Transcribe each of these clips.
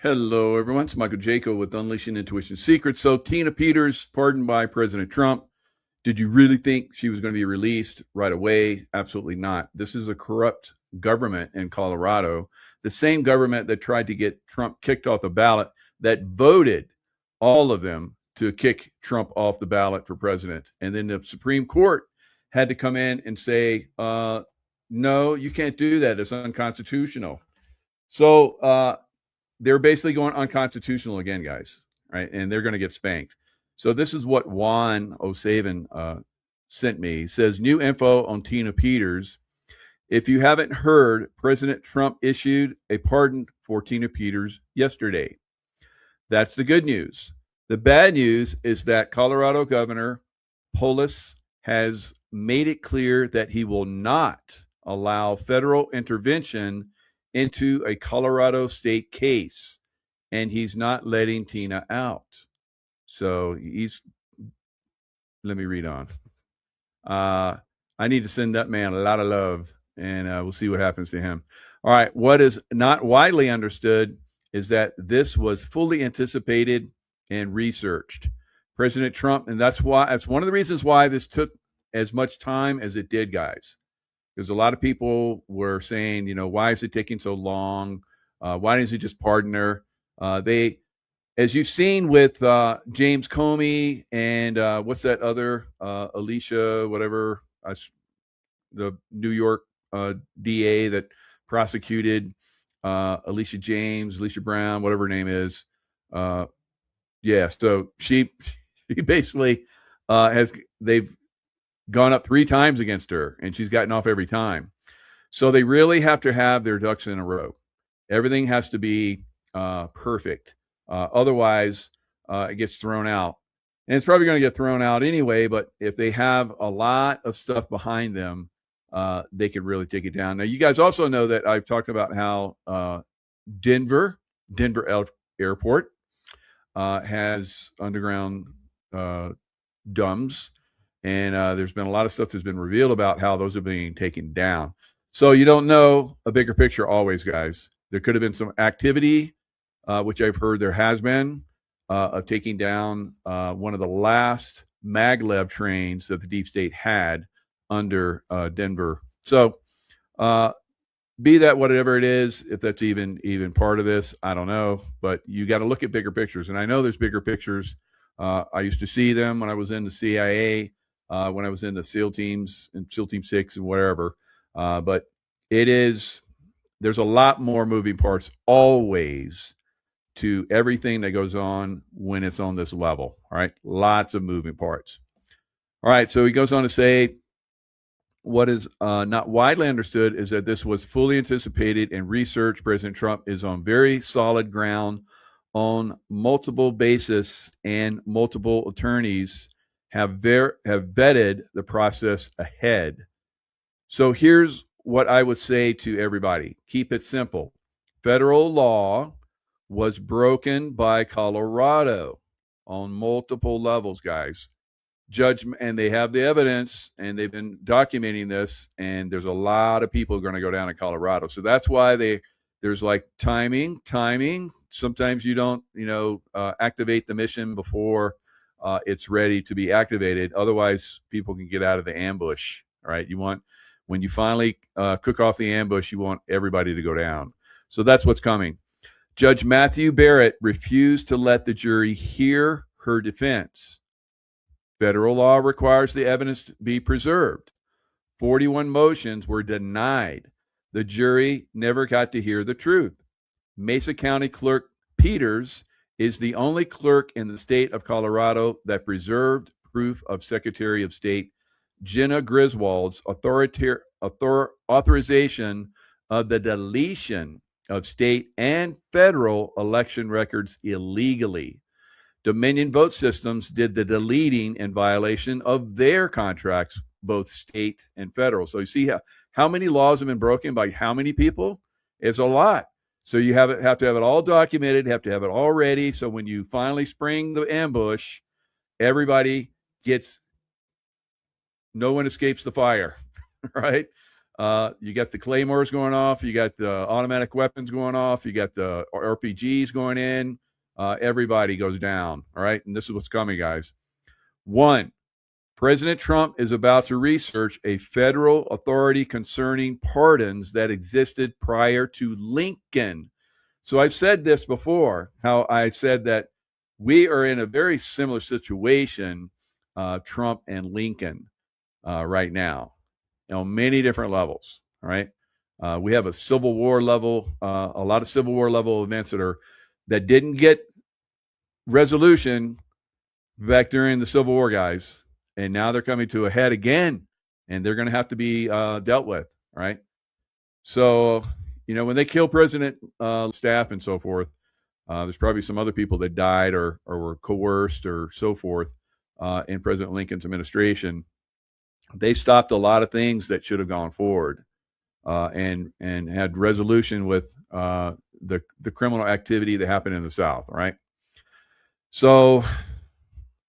Hello, everyone. It's Michael Jaco with Unleashing Intuition Secrets. So, Tina Peters, pardoned by President Trump. Did you really think she was going to be released right away? Absolutely not. This is a corrupt government in Colorado, the same government that tried to get Trump kicked off the ballot, that voted all of them to kick Trump off the ballot for president. And then the Supreme Court had to come in and say, no, you can't do that. It's unconstitutional. So, they're basically going unconstitutional again, guys, right? And they're going to get spanked. So this is what Juan O'Savin sent me. He says, new info on Tina Peters. If you haven't heard, President Trump issued a pardon for Tina Peters yesterday. That's the good news. The bad news is that Colorado Governor Polis has made it clear that he will not allow federal intervention into a Colorado state case, and he's not letting Tina out. So let me read on. I need to send that man a lot of love, and we'll see what happens to him. All right. What is not widely understood is that this was fully anticipated and researched. President Trump, and that's one of the reasons why this took as much time as it did, guys. Because a lot of people were saying, why is it taking so long? Why doesn't he just pardon her? As you've seen with James Comey and what's that other Alicia, whatever, the New York DA that prosecuted Alicia Brown, whatever her name is. Yeah, so she basically they've gone up 3 times against her, and she's gotten off every time. So they really have to have their ducks in a row. Everything has to be perfect. Otherwise, it gets thrown out. And it's probably going to get thrown out anyway, but if they have a lot of stuff behind them, they can really take it down. Now, you guys also know that I've talked about how Denver Airport has underground dumbs. And there's been a lot of stuff that's been revealed about how those are being taken down. So you don't know a bigger picture always, guys. There could have been some activity, which I've heard there has been, of taking down one of the last maglev trains that the deep state had under Denver. So be that whatever it is, if that's even part of this, I don't know. But you got to look at bigger pictures. And I know there's bigger pictures. I used to see them when I was in the CIA. When I was in the SEAL teams and SEAL Team 6 and wherever. But there's a lot more moving parts always to everything that goes on when it's on this level. All right. Lots of moving parts. All right. So he goes on to say, what is not widely understood is that this was fully anticipated and researched. President Trump is on very solid ground on multiple bases, and multiple attorneys have vetted the process ahead. So here's what I would say to everybody. Keep it simple. Federal law was broken by Colorado on multiple levels, guys. And they have the evidence, and they've been documenting this, and there's a lot of people going to go down in Colorado. So that's why there's like timing. Sometimes you don't, activate the mission before it's ready to be activated. Otherwise, people can get out of the ambush. All right. When you finally cook off the ambush, you want everybody to go down. So that's what's coming. Judge Matthew Barrett refused to let the jury hear her defense. Federal law requires the evidence to be preserved. 41 motions were denied. The jury never got to hear the truth. Mesa County Clerk Peters is the only clerk in the state of Colorado that preserved proof of Secretary of State Jenna Griswold's authorization of the deletion of state and federal election records illegally. Dominion Vote Systems did the deleting in violation of their contracts, both state and federal. So you see how many laws have been broken by how many people? It's a lot. So you have to have it all documented, have to have it all ready. So when you finally spring the ambush, everybody no one escapes the fire, right? You got the claymores going off. You got the automatic weapons going off. You got the RPGs going in. Everybody goes down. All right. And this is what's coming, guys. One, President Trump is about to research a federal authority concerning pardons that existed prior to Lincoln. So I've said this before, how I said that we are in a very similar situation, Trump and Lincoln, right now, on many different levels. All right. We have a Civil War level, a lot of Civil War level events that didn't get resolution back during the Civil War, guys. And now they're coming to a head again, and they're going to have to be dealt with. All right. So, when they kill President staff and so forth, there's probably some other people that died or were coerced or so forth in President Lincoln's administration. They stopped a lot of things that should have gone forward and had resolution with the criminal activity that happened in the South. All right. So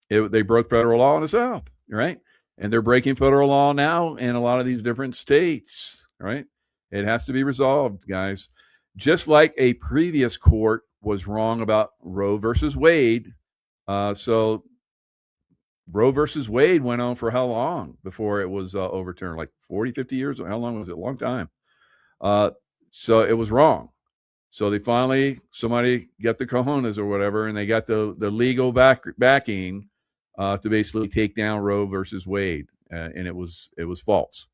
they broke federal law in the South. Right. And they're breaking federal law now in a lot of these different states. Right. It has to be resolved, guys. Just like a previous court was wrong about Roe versus Wade. So Roe versus Wade went on for how long before it was overturned? Like 40, 50 years? How long was it? A long time. So it was wrong. So somebody got the cojones or whatever, and they got the legal backing to basically take down Roe versus Wade. And it was false.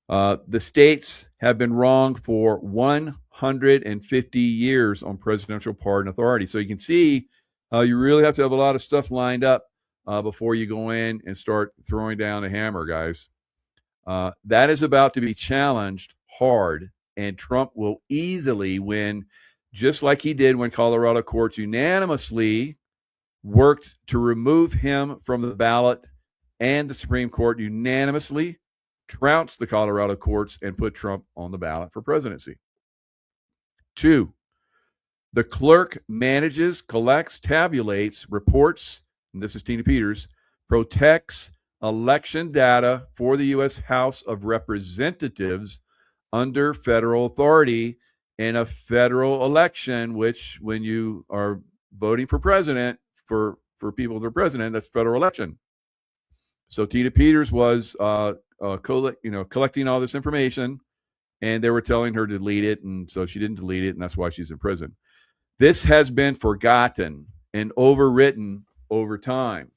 The states have been wrong for 150 years on presidential pardon authority. So you can see you really have to have a lot of stuff lined up before you go in and start throwing down the hammer, guys. That is about to be challenged hard, and Trump will easily win, just like he did when Colorado courts unanimously worked to remove him from the ballot, and the Supreme Court unanimously trounced the Colorado courts and put Trump on the ballot for presidency. 2, the clerk manages, collects, tabulates, reports, and this is Tina Peters, protects election data for the U.S. House of Representatives under federal authority in a federal election, which when you are voting for president, for people that are president, that's federal election. So Tina Peters was collecting all this information, and they were telling her to delete it, and so she didn't delete it, and that's why she's in prison. This has been forgotten and overwritten over time.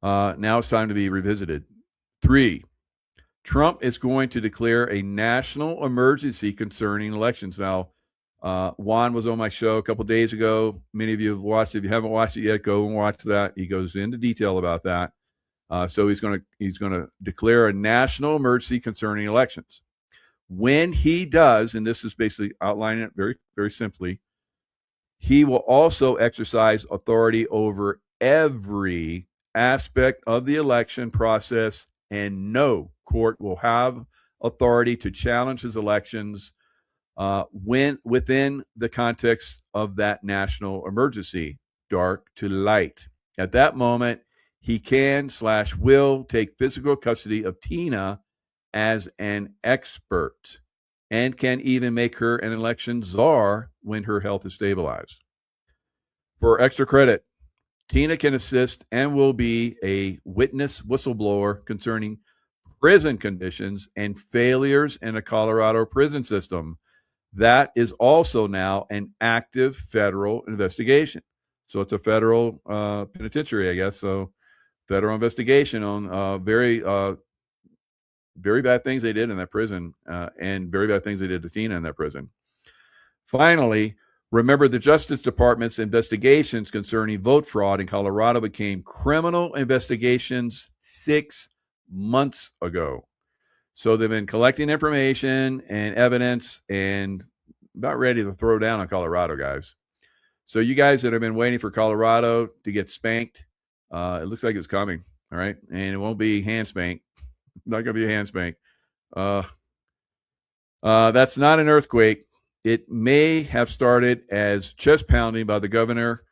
Now it's time to be revisited. 3, Trump is going to declare a national emergency concerning elections. Now, Juan was on my show a couple days ago. Many of you have watched it. If you haven't watched it yet, go and watch that. He goes into detail about that. So he's going to declare a national emergency concerning elections. When he does, and this is basically outlining it very, very simply, he will also exercise authority over every aspect of the election process, and no court will have authority to challenge his elections within the context of that national emergency, dark to light. At that moment, he can/will take physical custody of Tina as an expert and can even make her an election czar when her health is stabilized. For extra credit, Tina can assist and will be a witness whistleblower concerning prison conditions and failures in a Colorado prison system. That is also now an active federal investigation. So it's a federal penitentiary, I guess. So federal investigation on very bad things they did in that prison and very bad things they did to Tina in that prison. Finally, remember the Justice Department's investigations concerning vote fraud in Colorado became criminal investigations 6 months ago. So they've been collecting information and evidence and about ready to throw down on Colorado, guys. So you guys that have been waiting for Colorado to get spanked, it looks like it's coming, all right? And it won't be hand spank. Not going to be a hand spank. That's not an earthquake. It may have started as chest pounding by the governor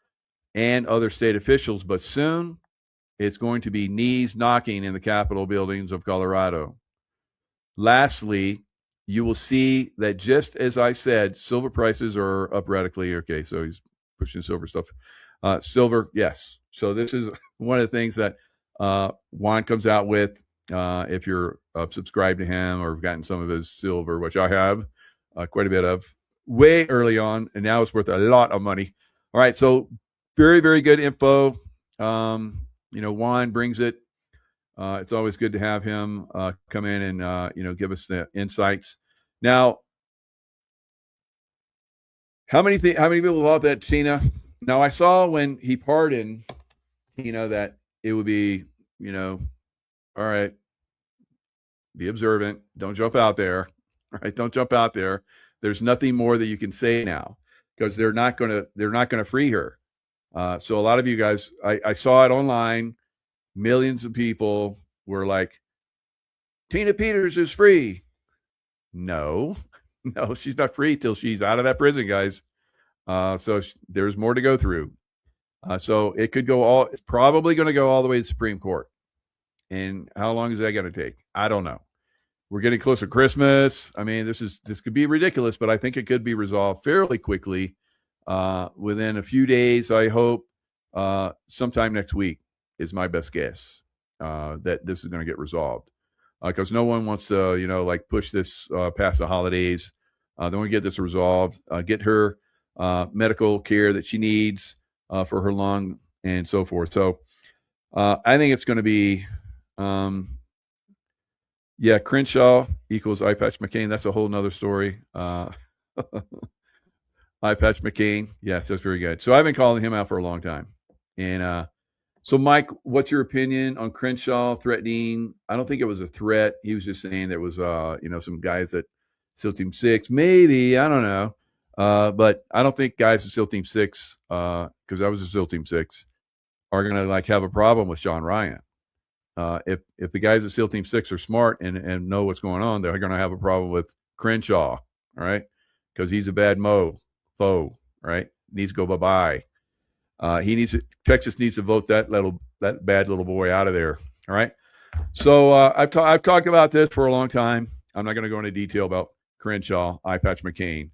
and other state officials, but soon it's going to be knees knocking in the Capitol buildings of Colorado. Lastly, you will see that just as I said, silver prices are up radically. Okay, so he's pushing silver stuff. Silver, yes. So this is one of the things that Juan comes out with. If you're subscribed to him or have gotten some of his silver, which I have quite a bit of, way early on, and now it's worth a lot of money. All right, so very, very good info. Juan brings it. It's always good to have him come in and give us the insights. Now, how many people thought that Tina? Now I saw when he pardoned Tina that it would be all right, be observant, don't jump out there, all right, don't jump out there. There's nothing more that you can say now because they're not gonna free her. So a lot of you guys, I saw it online. Millions of people were like, Tina Peters is free. No, she's not free till she's out of that prison, guys. So there's more to go through. So it could it's probably going to go all the way to the Supreme Court. And how long is that going to take? I don't know. We're getting close to Christmas. I mean, this could be ridiculous, but I think it could be resolved fairly quickly within a few days, I hope. Sometime next week is my best guess that this is going to get resolved. Because no one wants to, push this past the holidays. They want to get this resolved, get her medical care that she needs for her lung and so forth. So I think it's going to be, Crenshaw equals Eye Patch McCain. That's a whole nother story. Eye Patch McCain. Yes, that's very good. So I've been calling him out for a long time. And so, Mike, what's your opinion on Crenshaw threatening? I don't think it was a threat. He was just saying there was, some guys at SEAL Team 6, maybe, I don't know. But I don't think guys at SEAL Team 6, because I was a SEAL Team 6, are going to have a problem with Sean Ryan. If the guys at SEAL Team 6 are smart and know what's going on, they're going to have a problem with Crenshaw, all right? Because he's a bad foe, right? Needs to go bye-bye. Texas needs to vote that bad little boy out of there. All right. So I've talked about this for a long time. I'm not going to go into detail about Crenshaw, Eye Patch McCain.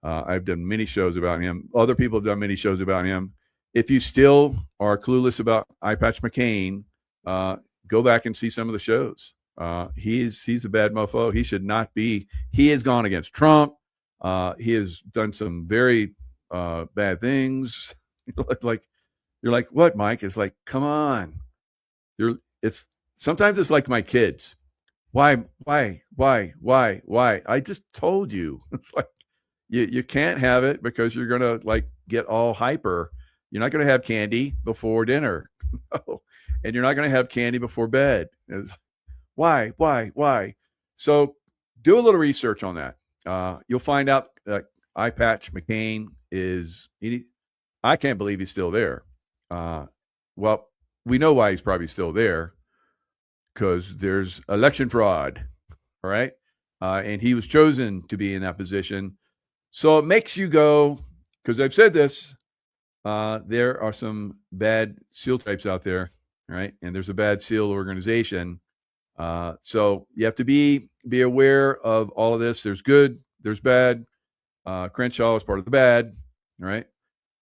I've done many shows about him. Other people have done many shows about him. If you still are clueless about Eye Patch McCain, go back and see some of the shows. He's a bad mofo. He should not be. He has gone against Trump. He has done some very bad things. You're like, what, Mike? It's like, come on. Sometimes it's like my kids. Why? I just told you. It's like you can't have it because you're gonna get all hyper. You're not gonna have candy before dinner. And you're not gonna have candy before bed. Why? So do a little research on that. You'll find out that Eye Patch McCain I can't believe he's still there. Well, we know why he's probably still there, because there's election fraud, all right? And he was chosen to be in that position. So it makes you go, because I've said this, there are some bad SEAL types out there, right? And there's a bad SEAL organization. So you have to be aware of all of this. There's good, there's bad. Crenshaw is part of the bad, right?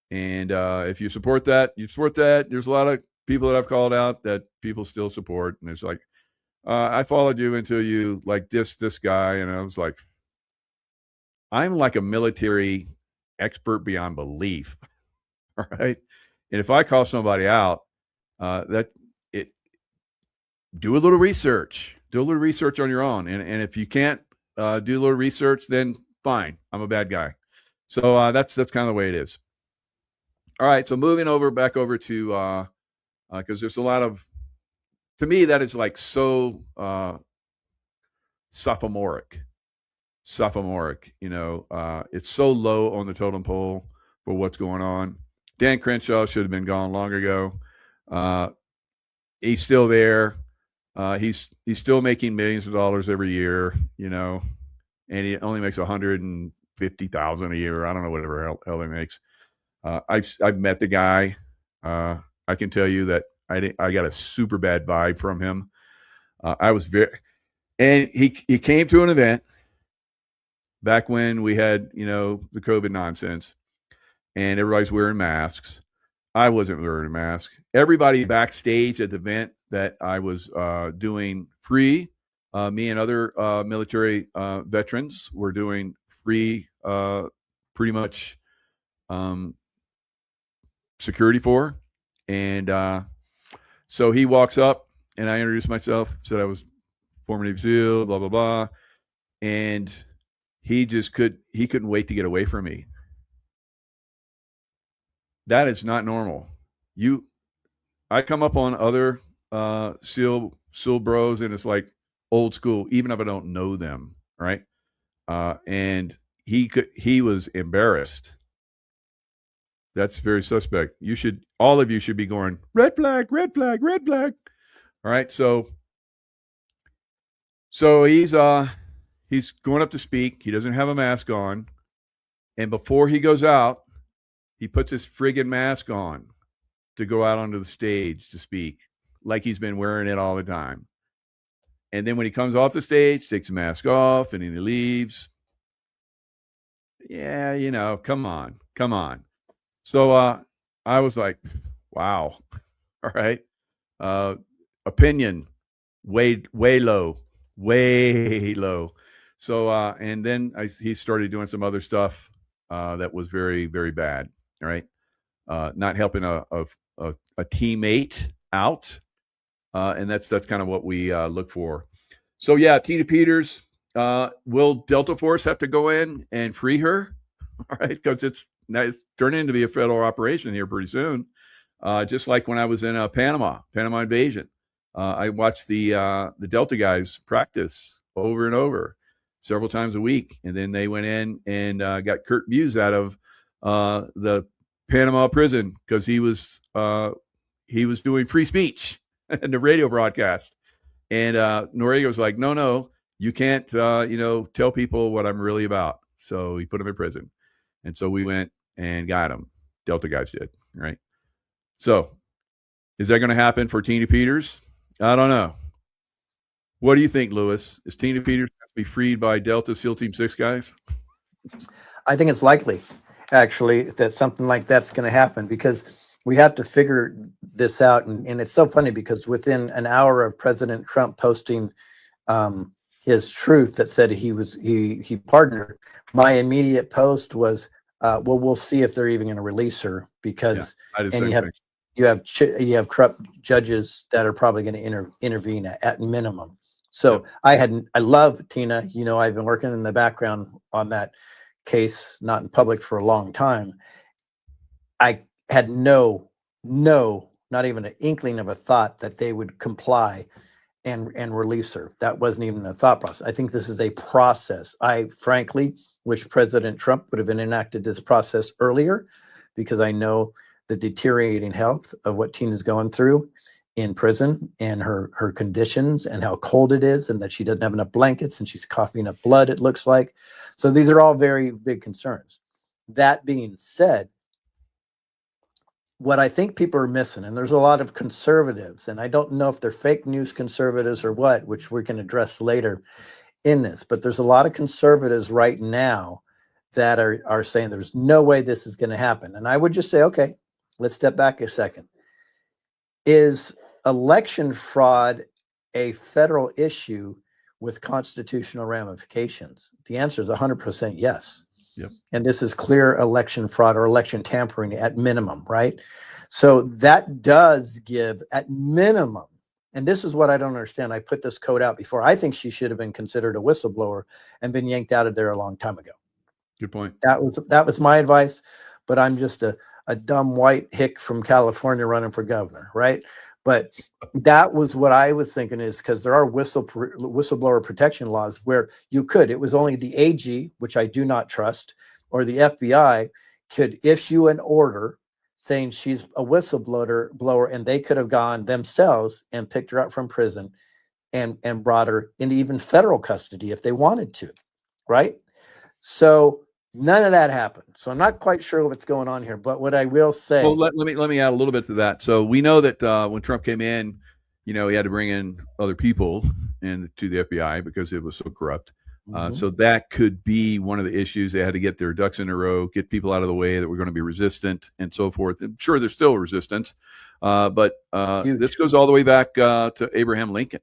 And if you support that, you support that. There's a lot of people that I've called out that people still support. And it's like, I followed you until you this guy. And I was like, I'm like a military expert beyond belief. All right. And if I call somebody out, do a little research. Do a little research on your own. And if you can't do a little research, then fine. I'm a bad guy. So that's kind of the way it is. All right, so moving back over to because there's a lot of, to me, that is so sophomoric. It's so low on the totem pole for what's going on. Dan Crenshaw should have been gone long ago. He's still there. He's still making millions of dollars every year, and he only makes $150,000 a year. I don't know whatever hell he makes. I've met the guy. I can tell you that I got a super bad vibe from him. And he came to an event back when we had, you know, the COVID nonsense, and everybody's wearing masks. I wasn't wearing a mask. Everybody backstage at the event that I was doing free, me and other military veterans were doing free, pretty much security for. And so he walks up, and I introduced myself, said I was former Navy SEAL, blah, blah, blah. And he couldn't wait to get away from me. That is not normal. I come up on other SEAL bros, and it's like old school, even if I don't know them, right? And he was embarrassed. That's very suspect. All of you should be going, red flag, red flag, red flag. All right. So he's going up to speak. He doesn't have a mask on. And before he goes out, he puts his friggin' mask on to go out onto the stage to speak, like he's been wearing it all the time. And then when he comes off the stage, takes the mask off, and then he leaves. Yeah, you know, come on. So I was like, wow. All right. Opinion way low. So and then he started doing some other stuff that was very, very bad. Right. Not helping a teammate out. And that's kind of what we look for. So yeah, Tina Peters, will Delta Force have to go in and free her? All right, because it's turning into be a federal operation here pretty soon. Just like when I was in Panama invasion, I watched the Delta guys practice over and over, several times a week, and then they went in and got Kurt Buse out of the Panama prison because he was doing free speech in the radio broadcast, and Noriega was like, no, you can't tell people what I'm really about. So he put him in prison. And so we went and got him. Delta guys did, right? So is that going to happen for Tina Peters? I don't know. What do you think, Lewis? Is Tina Peters going to be freed by Delta SEAL Team 6 guys? I think it's likely, actually, that something like that's going to happen, because we have to figure this out. And it's so funny because within an hour of President Trump posting his truth that said he pardoned her, my immediate post was, well, we'll see if they're even going to release her, because you have corrupt judges that are probably going to intervene at minimum. So yep. I love Tina. You know, I've been working in the background on that case, not in public, for a long time. I had not even an inkling of a thought that they would comply and release her. That wasn't even a thought process. I think this is a process. I frankly wish President Trump would have enacted this process earlier, because I know the deteriorating health of what Tina's going through in prison, and her conditions, and how cold it is, and that she doesn't have enough blankets, and she's coughing up blood, it looks like. So these are all very big concerns. That being said, what I think people are missing, and there's a lot of conservatives, and I don't know if they're fake news conservatives or what, which we can address later in this, but there's a lot of conservatives right now that are saying there's no way this is going to happen. And I would just say, okay, let's step back a second. Is election fraud a federal issue with constitutional ramifications? The answer is 100% yes. Yep. And this is clear election fraud or election tampering at minimum, right? So that does give, at minimum, and this is what I don't understand. I put this code out before. I think she should have been considered a whistleblower and been yanked out of there a long time ago. Good point. That was my advice, but I'm just a dumb white hick from California running for governor, right? But that was what I was thinking, is because there are whistleblower protection laws where you could. It was only the AG, which I do not trust, or the FBI could issue an order saying she's a whistleblower, and they could have gone themselves and picked her up from prison and brought her into even federal custody if they wanted to, right? So none of that happened. So I'm not quite sure what's going on here, but what I will say. Well, let me add a little bit to that. So we know that when Trump came in, you know, he had to bring in other people, and to the FBI because it was so corrupt. Mhm. So that could be one of the issues. They had to get their ducks in a row, get people out of the way that were going to be resistant and so forth. I'm sure there's still resistance, but this Huge. goes all the way back to Abraham Lincoln.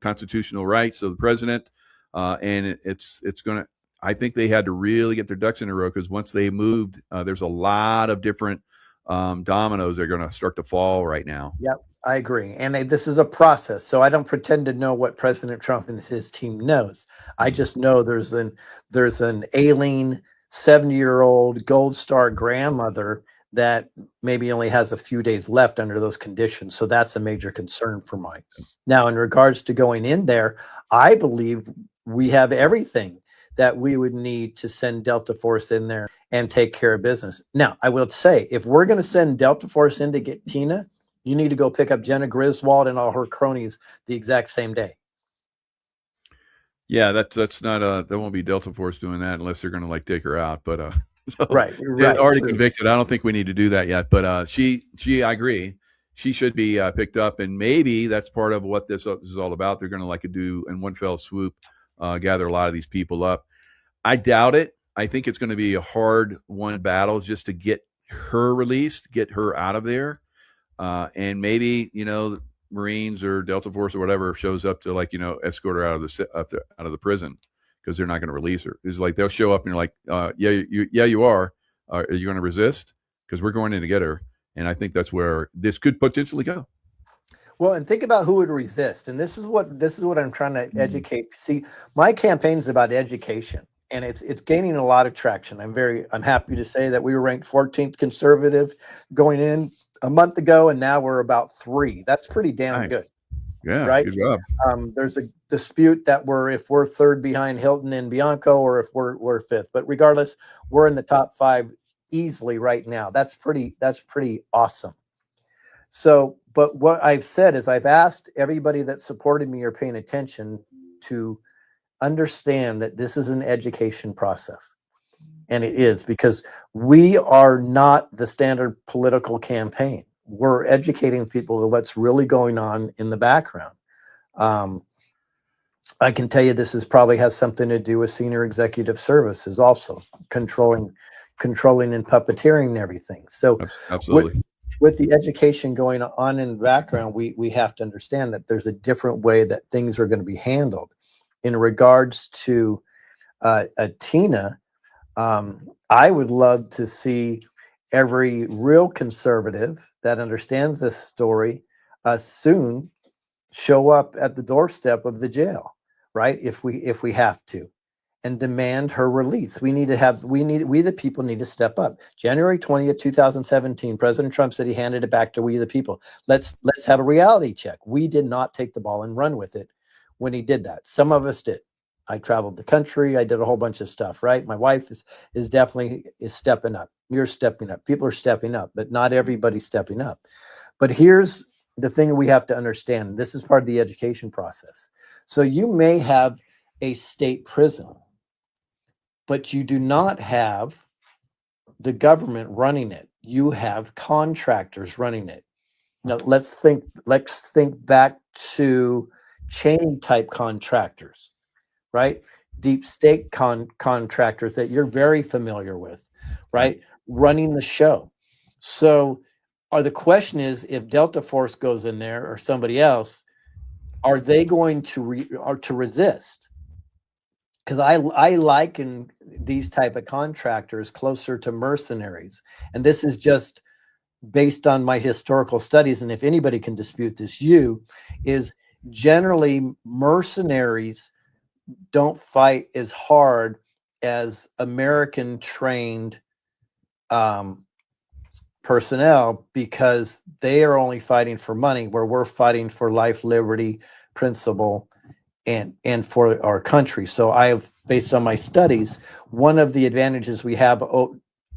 Constitutional rights of the president, and it's going to. I think they had to really get their ducks in a row because once they moved, there's a lot of different dominoes that are going to start to fall right now. Yep, I agree. And this is a process. So I don't pretend to know what President Trump and his team knows. I just know there's an ailing 70-year-old Gold Star grandmother that maybe only has a few days left under those conditions. So that's a major concern for mine. Now, in regards to going in there, I believe we have everything that we would need to send Delta Force in there and take care of business. Now, I will say, if we're going to send Delta Force in to get Tina, you need to go pick up Jenna Griswold and all her cronies the exact same day. Yeah, that's not that won't be Delta Force doing that unless they're going to like take her out. But so Right. already convicted. I don't think we need to do that yet. But she I agree. She should be picked up, and maybe that's part of what this is all about. They're going to like to do in one fell swoop, gather a lot of these people up. I doubt it. I think it's going to be a hard won battle just to get her released, get her out of there, and maybe Marines or Delta Force or whatever shows up to escort her out of the prison because they're not going to release her. It's like they'll show up and you're like, you are. Are you going to resist? Because we're going in to get her, and I think that's where this could potentially go. Well, and think about who would resist. And this is what I'm trying to educate. See, my campaign's about education, and it's gaining a lot of traction. I'm happy to say that we were ranked 14th conservative going in a month ago, and now we're about 3. That's pretty damn good. Yeah, right. Good job. There's a dispute that if we're 3rd behind Hilton and Bianco, or if we're 5th. But regardless, we're in the top 5 easily right now. That's pretty awesome. So, but what I've said is I've asked everybody that supported me or paying attention to understand that this is an education process. And it is, because we are not the standard political campaign. We're educating people to what's really going on in the background. I can tell you this probably has something to do with senior executive services, also controlling and puppeteering and everything. So absolutely. With the education going on in the background, we have to understand that there's a different way that things are going to be handled. In regards to Tina, I would love to see every real conservative that understands this story soon show up at the doorstep of the jail, right? If we have to, and demand her release. We the people need to step up. January 20th, 2017, President Trump said he handed it back to we the people. Let's have a reality check. We did not take the ball and run with it when he did that. Some of us did. I traveled the country. I did a whole bunch of stuff, right? My wife is definitely stepping up. You're stepping up. People are stepping up, but not everybody's stepping up. But here's the thing we have to understand. This is part of the education process. So you may have a state prison, but you do not have the government running it. You have contractors running it. Now let's think back to Cheney type contractors, right? Deep state contractors that you're very familiar with, right? Running the show. So the question is, if Delta Force goes in there or somebody else, are they going to resist? Because I liken these type of contractors closer to mercenaries. And this is just based on my historical studies. And if anybody can dispute this, is generally mercenaries don't fight as hard as American trained personnel, because they are only fighting for money, where we're fighting for life, liberty, principle, and for our country. So I have, based on my studies, one of the advantages we have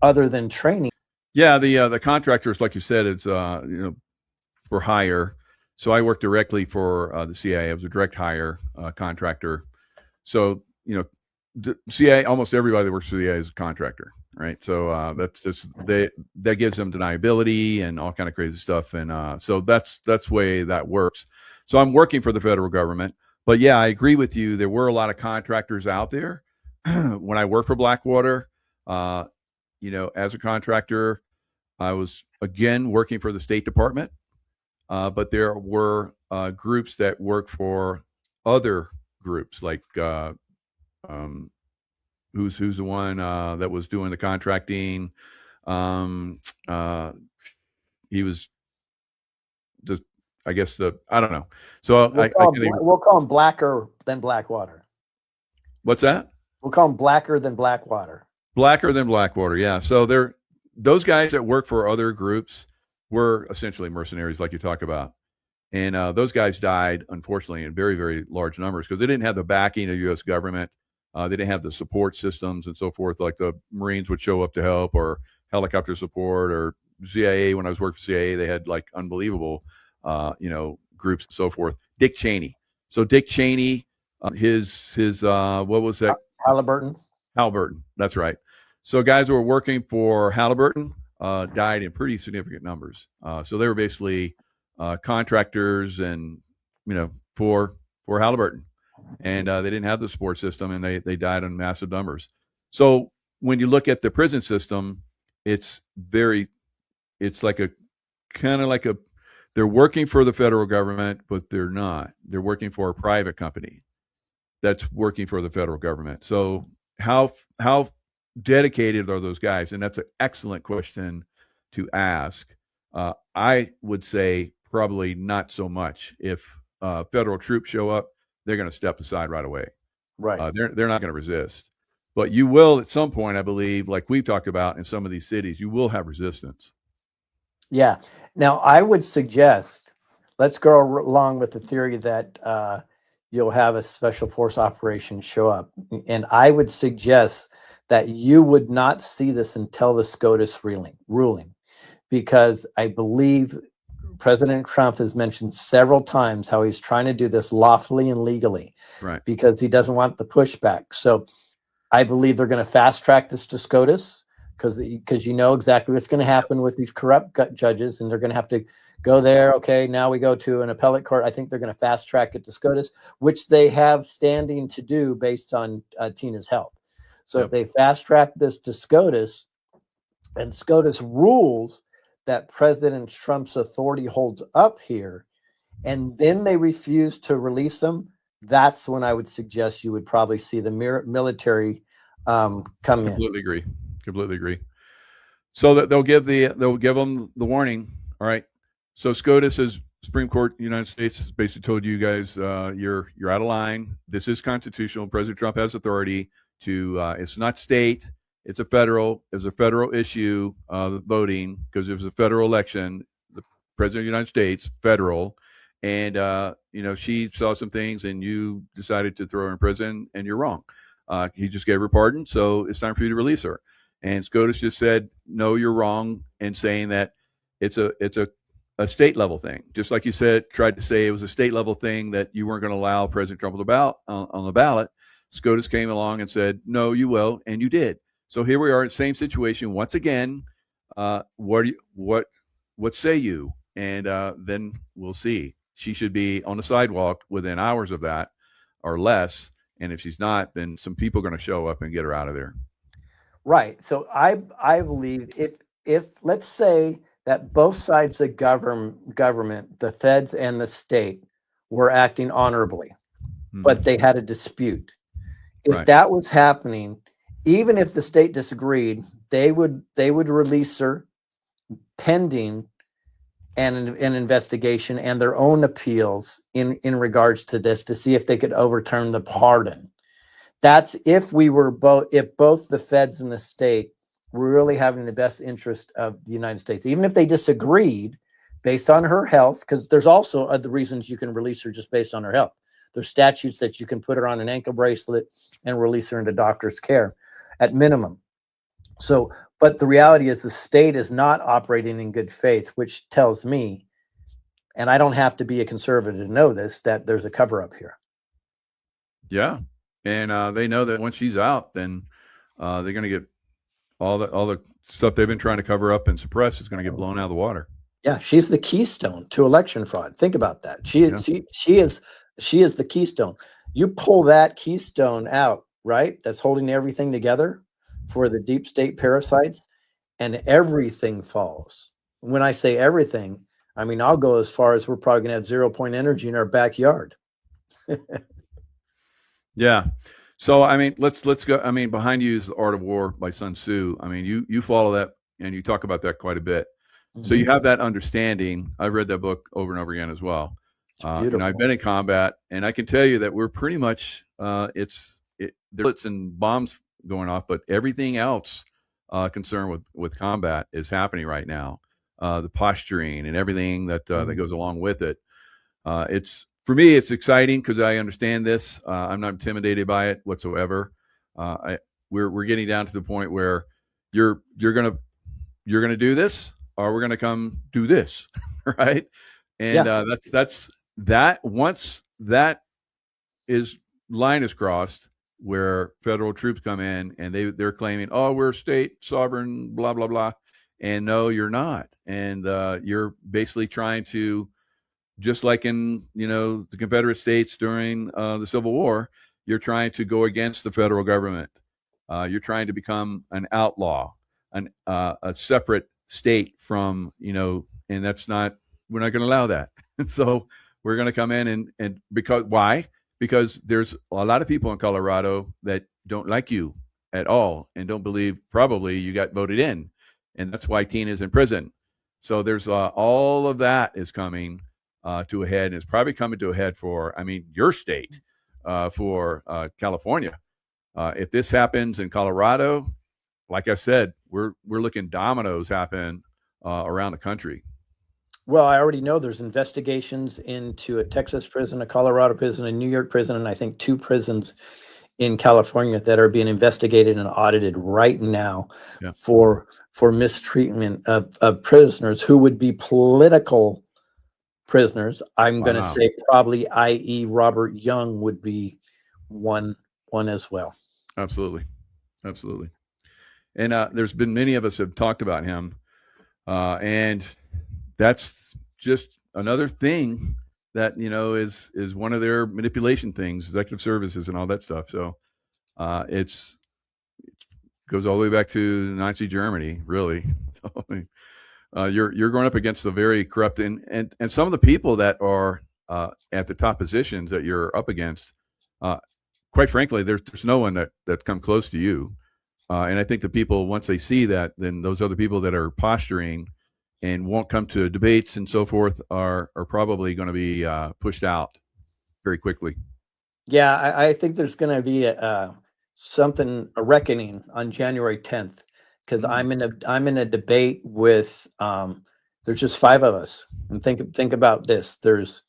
other than training. Yeah, the contractors, like you said, it's for hire. So I worked directly for the CIA. I was a direct hire contractor. So the CIA, almost everybody that works for the CIA is a contractor, right? So that's just that gives them deniability and all kind of crazy stuff, and so that's the way that works. So I'm working for the federal government, But yeah, I agree with you. There were a lot of contractors out there. When I worked for Blackwater, uh, as a contractor, I was again working for the State Department, but there were groups that worked for other groups, like um, who's the one that was doing the contracting. Um, uh, he was just, I guess I don't know. So I can even, We'll call him Blacker than Blackwater. what's that? We'll call him Blacker than Blackwater. Blacker than Blackwater, yeah. So those guys that work for other groups were essentially mercenaries, like you talk about. And those guys died, unfortunately, in very, very large numbers because they didn't have the backing of the U.S. government. They didn't have the support systems and so forth, like the Marines would show up to help, or helicopter support, or CIA. When I was working for CIA, they had like unbelievable, groups and so forth. Dick Cheney. So Dick Cheney, his what was that? Halliburton. Halliburton. That's right. So guys who were working for Halliburton died in pretty significant numbers. So they were basically contractors, and for Halliburton, and they didn't have the support system, and they died in massive numbers. So when you look at the prison system, it's like a kind of like a they're working for the federal government, but they're not. They're working for a private company that's working for the federal government. So how dedicated are those guys? And that's an excellent question to ask. I would say probably not so much. If federal troops show up, they're going to step aside right away. Right. They're not going to resist. But you will at some point, I believe, like we've talked about in some of these cities, you will have resistance. Yeah. Now, I would suggest let's go along with the theory that you'll have a special force operation show up. And I would suggest that you would not see this until the SCOTUS ruling, because I believe President Trump has mentioned several times how he's trying to do this lawfully and legally, Right. because he doesn't want the pushback. So I believe they're going to fast track this to SCOTUS, because you know exactly what's going to happen with these corrupt judges, and they're going to have to go there. Okay, now we go to an appellate court. I think they're going to fast track it to SCOTUS, which they have standing to do based on Tina's health. So if they fast track this to SCOTUS, and SCOTUS rules that President Trump's authority holds up here, and then they refuse to release them, that's when I would suggest you would probably see the military come in. Completely agree. So that they'll give them the warning. All right. So SCOTUS is Supreme Court, United States, has basically told you guys you're out of line. This is constitutional. President Trump has authority to. It's not state. It's a federal issue. Voting, because it was a federal election. The president of the United States, federal, and she saw some things, and you decided to throw her in prison, and you're wrong. He just gave her pardon, so it's time for you to release her. And SCOTUS just said, no, you're wrong, and saying that it's a state level thing. Just like you said, tried to say it was a state level thing that you weren't going to allow President Trump on the ballot. SCOTUS came along and said, no, you will, and you did. So here we are in the same situation once again. What say you? And then we'll see. She should be on the sidewalk within hours of that or less. And if she's not, then some people are going to show up and get her out of there. Right. So I believe if let's say that both sides of government, the feds and the state, were acting honorably, but they had a dispute. If that was happening, even if the state disagreed, they would release her pending an investigation and their own appeals in regards to this, to see if they could overturn the pardon. That's if both the feds and the state were really having the best interest of the United States, even if they disagreed based on her health, because there's also other reasons you can release her just based on her health. There's statutes that you can put her on an ankle bracelet and release her into doctor's care at minimum. So, but the reality is the state is not operating in good faith, which tells me, and I don't have to be a conservative to know this, that there's a cover up here. Yeah. And they know that once she's out, then they're going to get all the stuff they've been trying to cover up and suppress is going to get blown out of the water. Yeah, she's the keystone to election fraud. Think about that. She She is the keystone. You pull that keystone out, right? That's holding everything together for the deep state parasites, and everything falls. When I say everything, I mean, I'll go as far as we're probably going to have 0 point energy in our backyard. Yeah. So I mean, let's go. I mean, behind you is The Art of War by Sun Tzu. I mean, you follow that and you talk about that quite a bit. So you have that understanding. I've read that book over and over again as well. It's beautiful. I've been in combat, and I can tell you that we're pretty much there's bullets and bombs going off, but everything else concerned with combat is happening right now. The posturing and everything that that goes along with it. It's for me, it's exciting because I understand this. I'm not intimidated by it whatsoever. We're getting down to the point where you're gonna do this, or we're gonna come do this, right? And that's that. Once that is line is crossed, where federal troops come in and they're claiming, oh, we're state sovereign, blah blah blah, and no, you're not, and you're basically trying to, just like in the Confederate States during the Civil War, you're trying to go against the federal government. You're trying to become an outlaw, a separate state from and that's not. We're not going to allow that. And so we're going to come in and because why? Because there's a lot of people in Colorado that don't like you at all and don't believe probably you got voted in, and that's why Tina's in prison. So there's all of that is coming to a head, and it's probably coming to a head for, I mean, your state, for California. If this happens in Colorado, like I said, we're looking dominoes happen around the country. Well, I already know there's investigations into a Texas prison, a Colorado prison, a New York prison, and I think 2 prisons in California that are being investigated and audited right now for mistreatment of prisoners who would be political prisoners. I'm going to say probably, i.e., Robert Young would be one as well. Absolutely. And there's been many of us have talked about him, and that's just another thing that is one of their manipulation things, executive services and all that stuff. So it goes all the way back to Nazi Germany, really. So, I mean, you're going up against the very corrupt and some of the people that are at the top positions that you're up against. Quite frankly, there's no one that come close to you. And I think the people, once they see that, then those other people that are posturing and won't come to debates and so forth are probably going to be pushed out very quickly. Yeah, I think there's going to be a reckoning on January 10th, because I'm in a debate with there's just 5 of us, and think about this. There's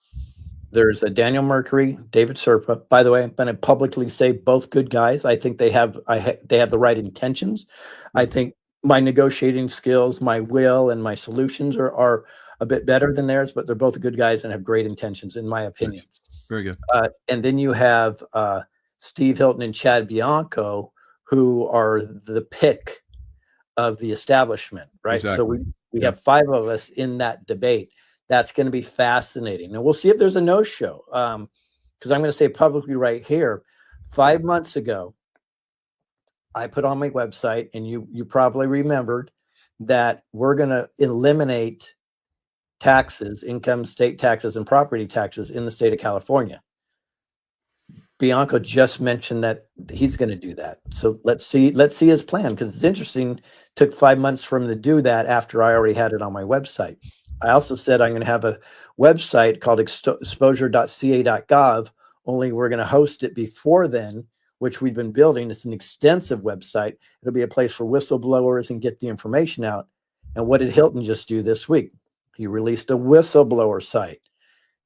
a Daniel Mercury, David Serpa. By the way, I'm going to publicly say both good guys. I think they have the right intentions. I think my negotiating skills, my will, and my solutions are a bit better than theirs, but they're both good guys and have great intentions, in my opinion. Very good. And then you have Steve Hilton and Chad Bianco, who are the pick of the establishment, right? Exactly. So we have 5 of us in that debate. That's going to be fascinating. And we'll see if there's a no-show. Because I'm going to say publicly right here, 5 months ago, I put on my website, and you probably remembered, that we're going to eliminate taxes, income, state taxes, and property taxes in the state of California. Bianco just mentioned that he's going to do that. So let's see his plan, because it's interesting. It took 5 months for him to do that after I already had it on my website. I also said I'm going to have a website called exposure.ca.gov, only we're going to host it before then, which we've been building. It's an extensive website. It'll be a place for whistleblowers and get the information out. And what did Hilton just do this week? He released a whistleblower site.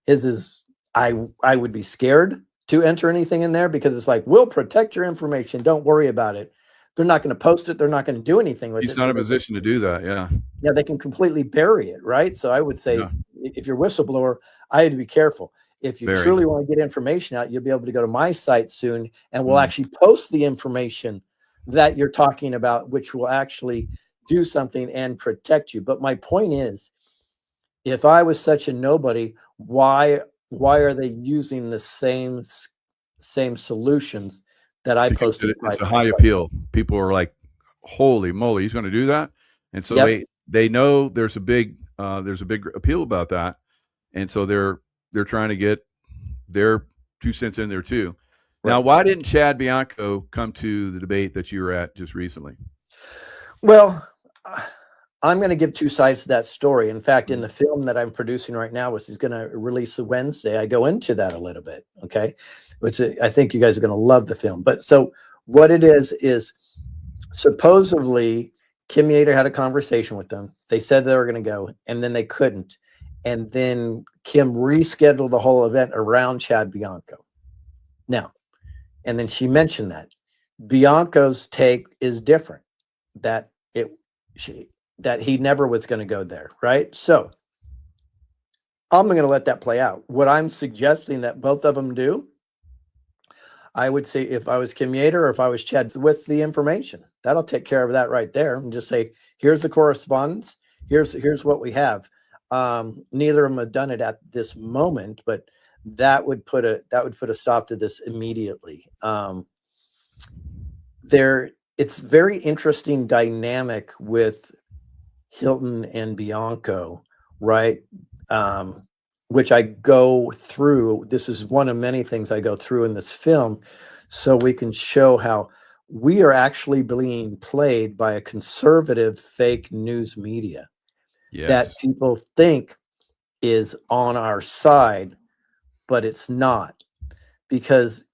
His is, I would be scared to enter anything in there, because it's like, we'll protect your information, don't worry about it. They're not going to post it. They're not going to do anything with it. He's not in a position to do that. Yeah. Yeah. They can completely bury it. Right. So I would say, if you're a whistleblower, I had to be careful. If you truly want to get information out, you'll be able to go to my site soon, and we'll actually post the information that you're talking about, which will actually do something and protect you. But my point is, if I was such a nobody, why why are they using the same solutions that I Because posted? it's a high appeal. People are like, "Holy moly, he's going to do that!" And so Yep. they know there's a big appeal about that, and so they're trying to get their 2 cents in there too. Now, Right. why didn't Chad Bianco come to the debate that you were at just recently? Well, I'm going to give two sides to that story. In fact, in Mhm. the film that I'm producing right now, which is going to release Wednesday, I go into that a little bit. Okay. Which I think you guys are going to love the film. But so what it is supposedly Kim Yater had a conversation with them. They said they were going to go, and then they couldn't. And then Kim rescheduled the whole event around Chad Bianco. Now, and then she mentioned that Bianco's take is different. That it she that he never was going to go there, right? So I'm going to let that play out. What I'm suggesting that both of them do, I would say if I was Kim Yater or if I was Chad with the information, that'll take care of that right there, and just say, here's the correspondence. Here's what we have. Neither of them have done it at this moment, but that would put a stop to this immediately. There, it's very interesting dynamic with Hilton and Bianco, right? Which I go through. This is one of many things I go through in this film, so we can show how we are actually being played by a conservative fake news media that Yes. people think is on our side, but it's not. Because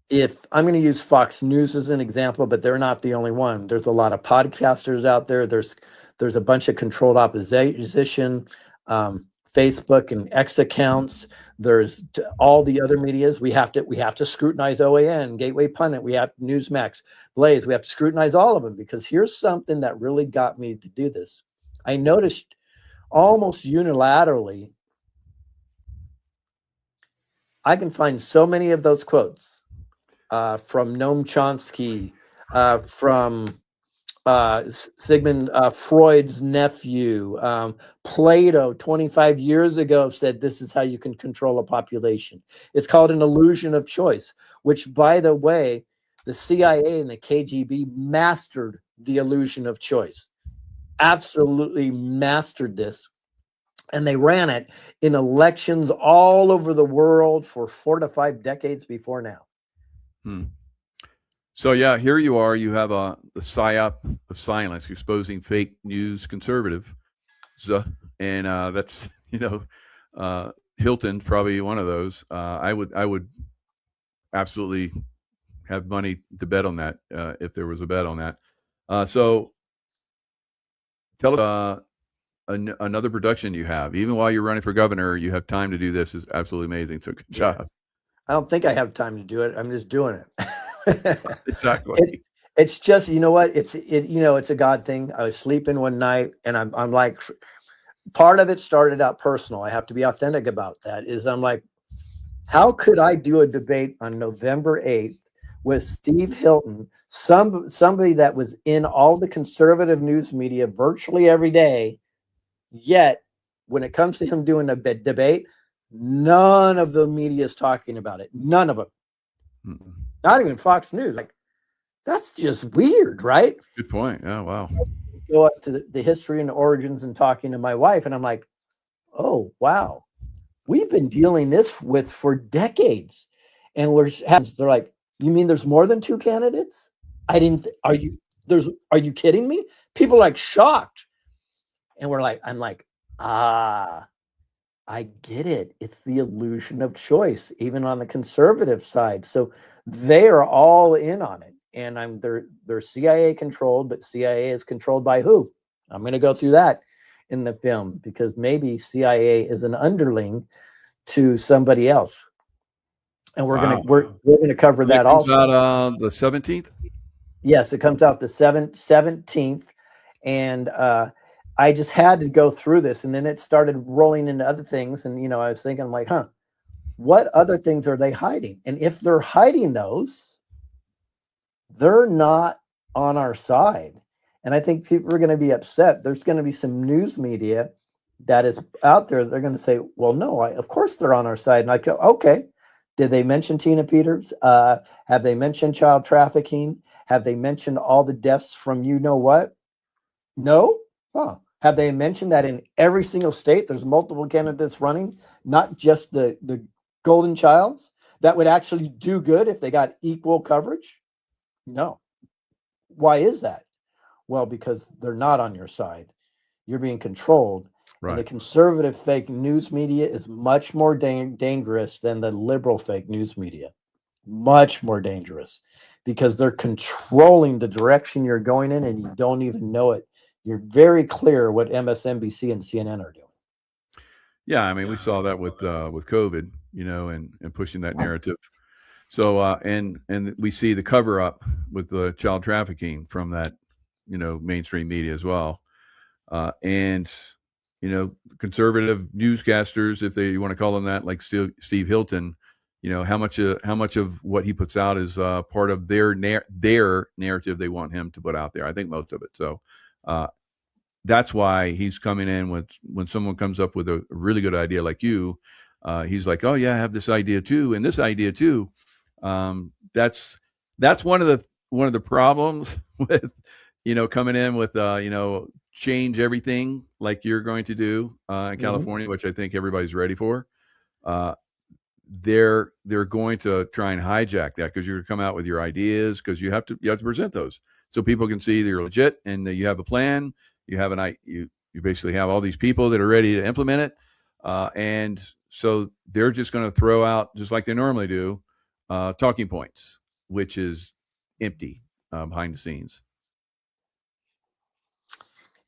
if I'm going to use Fox News as an example, but they're not the only one. There's a lot of podcasters out there. There's a bunch of controlled opposition, Facebook and X accounts. There's all the other medias. We have to scrutinize OAN, Gateway Pundit. We have Newsmax, Blaze. We have to scrutinize all of them, because here's something that really got me to do this. I noticed almost unilaterally, I can find so many of those quotes from Noam Chomsky, from Sigmund Freud's nephew. Plato, 25 years ago, said this is how you can control a population. It's called an illusion of choice, which, by the way, the CIA and the KGB mastered the illusion of choice. Absolutely mastered this. And they ran it in elections all over the world for 4 to 5 decades before now. Hmm. So yeah, here you are. You have the psyop of silence, exposing fake news conservative, so, and that's Hilton probably one of those. I would absolutely have money to bet on that if there was a bet on that. So tell us another production you have. Even while you're running for governor, you have time to do this. Is absolutely amazing. So good job. I don't think I have time to do it. I'm just doing it. Exactly. It's just, you know what? It's a God thing. I was sleeping one night, and I'm like, part of it started out personal. I have to be authentic about that. Is I'm like, how could I do a debate on November 8th with Steve Hilton, somebody that was in all the conservative news media virtually every day, yet when it comes to him doing a debate, none of the media is talking about it. None of them. Mm-mm. Not even Fox News. Like, that's just weird, right? Good point. Yeah. Wow. Go up to the history and origins and talking to my wife, and I'm like, oh wow, we've been dealing this with for decades, and they're like, you mean there's more than two candidates? I didn't. Are you kidding me? People are like shocked, and I'm like, ah, I get it. It's the illusion of choice, even on the conservative side. So they are all in on it. And they're CIA controlled, but CIA is controlled by who? I'm going to go through that in the film, because maybe CIA is an underling to somebody else. And Wow. we're going to cover And that that comes also. out the 17th. Yes, it comes out the 17th, and I just had to go through this, and then it started rolling into other things, and I was thinking, I'm like, what other things are they hiding? And if they're hiding those, they're not on our side. And I think people are going to be upset. There's going to be some news media that is out there, they're going to say, well, no, of course they're on our side. And I go, okay, did they mention Tina Peters? Have they mentioned child trafficking? Have they mentioned all the deaths from you know what? No? Huh. Have they mentioned that in every single state there's multiple candidates running, not just the golden childs that would actually do good if they got equal coverage? No. Why is that? Well, because they're not on your side. You're being controlled. And the Right. conservative fake news media is much more dangerous than the liberal fake news media. Much more dangerous because they're controlling the direction you're going in and you don't even know it. You're very clear what MSNBC and CNN are doing. Yeah, I mean, we saw that with COVID, and pushing that narrative. So and we see the cover up with the child trafficking from that, mainstream media as well. And conservative newscasters, if you want to call them that, like Steve Hilton, how much of what he puts out is part of their narrative they want him to put out there. I think most of it. So uh, that's why he's coming in when someone comes up with a really good idea like you. He's like, oh yeah, I have this idea too, and this idea too. That's one of the problems with coming in with change everything like you're going to do in Mm-hmm. California, which I think everybody's ready for. Uh, they're going to try and hijack that because you're going to come out with your ideas because you have to present those so people can see that you're legit and that you have a plan. You have you basically have all these people that are ready to implement it, and so they're just going to throw out, just like they normally do, talking points, which is empty behind the scenes.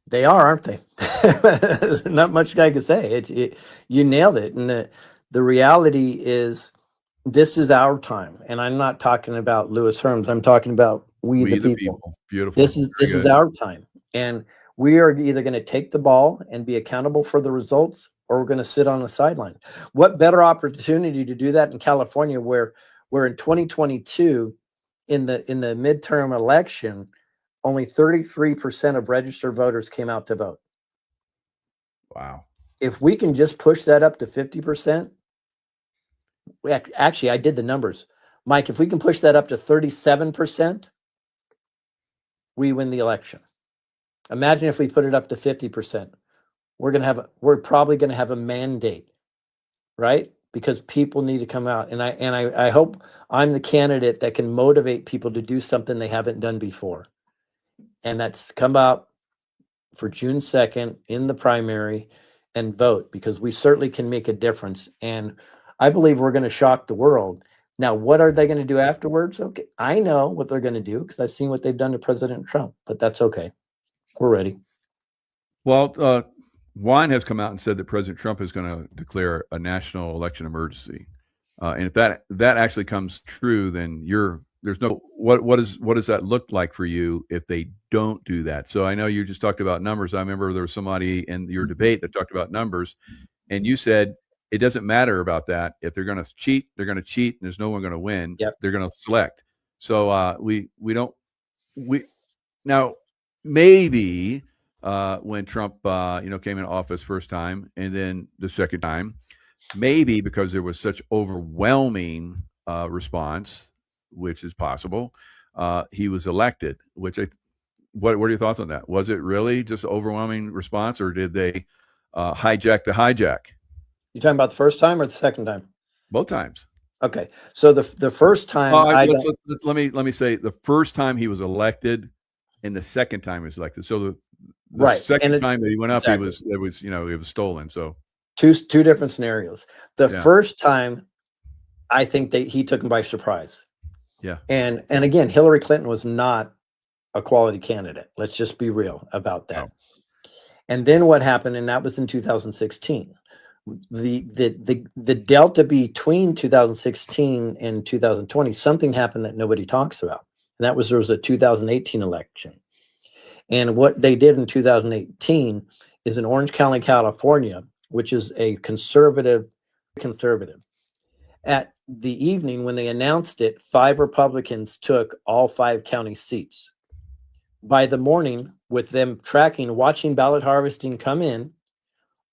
They are, aren't they? There's not much I can say. You nailed it. And the reality is, this is our time. And I'm not talking about Lewis Herms. I'm talking about we the We the people. people. Beautiful. This Very is good. our time, and we are either going to take the ball and be accountable for the results, or we're going to sit on the sideline. What better opportunity to do that in California, where in 2022, in the midterm election, only 33% of registered voters came out to vote. Wow. If we can just push that up to 50%, actually, I did the numbers, Mike. If we can push that up to 37%, we win the election. Imagine if we put it up to 50%. We're probably going to have a mandate, right? Because people need to come out. And I hope I'm the candidate that can motivate people to do something they haven't done before. And that's come out for June 2nd in the primary and vote, because we certainly can make a difference. And I believe we're going to shock the world. Now, what are they going to do afterwards? Okay, I know what they're going to do because I've seen what they've done to President Trump, but that's okay. We're ready. Well, Wine has come out and said that President Trump is going to declare a national election emergency, and if that actually comes true, then there's no what does that look like for you if they don't do that? So I know you just talked about numbers. I remember there was somebody in your debate that talked about numbers, and you said it doesn't matter about that. If they're going to cheat, they're going to cheat, and there's no one going to win. Yep. They're going to select. So we don't we now maybe when Trump came into office first time and then the second time, maybe because there was such overwhelming response, which is possible, he was elected. What are your thoughts on that? Was it really just overwhelming response, or did they hijack the hijack You talking about the first time or the second time? both times? Okay. So the first time I don't. Let me say the first time he was elected, and the second time he was elected. So the Right. And second time that he went up, exactly it was stolen. So two different scenarios. The yeah, first time, I think that he took him by surprise. yeah, And again, Hillary Clinton was not a quality candidate. Let's just be real about that. no, And then what happened, and that was in 2016. The delta between 2016 and 2020, something happened that nobody talks about. And that was there was a 2018 election. And what they did in 2018 is in Orange County, California, which is a conservative. At the evening when they announced it, 5 Republicans took all 5 county seats. By the morning, with them tracking, watching ballot harvesting come in,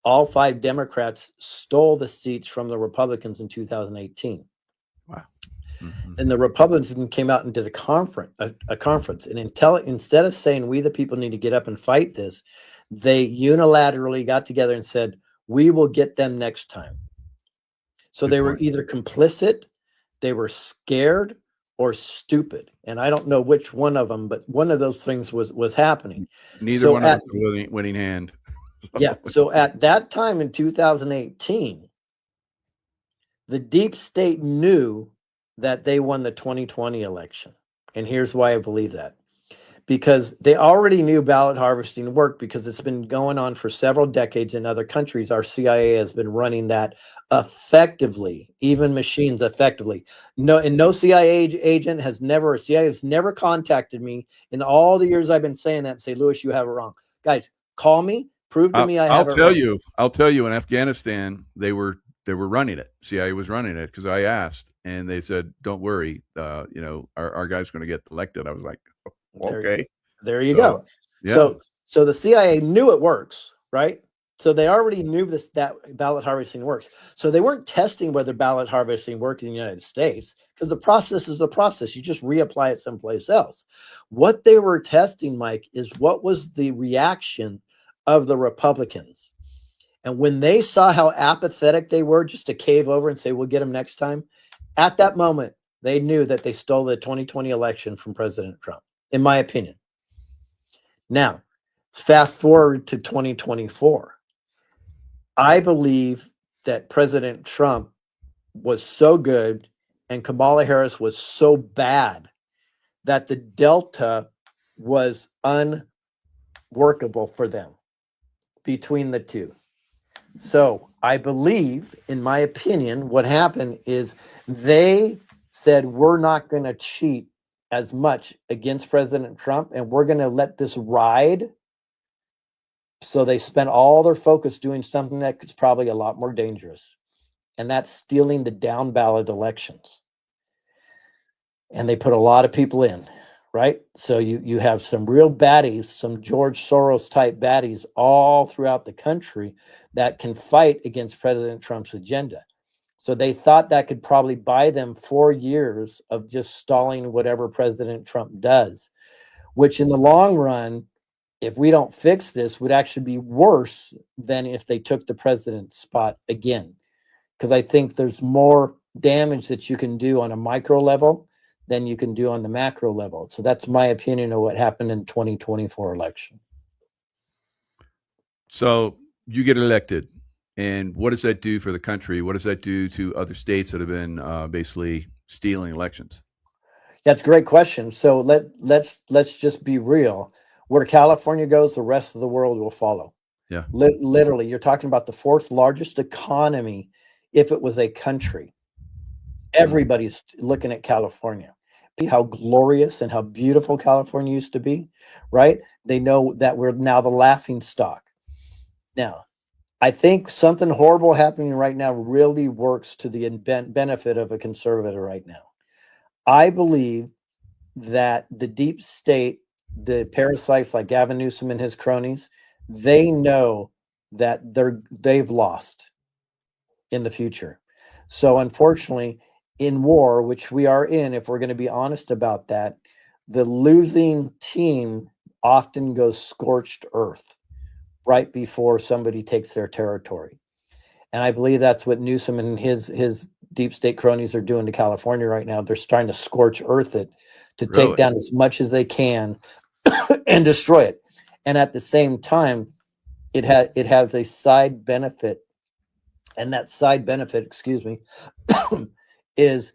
all 5 Democrats stole the seats from the Republicans in 2018. Wow. Mm-hmm. And the Republicans came out and did a conference. And instead of saying we the people need to get up and fight this, they unilaterally got together and said, we will get them next time. So Good they were point. either complicit, they were scared, or stupid. And I don't know which one of them, but one of those things was happening. Neither So one of us a winning hand. Yeah. So at that time in 2018, the deep state knew that they won the 2020 election. And here's why I believe that. Because they already knew ballot harvesting worked, because it's been going on for several decades in other countries. Our CIA has been running that effectively, even machines effectively. No CIA agent has never contacted me in all the years I've been saying that and say, Lewis, you have it wrong. Guys, call me, prove to me I have it wrong. I'll tell you in Afghanistan, they were running it. CIA was running it, because I asked and they said, don't worry, our guy's going to get elected. I was like, okay. There you go. Yeah. So the CIA knew it works, right? So they already knew that ballot harvesting works. So they weren't testing whether ballot harvesting worked in the United States, because the process is the process. You just reapply it someplace else. What they were testing, Mike, is what was the reaction of the Republicans. And when they saw how apathetic they were just to cave over and say, we'll get them next time, at that moment, they knew that they stole the 2020 election from President Trump, in my opinion. Now, fast forward to 2024. I believe that President Trump was so good and Kamala Harris was so bad that the delta was unworkable for them between the two. So I believe, in my opinion, what happened is they said, we're not going to cheat as much against President Trump, and we're going to let this ride. So they spent all their focus doing something that's probably a lot more dangerous, and that's stealing the down ballot elections. And they put a lot of people in, right? So you have some real baddies, some George Soros type baddies all throughout the country that can fight against President Trump's agenda. So they thought that could probably buy them 4 years of just stalling whatever President Trump does, which in the long run, if we don't fix this, would actually be worse than if they took the president's spot again. Because I think there's more damage that you can do on a micro level than you can do on the macro level. So that's my opinion of what happened in 2024 election. So you get elected, and what does that do for the country? What does that do to other states that have been basically stealing elections? That's a great question. So let's just be real. Where California goes, the rest of the world will follow. Yeah. Literally, you're talking about the 4th largest economy if it was a country. Everybody's looking at California. How glorious and how beautiful California used to be, right? They know that we're now the laughing stock. Now, I think something horrible happening right now really works to the benefit of a conservative right now. I believe that the deep state, the parasites like Gavin Newsom and his cronies, they know that they've lost in the future. So unfortunately, in war, which we are in, if we're going to be honest about that, the losing team often goes scorched earth right before somebody takes their territory. And I believe that's what Newsom and his deep state cronies are doing to California right now. They're starting to scorch earth it to take down as much as they can and destroy it. And at the same time, it has a side benefit. And that side benefit, is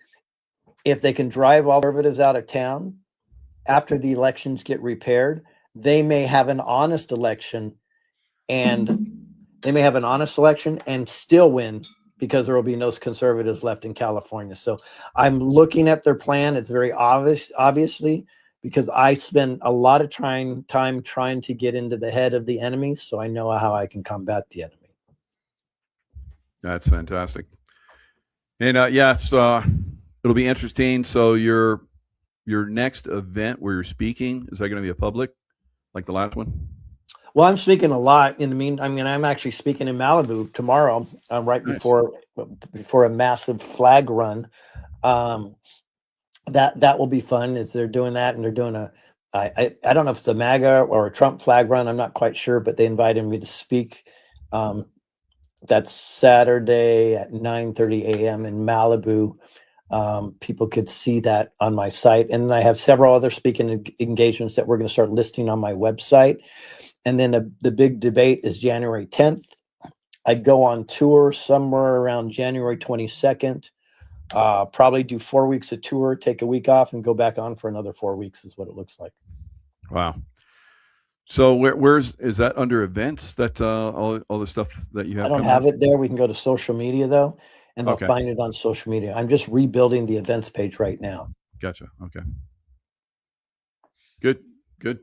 if they can drive all conservatives out of town after the elections get repaired, they may have an honest election and still win, because there will be no conservatives left in California. So I'm looking at their plan. It's very obviously, because I spend a lot of time trying to get into the head of the enemy, so I know how I can combat the enemy. That's fantastic. And yes, it'll be interesting. So your next event where you're speaking, is that going to be a public like the last one? Well, I'm speaking a lot in the mean. I mean, I'm actually speaking in Malibu tomorrow, right Nice. before a massive flag run. Um, that will be fun. Is they're doing that, and they're doing I don't know if it's a MAGA or a Trump flag run. I'm not quite sure, but they invited me to speak. Um, that's Saturday at 9:30 a.m. in Malibu. People could see that on my site, and I have several other speaking engagements that we're going to start listing on my website. And then the big debate is January 10th. I go on tour somewhere around January 22nd. Probably do 4 weeks of tour, take a week off, and go back on for another 4 weeks is what it looks like. Wow. So where's is that under events that all the stuff that you I have don't coming up? have it there. We can go to social media though, and they'll Okay, find it on social media. I'm just rebuilding the events page right now. gotcha. Okay, good, good.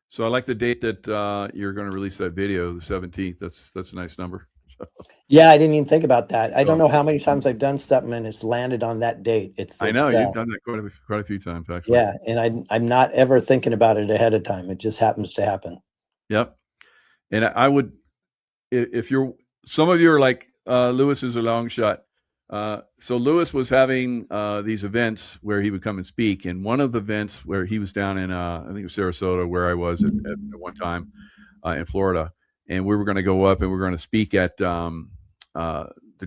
So I like the date that you're going to release that video, the 17th. That's a nice number. So, Yeah, I didn't even think about that. I don't so know how many times I've done something and it's landed on that date. I know you've done that quite a few times actually. Yeah, and I'm not ever thinking about it ahead of time. It just happens to happen. Yep. And I would if you're some of you are like Lewis is a long shot. So Lewis was having these events where he would come and speak, and one of the events where he was down in I think it was Sarasota, where I was at one time in Florida, and we were going to go up and we are going to speak at the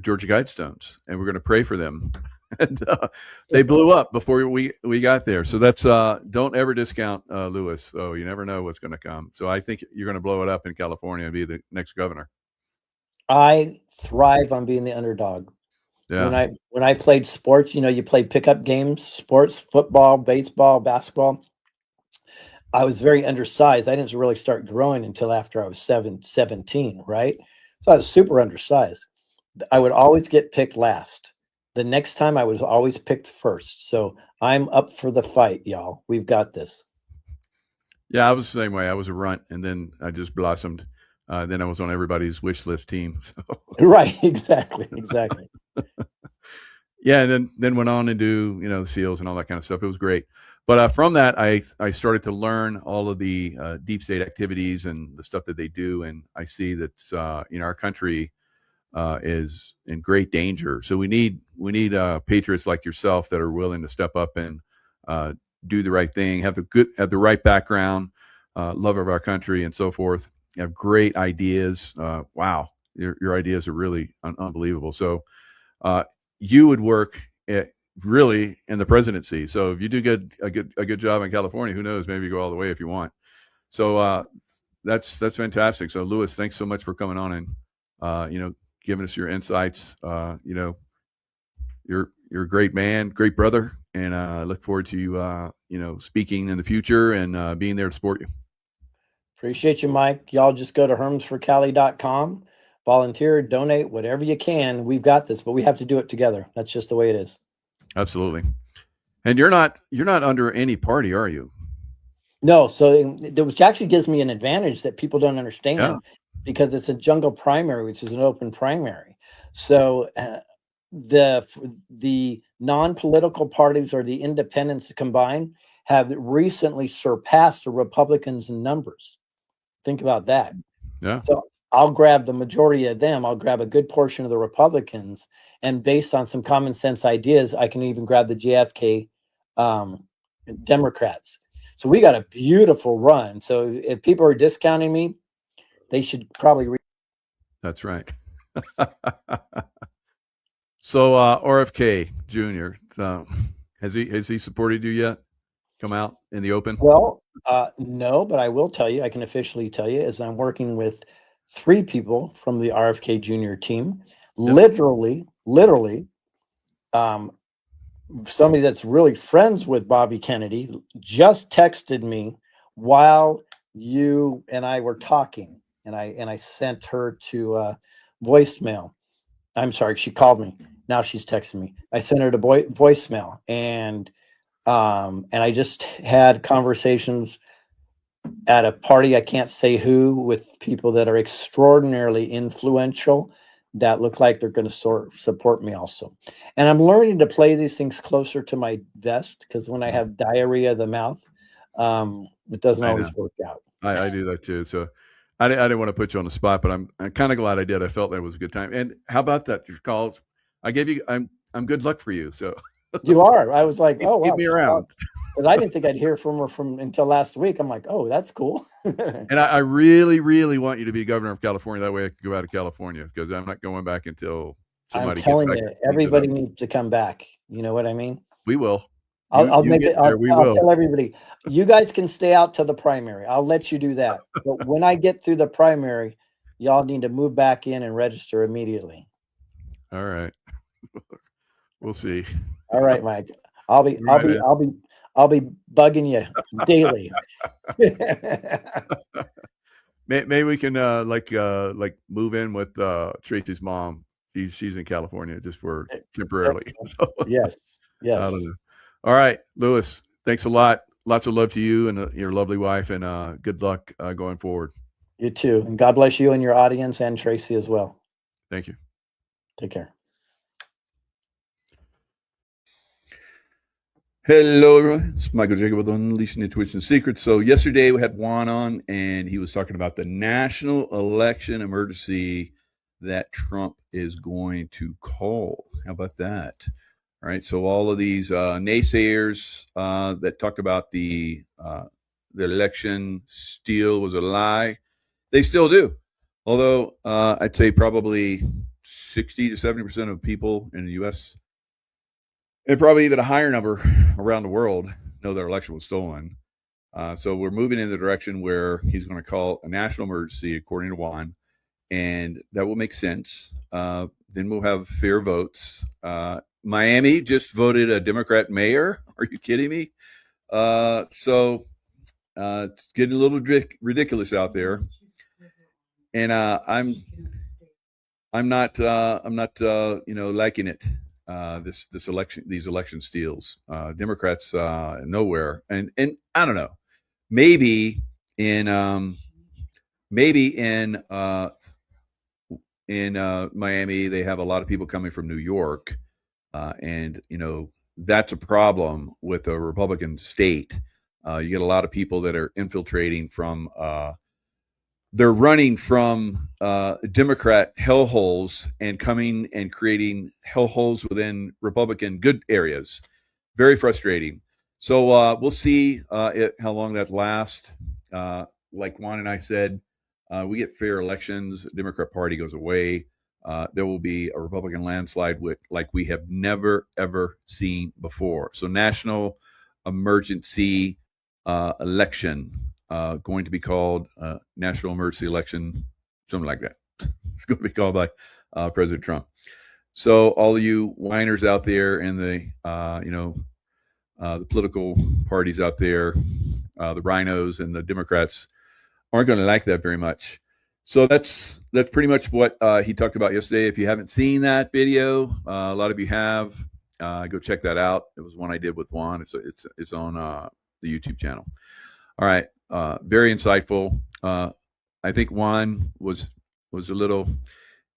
Georgia Guidestones, and we're going to pray for them. And they blew up before we got there. So that's don't ever discount Lewis. So you never know what's going to come. So I think you're going to blow it up in California and be the next governor. I thrive on being the underdog. Yeah. When I played sports, you played pickup games, sports, football, baseball, basketball. I was very undersized. I didn't really start growing until after I was 17, right? So I was super undersized. I would always get picked last. The next time I was always picked first. So I'm up for the fight, y'all. We've got this. Yeah, I was the same way. I was a runt, and then I just blossomed. Then I was on everybody's wish list team. So. Right, exactly. Yeah, and then went on to do the SEALs and all that kind of stuff. It was great. But from that, I started to learn all of the deep state activities and the stuff that they do, and I see that our country is in great danger. So we need patriots like yourself that are willing to step up and do the right thing, have the right background, love of our country, and so forth. You have great ideas. Wow, your ideas are really unbelievable. So you would work really in the presidency. So if you do get a good job in California, who knows? Maybe you go all the way if you want. So that's fantastic. So Lewis, thanks so much for coming on and giving us your insights. You're a great man, great brother, and I look forward to speaking in the future and being there to support you. Appreciate you, Mike. Y'all just go to hermsforcali.com, volunteer, donate, whatever you can. We've got this, but we have to do it together. That's just the way it is. Absolutely. And you're not under any party, are you? No, so which actually gives me an advantage that people don't understand Yeah. because it's a jungle primary, which is an open primary. So the non-political parties or the independents combined have recently surpassed the Republicans in numbers. Think about that. Yeah. So I'll grab the majority of them. I'll grab a good portion of the Republicans, and based on some common sense ideas, I can even grab the JFK Democrats. So we got a beautiful run. So if people are discounting me, they should probably That's right. So RFK Jr. Has he supported you yet? Come out in the open? Well, no, but I will tell you, I can officially tell you, as I'm working with 3 people from the RFK Jr. team, Yep. literally, somebody that's really friends with Bobby Kennedy just texted me while you and I were talking, and I sent her to voicemail. I'm sorry, she called me. Now she's texting me. I sent her to voicemail, and I just had conversations at a party, I can't say who, with people that are extraordinarily influential that look like they're going to support me also. And I'm learning to play these things closer to my vest because when I have diarrhea of the mouth, it doesn't I always know. work out. I do that too. So I didn't want to put you on the spot, but I'm kind of glad I did. I felt that was a good time. And how about that? Your calls, I gave you. I'm good luck for you. So You are. I was like, oh keep wow, me she called. around. Because I didn't think I'd hear from her from until last week. I'm like, oh, that's cool. And I really, really want you to be governor of California. That way I can go out of California because I'm not going back until I'm somebody gets telling back you, and cleans it everybody up. needs to come back. You know what I mean? We will. I'll You make get it. there. We I'll will. tell everybody. You guys can stay out till the primary. I'll let you do that. But when I get through the primary, y'all need to move back in and register immediately. All right. We'll see. All right, Mike. I'll be. I'll Right, be. man. I'll be. I'll be bugging you daily. Maybe we can like move in with Tracy's mom. She's in California just for temporarily. So Yes. I Yes. don't know. All right, Lewis. Thanks a lot. Lots of love to you and your lovely wife, and good luck going forward. You too. And God bless you and your audience and Tracy as well. Thank you. Take care. Hello, everyone. It's Michael Jacob with Unleashing Intuition Secrets. So yesterday we had Juan on, and he was talking about the national election emergency that Trump is going to call. How about that? All right. So all of these naysayers that talked about the election steal was a lie, they still do. Although I'd say probably 60 to 70% of people in the U.S. and probably even a higher number around the world know their election was stolen. So we're moving in the direction where he's going to call a national emergency, according to Juan, and that will make sense. Then we'll have fair votes. Miami just voted a Democrat mayor. Are you kidding me? So it's getting a little ridiculous out there, and I'm not liking it. This election, these election steals, Democrats nowhere, and I don't know. Maybe in maybe in Miami they have a lot of people coming from New York, and that's a problem with a Republican state. You get a lot of people that are infiltrating from they're running from Democrat hellholes and coming and creating hellholes within Republican good areas. Very frustrating. So we'll see how long that lasts. Like Juan and I said, we get fair elections. The Democrat Party goes away. There will be a Republican landslide like we have never, ever seen before. So national emergency election going to be called national emergency election, something like that. It's going to be called by President Trump. So all of you whiners out there and the the political parties out there, the rhinos and the Democrats aren't going to like that very much. So that's pretty much what he talked about yesterday. If you haven't seen that video, a lot of you have. Go check that out. It was one I did with Juan. It's on the YouTube channel. All right, very insightful. I think Juan was a little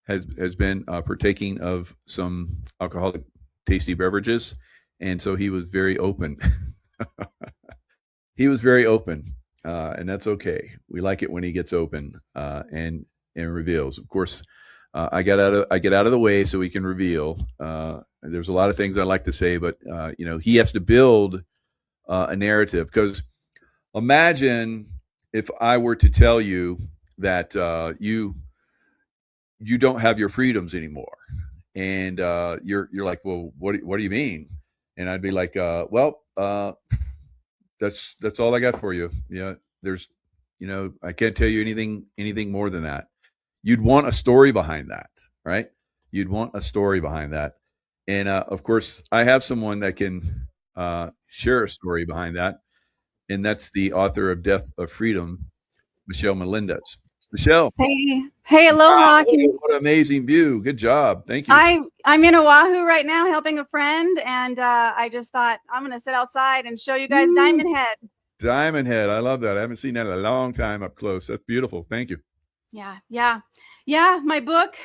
has been partaking of some alcoholic tasty beverages, and so he was very open. He was very open, and that's okay. We like it when he gets open and reveals. Of course, I get out of the way so he can reveal. There's a lot of things I like to say, but he has to build a narrative. Because imagine if I were to tell you that you don't have your freedoms anymore, and you're like, well, what do you mean? And I'd be like, that's all I got for you. Yeah, there's, I can't tell you anything more than that. You'd want a story behind that, right? You'd want a story behind that, and of course, I have someone that can share a story behind that, and that's the author of Death of Freedom, Michelle Melendez. Michelle, Hey, aloha. wow, what an amazing view! Good job, thank you. I'm in Oahu right now helping a friend, and I just thought I'm going to sit outside and show you guys Diamond Head. Diamond Head, I love that. I haven't seen that in a long time up close. That's beautiful. Thank you. Yeah. My book,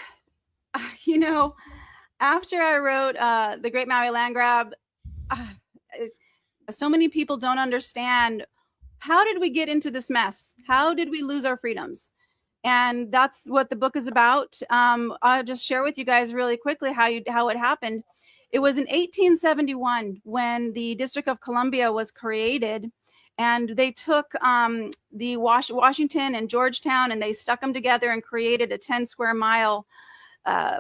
after I wrote The Great Maui Land Grab, so many people don't understand, how did we get into this mess? How did we lose our freedoms? And that's what the book is about. I'll just share with you guys really quickly how it happened. It was in 1871 when the District of Columbia was created, and they took the Washington and Georgetown, and they stuck them together and created a 10 square mile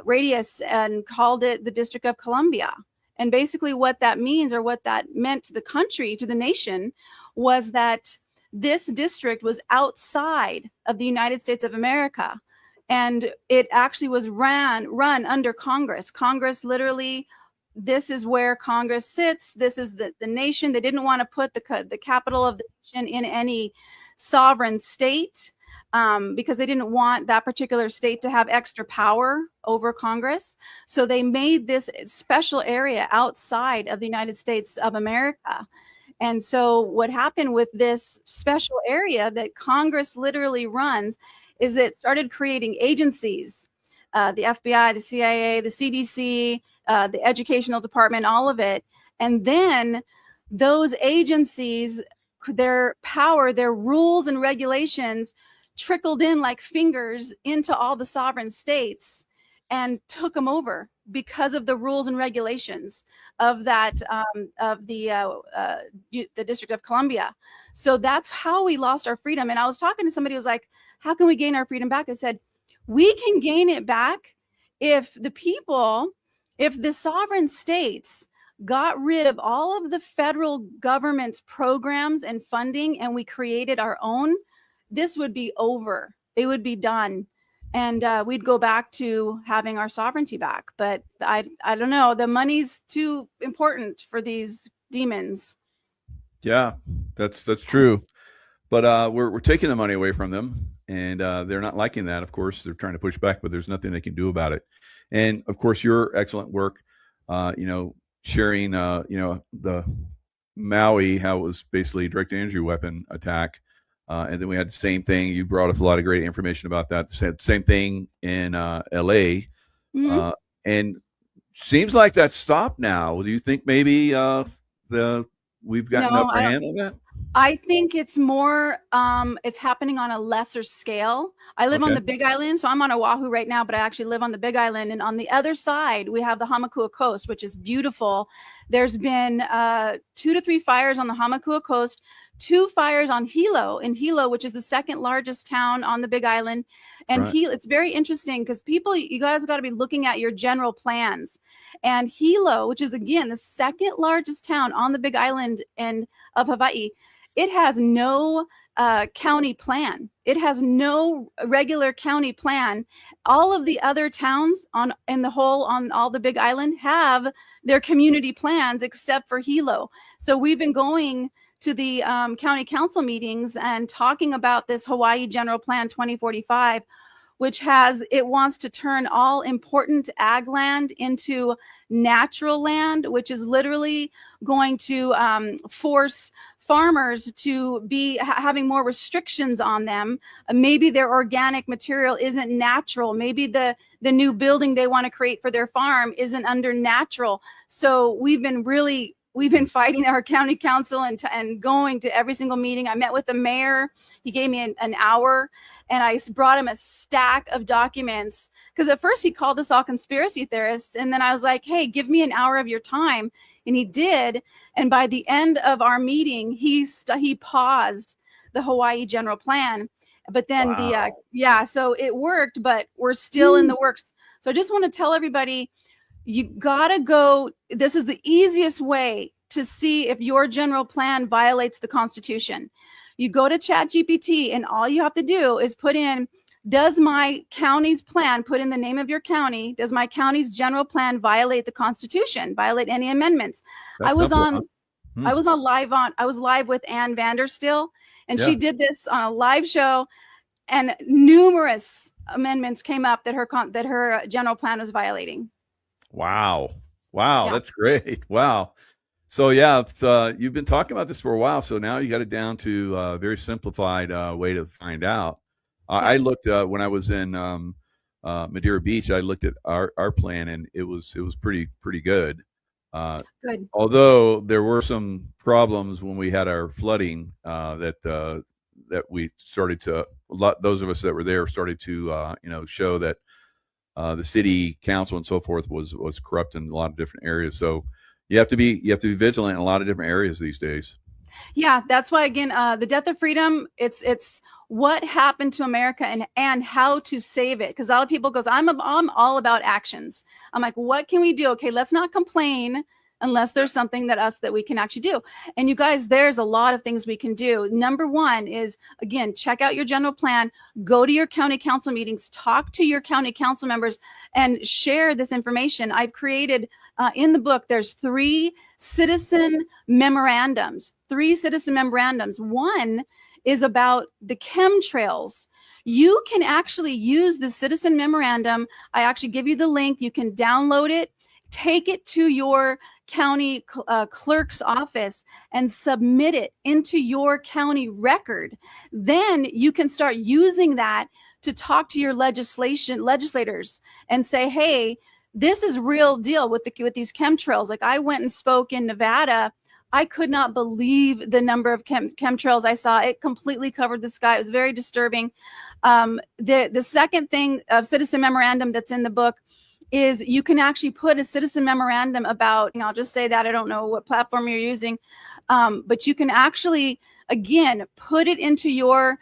radius and called it the District of Columbia. And basically what that means, or what that meant to the country, to the nation, was that this district was outside of the United States of America. And it actually was run under Congress. Congress literally, this is where Congress sits. This is the nation. They didn't want to put the capital of the nation in any sovereign state, because they didn't want that particular state to have extra power over Congress. So they made this special area outside of the United States of America. And so what happened with this special area that Congress literally runs is it started creating agencies, the FBI, the CIA, the CDC, the educational department, all of it. And then those agencies, their power, their rules and regulations trickled in like fingers into all the sovereign states and took them over because of the rules and regulations of that of the District of Columbia. So that's how we lost our freedom. And I was talking to somebody who was like, how can we gain our freedom back? I said, we can gain it back if the sovereign states got rid of all of the federal government's programs and funding, and we created our own. This would be over. It would be done. And we'd go back to having our sovereignty back. But I don't know. The money's too important for these demons. Yeah, that's true. But we're taking the money away from them, and they're not liking that. Of course, they're trying to push back, but there's nothing they can do about it. And of course, your excellent work, sharing, the Maui, how it was basically a direct injury weapon attack. And then we had the same thing. You brought us a lot of great information about that. Same thing in LA. Mm-hmm. And seems like that's stopped now. Do you think maybe we've gotten No, upper hand on that? I think it's more, it's happening on a lesser scale. I live on the Big Island, so I'm on Oahu right now, but I actually live on the Big Island. And on the other side, we have the Hamakua Coast, which is beautiful. There's been 2 to 3 fires on the Hamakua Coast, 2 fires on Hilo, which is the second largest town on the Big Island. And Right. It's very interesting because you guys got to be looking at your general plans. And Hilo, which is again the second largest town on the Big Island and of Hawaii, it has no county plan. It has no regular county plan. All of the other towns on all the Big Island have their community plans except for Hilo. So we've been going to the county council meetings and talking about this Hawaii General Plan 2045, which wants to turn all important ag land into natural land, which is literally going to force farmers to be having more restrictions on them. Maybe their organic material isn't natural. Maybe the new building they want to create for their farm isn't under natural. So we've been fighting our county council and going to every single meeting. I met with the mayor. He gave me an hour, and I brought him a stack of documents because at first he called us all conspiracy theorists. And then I was like, hey, give me an hour of your time. And he did. And by the end of our meeting, he paused the Hawaii General Plan. But then so it worked, but we're still in the works. So I just want to tell everybody, you gotta go. This is the easiest way to see if your general plan violates the Constitution. You go to ChatGPT, and all you have to do is put in, does my county's plan, put in the name of your county, does my county's general plan violate the Constitution, violate any amendments? I was live with Ann Vanderstill, and she did this on a live show, and numerous amendments came up that her general plan was violating. Wow. That's great. Wow. So you've been talking about this for a while. So now you got it down to a very simplified way to find out. I looked when I was in Madeira Beach. I looked at our plan, and it was pretty good. Good. Although there were some problems when we had our flooding that we started to, those of us that were there started to, show that the city council and so forth was corrupt in a lot of different areas. So you have to be vigilant in a lot of different areas these days. Yeah, that's why, again, the death of freedom, it's what happened to America and how to save it. Because a lot of people goes, I'm all about actions. I'm like, what can we do? Okay, let's not complain unless there's something that we can actually do. And you guys, there's a lot of things we can do. Number one is, again, check out your general plan, go to your county council meetings, talk to your county council members, and share this information. I've created in the book, there's 3 citizen memorandums. One is about the chemtrails. You can actually use the citizen memorandum. I actually give you the link. You can download it, take it to your county clerk's office and submit it into your county record. Then you can start using that to talk to your legislators and say, hey, this is real deal with these chemtrails. Like, I went and spoke in Nevada. I could not believe the number of chemtrails I saw. It completely covered the sky. It was very disturbing. The second thing of citizen memorandum that's in the book is you can actually put a citizen memorandum about, I'll just say that, I don't know what platform you're using, but you can actually, again, put it into your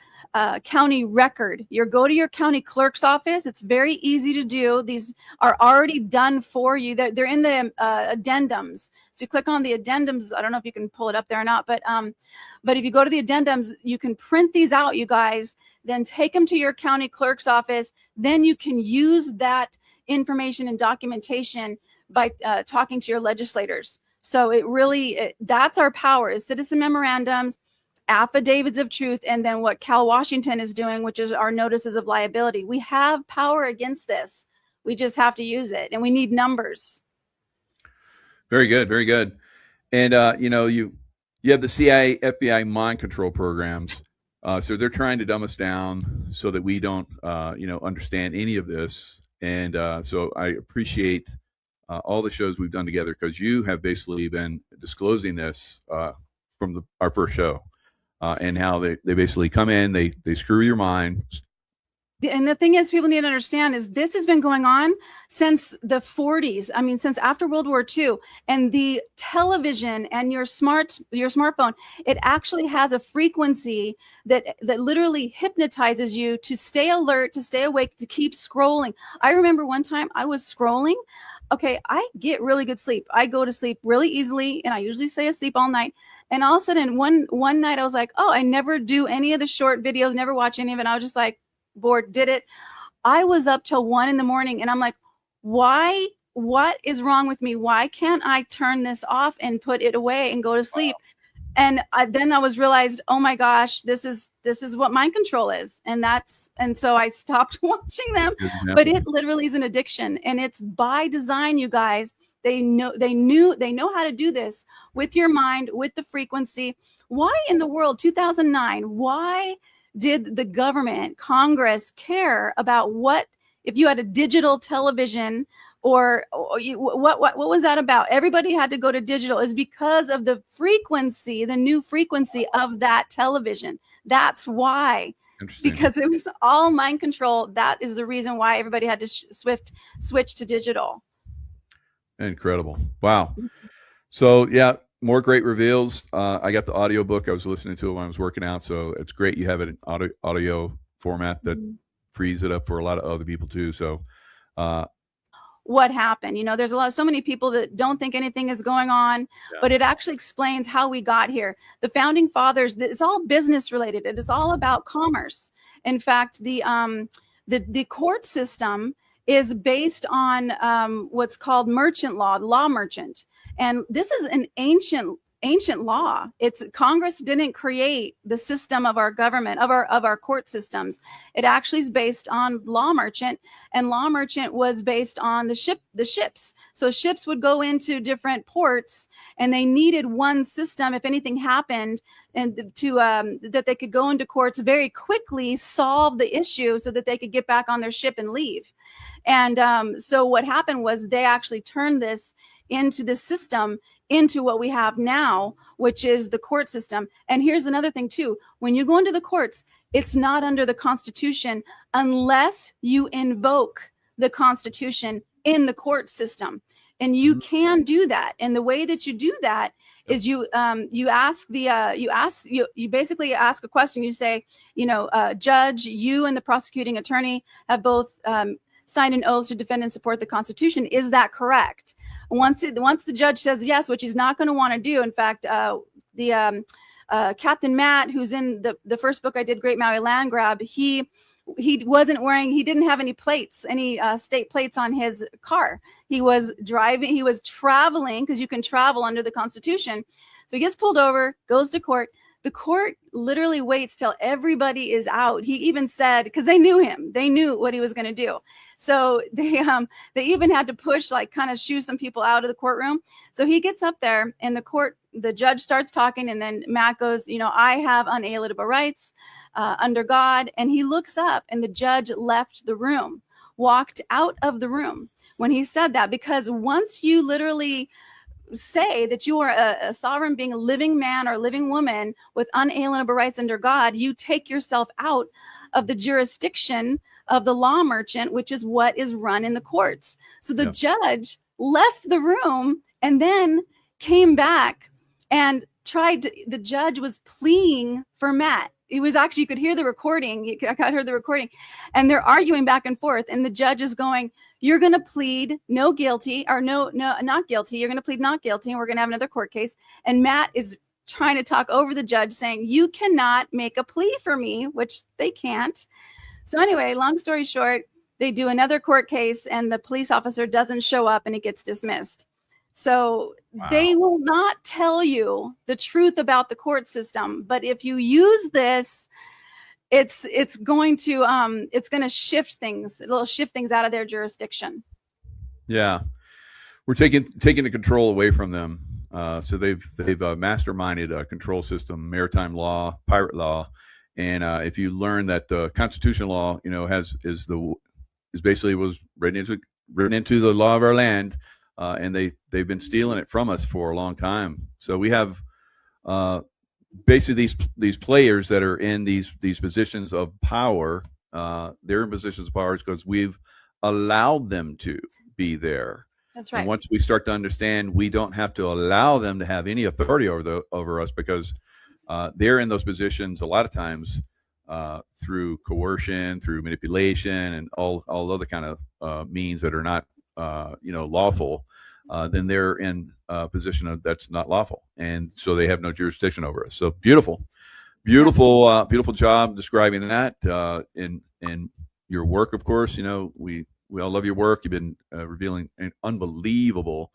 county record. Go to your county clerk's office. It's very easy to do. These are already done for you. They're in the addendums. So you click on the addendums. I don't know if you can pull it up there or not, but if you go to the addendums, you can print these out, you guys, then take them to your county clerk's office. Then you can use that information and documentation by talking to your legislators. So that's our power, is citizen memorandums, affidavits of truth, and then what Cal Washington is doing, which is our notices of liability. We have power against this. We just have to use it, and we need numbers. Very good, very good. And you have the CIA, FBI mind control programs. So they're trying to dumb us down so that we don't understand any of this. And so I appreciate all the shows we've done together, because you have basically been disclosing this from our first show. And how they basically come in, they screw your mind. And the thing is, people need to understand is this has been going on since the 40s. I mean, since after World War II. And the television and your smartphone, it actually has a frequency that literally hypnotizes you to stay alert, to stay awake, to keep scrolling. I remember one time I was scrolling. Okay, I get really good sleep. I go to sleep really easily, and I usually stay asleep all night. And all of a sudden, one night, I was like, oh, I never do any of the short videos, never watch any of it. I was just like, bored, did it. I was up till 1 a.m, and I'm like, why? What is wrong with me? Why can't I turn this off and put it away and go to sleep? Wow. And then I was realized, oh my gosh, this is what mind control is. And so I stopped watching them, but it literally is an addiction, and it's by design, you guys. They know how to do this with your mind, with the frequency. Why in the world, 2009, why did the government, Congress, care about what if you had a digital television or what was that about? Everybody had to go to digital, is because of the frequency, the new frequency of that television. That's why. Because it was all mind control. That is the reason why everybody had to switch to digital. Incredible. Wow. So yeah, more great reveals. I got the audio book. I was listening to it when I was working out. So it's great. You have it in audio format that frees it up for a lot of other people too. So what happened? There's so many people that don't think anything is going on, but it actually explains how we got here. The founding fathers, it's all business related. It is all about commerce. In fact, the court system is based on what's called merchant law merchant. And this is an ancient law. Congress didn't create the system of our government, of our court systems. It actually is based on law merchant, and law merchant was based on the ships. So ships would go into different ports, and they needed one system if anything happened, and that they could go into courts very quickly, solve the issue so that they could get back on their ship and leave. And so what happened was they actually turned this into the system into what we have now, which is the court system. And here's another thing too. When you go into the courts, it's not under the Constitution unless you invoke the Constitution in the court system. And you can do that. And the way that you do that is you basically ask a question. You say, Judge, you and the prosecuting attorney have both signed an oath to defend and support the Constitution. Is that correct? Once the judge says yes, which he's not going to want to do. In fact, Captain Matt, who's in the first book I did, Great Maui Land Grab, he didn't have any plates, any state plates on his car. He was traveling, because you can travel under the Constitution. So he gets pulled over, goes to court. The court literally waits till everybody is out. He even said, because they knew him, they knew what he was going to do. So they even had to push, kind of shoo some people out of the courtroom. So he gets up there, and the judge starts talking, and then Matt goes, I have unalienable rights under God. And he looks up, and the judge left the room, walked out of the room when he said that, because once you literally say that you are a sovereign being, a living man or living woman with unalienable rights under God, you take yourself out of the jurisdiction of the law merchant, which is what is run in the courts. So the judge left the room and then came back and the judge was pleading for Matt. It was actually, you could hear the recording. I heard the recording, and they're arguing back and forth. And the judge is going, you're going to plead no guilty, or no, not guilty. You're going to plead not guilty, and we're going to have another court case. And Matt is trying to talk over the judge, saying, you cannot make a plea for me, which they can't. So anyway, long story short, they do another court case, and the police officer doesn't show up, and it gets dismissed. So They will not tell you the truth about the court system. But if you use this, it's going to shift things. It'll shift things out of their jurisdiction. Yeah, we're taking the control away from them. So they've masterminded a control system, maritime law, pirate law, and if you learn that the constitutional law, was written into the law of our land, and they've been stealing it from us for a long time. So we have basically these players that are in these positions of power. They're in positions of power because we've allowed them to be there. That's right. And once we start to understand, we don't have to allow them to have any authority over us, because they're in those positions a lot of times through coercion, through manipulation, and all other kind of means that are not lawful. Then they're in a position that's not lawful, and so they have no jurisdiction over us. So beautiful job describing that in your work. Of course, we all love your work. You've been revealing unbelievable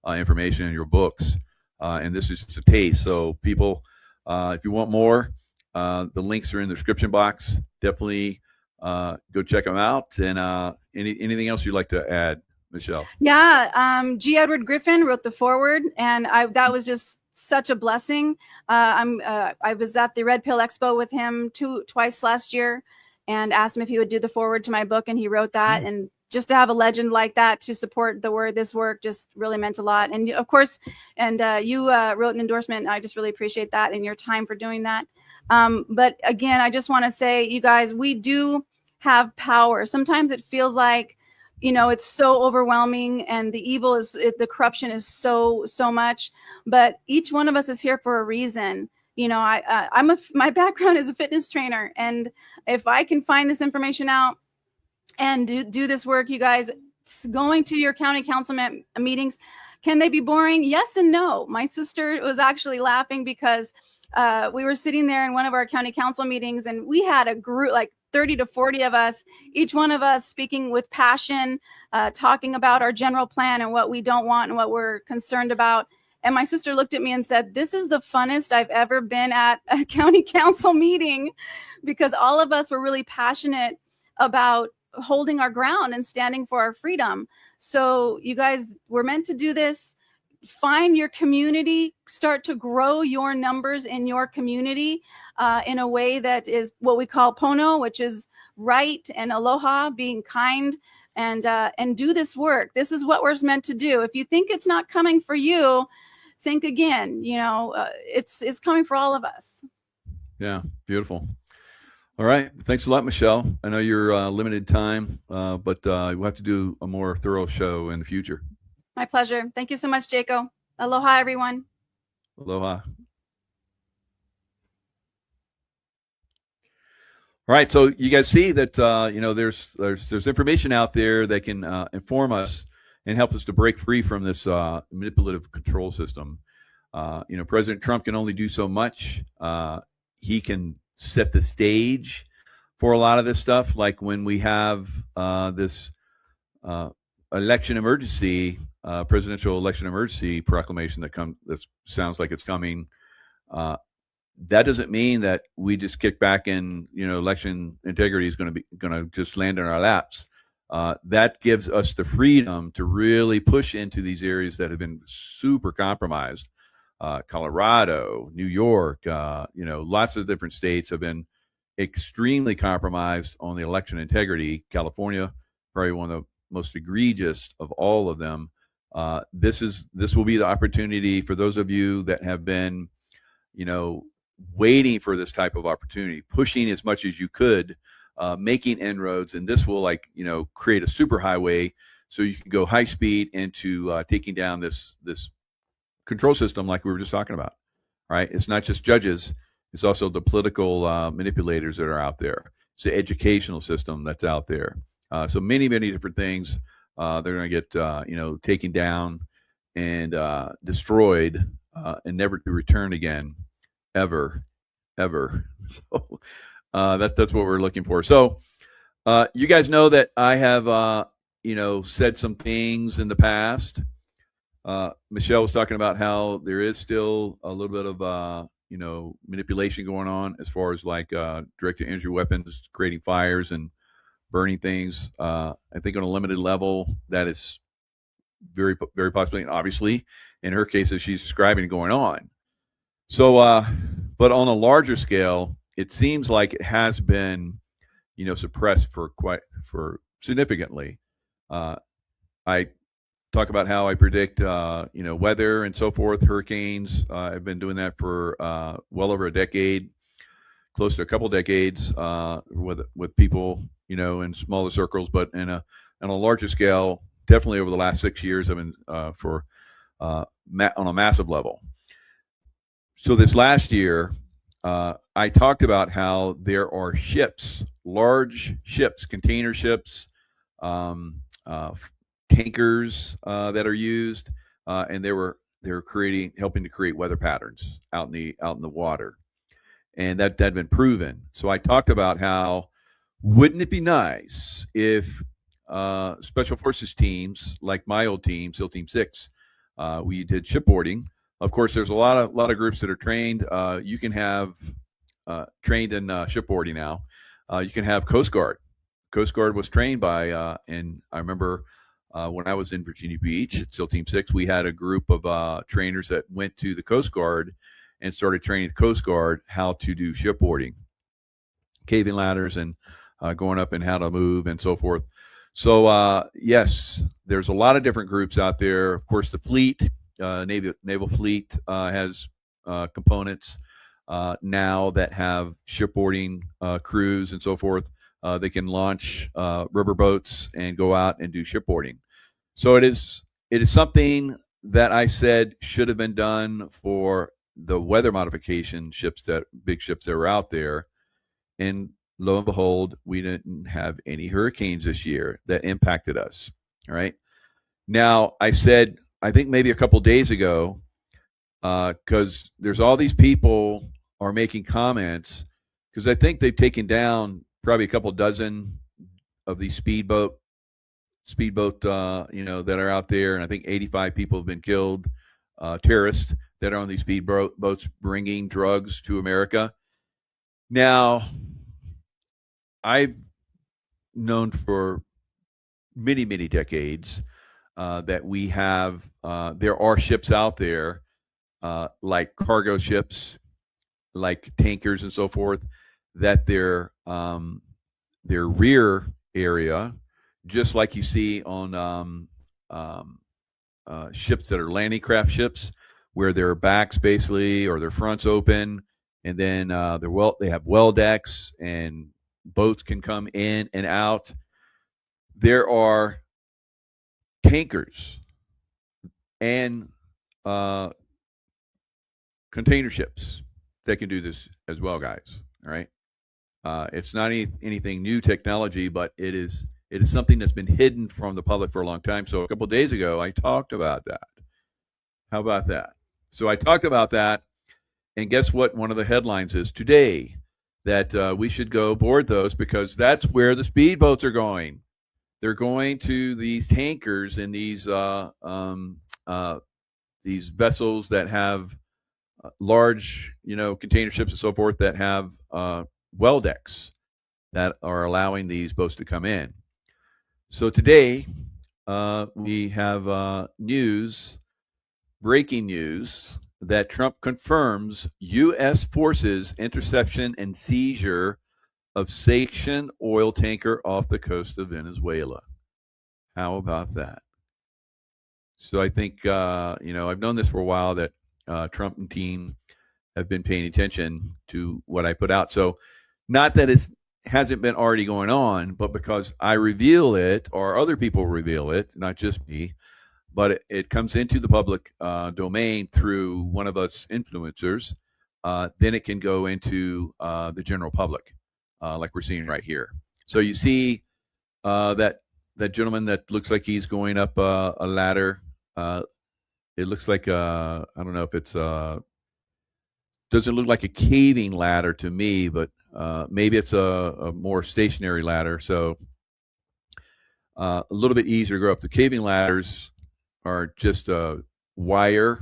information in your books, and this is just a taste. So people, if you want more, the links are in the description box. Definitely go check them out. And anything else you'd like to add, Michelle? Yeah, G. Edward Griffin wrote the foreword, and that was just such a blessing. I was at the Red Pill Expo with him twice last year, and asked him if he would do the foreword to my book, and he wrote that. And just to have a legend like that to support this work just really meant a lot. And of course, you wrote an endorsement. I just really appreciate that and your time for doing that. But again, I just want to say, you guys, we do have power. Sometimes it feels like, it's so overwhelming, and the corruption is so much, but each one of us is here for a reason. My background is a fitness trainer, and if I can find this information out and do this work, you guys, going to your county council meetings, can they be boring? Yes and no. My sister was actually laughing because we were sitting there in one of our county council meetings, and we had a group, like 30 to 40 of us, each one of us speaking with passion, talking about our general plan and what we don't want and what we're concerned about. And my sister looked at me and said, this is the funnest I've ever been at a county council meeting, because all of us were really passionate about holding our ground and standing for our freedom. So you guys, we're meant to do this. Find your community, start to grow your numbers in your community in a way that is what we call pono, which is right, and aloha, being kind, and do this work. This is what we're meant to do. If you think it's not coming for you, think again. You know, it's coming for all of us. Yeah, beautiful. All right. Thanks a lot, Michelle. I know you're limited time, but we'll have to do a more thorough show in the future. My pleasure. Thank you so much, Jaco. Aloha, everyone. Aloha. All right. So you guys see that you know there's information out there that can inform us and help us to break free from this manipulative control system. You know, President Trump can only do so much. He can set the stage for a lot of this stuff, like when we have this election emergency, presidential election emergency proclamation that sounds like it's coming. That doesn't mean that we just kick back and, you know, election integrity is going to just land in our laps. That gives us the freedom to really push into these areas that have been super compromised. Colorado, New York, you know, lots of different states have been extremely compromised on the election integrity. California, probably one of the most egregious of all of them. This will be the opportunity for those of you that have been, you know, waiting for this type of opportunity, pushing as much as you could, making inroads, and this will, like, you know, create a super highway so you can go high speed into taking down this control system like we were just talking about. Right? It's not just judges; it's also the political manipulators that are out there. It's the educational system that's out there. So many different things. They're going to get you know, taken down and destroyed and never to return again, ever. So that's what we're looking for. So you guys know that I have you know, said some things in the past. Michelle was talking about how there is still a little bit of you know, manipulation going on as far as like direct-to-injury weapons, creating fires and burning things. I think on a limited level, that is very possibly, and obviously, in her case, as she's describing, going on. So, but on a larger scale, it seems like it has been, you know, suppressed for significantly. I talk about how I predict, you know, weather and so forth, hurricanes. I've been doing that for well over a decade, close to a couple decades, with people, you know, in smaller circles, but on a larger scale, definitely over the last 6 years, I've been on a massive level. So this last year, I talked about how there are ships, large ships, container ships, tankers that are used, and they're helping to create weather patterns out in the water, and that had been proven. So I talked about how, wouldn't it be nice if special forces teams like my old team, SEAL Team 6, we did shipboarding. Of course, there's a lot of groups that are trained. You can have trained in shipboarding now. You can have Coast Guard. Coast Guard was trained by, and I remember when I was in Virginia Beach at SEAL Team 6, we had a group of trainers that went to the Coast Guard and started training the Coast Guard how to do shipboarding, caving ladders, and going up and how to move and so forth. So yes, there's a lot of different groups out there. Of course, the fleet, naval fleet has components now that have shipboarding crews and so forth. They can launch river boats and go out and do shipboarding. So it is something that I said should have been done for the weather modification ships, big ships that were out there. And lo and behold, we didn't have any hurricanes this year that impacted us. All right. Now, I said, I think maybe a couple days ago, because there's all these people are making comments, because I think they've taken down probably a couple dozen of these speedboat, you know, that are out there, and I think 85 people have been killed, terrorists that are on these speedboats bringing drugs to America. Now, I've known for many decades that we have there are ships out there, like cargo ships, like tankers and so forth, that their rear area, just like you see on ships that are landing craft ships, where their backs basically or their fronts open, and then they have well decks and boats can come in and out. There are tankers and container ships that can do this as well, guys. All right. It's not anything new technology, but it is something that's been hidden from the public for a long time. So a couple of days ago, I talked about that. How about that? So I talked about that, and guess what? One of the headlines is today that we should go board those because that's where the speedboats are going. They're going to these tankers and these vessels that have large, container ships and so forth that have well decks that are allowing these boats to come in. So today we have breaking news, that Trump confirms U.S. forces interception and seizure of sanctioned oil tanker off the coast of Venezuela. How about that? So I think, I've known this for a while, that Trump and team have been paying attention to what I put out. So not that it hasn't been already going on, but because I reveal it or other people reveal it, not just me, but it comes into the public domain through one of us influencers, then it can go into the general public, like we're seeing right here. So you see that gentleman that looks like he's going up a ladder. It looks like I don't know if it's doesn't look like a caving ladder to me, but maybe it's a more stationary ladder. So a little bit easier to go up. The caving ladders are just wire.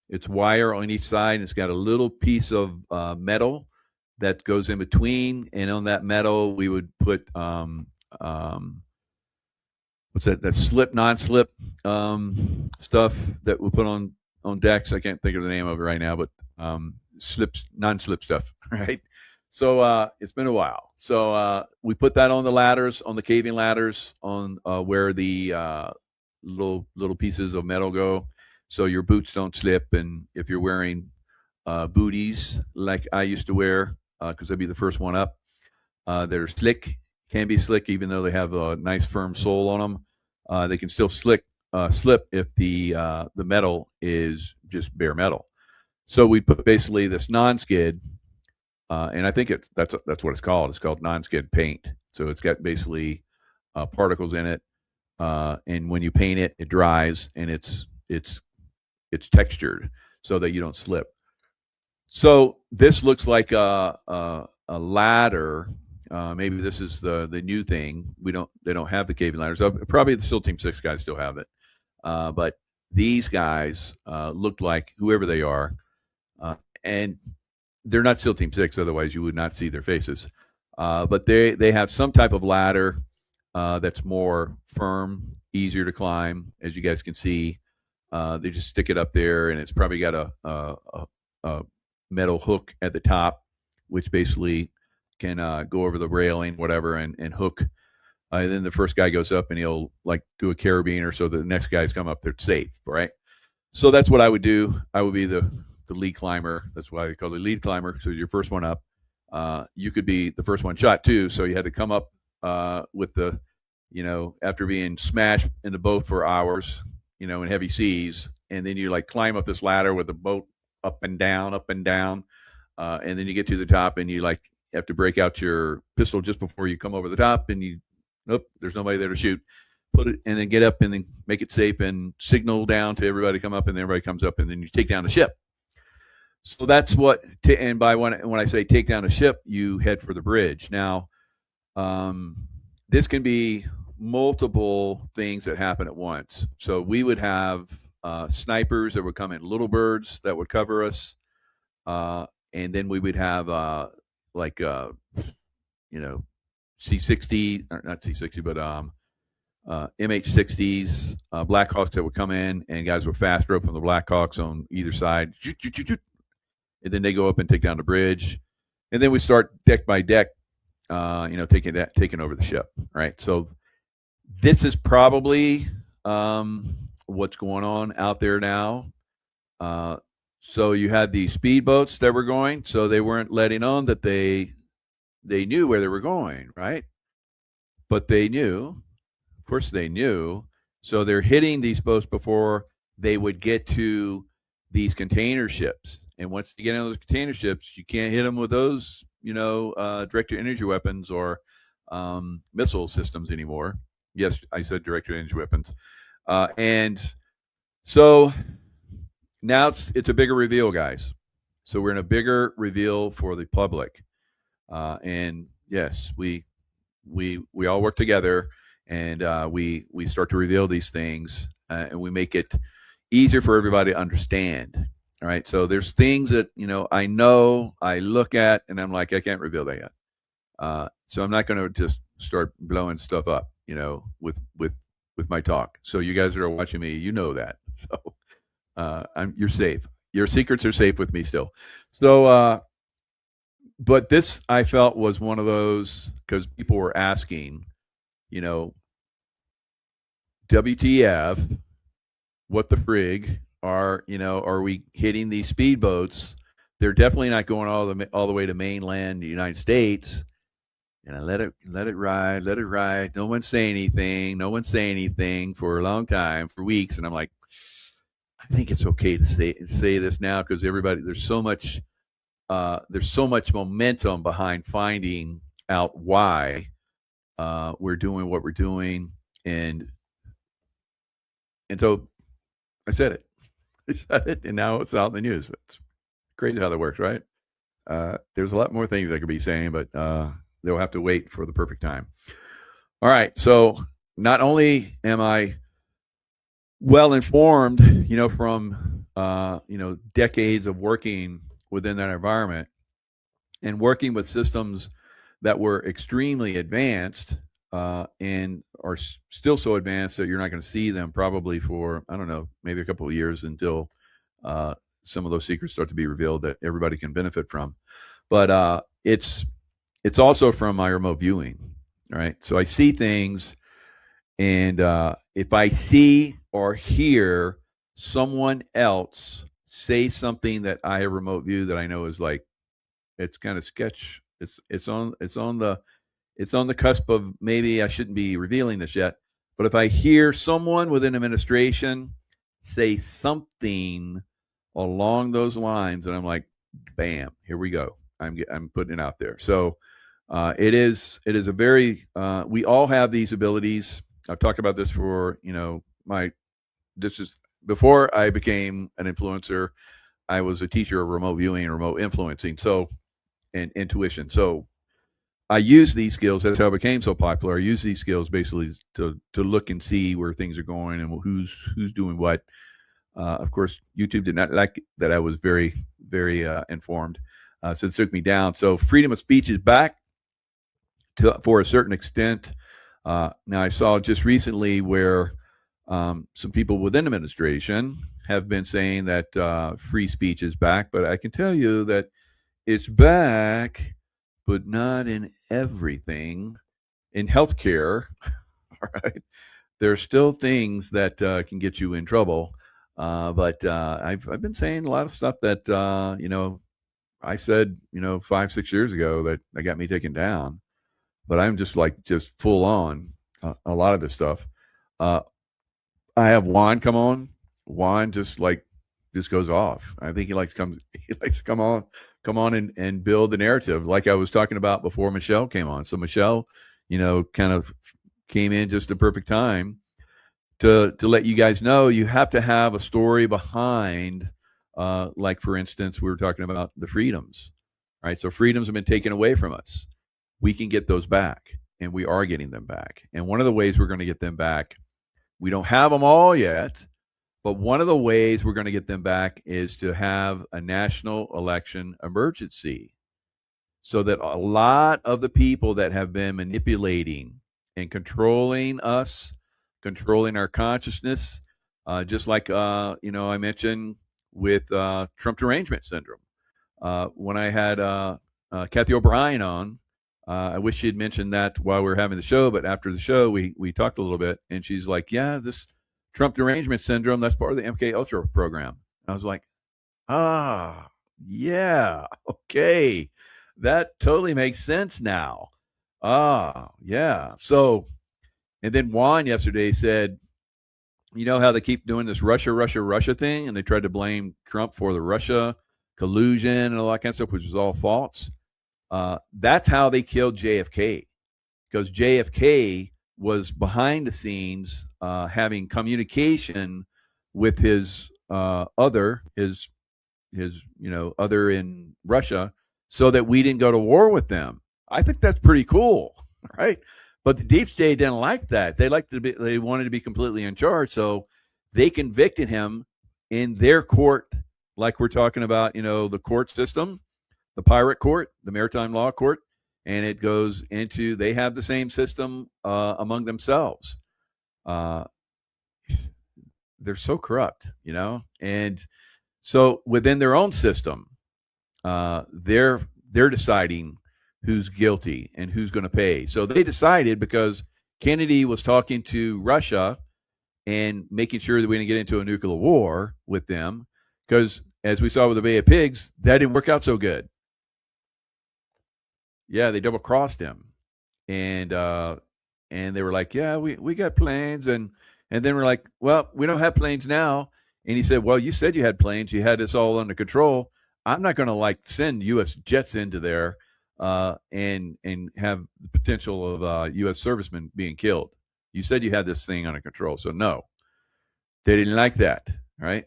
It's wire on each side, and it's got a little piece of metal that goes in between. And on that metal, we would put what's that? That slip, non-slip stuff that we put on decks. I can't think of the name of it right now, but slips, non-slip stuff, right? So it's been a while. So we put that on the ladders, on the caving ladders, on where the little pieces of metal go, so your boots don't slip. And if you're wearing booties like I used to wear, because I'd be the first one up, that are slick, can be slick even though they have a nice firm sole on them. They can still slip if the metal is just bare metal. So we put basically this non-skid, and I think that's what it's called. It's called non-skid paint. So it's got basically particles in it. And when you paint it, it dries, and it's textured so that you don't slip. So this looks like a ladder. Maybe this is the new thing. They don't have the caving ladders. Probably the SEAL Team 6 guys still have it, but these guys look like whoever they are, and they're not SEAL Team 6. Otherwise, you would not see their faces. But they have some type of ladder that's more firm, easier to climb. As you guys can see, they just stick it up there, and it's probably got a metal hook at the top, which basically can go over the railing, whatever, and hook. Then the first guy goes up, and he'll like do a carabiner, so the next guys come up, they're safe, right? So that's what I would do. I would be the lead climber. That's why they call it lead climber. So you're first one up. You could be the first one shot too. So you had to come up with the, after being smashed in the boat for hours, in heavy seas, and then you like climb up this ladder with the boat up and down, and then you get to the top, and you like have to break out your pistol just before you come over the top, and nope, there's nobody there to shoot. Put it, and then get up and then make it safe and signal down to everybody to come up, and then everybody comes up, and then you take down the ship. So that's what, and by when I say take down a ship, you head for the bridge. Now, this can be multiple things that happen at once. So we would have snipers that would come in, little birds that would cover us, and then we would have C-60, or not C-60, but MH-60s, Blackhawks that would come in, and guys would fast rope on the Blackhawks on either side, and then they go up and take down the bridge, and then we start deck by deck, taking over the ship, right? So this is probably what's going on out there now. So you had these speedboats that were going, so they weren't letting on that they knew where they were going, right? But they knew, of course, they knew. So they're hitting these boats before they would get to these container ships. And once you get on those container ships, you can't hit them with those, directed energy weapons or missile systems anymore. Yes, I said directed energy weapons. And so now it's a bigger reveal, guys. So we're in a bigger reveal for the public. And yes, we all work together, and we start to reveal these things, and we make it easier for everybody to understand. All right, so there's things that I look at, and I'm like, I can't reveal that yet. So I'm not going to just start blowing stuff up, with my talk. So you guys that are watching me, you know that. So you're safe. Your secrets are safe with me still. So but this I felt was one of those, because people were asking, WTF, what the frig are we hitting these speedboats? They're definitely not going all the way to mainland United States. And I let it ride. No one say anything for a long time, for weeks. And I'm like, I think it's okay to say this now, because there's so much momentum behind finding out why we're doing what we're doing, and so I said it. I said it, and now it's out in the news. It's crazy how that works, right? There's a lot more things I could be saying, but they'll have to wait for the perfect time. All right, so not only am I well informed, from decades of working within that environment and working with systems that were extremely advanced, and are still so advanced that you're not going to see them probably for, I don't know, maybe a couple of years until some of those secrets start to be revealed that everybody can benefit from. But it's also from my remote viewing. All right, so I see things, and if I see or hear someone else say something that I have remote view that I know is like, it's kind of sketch. It's on the cusp of, maybe I shouldn't be revealing this yet, but if I hear someone within administration say something along those lines, and I'm like, bam, here we go. I'm putting it out there. So it is a very we all have these abilities. I've talked about this for this is before I became an influencer. I was a teacher of remote viewing and remote influencing, and intuition. So I use these skills. That's how I became so popular. I use these skills basically to look and see where things are going and who's doing what. Of course, YouTube did not like that I was very, very informed, so it took me down. So freedom of speech is back for a certain extent. Now, I saw just recently where some people within administration have been saying that free speech is back, but I can tell you that it's back, but not in everything. In healthcare, all right, there's still things that can get you in trouble. But I've been saying a lot of stuff that I said 5-6 years ago that got me taken down. But I'm just full on a lot of this stuff. I have Juan come on. Juan just goes off. I think he likes to come on and build the narrative, like I was talking about before Michelle came on. So Michelle, kind of came in just the perfect time to let you guys know you have to have a story behind, like for instance, we were talking about the freedoms, right? So freedoms have been taken away from us. We can get those back, and we are getting them back. And one of the ways we're going to get them back, we don't have them all yet, but one of the ways we're going to get them back is to have a national election emergency, so that a lot of the people that have been manipulating and controlling us, controlling our consciousness, just like I mentioned with Trump derangement syndrome. When I had Kathy O'Brien on, I wish she had mentioned that while we were having the show, but after the show, we talked a little bit, and she's like, yeah, this Trump derangement syndrome, that's part of the MK Ultra program. And I was like, Ah, yeah. Okay. That totally makes sense now. Ah, yeah. So, and then Juan yesterday said, you know how they keep doing this Russia thing, and they tried to blame Trump for the Russia collusion and all that kind of stuff, which was all false. That's how they killed JFK, because JFK was behind the scenes having communication with his other in Russia, so that we didn't go to war with them. I think that's pretty cool, right? But the deep state didn't like that. They wanted to be completely in charge, so they convicted him in their court, like we're talking about, the court system, the pirate court, the maritime law court, and it goes into, they have the same system among themselves. Uh, they're so corrupt, and so within their own system, they're deciding who's guilty and who's going to pay. So they decided, because Kennedy was talking to Russia and making sure that we didn't get into a nuclear war with them, because as we saw with the Bay of Pigs, that didn't work out so good. Yeah, they double crossed him, and they were like, yeah, we got planes, and then we're like, well, we don't have planes now. And he said, well, you said you had planes, you had this all under control. I'm not going to send U.S. jets into there and have the potential of U.S. servicemen being killed. You said you had this thing under control, so no, they didn't like that, right?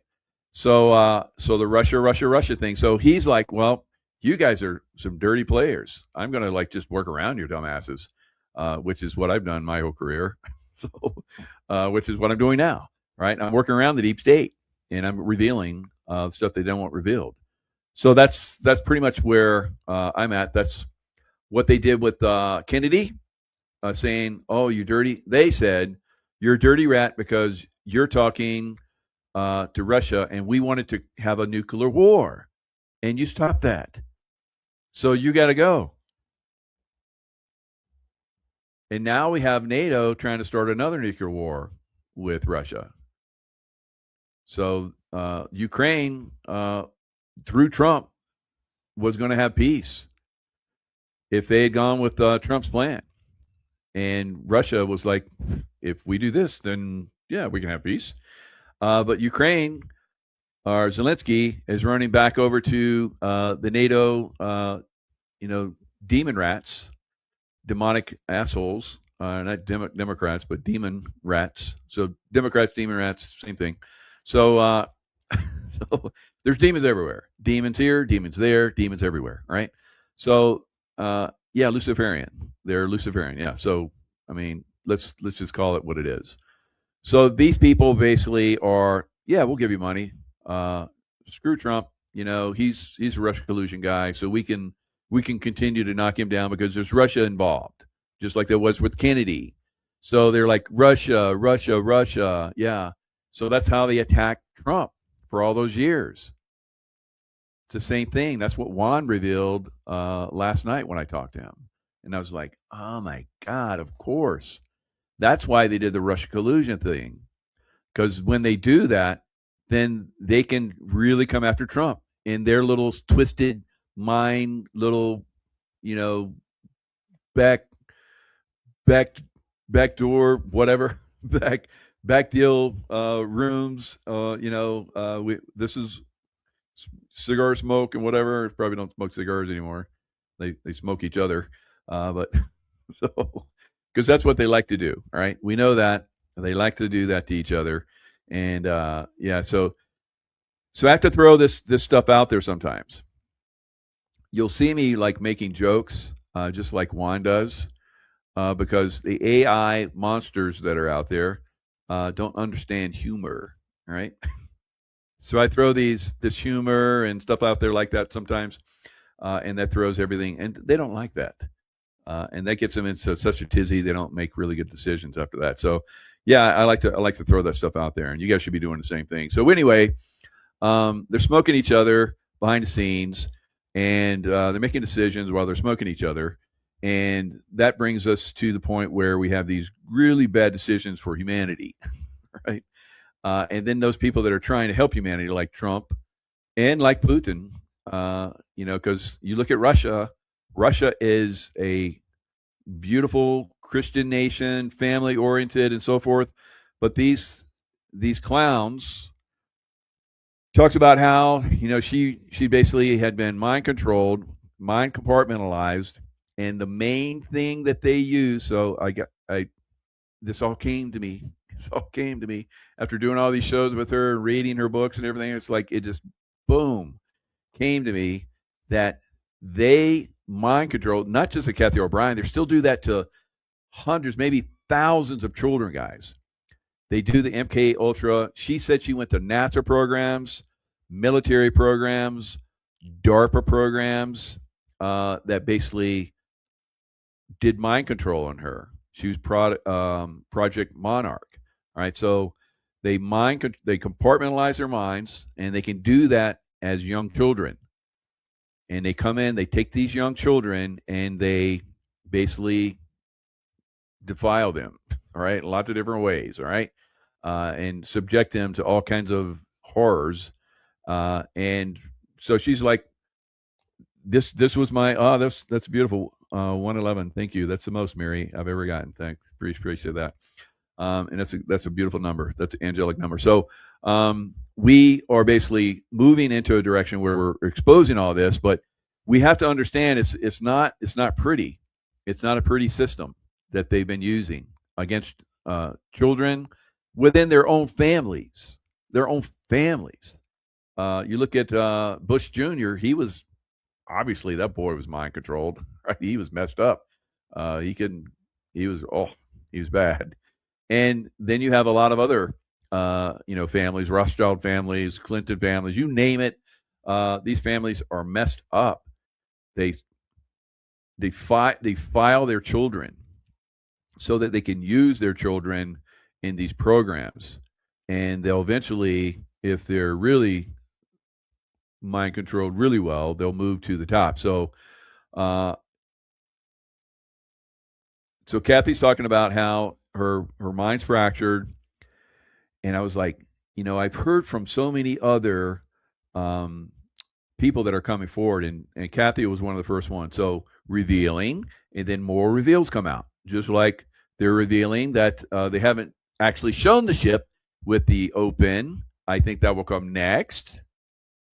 So the Russia thing. So he's like, well, you guys are some dirty players. I'm going to just work around your dumbasses, which is what I've done my whole career. So, which is what I'm doing now, right? I'm working around the deep state, and I'm revealing stuff they don't want revealed. So that's pretty much where I'm at. That's what they did with Kennedy, saying, "Oh, you dirty." They said, "You're a dirty rat because you're talking to Russia, and we wanted to have a nuclear war, and you stopped that. So you got to go." And now we have NATO trying to start another nuclear war with Russia. So Ukraine, through Trump, was going to have peace if they had gone with Trump's plan. And Russia was like, if we do this, then yeah, we can have peace. But Ukraine, or Zelensky, is running back over to the NATO, demon rats, demonic assholes, not Democrats, but demon rats. So Democrats, demon rats, same thing. So, so there's demons everywhere. Demons here, demons there, demons everywhere, right? So, yeah, Luciferian. They're Luciferian, yeah. So, I mean, let's just call it what it is. So these people basically are, yeah, we'll give you money. Screw Trump. He's a Russia collusion guy, so we can continue to knock him down because there's Russia involved, just like there was with Kennedy. So they're like, Russia. Yeah. So that's how they attacked Trump for all those years. It's the same thing. That's what Juan revealed last night when I talked to him. And I was like, oh my God, of course. That's why they did the Russia collusion thing. Because when they do that, then they can really come after Trump in their little twisted mind, little, back door, whatever, back deal rooms. This is cigar smoke and whatever. Probably don't smoke cigars anymore. They smoke each other, but so because that's what they like to do. Right? We know that they like to do that to each other, and yeah. So I have to throw this stuff out there sometimes. You'll see me making jokes, just like Juan does, because the AI monsters that are out there don't understand humor, right? So I throw this humor and stuff out there like that sometimes, and that throws everything, and they don't like that, and that gets them into such a tizzy they don't make really good decisions after that. So, yeah, I like to throw that stuff out there, and you guys should be doing the same thing. So anyway, they're smoking each other behind the scenes, and they're making decisions while they're smoking each other. And that brings us to the point where we have these really bad decisions for humanity, right? And then those people that are trying to help humanity, like Trump and like Putin, because you look at Russia. Russia is a beautiful Christian nation, family oriented, and so forth. But these clowns talked about how she basically had been mind controlled, mind compartmentalized, and the main thing that they use. So this all came to me. This all came to me after doing all these shows with her and reading her books and everything. It's like it just boom came to me that they mind control not just at Kathy O'Brien. They still do that to hundreds, maybe thousands of children, guys. They do the MK Ultra. She said she went to NASA programs, military programs, DARPA programs that basically did mind control on her. She was Project Monarch. All right, so they compartmentalize their minds, and they can do that as young children. And they come in, they take these young children, and they basically defile them. All right, lots of different ways. All right, and subject them to all kinds of horrors. And so she's like, this was my that's beautiful. 111. Thank you. That's the most, Mary, I've ever gotten. Thanks. Appreciate that. And that's a beautiful number. That's an angelic number. So we are basically moving into a direction where we're exposing all this, but we have to understand it's not pretty. It's not a pretty system that they've been using against children within their own families. Their own families. You look at Bush Jr. He was obviously, that boy was mind controlled. Right? He was messed up. He was bad. And then you have a lot of other families, Rothschild families, Clinton families, you name it. These families are messed up. They file their children so that they can use their children in these programs, and they'll eventually, if they're really mind controlled really well, they'll move to the top. So Kathy's talking about how her mind's fractured, and I was like, I've heard from so many other people that are coming forward, and Kathy was one of the first ones. So revealing, and then more reveals come out, just like they're revealing that they haven't actually shown the ship with the open. I think that will come next.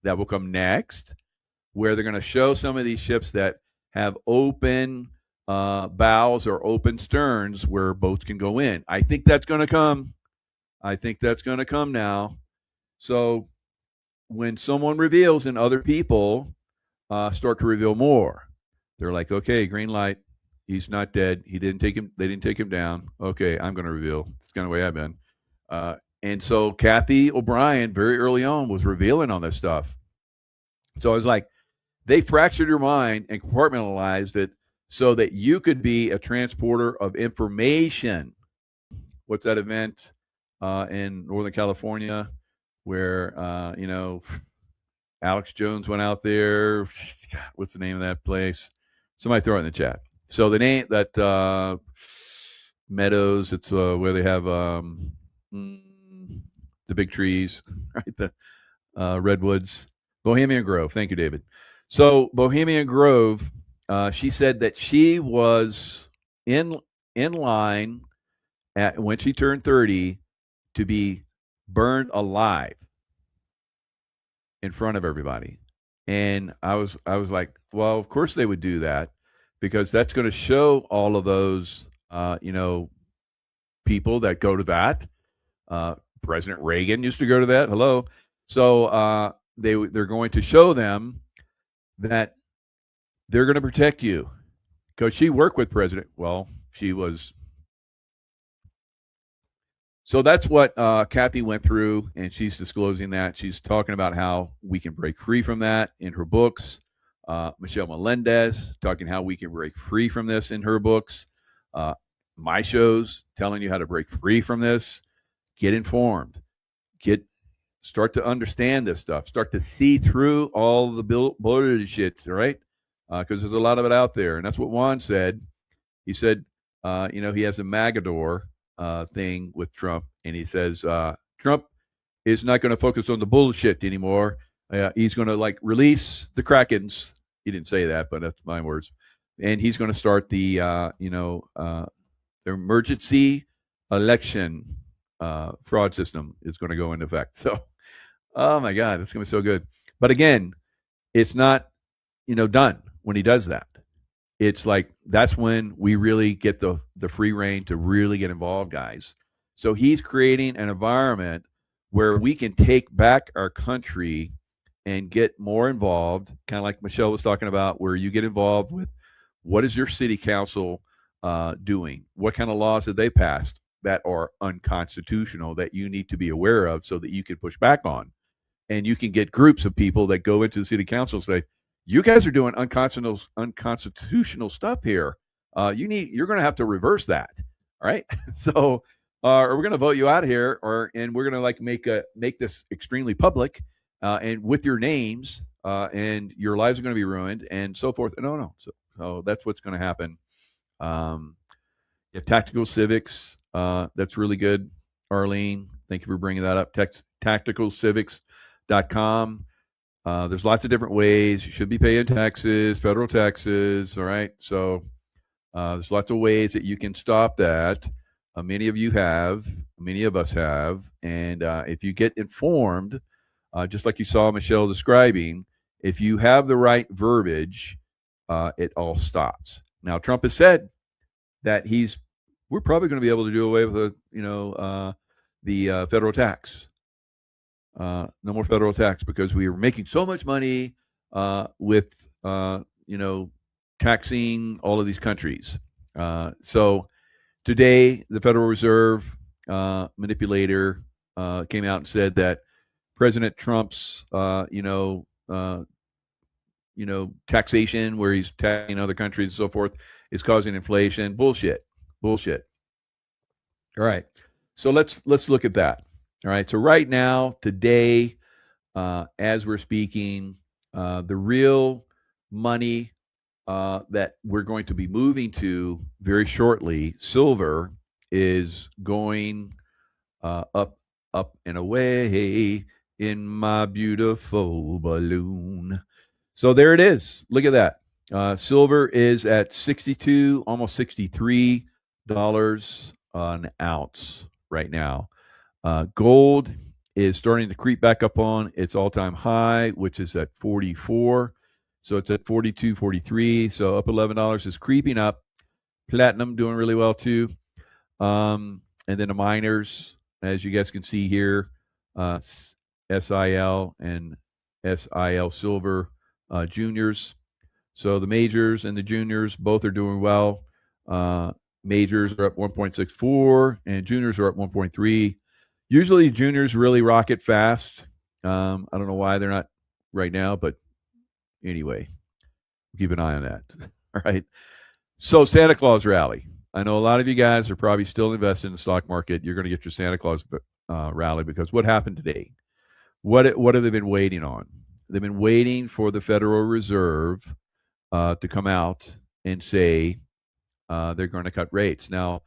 Where they're going to show some of these ships that have open bows or open sterns where boats can go in. I think that's going to come. Now. So when someone reveals and other people start to reveal more, they're like, okay, green light. He's not dead. They didn't take him down. Okay, I'm going to reveal. It's kind of the way I've been. And so Kathy O'Brien very early on was revealing on this stuff. So I was like, they fractured your mind and compartmentalized it so that you could be a transporter of information. What's that event in Northern California where, Alex Jones went out there? What's the name of that place? Somebody throw it in the chat. So the name that Meadows, it's where they have the big trees, right? The redwoods. Bohemian Grove. Thank you, David. So Bohemian Grove, she said that she was in line when she turned 30 to be burned alive in front of everybody. And I was like, well, of course they would do that, because that's going to show all of those people that go to that. President Reagan used to go to that. Hello. So they're going to show them that they're going to protect you, because she worked with President. Well, she was. So that's what Kathy went through, and she's disclosing that. She's talking about how we can break free from that in her books. Michelle Melendez talking how we can break free from this in her books. My shows telling you how to break free from this. Get informed. Start to understand this stuff. Start to see through all the bloated shit, right? Because there's a lot of it out there. And that's what Juan said. He said, he has a Magador thing with Trump. And he says, Trump is not going to focus on the bullshit anymore. He's going to like release the Krakens. He didn't say that, but that's my words. And he's going to start the the emergency election fraud system is going to go into effect. So, oh my God, it's going to be so good. But again, it's not done when he does that. It's like that's when we really get the free reign to really get involved, guys. So he's creating an environment where we can take back our country and get more involved, kind of like Michelle was talking about, where you get involved with what is your city council doing? What kind of laws have they passed that are unconstitutional that you need to be aware of so that you can push back on? And you can get groups of people that go into the city council and say, you guys are doing unconstitutional stuff here. You're going to have to reverse that. All right. So, or we're going to vote you out of here, and we're going to like make this extremely public, and with your names, and your lives are going to be ruined, and so forth. No. So that's what's going to happen. Tactical civics. That's really good, Arlene. Thank you for bringing that up. Tacticalcivics.com. There's lots of different ways. You should be paying taxes, federal taxes. All right. So there's lots of ways that you can stop that. Many of you have, many of us have. And if you get informed, just like you saw Michelle describing, if you have the right verbiage, it all stops. Now, Trump has said that we're probably going to be able to do away with the federal tax. No more federal tax because we are making so much money with taxing all of these countries. So today, the Federal Reserve manipulator came out and said that President Trump's taxation, where he's taxing other countries and so forth, is causing inflation. Bullshit. All right. So let's look at that. All right. So right now, today, as we're speaking, the real money that we're going to be moving to very shortly, silver, is going up and away in my beautiful balloon. So there it is. Look at that. Silver is at $62, almost $63 an ounce right now. Gold is starting to creep back up on its all-time high, which is at 44. So it's at 42, 43. So up $11 is creeping up. Platinum doing really well too. And then the miners, as you guys can see here, SIL and SIL Silver juniors. So the majors and the juniors both are doing well. Majors are up 1.64 and juniors are up 1.3. Usually juniors really rocket fast. I don't know why they're not right now, but anyway, keep an eye on that. All right. So Santa Claus rally. I know a lot of you guys are probably still invested in the stock market. You're going to get your Santa Claus rally because what happened today? What have they been waiting on? They've been waiting for the Federal Reserve to come out and say they're going to cut rates. Now,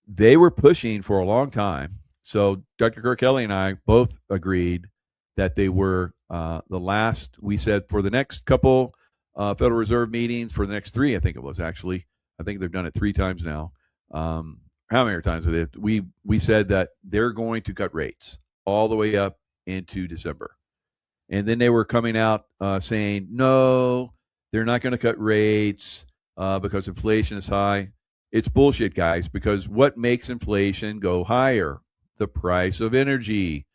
they were pushing for a long time. So Dr. Kirk Kelly and I both agreed that they were the last, we said for the next couple Federal Reserve meetings, for the next 3, I think it was actually. I think they've done it 3 times now. How many times did it? We said that they're going to cut rates all the way up into December. And then they were coming out saying, no, they're not going to cut rates because inflation is high. It's bullshit, guys, because what makes inflation go higher? The price of energy.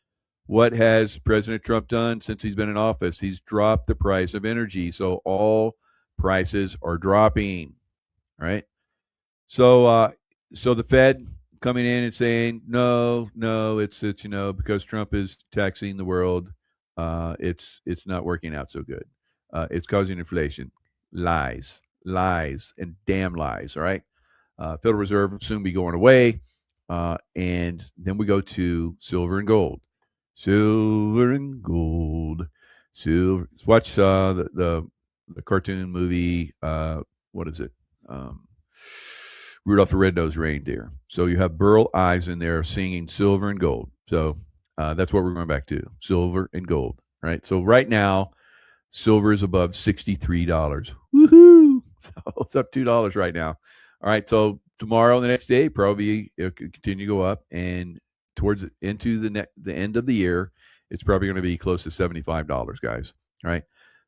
What has President Trump done since he's been in office? He's dropped the price of energy. So all prices are dropping, right? So the Fed coming in and saying, no, it's because Trump is taxing the world. It's not working out so good. It's causing inflation. Lies, and damn lies. All right. Federal Reserve will soon be going away. And then we go to silver and gold. Silver. Watch the cartoon movie. What is it? Rudolph the Red-Nosed Reindeer. So you have Burl Ives in there singing silver and gold. So that's what we're going back to, silver and gold. right? So right now, silver is above $63. Woohoo! So it's up $2 right now. All right, so tomorrow, the next day, probably it could continue to go up, and towards into the end of the year, it's probably going to be close to $75, guys. All right.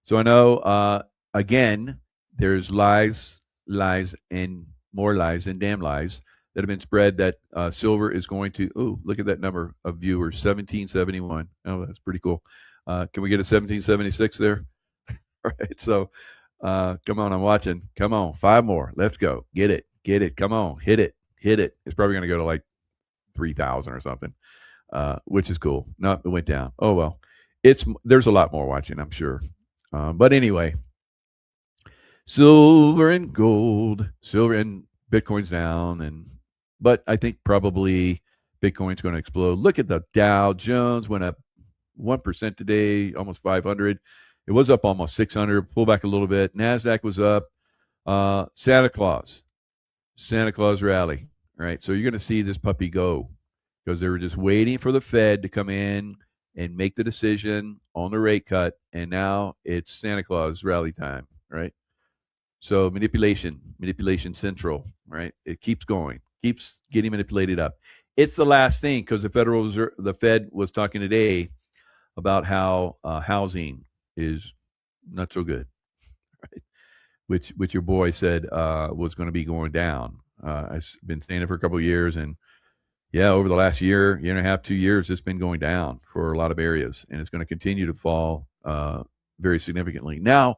So I know again, there's lies, and more lies and damn lies that have been spread that silver is going to. Oh, look at that number of viewers, 1771. Oh, that's pretty cool. Can we get a 1776 there? All right. So come on, I'm watching. Come on, 5 more. Let's go. Get it. Come on, hit it. It's probably going to go to like 3,000 or something, which is cool. No, it went down. Oh well, there's a lot more watching, I'm sure. But anyway, silver and Bitcoin's down, but I think probably Bitcoin's going to explode. Look at the Dow Jones went up 1% today, almost 500. It was up almost 600. Pull back a little bit. Nasdaq was up. Santa Claus rally. All right, so you're going to see this puppy go because they were just waiting for the Fed to come in and make the decision on the rate cut, and now it's Santa Claus rally time, right? So manipulation central, right? It keeps going, keeps getting manipulated up. It's the last thing because the Fed was talking today about how housing is not so good, right? Which your boy said was going to be going down. I've been saying it for a couple of years, and yeah, over the last year and a half, 2 years, it's been going down for a lot of areas, and it's going to continue to fall very significantly. Now,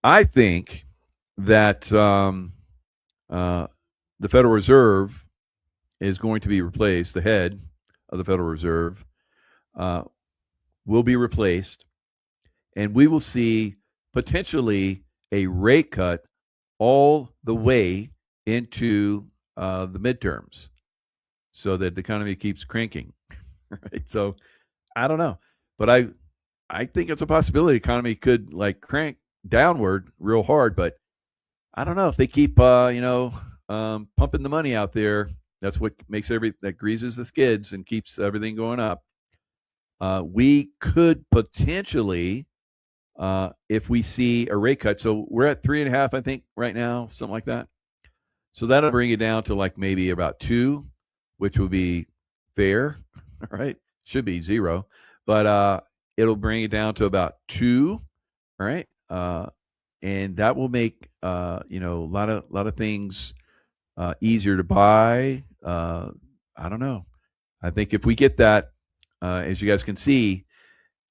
I think that the Federal Reserve is going to be replaced. The head of the Federal Reserve will be replaced, and we will see potentially a rate cut all the way into the midterms so that the economy keeps cranking, right? So I don't know, but I think it's a possibility economy could like crank downward real hard, but I don't know if they keep pumping the money out there. That's what makes that greases the skids and keeps everything going up. We could potentially, if we see a rate cut, so we're at 3.5, I think, right now, something like that. So that'll bring it down to like maybe about 2, which would be fair, right? Should be 0, but it'll bring it down to about 2, right? And that will make a lot of things easier to buy. I don't know. I think if we get that, as you guys can see,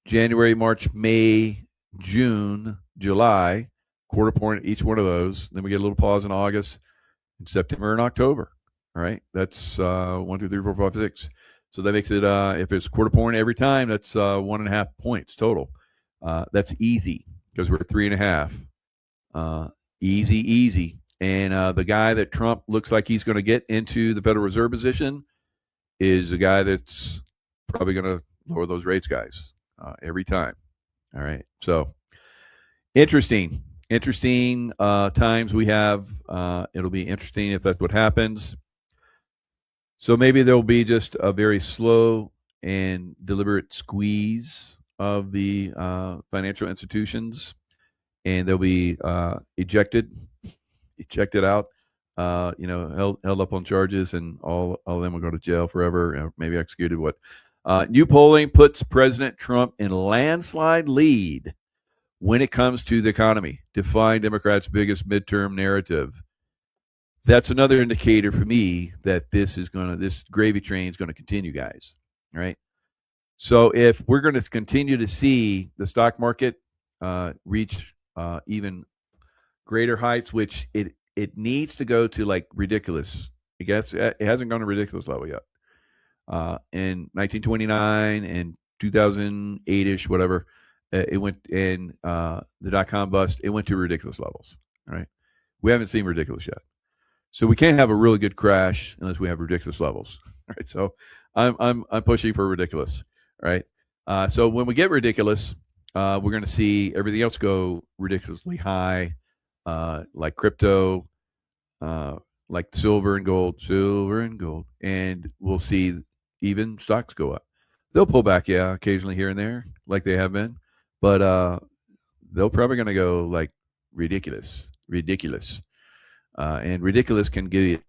January, March, May, June, July, quarter point each one of those. Then we get a little pause in August, in September, and October. All right, that's 1, 2, 3, 4, 5, 6. So that makes it if it's quarter point every time, that's 1.5 points total. That's easy because we're at 3.5. Easy. And the guy that Trump looks like he's going to get into the Federal Reserve position is a guy that's probably going to lower those rates, guys, every time. All right. So interesting times we have. It'll be interesting if that's what happens. So maybe there'll be just a very slow and deliberate squeeze of the financial institutions, and they'll be ejected out, held up on charges, and all of them will go to jail forever, maybe executed. New polling puts President Trump in landslide lead when it comes to the economy, defying Democrats' biggest midterm narrative. That's another indicator for me that this gravy train is going to continue, guys. All right. So if we're going to continue to see the stock market reach even greater heights, which it needs to go to like ridiculous. I guess it hasn't gone to ridiculous level yet. In 1929 and 2008-ish, whatever, it went in the dot-com bust. It went to ridiculous levels. Right. We haven't seen ridiculous yet. So we can't have a really good crash unless we have ridiculous levels. Right. So I'm pushing for ridiculous. Right. So when we get ridiculous, we're going to see everything else go ridiculously high, like crypto, like silver and gold, and we'll see even stocks go up. they'll pull back, yeah, occasionally here and there, like they have been, but they're probably going to go like ridiculous, and ridiculous can get.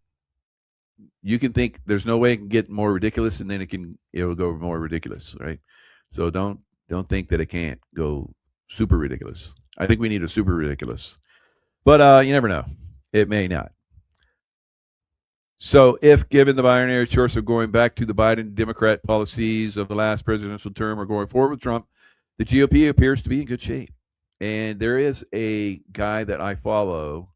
You can think there's no way it can get more ridiculous, and then it'll go more ridiculous, right? So don't think that it can't go super ridiculous. I think we need a super ridiculous, but you never know. It may not. So, if given the binary choice of going back to the Biden Democrat policies of the last presidential term or going forward with Trump, the GOP appears to be in good shape. And there is a guy that I follow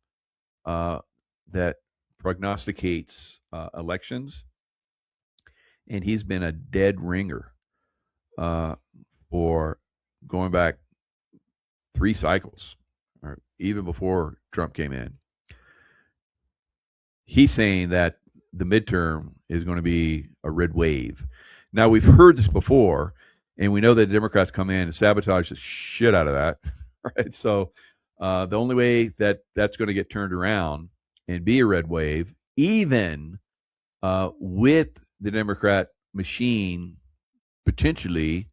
that prognosticates elections, and he's been a dead ringer for going back 3 cycles, or even before Trump came in. He's saying that the midterm is going to be a red wave. Now, we've heard this before, and we know that Democrats come in and sabotage the shit out of that, right? So the only way that that's going to get turned around and be a red wave, even with the Democrat machine potentially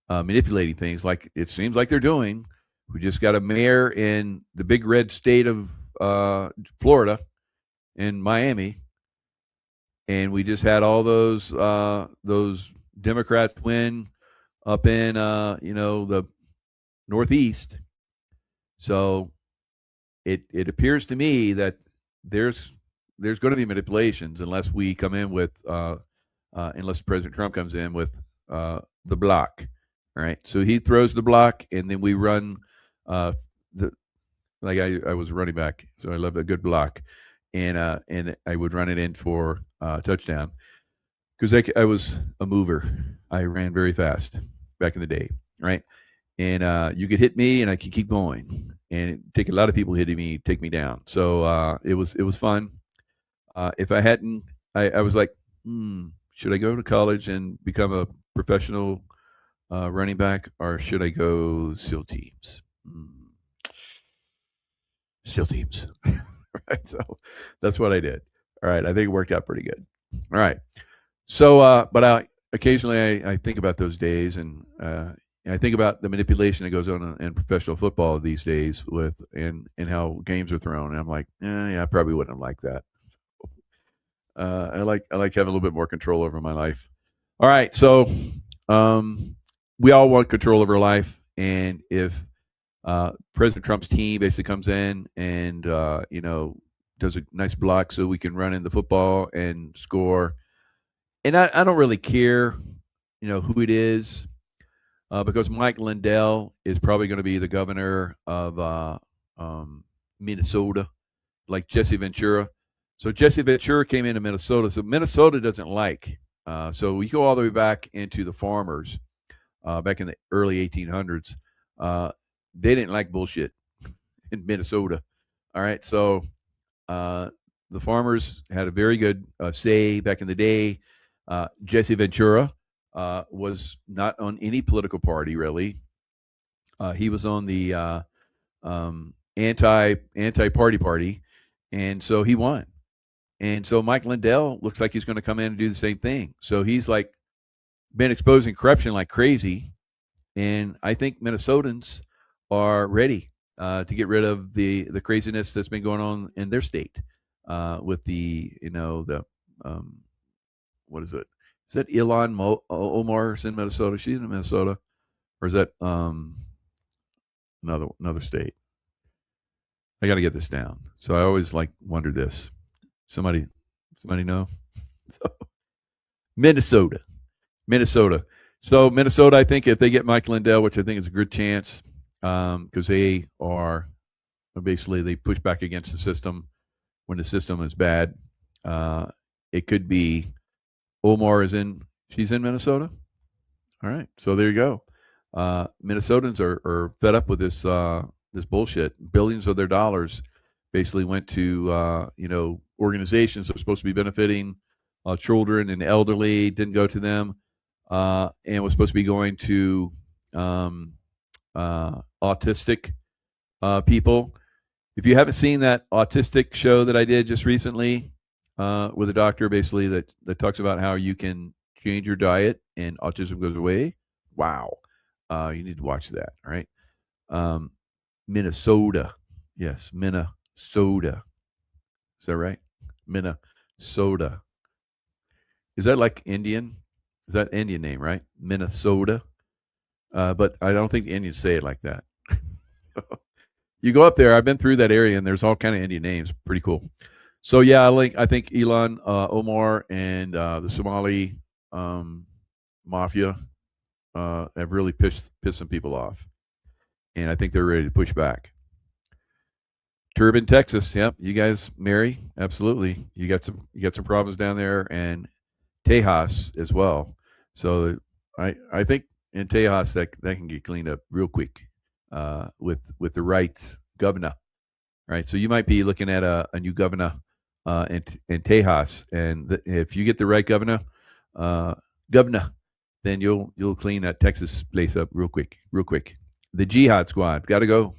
manipulating things like it seems like they're doing. We just got a mayor in the big red state of Florida, in Miami, and we just had all those Democrats win up in the Northeast. So it appears to me that there's going to be manipulations unless we come in with unless President Trump comes in with the block. All right, so he throws the block, and then we run I was running back, so I love a good block. And I would run it in for touchdown because I was a mover. I ran very fast back in the day, right? And you could hit me, and I could keep going, and it'd take a lot of people hitting me, take me down. So it was fun. If I hadn't, I was like, should I go to college and become a professional running back, or should I go SEAL teams? SEAL teams. Right, so that's what I did. All right, I think it worked out pretty good. All right, so but occasionally I think about those days, and I think about the manipulation that goes on in professional football these days with and how games are thrown, and I'm like, yeah, I probably wouldn't have liked that. I like having a little bit more control over my life. All right, so we all want control over life, and if President Trump's team basically comes in and does a nice block so we can run in the football and score. And I don't really care, who it is, because Mike Lindell is probably going to be the governor of Minnesota, like Jesse Ventura. So Jesse Ventura came into Minnesota. So Minnesota doesn't like. So we go all the way back into the farmers back in the early 1800s. They didn't like bullshit in Minnesota. All right. So the farmers had a very good say back in the day. Jesse Ventura was not on any political party, really. He was on the anti-party party, and so he won. And so Mike Lindell looks like he's going to come in and do the same thing. So he's like been exposing corruption like crazy, and I think Minnesotans are ready to get rid of the craziness that's been going on in their state with the what is it? Is that Ilhan Omar's in Minnesota? She's in Minnesota, or is that another state? I got to get this down. So I always wondered this. Somebody know? So, Minnesota. So Minnesota, I think if they get Mike Lindell, which I think is a good chance, because they are basically they push back against the system when the system is bad. It could be Omar she's in Minnesota. All right, so there you go. Minnesotans are fed up with this bullshit. Billions of their dollars basically went to organizations that were supposed to be benefiting children and elderly, didn't go to them, and was supposed to be going to autistic people. If you haven't seen that autistic show that I did just recently with a doctor, basically that talks about how you can change your diet and autism goes away. Wow. You need to watch that. All right. Minnesota. Yes, Minnesota. Is that right? Minnesota. Is that like Indian? Is that Indian name, right? Minnesota. But I don't think the Indians say it like that. You go up there. I've been through that area, and there's all kind of Indian names. Pretty cool. So yeah, I think Elon, Omar, and the Somali mafia have really pissed some people off, and I think they're ready to push back. Turbin, Texas. Yep, you guys marry absolutely. You got some problems down there, and Tejas as well. So I think in Tejas that can get cleaned up real quick with the right governor. Right, so you might be looking at a new governor in Tejas, and if you get the right governor, then you'll clean that Texas place up real quick. The Jihad Squad gotta go.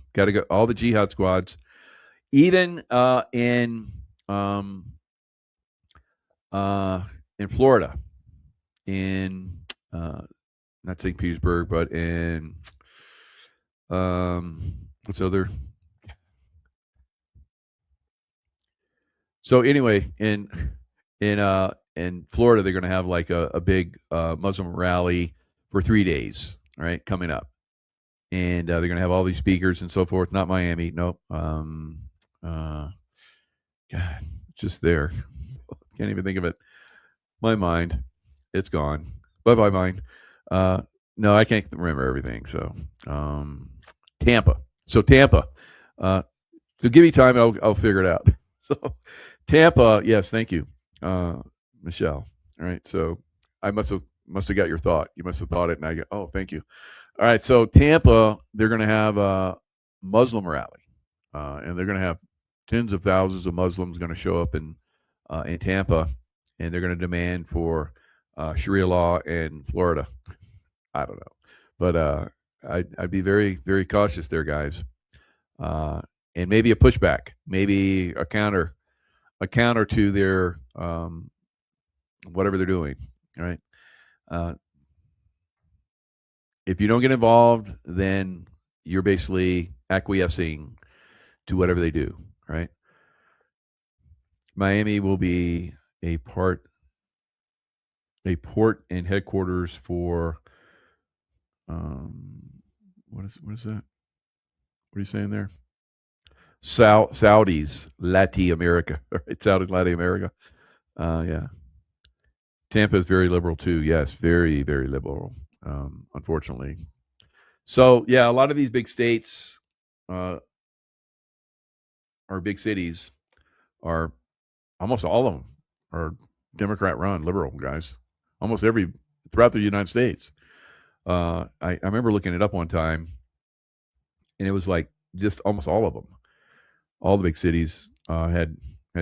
All the Jihad squads, even in Florida, in not St. Petersburg, but in what's other. So anyway, in Florida, they're going to have like a big Muslim rally for 3 days, right, coming up, and they're going to have all these speakers and so forth. Not Miami, nope. God, it's just there. Can't even think of it. My mind, it's gone. Bye bye mind. No, I can't remember everything. So Tampa. So Tampa. So give me time, and I'll figure it out. So Tampa, yes, thank you, Michelle. All right, so I must have got your thought. You must have thought it, and I go, oh, thank you. All right, so Tampa, they're going to have a Muslim rally, and they're going to have tens of thousands of Muslims going to show up in Tampa, and they're going to demand for Sharia law in Florida. I don't know, but I'd be very, very cautious there, guys, and maybe a pushback, maybe a counter to their whatever they're doing. All right. If you don't get involved, then you're basically acquiescing to whatever they do. Right. Miami will be a port and headquarters for what is that? What are you saying there? Saudis, Latin America. Right? Saudi Latin America. Yeah. Tampa is very liberal too. Yes, very, very liberal. Unfortunately. So yeah, a lot of these big states, or big cities, are almost all of them are Democrat run, liberal guys. Almost throughout the United States. I remember looking it up one time, and it was like just almost all of them. All the big cities had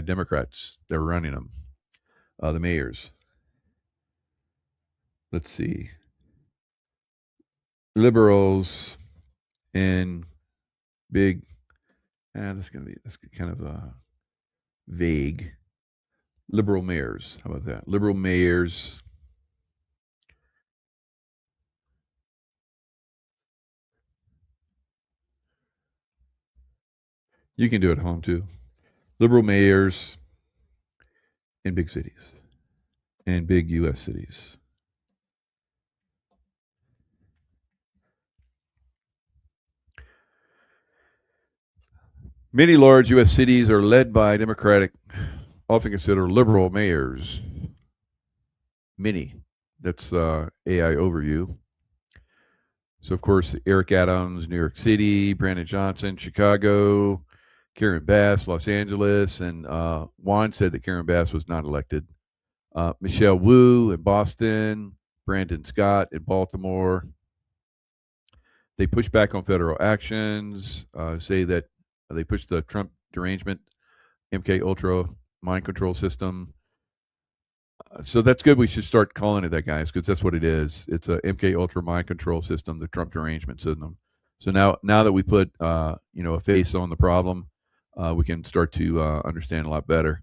Democrats that were running them, the mayors. Let's see, liberals and big. That's kind of vague. Liberal mayors. How about that? Liberal mayors. You can do it at home too. Liberal mayors in big cities and big U.S. cities. Many large U.S. cities are led by Democratic, often considered liberal mayors. Many. That's AI overview. So, of course, Eric Adams, New York City, Brandon Johnson, Chicago, Karen Bass, Los Angeles, and Juan said that Karen Bass was not elected. Michelle Wu in Boston, Brandon Scott in Baltimore. They push back on federal actions, say that they push the Trump derangement, MK Ultra mind control system. So that's good. We should start calling it that, guys, because that's what it is. It's a MK Ultra mind control system, the Trump derangement system. So now that we put a face on the problem, we can start to understand a lot better.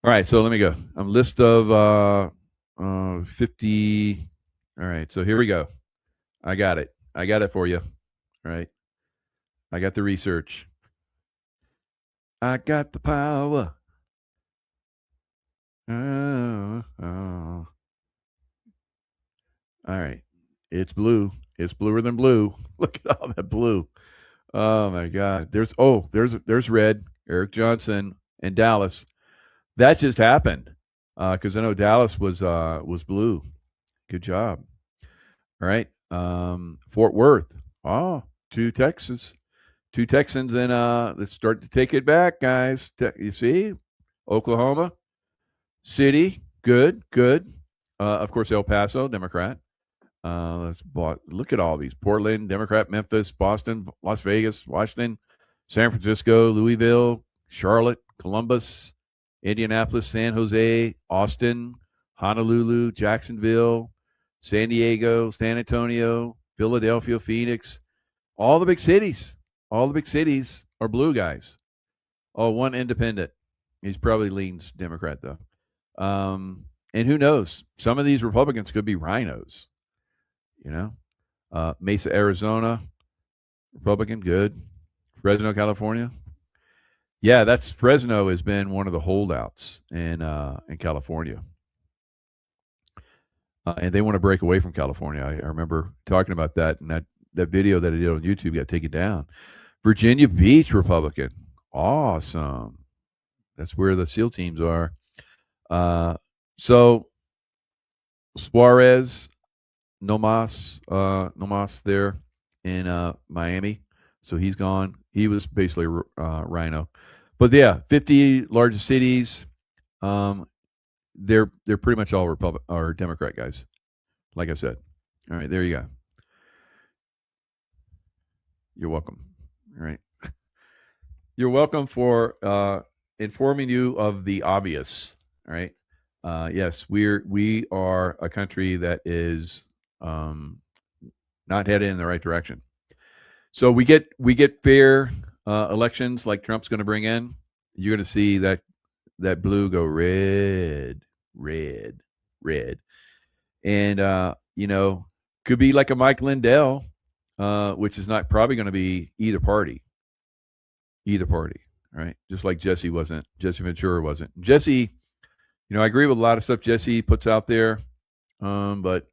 All right, so let me go. A list of 50. All right, so here we go. I got it for you. All right, I got the research. I got the power. Oh. All right, it's blue. It's bluer than blue. Look at all that blue. Oh my God. There's red. Eric Johnson and Dallas. That just happened because I know Dallas was blue. Good job. All right. Fort Worth. Oh, two Texans, and let's start to take it back, guys. You see, Oklahoma City, good. Of course, El Paso, Democrat. Look at all these: Portland, Democrat; Memphis, Boston, Las Vegas, Washington, San Francisco, Louisville, Charlotte, Columbus, Indianapolis, San Jose, Austin, Honolulu, Jacksonville, San Diego, San Antonio, Philadelphia, Phoenix. All the big cities. All the big cities are blue, guys. Oh, one independent. He's probably leans Democrat though. And who knows? Some of these Republicans could be rhinos. You know, Mesa, Arizona, Republican, good. Fresno, California. Yeah, that's Fresno has been one of the holdouts in California, and they want to break away from California. I remember talking about that, and that video that I did on YouTube got taken down. Virginia Beach, Republican, awesome. That's where the SEAL teams are. So Suarez, Nomas there in Miami. So he's gone. He was basically rhino. But yeah, 50 largest cities. They're pretty much all Democrat guys. Like I said. All right, there you go. You're welcome. All right. You're welcome for informing you of the obvious. All right. Yes, we are a country that is not headed in the right direction. So we get fair elections like Trump's going to bring in. You're going to see that blue go red, and could be like a Mike Lindell, which is not probably going to be either party. Right? Just like Jesse Ventura wasn't. Jesse, I agree with a lot of stuff Jesse puts out there, but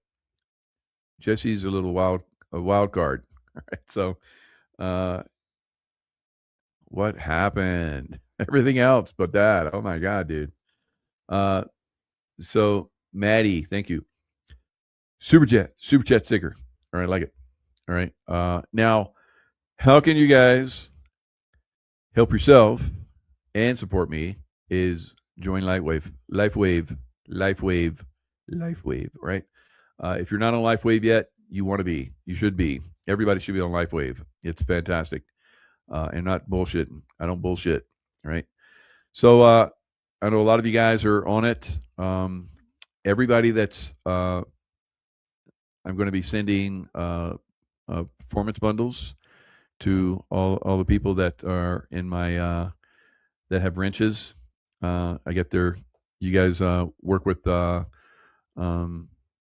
Jesse's a wild card. All right, so what happened? Everything else but that. Oh my God, dude. So Maddie, thank you. Super chat sticker. All right, like it. All right. Now, how can you guys help yourself and support me? Is join LifeWave. Right? If you're not on LifeWave yet, you want to be. You should be. Everybody should be on LifeWave. It's fantastic, and not bullshitting. I don't bullshit. Right? So I know a lot of you guys are on it. Everybody that's I'm going to be sending performance bundles to all the people that are in my that have wrenches. I get their. You guys work with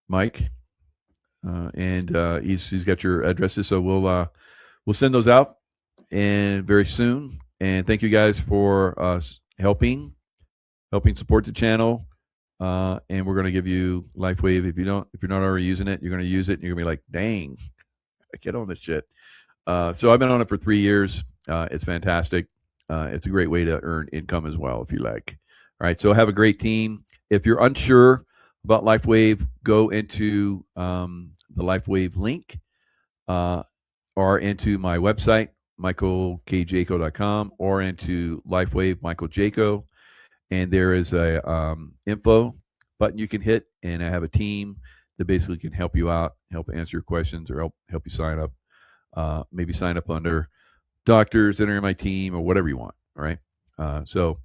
Mike, and he's got your addresses, so we'll send those out and very soon. And thank you guys for helping support the channel. And we're going to give you LifeWave. If you're not already using it, you're going to use it, and you're going to be like, dang, I get on this shit. So I've been on it for 3 years. It's fantastic. It's a great way to earn income as well, if you like. All right. So have a great team. If you're unsure about LifeWave, go into the LifeWave link or into my website, michaelkjaco.com, or into LifeWave Michael Jaco. And there is a info button you can hit, and I have a team that basically can help you out, help answer your questions, or help you sign up. Maybe sign up under doctors that are in my team or whatever you want. All right. So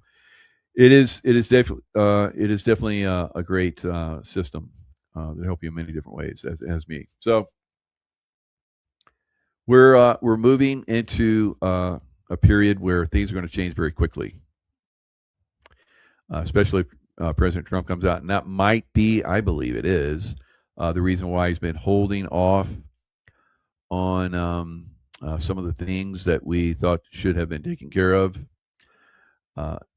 it is definitely a great system that help you in many different ways as me. So we're moving into a period where things are going to change very quickly. Especially President Trump comes out, and that might be, I believe it is, the reason why he's been holding off on some of the things that we thought should have been taken care of.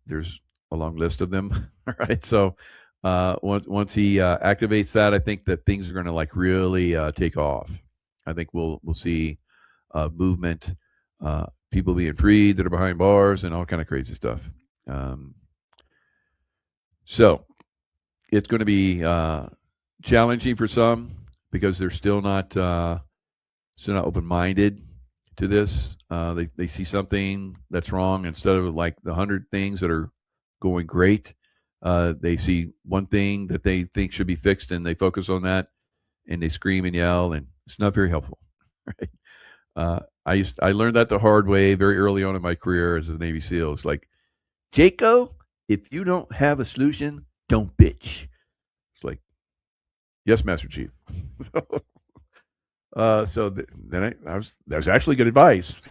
There's a long list of them, right? So once he activates that, I think that things are going to like really take off. I think we'll see movement, people being freed that are behind bars, and all kind of crazy stuff. So it's going to be challenging for some because they're still not open-minded to this. They see something that's wrong instead of like the 100 things that are going great. They see one thing that they think should be fixed, and they focus on that, and they scream and yell, and it's not very helpful. Right? I learned that the hard way very early on in my career as a Navy SEAL. It's like, Jaco, if you don't have a solution, don't bitch. It's like, yes, Master Chief. Then that was actually good advice.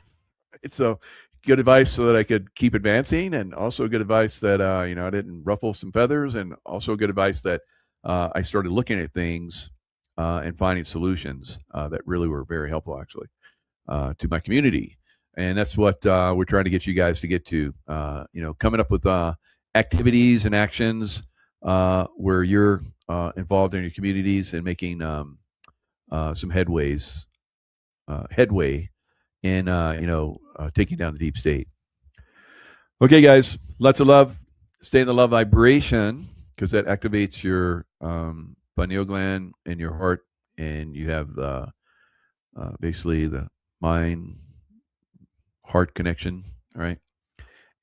So good advice so that I could keep advancing, and also good advice that I didn't ruffle some feathers, and also good advice that I started looking at things and finding solutions that really were very helpful, actually, to my community. And that's what we're trying to get you guys to get to. Coming up with activities and actions where you're involved in your communities and making some headway in taking down the deep state. Okay, guys, lots of love. Stay in the love vibration, because that activates your pineal gland in your heart, and you have basically the mind heart connection. All right,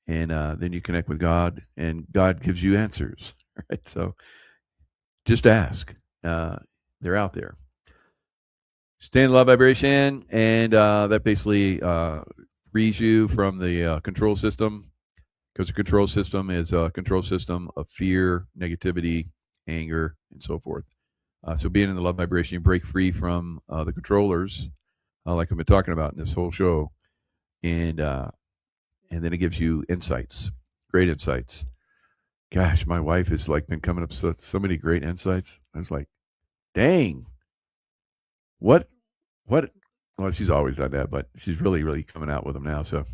and then you connect with God, and God gives you answers. Right, so just ask. They're out there. Stay in the love vibration, and that basically frees you from the control system, because the control system is a control system of fear, negativity, anger, and so forth. So being in the love vibration, you break free from the controllers, like I've been talking about in this whole show, and then it gives you insights, great insights. Gosh, my wife has like been coming up so many great insights. I was like, dang, what? Well, she's always done that, but she's really coming out with them now. So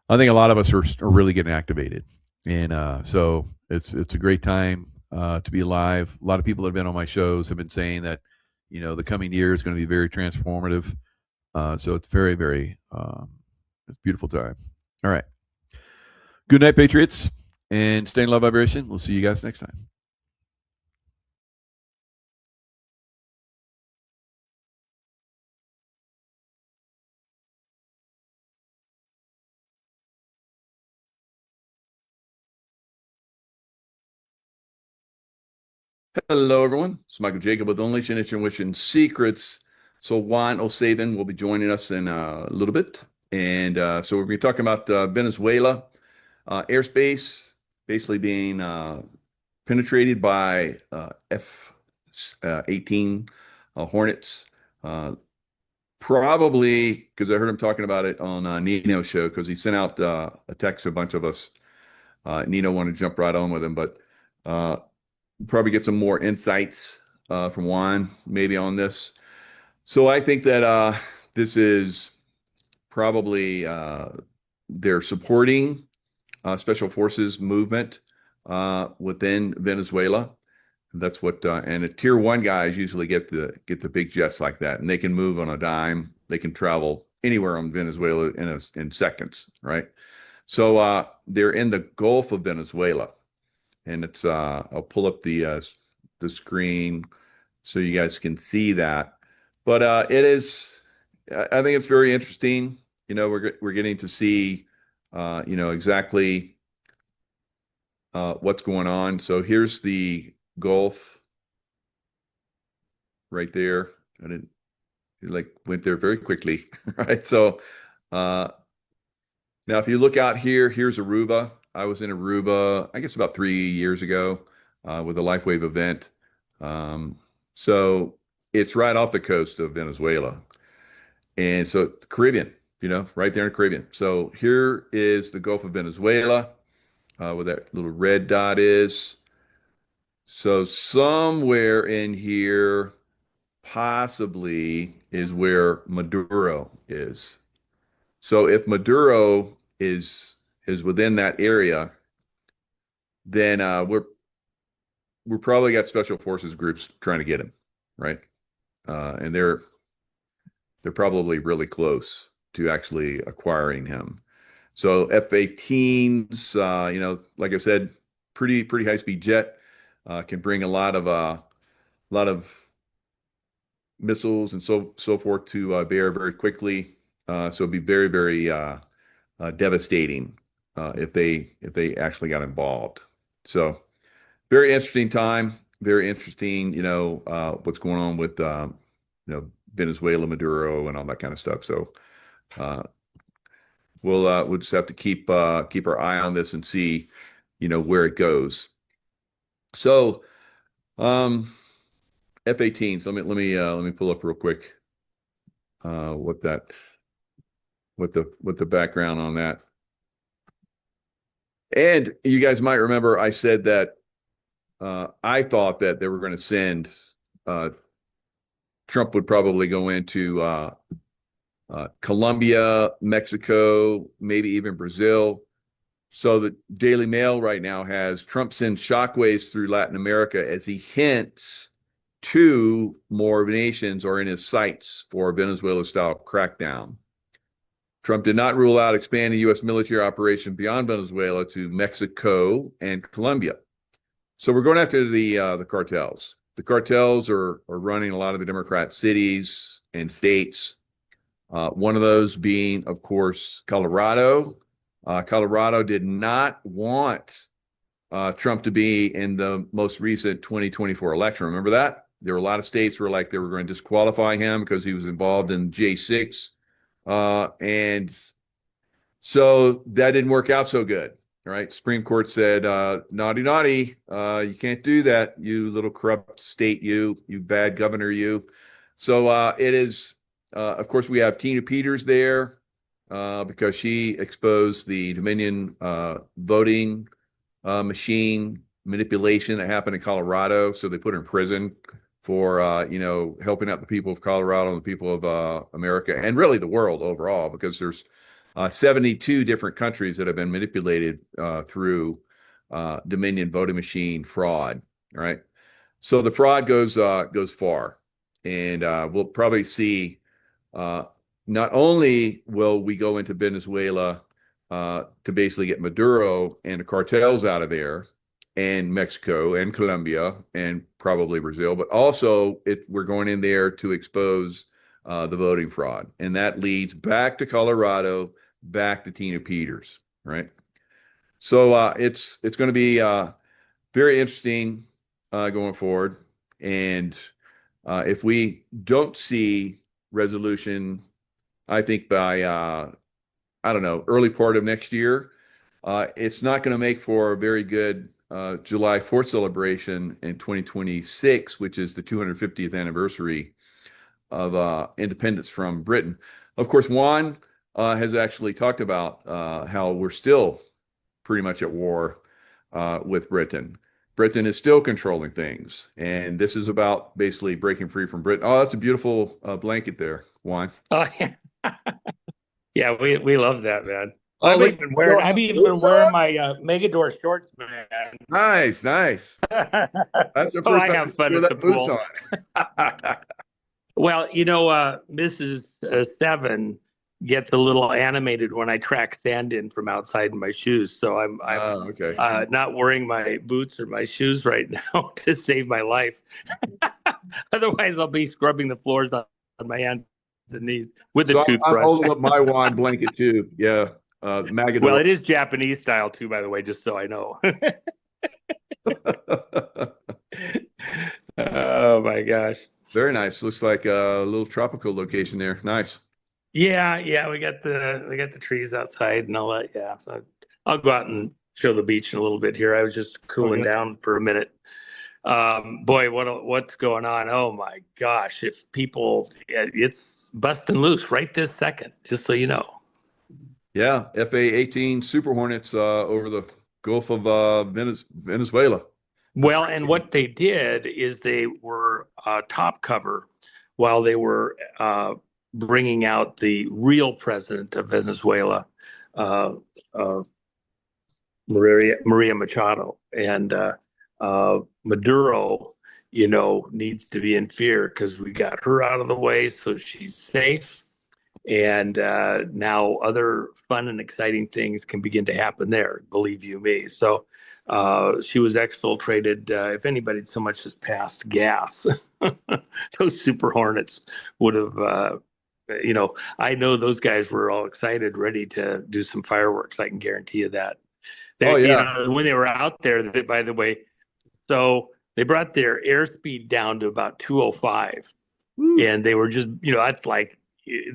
I think a lot of us are really getting activated, and so it's a great time to be alive. A lot of people that have been on my shows have been saying that the coming year is going to be very transformative. So it's very it's a beautiful time. All right. Good night, Patriots, and stay in love vibration. We'll see you guys next time. Hello, everyone. It's Michael Jacob with Unleashing Intuition Secrets. So Juan O'Savin will be joining us in a little bit. And so we're going to be talking about Venezuela airspace basically being penetrated by F-18 Hornets. Probably because I heard him talking about it on Nino's show, because he sent out a text to a bunch of us. Nino wanted to jump right on with him, but probably get some more insights from Juan maybe on this. So I think that this is probably they're supporting special forces movement within Venezuela. That's what and the tier 1 guys usually get the big jets like that, and they can move on a dime. They can travel anywhere on Venezuela in seconds, right? So they're in the Gulf of Venezuela. And it's I'll pull up the screen so you guys can see that. But it is, I think it's very interesting. We're getting to see exactly what's going on. So here's the Gulf right there. It went there very quickly, right? So now if you look out here, here's Aruba. I was in Aruba, I guess about 3 years ago with a LifeWave event. So it's right off the coast of Venezuela. And so Caribbean, right there in the Caribbean. So here is the Gulf of Venezuela, where that little red dot is. So somewhere in here possibly is where Maduro is. So if Maduro is within that area, then we're probably got special forces groups trying to get him, right? And they're probably really close to actually acquiring him. So F-18s, like I said, pretty high speed jet, can bring a lot of missiles and so forth to bear very quickly. So it'd be very devastating if they actually got involved. So very interesting time. Very interesting, what's going on with Venezuela, Maduro, and all that kind of stuff. So uh, we'll just have to keep our eye on this and see, where it goes. So um, F-18s. Let me pull up real quick what the background on that. And you guys might remember I said that I thought that they were going to send Trump would probably go into Colombia, Mexico, maybe even Brazil. So the Daily Mail right now has Trump sends shockwaves through Latin America as he hints two more nations are in his sights for a Venezuela-style crackdown. Trump did not rule out expanding U.S. military operation beyond Venezuela to Mexico and Colombia. So we're going after the cartels. The cartels are running a lot of the Democrat cities and states. One of those being, of course, Colorado. Colorado did not want Trump to be in the most recent 2024 election. Remember that? There were a lot of states where like they were going to disqualify him because he was involved in J6. And so that didn't work out so good. All right. Supreme Court said, naughty, naughty. You can't do that, you little corrupt state, you bad governor, you. So it is, of course, we have Tina Peters there because she exposed the Dominion voting machine manipulation that happened in Colorado. So they put her in prison for, helping out the people of Colorado and the people of America and really the world overall, because there's 72 different countries that have been manipulated through Dominion voting machine fraud. All right. So the fraud goes far. And we'll probably see not only will we go into Venezuela to basically get Maduro and the cartels out of there, and Mexico and Colombia and probably Brazil, but also we're going in there to expose the voting fraud. And that leads back to Colorado, back to Tina Peters, right? So it's going to be very interesting going forward. And if we don't see resolution, I think by I don't know, early part of next year, it's not going to make for a very good July 4th celebration in 2026, which is the 250th anniversary of independence from Britain. Of course, Juan has actually talked about how we're still pretty much at war with Britain. Britain is still controlling things, and this is about basically breaking free from Britain. Oh, that's a beautiful blanket there, Juan. Oh yeah, yeah. We love that, man. Oh, I'm look, even wearing my Megador shorts, man. Nice. That's the Oh, first I time have I fun see at that the boots pool. on. Well, Mrs. Seven gets a little animated when I track sand in from outside my shoes. So I'm Okay. not wearing my boots or my shoes right now to save my life. Otherwise, I'll be scrubbing the floors on my hands and knees with the So I'm toothbrush. holding up my Juan blanket too. Yeah. Magador. Well, it is Japanese style too, by the way, just so I know. Oh my gosh. Very nice. Looks like a little tropical location there. Nice. Yeah, we got the trees outside and all that. Yeah. So I'll go out and show the beach in a little bit here. I was just cooling down for a minute. Boy, what's going on? Oh my gosh. It's busting loose right this second, just so you know. Yeah. FA-18 Super Hornets over the Gulf of Venezuela. Well, and what they did is they were top cover while they were bringing out the real president of Venezuela, uh, uh, Maria Machado, and Maduro, needs to be in fear because we got her out of the way, so she's safe. And now other fun and exciting things can begin to happen there, believe you me. So she was exfiltrated. If anybody so much as passed gas, those Super Hornets would have. I know those guys were all excited, ready to do some fireworks. I can guarantee you that. Oh yeah. When they were out there, by the way, so they brought their airspeed down to about 205, and they were just, that's like,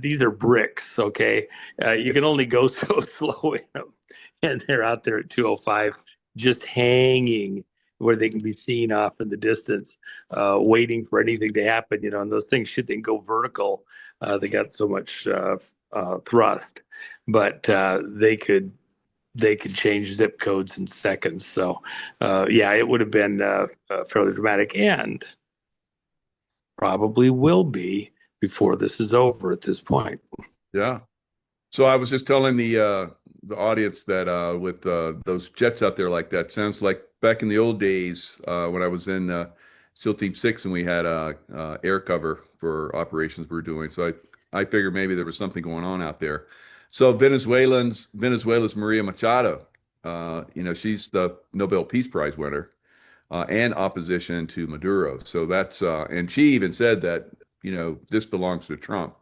these are bricks, okay? You can only go so slow in them, and they're out there at 205, just hanging where they can be seen off in the distance, waiting for anything to happen, and those things, should they go vertical, they got so much thrust, but they could change zip codes in seconds. So, yeah, it would have been fairly dramatic, and probably will be before this is over at this point. Yeah. So I was just telling the audience that with those jets out there like that, sounds like back in the old days when I was in SEAL Team 6 and we had air cover for operations we were doing. So I figured maybe there was something going on out there. So Venezuela's Maria Machado, she's the Nobel Peace Prize winner and opposition to Maduro. So that's and she even said that this belongs to Trump.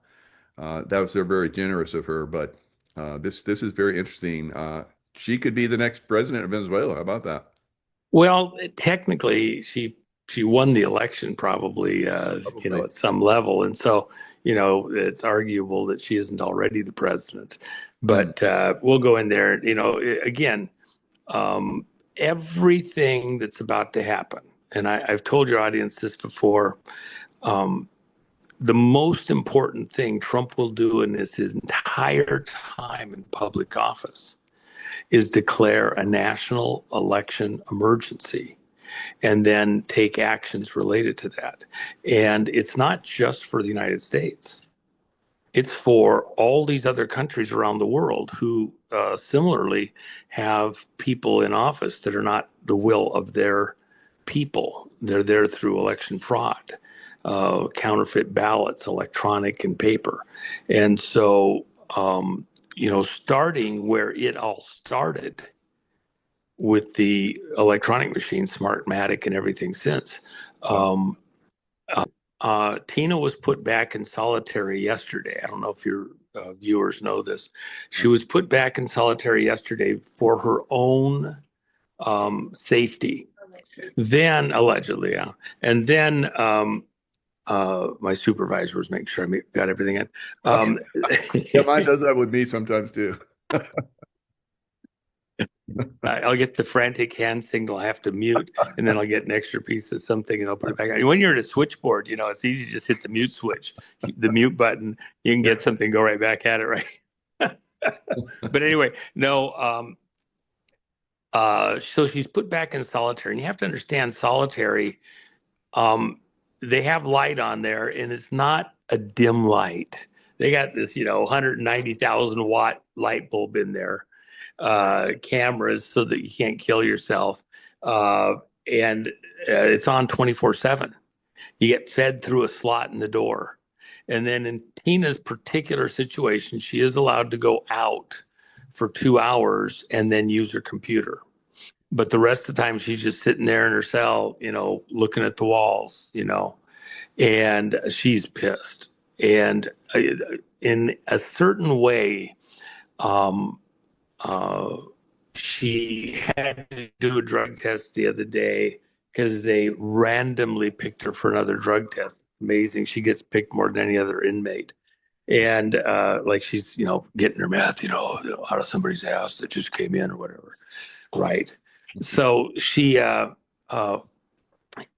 That was very generous of her, but this is very interesting. She could be the next president of Venezuela. How about that? Well, technically, she won the election probably, at some level, and so it's arguable that she isn't already the president. But we'll go in there. Again, everything that's about to happen, and I've told your audience this before. The most important thing Trump will do in his entire time in public office is declare a national election emergency and then take actions related to that. And it's not just for the United States. It's for all these other countries around the world who similarly have people in office that are not the will of their people. They're there through election fraud, counterfeit ballots, electronic and paper. And so, starting where it all started with the electronic machine, Smartmatic, and everything since. Tina was put back in solitary yesterday. I don't know if your viewers know this. She was put back in solitary yesterday for her own safety. Then, allegedly, yeah. And then my supervisor was making sure I got everything in. Yeah, mine does that with me sometimes too. I'll get the frantic hand signal I have to mute, and then I'll get an extra piece of something, and I'll put it back on. When you're at a switchboard, it's easy to just hit the mute switch, the mute button. You can get something, go right back at it, right? But anyway, no. So she's put back in solitary, and you have to understand solitary. They have light on there, and it's not a dim light. They got this, 190,000 watt light bulb in there. Cameras so that you can't kill yourself. And it's on 24/7. You get fed through a slot in the door. And then in Tina's particular situation, she is allowed to go out for 2 hours and then use her computer. But the rest of the time, she's just sitting there in her cell, looking at the walls, and she's pissed. And in a certain way, she had to do a drug test the other day because they randomly picked her for another drug test. Amazing. She gets picked more than any other inmate. And like she's, getting her meth, out of somebody's house that just came in or whatever. Right. So she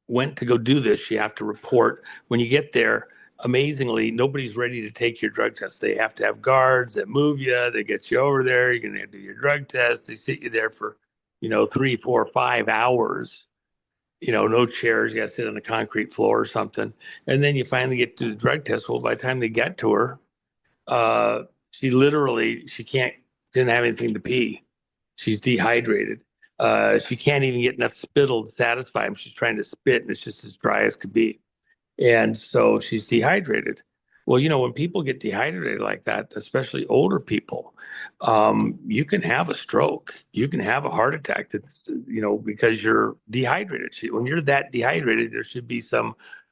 went to go do this. She have to report. When you get there, amazingly, nobody's ready to take your drug test. They have to have guards that move you. They get you over there. You're going to do your drug test. They sit you there for, 3, 4, 5 hours. no chairs. You got to sit on the concrete floor or something. And then you finally get to the drug test. Well, by the time they get to her, she didn't have anything to pee. She's dehydrated. She can't even get enough spittle to satisfy him. She's trying to spit, and it's just as dry as could be. And so she's dehydrated. Well, when people get dehydrated like that, especially older people, you can have a stroke. You can have a heart attack that's, because you're dehydrated. When you're that dehydrated, there should be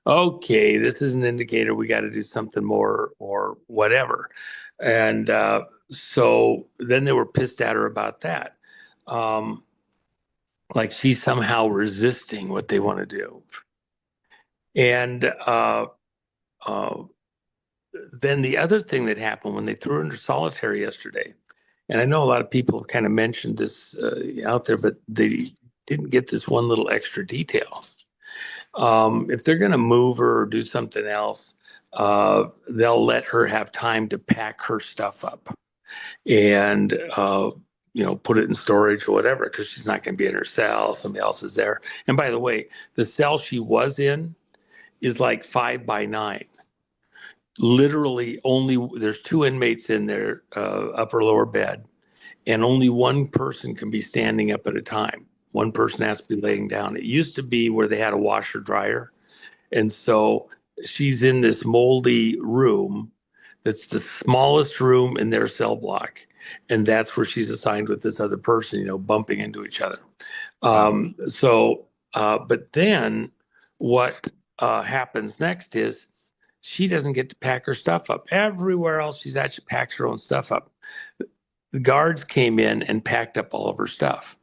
okay, this is an indicator we got to do something more or whatever. And so then they were pissed at her about that. Like she's somehow resisting what they want to do. And then the other thing that happened when they threw her into solitary yesterday, and I know a lot of people have kind of mentioned this out there, but they didn't get this one little extra detail. If they're going to move her or do something else, they'll let her have time to pack her stuff up and put it in storage or whatever, because she's not going to be in her cell. Somebody else is there. And by the way, the cell she was in is like 5 by 9. Literally there's 2 inmates in their upper lower bed, and only one person can be standing up at a time. One person has to be laying down. It used to be where they had a washer dryer. And so she's in this moldy room that's the smallest room in their cell block. And that's where she's assigned with this other person, bumping into each other. But then what happens next is she doesn't get to pack her stuff up. Everywhere else she's at, she packs her own stuff up. The guards came in and packed up all of her stuff.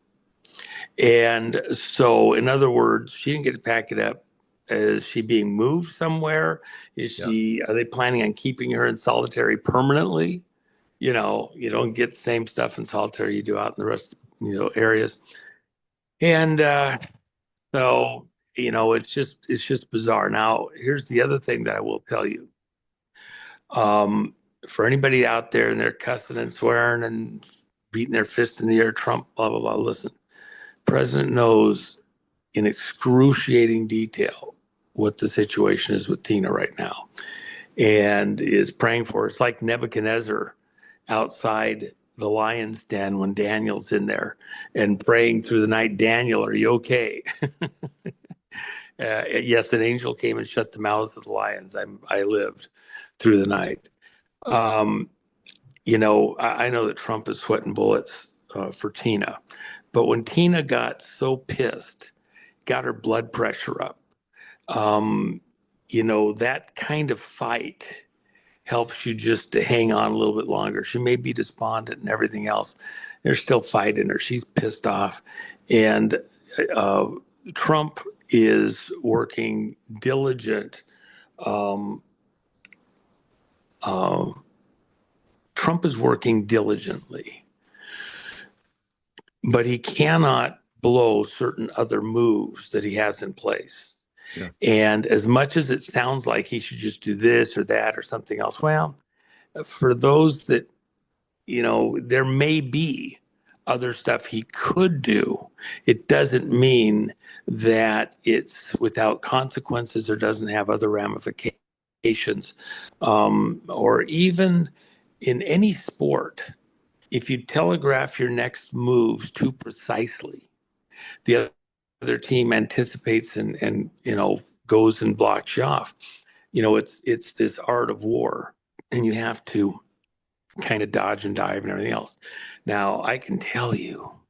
And so, in other words, she didn't get to pack it up. Is she being moved somewhere? Are they planning on keeping her in solitary permanently? You don't get the same stuff in solitary you do out in the rest, areas. And so, it's just bizarre. Now, here's the other thing that I will tell you. For anybody out there and they're cussing and swearing and beating their fist in the air, Trump, blah, blah, blah, listen. President knows in excruciating detail what the situation is with Tina right now and is praying for her. It's like Nebuchadnezzar outside the lion's den when Daniel's in there and praying through the night, Daniel, are you okay? Yes, an angel came and shut the mouths of the lions. I lived through the night. I know that Trump is sweating bullets for Tina, but when Tina got so pissed, got her blood pressure up, that kind of fight helps you just to hang on a little bit longer. She may be despondent and everything else. They're still fighting her. She's pissed off. And Trump is working diligent. Trump is working diligently, but he cannot blow certain other moves that he has in place. Yeah. And as much as it sounds like he should just do this or that or something else, well, for those that, there may be other stuff he could do. It doesn't mean that it's without consequences or doesn't have other ramifications. Or even in any sport, if you telegraph your next moves too precisely, the other team anticipates and goes and blocks you off. It's this art of war, and you have to kind of dodge and dive and everything else. Now, I can tell you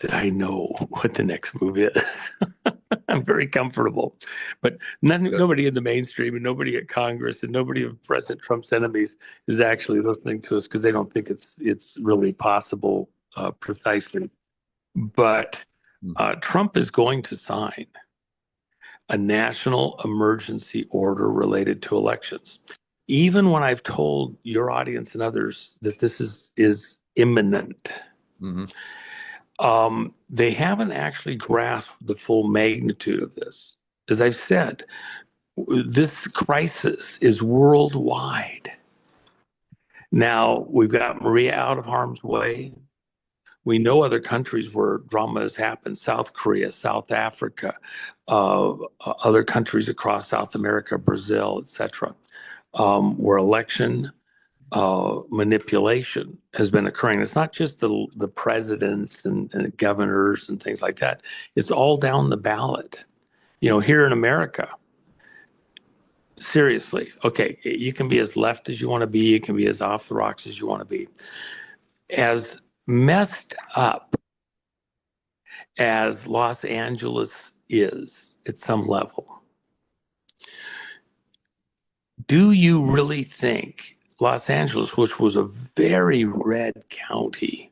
that I know what the next move is. I'm very comfortable, but nobody in the mainstream and nobody at Congress and nobody of President Trump's enemies is actually listening to us because they don't think it's really possible precisely. But Trump is going to sign a national emergency order related to elections. Even when I've told your audience and others that this is imminent, they haven't actually grasped the full magnitude of this. As I've said, this crisis is worldwide. Now, we've got Maria out of harm's way. We know other countries where drama has happened: South Korea, South Africa, other countries across South America, Brazil, etc., where election manipulation has been occurring. It's not just the presidents and governors and things like that. It's all down the ballot. Here in America, seriously, okay, you can be as left as you want to be. You can be as off the rocks as you want to be. As messed up as Los Angeles is at some level, do you really think Los Angeles, which was a very red county,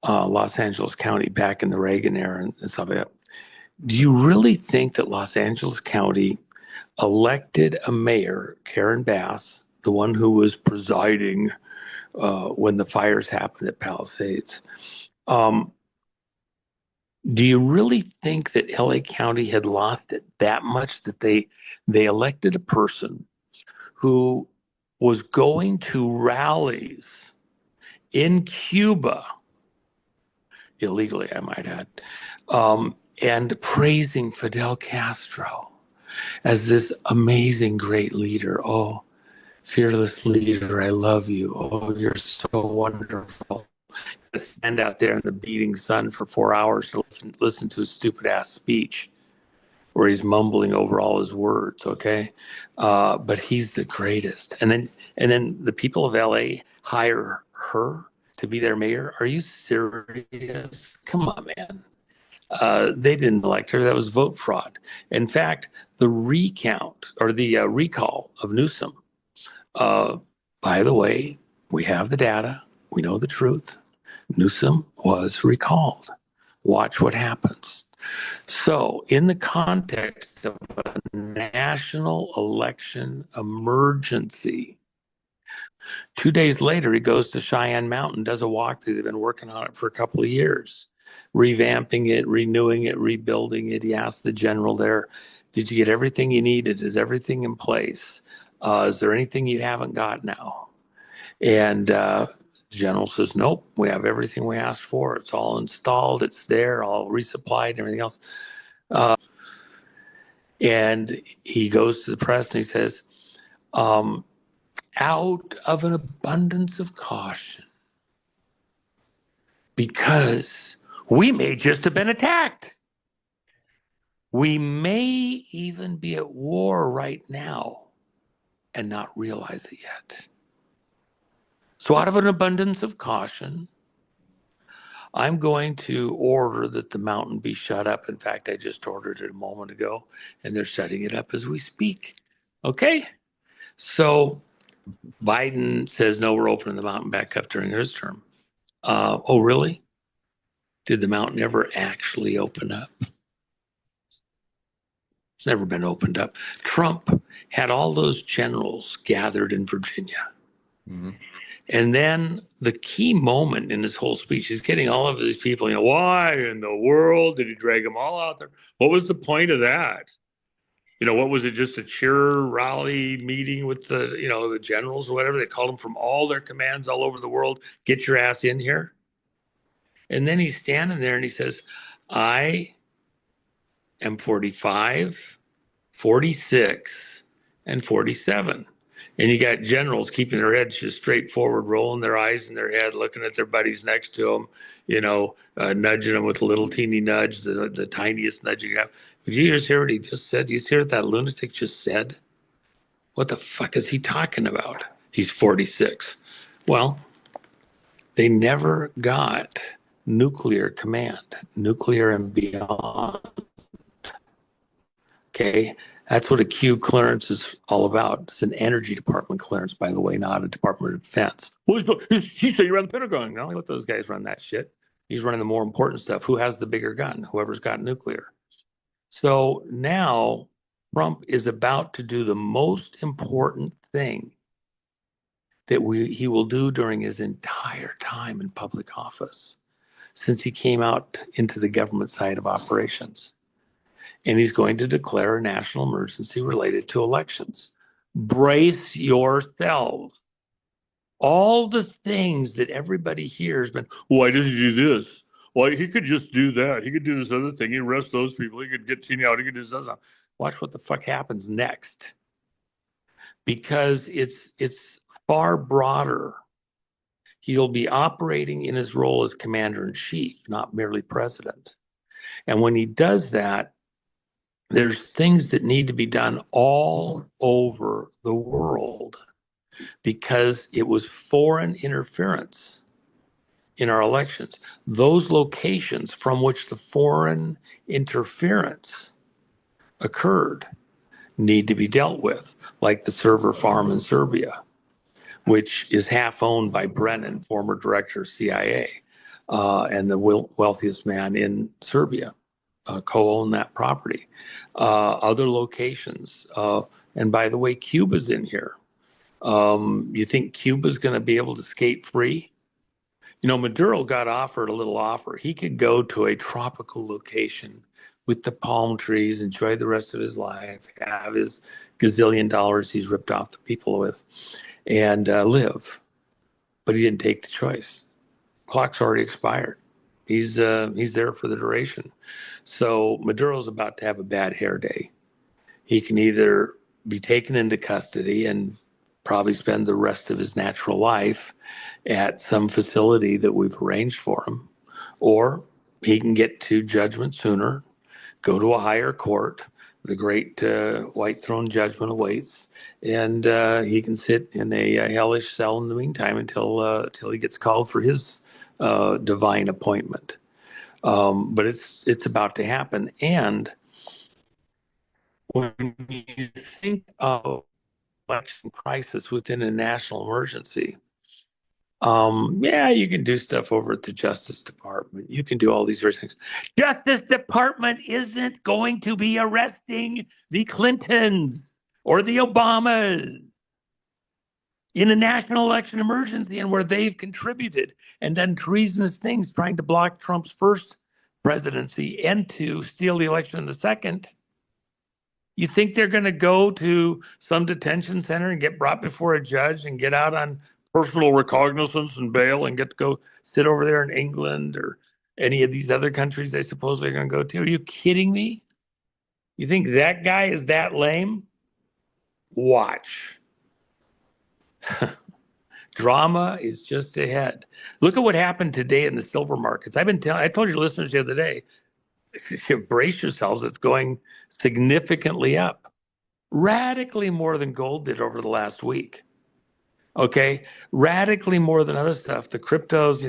Los Angeles County back in the Reagan era and stuff like that, do you really think that Los Angeles County elected a mayor, Karen Bass, the one who was presiding when the fires happened at Palisades? Do you really think that LA County had lost it that much that they elected a person who was going to rallies in Cuba, illegally, I might add, and praising Fidel Castro as this amazing, great leader? Oh, fearless leader, I love you. Oh, you're so wonderful. Stand out there in the beating sun for 4 hours to listen to his stupid ass speech where he's mumbling over all his words. Okay. But he's the greatest. And then the people of LA hire her to be their mayor. Are you serious? Come on, man. They didn't elect her. That was vote fraud. In fact, the recount or the recall of Newsom, by the way, we have the data. We know the truth. Newsom was recalled. Watch what happens. So, in the context of a national election emergency, 2 days later, he goes to Cheyenne Mountain, does a walkthrough. They've been working on it for a couple of years, revamping it, renewing it, rebuilding it. He asked the general there, did you get everything you needed? Is everything in place? Is there anything you haven't got now? And general says, nope, we have everything we asked for. It's all installed. It's there, all resupplied and everything else. And he goes to the press and he says, out of an abundance of caution, because we may just have been attacked. We may even be at war right now and not realize it yet. So out of an abundance of caution, I'm going to order that the mountain be shut up. In fact, I just ordered it a moment ago, and they're shutting it up as we speak. Okay? So Biden says, no, we're opening the mountain back up during his term. Oh, really? Did the mountain ever actually open up? It's never been opened up. Trump had all those generals gathered in Virginia. Mm-hmm. And then the key moment in this whole speech, he's getting all of these people, why in the world did he drag them all out there? What was the point of that? What was it, just a cheer rally meeting with the generals or whatever? They called them from all their commands all over the world. Get your ass in here. And then he's standing there and he says, I am 45, 46, and 47. And you got generals keeping their heads just straight forward, rolling their eyes in their head, looking at their buddies next to them, nudging them with a little teeny nudge, the tiniest nudge you have. Did you just hear what he just said? Do you hear what that lunatic just said? What the fuck is he talking about? He's 46. Well, they never got nuclear command, nuclear and beyond. Okay, that's what a Q clearance is all about. It's an energy department clearance, by the way, not a Department of Defense. Well, he said you run the Pentagon. No, let those guys run that shit. He's running the more important stuff. Who has the bigger gun? Whoever's got nuclear. So now Trump is about to do the most important thing that he will do during his entire time in public office since he came out into the government side of operations. And he's going to declare a national emergency related to elections. Brace yourselves. All the things that everybody hears, but why does he do this? Why he could just do that? He could do this other thing. He arrest those people. He could get Cheney out. He could do this other stuff. Watch what the fuck happens next, because it's far broader. He'll be operating in his role as commander in chief, not merely president. And when he does that, there's things that need to be done all over the world because it was foreign interference in our elections. Those locations from which the foreign interference occurred need to be dealt with, like the server farm in Serbia, which is half owned by Brennan, former director of CIA, and the wealthiest man in Serbia, co-own that property. Other locations, and by the way, Cuba's in here. You think Cuba's going to be able to skate free? Maduro got offered a little offer. He could go to a tropical location with the palm trees, enjoy the rest of his life, have his gazillion dollars he's ripped off the people with, and live. But he didn't take the choice. Clock's already expired. He's there for the duration. So Maduro's about to have a bad hair day. He can either be taken into custody and probably spend the rest of his natural life at some facility that we've arranged for him, or he can get to judgment sooner, go to a higher court. The great white throne judgment awaits, and he can sit in a hellish cell in the meantime until he gets called for his divine appointment. But it's about to happen. And when you think of election crisis within a national emergency, you can do stuff over at the Justice Department. You can do all these various things. Justice Department isn't going to be arresting the Clintons or the Obamas in a national election emergency, and where they've contributed and done treasonous things trying to block Trump's first presidency and to steal the election in the second. You think they're going to go to some detention center and get brought before a judge and get out on personal recognizance and bail and get to go sit over there in England or any of these other countries they supposedly are going to go to? Are you kidding me? You think that guy is that lame? Watch. Drama is just ahead. Look at what happened today in the silver markets. I told your listeners the other day, brace yourselves, it's going significantly up. Radically more than gold did over the last week. Okay? Radically more than other stuff. The cryptos,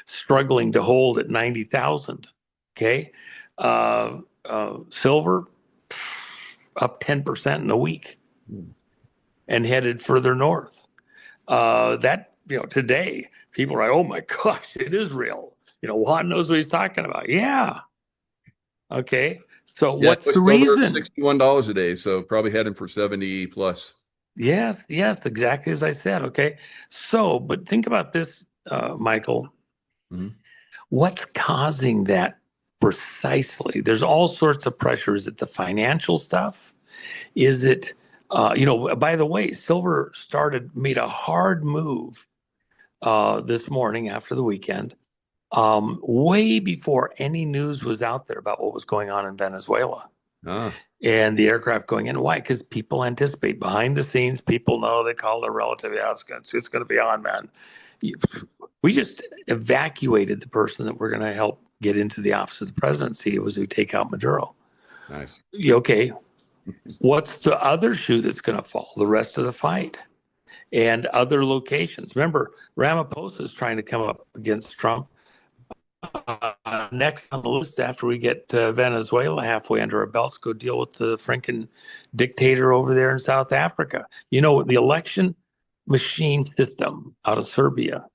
struggling to hold at 90,000. Okay? Silver up 10% in a week and headed further north. Today, people are like, oh my gosh, it is real. Juan knows what he's talking about. Yeah. Okay. So what's the reason? $61 a day. So probably heading for 70 plus. Yes, exactly as I said. Okay. So, but think about this, Michael. Mm-hmm. What's causing that precisely? There's all sorts of pressure. Is it the financial stuff? Is it, by the way, silver made a hard move this morning after the weekend, way before any news was out there about what was going on in Venezuela. And the aircraft going in. Why? Because people anticipate behind the scenes. People know, they call their relative. Yeah, it's going to be on, man. We just evacuated the person that we're going to help get into the office of the presidency. It was who take out Maduro. Nice. Okay. What's the other shoe that's going to fall? The rest of the fight and other locations. Remember, Ramaphosa is trying to come up against Trump. Next on the list, after we get Venezuela halfway under our belts, go deal with the Franken dictator over there in South Africa. The election machine system out of Serbia,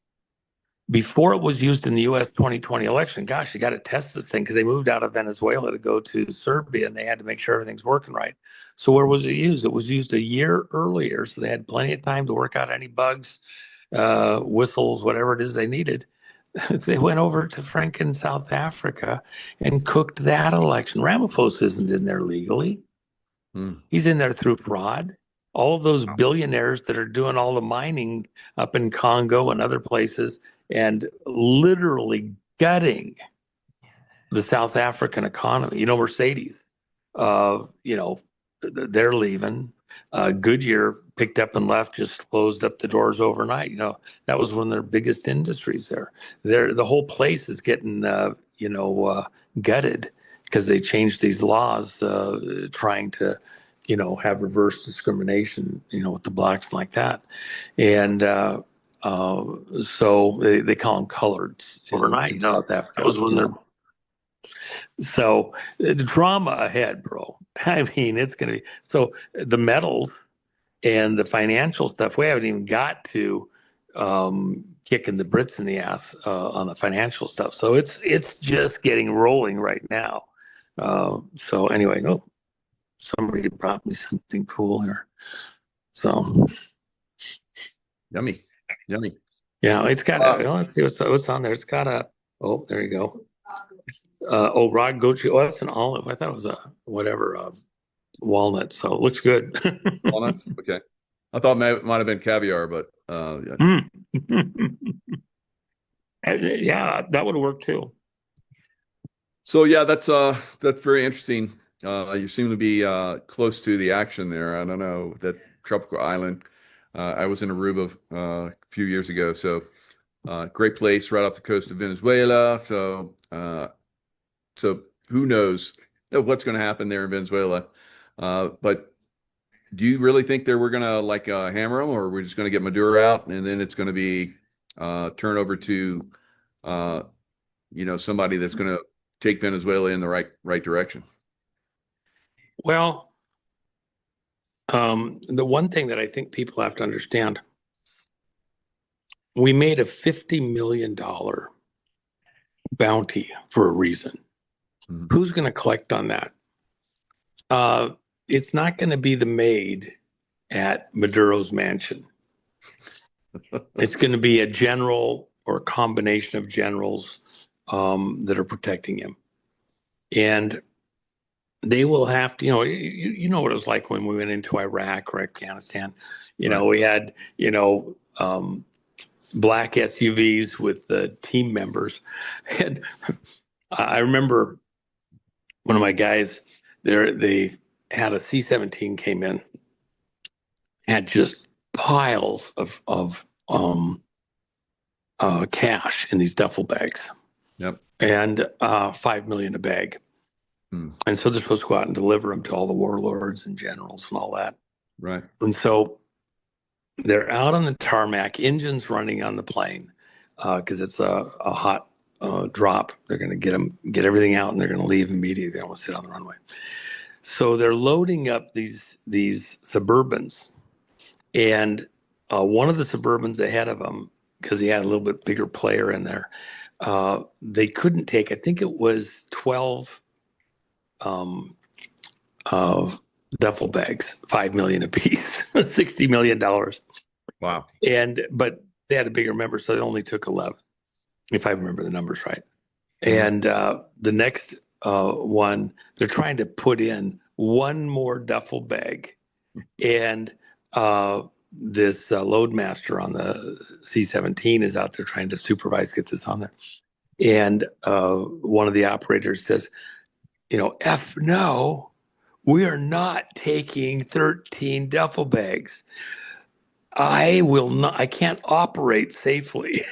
before it was used in the U.S. 2020 election, gosh, you got to test this thing because they moved out of Venezuela to go to Serbia and they had to make sure everything's working right. So where was it used? It was used a year earlier. So they had plenty of time to work out any bugs, whistles, whatever it is they needed. They went over to Franken, South Africa, and cooked that election. Ramaphosa isn't in there legally. He's in there through fraud. all of those billionaires that are doing all the mining up in Congo and other places and literally gutting the South African economy. Mercedes, they're leaving. Goodyear picked up and left, just closed up the doors overnight. That was one of their biggest industries there. The whole place is getting, gutted because they changed these laws trying to, have reverse discrimination, with the blacks and like that. And so they call them coloreds overnight in South Africa. That was when they're so the drama ahead, bro. I mean, it's going to be so the metals and the financial stuff. We haven't even got to kicking the Brits in the ass on the financial stuff. So it's just getting rolling right now. So anyway, somebody brought me something cool here. So Yummy. yeah, it's got let's see what's on there. It's got oh, there you go. Rod gochujang. Oh, that's an olive. I thought it was a whatever walnut. So it looks good. Walnuts. Okay. I thought it might have been caviar, but yeah. Yeah, that would work too. So yeah, that's very interesting. You seem to be close to the action there. I don't know that tropical island. I was in Aruba a few years ago, so great place right off the coast of Venezuela. So who knows what's going to happen there in Venezuela? But do you really think that we're going to hammer them, or we're just going to get Maduro out and then it's going to be turn over to somebody that's going to take Venezuela in the right direction? Well, the one thing that I think people have to understand, we made a $50 million bounty for a reason. Mm-hmm. Who's going to collect on that? It's not going to be the maid at Maduro's mansion. It's going to be a general or a combination of generals that are protecting him. And they will have to, you know what it was like when we went into Iraq or Afghanistan. We had, black SUVs with the team members. And I remember one of my guys there, they had a C-17 came in, had just piles of cash in these duffel bags. Yep. And $5 million a bag. And so they're supposed to go out and deliver them to all the warlords and generals and all that. Right. And so they're out on the tarmac, engines running on the plane because it's a hot drop. They're going to get everything out, and they're going to leave immediately. They don't want to sit on the runway. So they're loading up these Suburbans, and one of the Suburbans ahead of them, because he had a little bit bigger player in there, they couldn't take. I think it was 12. Duffel bags, $5 million a piece, $60 million. Wow. But they had a bigger member, so they only took 11, if I remember the numbers right. And the next one, they're trying to put in one more duffel bag, and this loadmaster on the C-17 is out there trying to supervise, get this on there. And one of the operators says, F no, we are not taking 13 duffel bags. I can't operate safely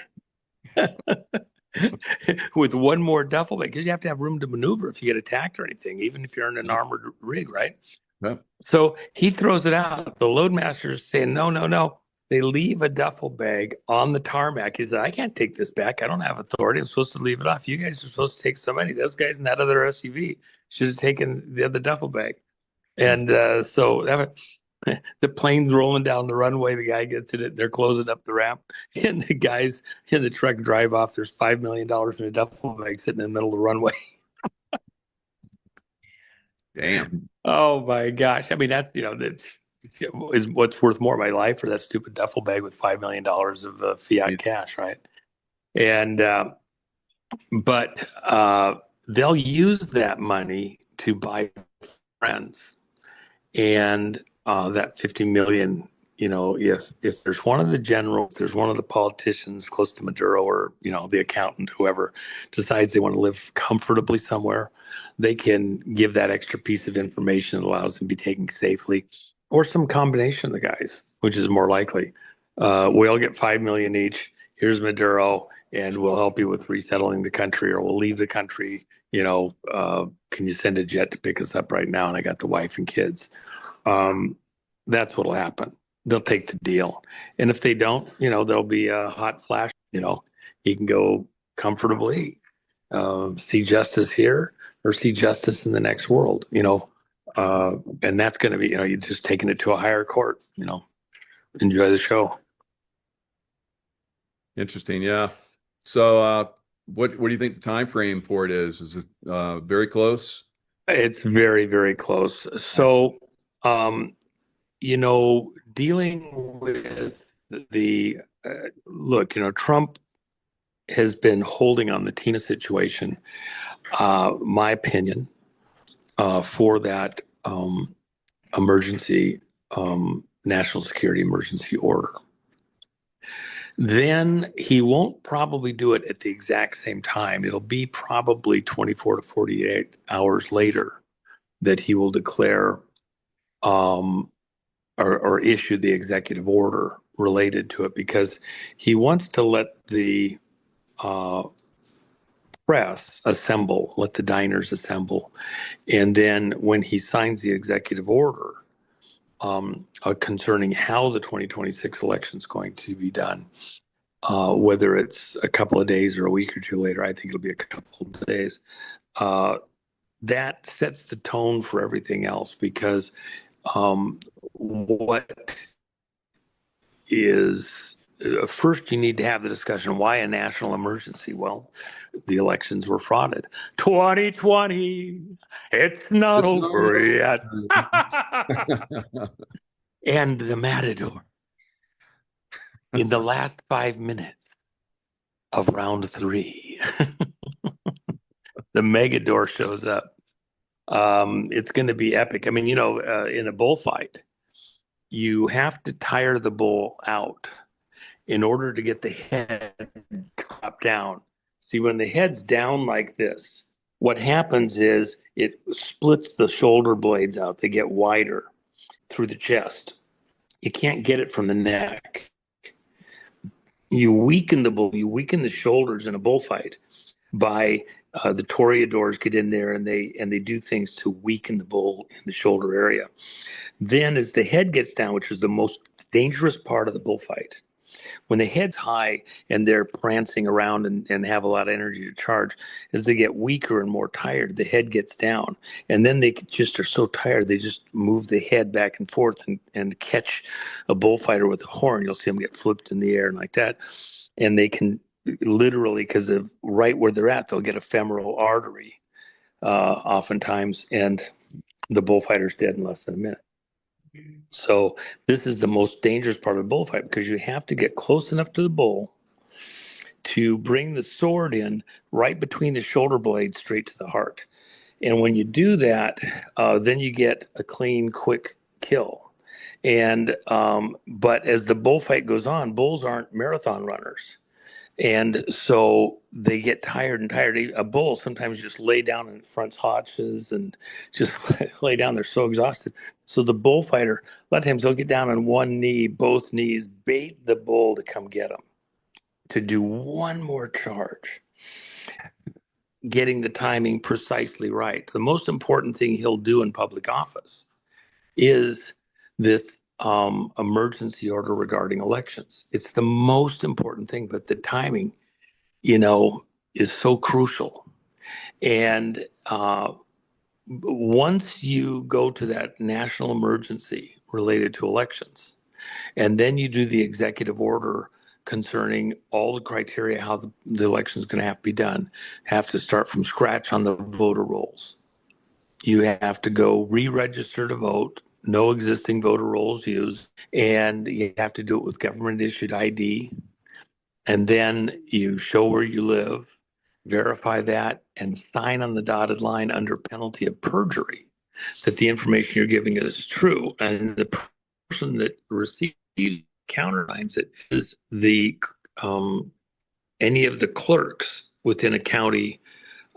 with one more duffel bag, because you have to have room to maneuver if you get attacked or anything, even if you're in an armored rig, right? Yep. So he throws it out. The loadmaster is saying, no. They leave a duffel bag on the tarmac. He said, I can't take this back. I don't have authority. I'm supposed to leave it off. You guys are supposed to take so many. Those guys in that other SUV should have taken the other duffel bag. And so the plane's rolling down the runway. The guy gets in it. They're closing up the ramp. And the guys in the truck drive off. There's $5 million in a duffel bag sitting in the middle of the runway. Damn. Oh, my gosh. I mean, that is what's worth more, my life or that stupid duffel bag with $5 million of fiat cash, right? And but they'll use that money to buy friends. And that 50 million, if there's one of the generals, there's one of the politicians close to Maduro, or, the accountant, whoever decides they want to live comfortably somewhere, they can give that extra piece of information that allows them to be taken safely, or some combination of the guys, which is more likely. We all get 5 million each. Here's Maduro, and we'll help you with resettling the country, or we'll leave the country. Can you send a jet to pick us up right now? And I got the wife and kids. That's what'll happen. They'll take the deal. And if they don't, there'll be a hot flash. He can go comfortably, see justice here or see justice in the next world, and that's going to be, you're just taking it to a higher court, enjoy the show. Interesting. Yeah. So, what do you think the time frame for it is? Is it very close? It's very, very close. So, dealing with the look, Trump has been holding on the Tina situation, my opinion, for that emergency, national security emergency order. Then he won't probably do it at the exact same time. It'll be probably 24 to 48 hours later that he will declare or issue the executive order related to it, because he wants to let the press assemble, let the diners assemble. And then when he signs the executive order concerning how the 2026 election is going to be done, whether it's a couple of days or a week or two later, I think it'll be a couple of days, that sets the tone for everything else, because what is first, you need to have the discussion. Why a national emergency? Well, the elections were frauded. 2020, it's not over yet. And the Matador, in the last 5 minutes of round 3, the Megador shows up. It's going to be epic. I mean, in a bullfight, you have to tire the bull out in order to get the head dropped down. See, when the head's down like this, what happens is it splits the shoulder blades out. They get wider through the chest. You can't get it from the neck. You weaken the bull, you weaken the shoulders in a bullfight by the toreadors get in there and they do things to weaken the bull in the shoulder area. Then as the head gets down, which is the most dangerous part of the bullfight, when the head's high and they're prancing around and have a lot of energy to charge, as they get weaker and more tired, the head gets down. And then they just are so tired, they just move the head back and forth and catch a bullfighter with a horn. You'll see them get flipped in the air and like that. And they can literally, because of right where they're at, they'll get a femoral artery oftentimes, and the bullfighter's dead in less than a minute. So this is the most dangerous part of the bullfight, because you have to get close enough to the bull to bring the sword in right between the shoulder blades straight to the heart. And when you do that, then you get a clean, quick kill. And but as the bullfight goes on, bulls aren't marathon runners. And so they get tired and tired. A bull sometimes just lay down in front haunches and just lay down. They're so exhausted. So the bullfighter, a lot of times they'll get down on one knee, both knees, bait the bull to come get them, to do one more charge, getting the timing precisely right. The most important thing he'll do in public office is this emergency order regarding elections. It's the most important thing, but the timing, is so crucial. And once you go to that national emergency related to elections, and then you do the executive order concerning all the criteria, how the election is going to have to be done, have to start from scratch on the voter rolls. You have to go re-register to vote, no existing voter rolls used, and you have to do it with government-issued ID. And then you show where you live, verify that, and sign on the dotted line under penalty of perjury that the information you're giving is true, and the person that receives countersigns it is the any of the clerks within a county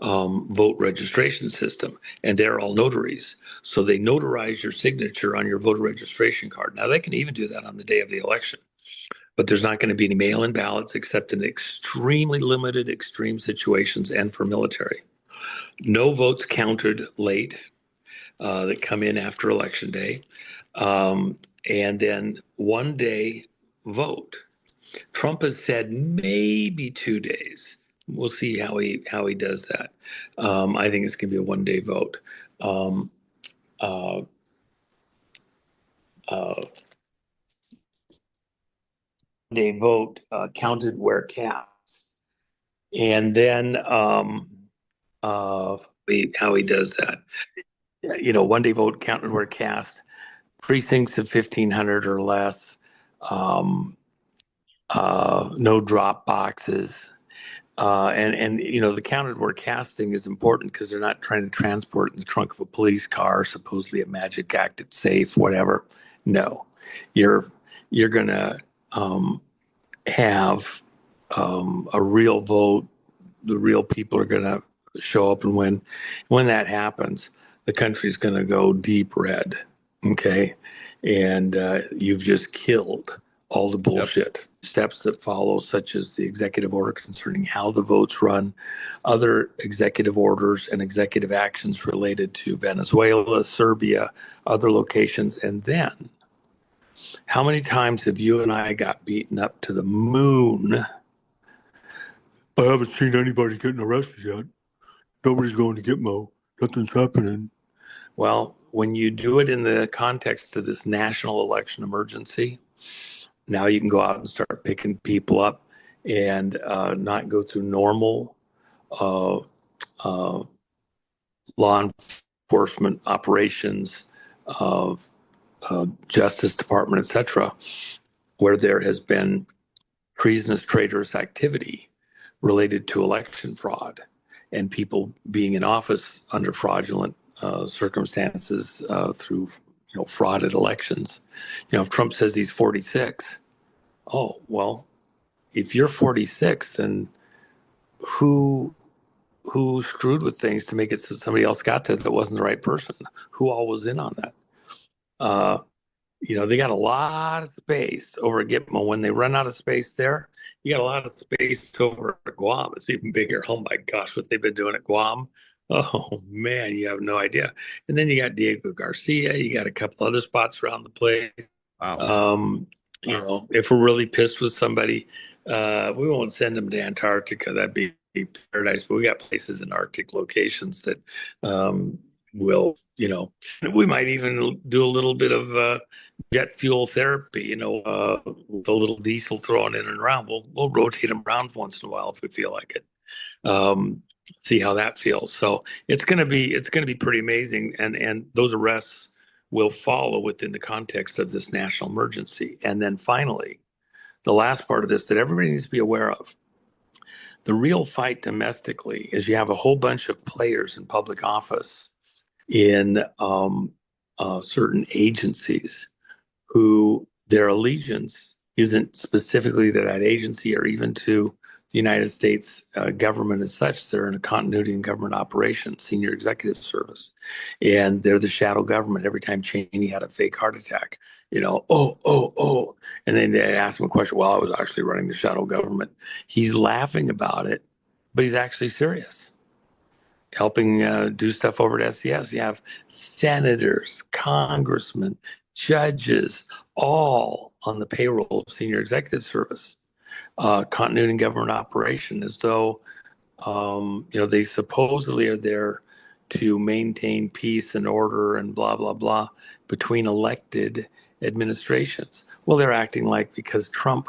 vote registration system, and they're all notaries. So they notarize your signature on your voter registration card. Now they can even do that on the day of the election, but there's not going to be any mail-in ballots except in extremely limited extreme situations and for military. No votes counted late that come in after election day, and then 1 day vote. Trump has said maybe 2 days. We'll see how he does that. I think it's going to be a 1 day vote. Uh, uh, Day vote counted where cast, and then how he does that. 1 day vote counted where cast. Precincts of 1,500 or less. No drop boxes. And the counted where casting is important because they're not trying to transport in the trunk of a police car, supposedly a magic act, it's safe, whatever. No, you're gonna have a real vote. The real people are gonna show up, and when that happens, the country's gonna go deep red. Okay, and you've just killed all the bullshit. Steps that follow, such as the executive order concerning how the votes run, other executive orders and executive actions related to Venezuela, Serbia, other locations. And then, how many times have you and I got beaten up to the moon? I haven't seen anybody getting arrested yet. Nobody's going to Gitmo. Nothing's happening. Well, when you do it in the context of this national election emergency, now you can go out and start picking people up and not go through normal law enforcement operations of Justice Department, etc., where there has been treasonous traitorous activity related to election fraud and people being in office under fraudulent circumstances through frauded elections. If Trump says he's 46, oh, well, if you're 46, then who screwed with things to make it so somebody else got to it that wasn't the right person? Who all was in on that? They got a lot of space over at Gitmo. When they run out of space there, you got a lot of space over at Guam. It's even bigger. Oh my gosh, what they've been doing at Guam. Oh man, you have no idea. And then you got Diego Garcia. You got a couple other spots around the place. Wow. If we're really pissed with somebody, we won't send them to Antarctica. That'd be paradise. But we got places in Arctic locations that will, we might even do a little bit of jet fuel therapy, with a little diesel thrown in and around. We'll rotate them around once in a while if we feel like it. See how that feels. So it's gonna be pretty amazing, and those arrests will follow within the context of this national emergency. And then finally, the last part of this that everybody needs to be aware of. The real fight domestically is you have a whole bunch of players in public office in certain agencies who their allegiance isn't specifically to that agency or even to the United States government as such. They're in a continuity in government operations, senior executive service, and they're the shadow government. Every time Cheney had a fake heart attack, oh, and then they ask him a question. Well, I was actually running the shadow government. He's laughing about it, but he's actually serious. Helping do stuff over at SCS. You have senators, congressmen, judges, all on the payroll of senior executive service. Continuity in government operation, as though they supposedly are there to maintain peace and order and blah blah blah between elected administrations. Well, they're acting like because Trump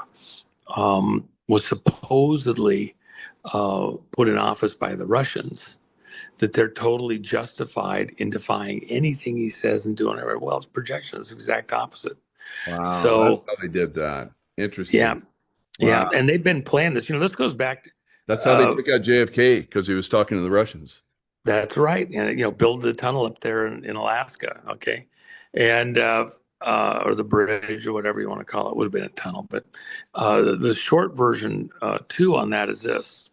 was supposedly put in office by the Russians, that they're totally justified in defying anything he says and doing it. Well, it's projection. It's the exact opposite. Wow. So that's how they did that. Interesting. yeah. Wow. Yeah. And they've been planning this. This goes back. That's how they took out JFK, because he was talking to the Russians. That's right. And, build the tunnel up there in Alaska. Okay. And, or the bridge or whatever you want to call it, would have been a tunnel. But the short version, too, on that is this.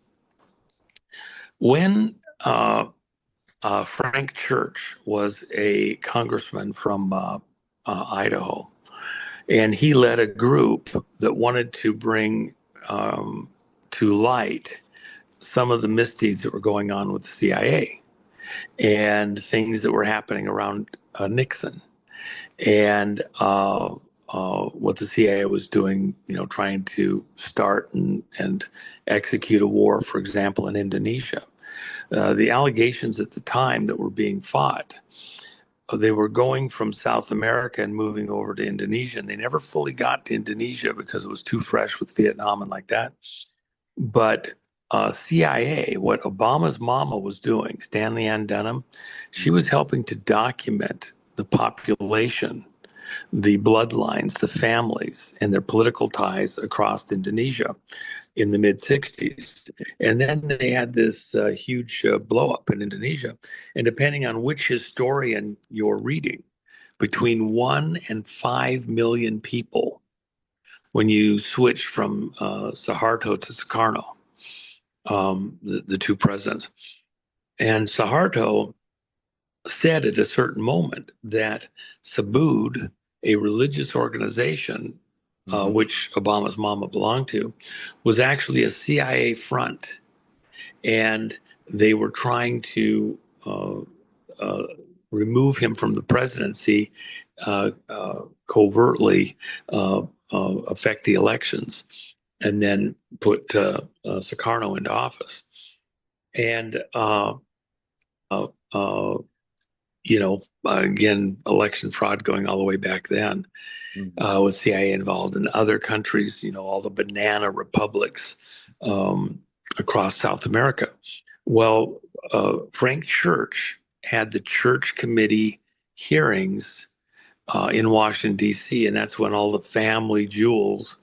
When Frank Church was a congressman from Idaho, and he led a group that wanted to bring to light some of the misdeeds that were going on with the CIA and things that were happening around Nixon and what the CIA was doing, trying to start and execute a war, for example, in Indonesia. The allegations at the time that were being fought, they were going from South America and moving over to Indonesia, and they never fully got to Indonesia because it was too fresh with Vietnam and like that. But CIA, what Obama's mama was doing, Stanley Ann Dunham, she was helping to document the population, the bloodlines, the families, and their political ties across Indonesia in the mid 60s. And then they had this huge blow up in Indonesia. And depending on which historian you're reading, between 1 and 5 million people when you switch from Suharto to Sukarno, the two presidents. And Suharto said at a certain moment that Sabud, a religious organization, which Obama's mama belonged to, was actually a CIA front. And they were trying to remove him from the presidency, covertly affect the elections, and then put Sukarno into office. And, again, election fraud going all the way back then, with CIA involved, in other countries, all the banana republics across South America. Well, Frank Church had the church committee hearings in Washington, D.C., and that's when all the family jewels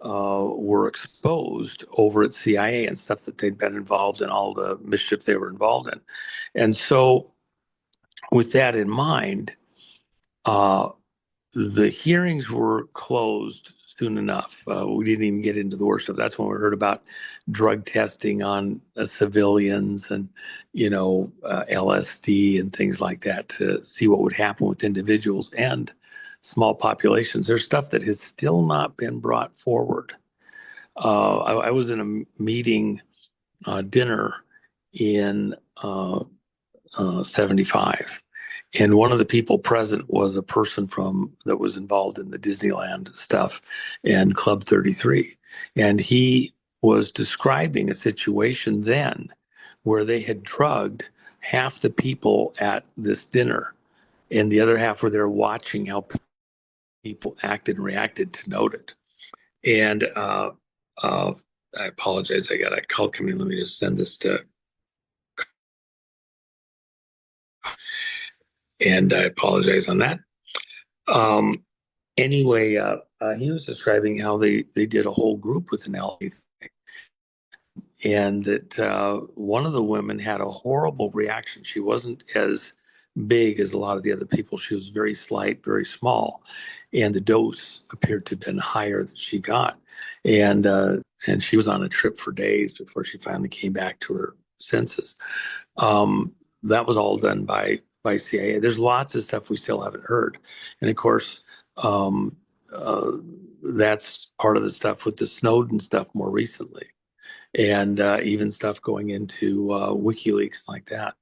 were exposed over at CIA and stuff that they'd been involved in, all the mischief they were involved in. And so with that in mind, the hearings were closed soon enough. We didn't even get into the worst stuff. That's when we heard about drug testing on civilians and, LSD and things like that to see what would happen with individuals and small populations. There's stuff that has still not been brought forward. I was in a meeting, dinner in 75. And one of the people present was a person that was involved in the Disneyland stuff and Club 33. And he was describing a situation then where they had drugged half the people at this dinner, and the other half were there watching how people acted and reacted to note it. And I apologize. I got a call coming in. Let me just send this to. And I apologize on that. Anyway, he was describing how they did a whole group with an LA thing, and that one of the women had a horrible reaction. She wasn't as big as a lot of the other people. She was very slight, very small, and the dose appeared to have been higher than she got. And she was on a trip for days before she finally came back to her senses. That was all done by CIA. There's lots of stuff we still haven't heard. And of course, that's part of the stuff with the Snowden stuff more recently. And even stuff going into WikiLeaks like that.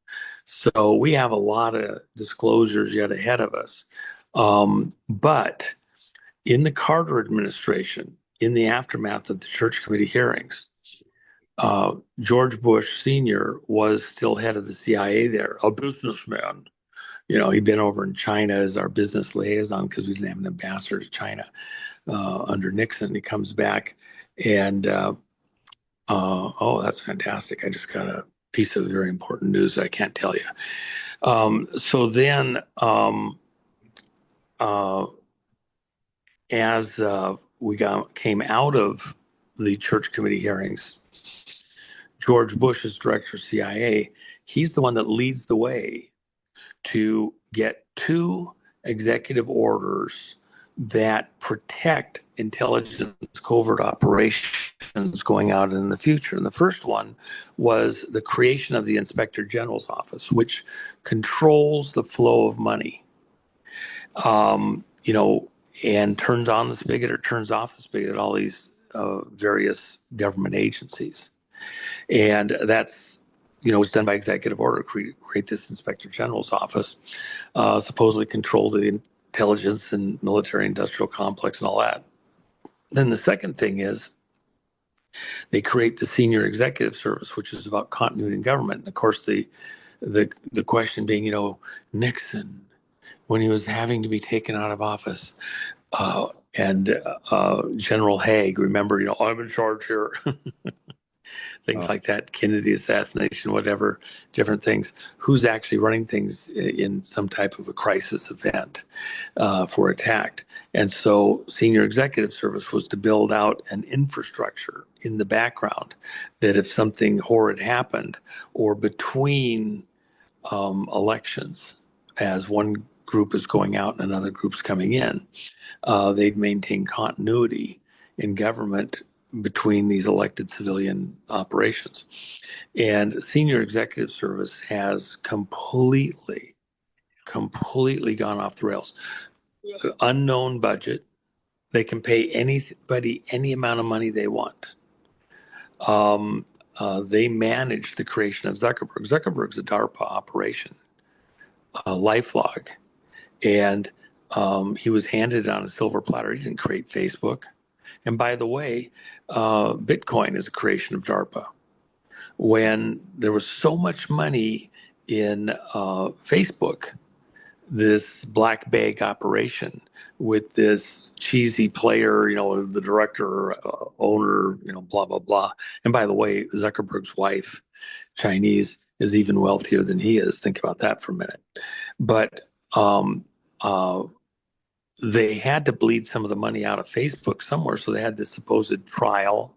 So we have a lot of disclosures yet ahead of us. But in the Carter administration, in the aftermath of the Church Committee hearings, George Bush Sr. was still head of the CIA there, a businessman. He'd been over in China as our business liaison because we didn't have an ambassador to China under Nixon. He comes back and, that's fantastic. I just got a piece of very important news that I can't tell you. So then, as we came out of the Church Committee hearings, George Bush, as director of CIA, He's the one that leads the way to get 2 executive orders that protect intelligence covert operations going out in the future. And the first one was the creation of the Inspector General's office, which controls the flow of money, and turns on the spigot or turns off the spigot at all these various government agencies. And that's, was done by executive order, create this Inspector General's office, supposedly control the intelligence and military industrial complex and all that. Then the second thing is they create the Senior Executive Service, which is about continuity in government. And of course, the question being, Nixon, when he was having to be taken out of office, and General Haig, remember, I'm in charge here. Things like that, Kennedy assassination, whatever, different things. Who's actually running things in some type of a crisis event for attack? And so Senior Executive Service was to build out an infrastructure in the background that if something horrid happened or between elections, as one group is going out and another group's coming in, they'd maintain continuity in government between these elected civilian operations. And Senior Executive Service has completely gone off the rails. Unknown budget. They can pay anybody any amount of money they want. They manage the creation of Zuckerberg. Zuckerberg's a DARPA operation, LifeLog. And he was handed on a silver platter. He didn't create Facebook. And by the way, Bitcoin is a creation of DARPA. When there was so much money in Facebook, this black bag operation with this cheesy player, the director, owner, blah, blah, blah. And by the way, Zuckerberg's wife, Chinese, is even wealthier than he is. Think about that for a minute. But they had to bleed some of the money out of Facebook somewhere. So they had this supposed trial.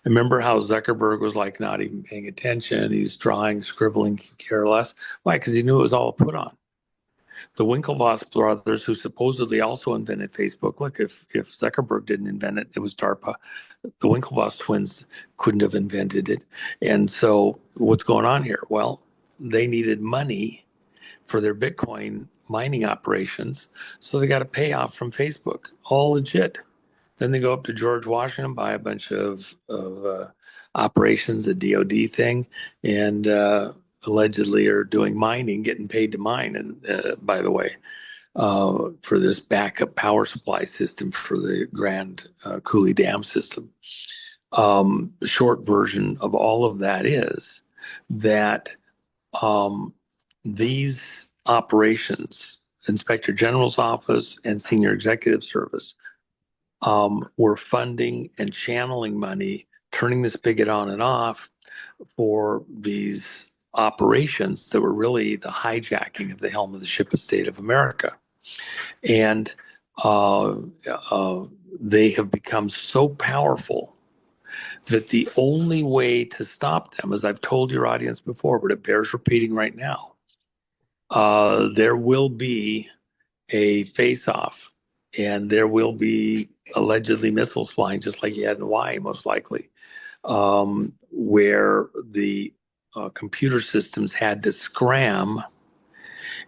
Remember how Zuckerberg was like not even paying attention. He's drawing, scribbling, care less. Why? Because he knew it was all put on. The Winklevoss brothers, who supposedly also invented Facebook, look, if Zuckerberg didn't invent it, it was DARPA. The Winklevoss twins couldn't have invented it. And so what's going on here? Well, they needed money for their Bitcoin mining operations, so they got a payoff from Facebook, all legit. Then they go up to George Washington, buy a bunch of operations, a DoD thing, and allegedly are doing mining, getting paid to mine. And by the way, for this backup power supply system for the Grand Coulee Dam system. The short version of all of that is that these operations, Inspector General's office and Senior Executive Service, were funding and channeling money, turning the spigot on and off for these operations that were really the hijacking of the helm of the ship of state of America. And they have become so powerful that the only way to stop them, as I've told your audience before, but it bears repeating right now, there will be a face-off, and there will be allegedly missiles flying, just like you had in Hawaii, most likely, where the computer systems had to scram,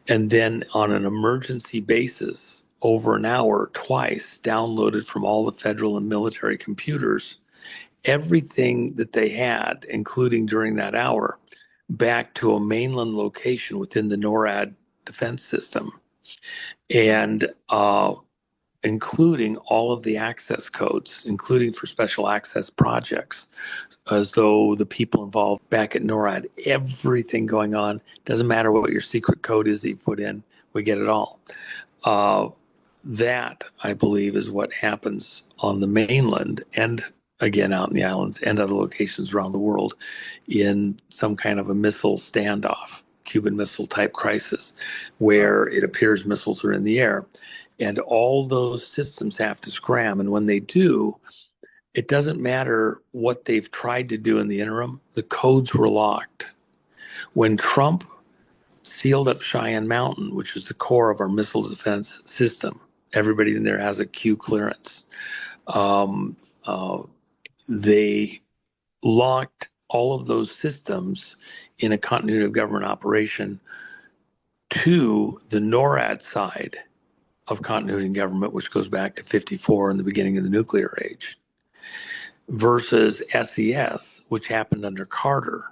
and then on an emergency basis, over an hour, twice, downloaded from all the federal and military computers everything that they had, including during that hour, back to a mainland location within the NORAD defense system, and including all of the access codes, including for special access projects, as though the people involved back at NORAD, everything going on, doesn't matter what your secret code is that you put in, we get it all. That, I believe, is what happens on the mainland and again out in the islands and other locations around the world in some kind of a missile standoff, Cuban Missile type crisis, where it appears missiles are in the air. And all those systems have to scram. And when they do, it doesn't matter what they've tried to do in the interim, the codes were locked. When Trump sealed up Cheyenne Mountain, which is the core of our missile defense system, everybody in there has a Q clearance. They locked all of those systems in a continuity of government operation to the NORAD side of continuity in government, which goes back to 54 and the beginning of the nuclear age, versus SES, which happened under Carter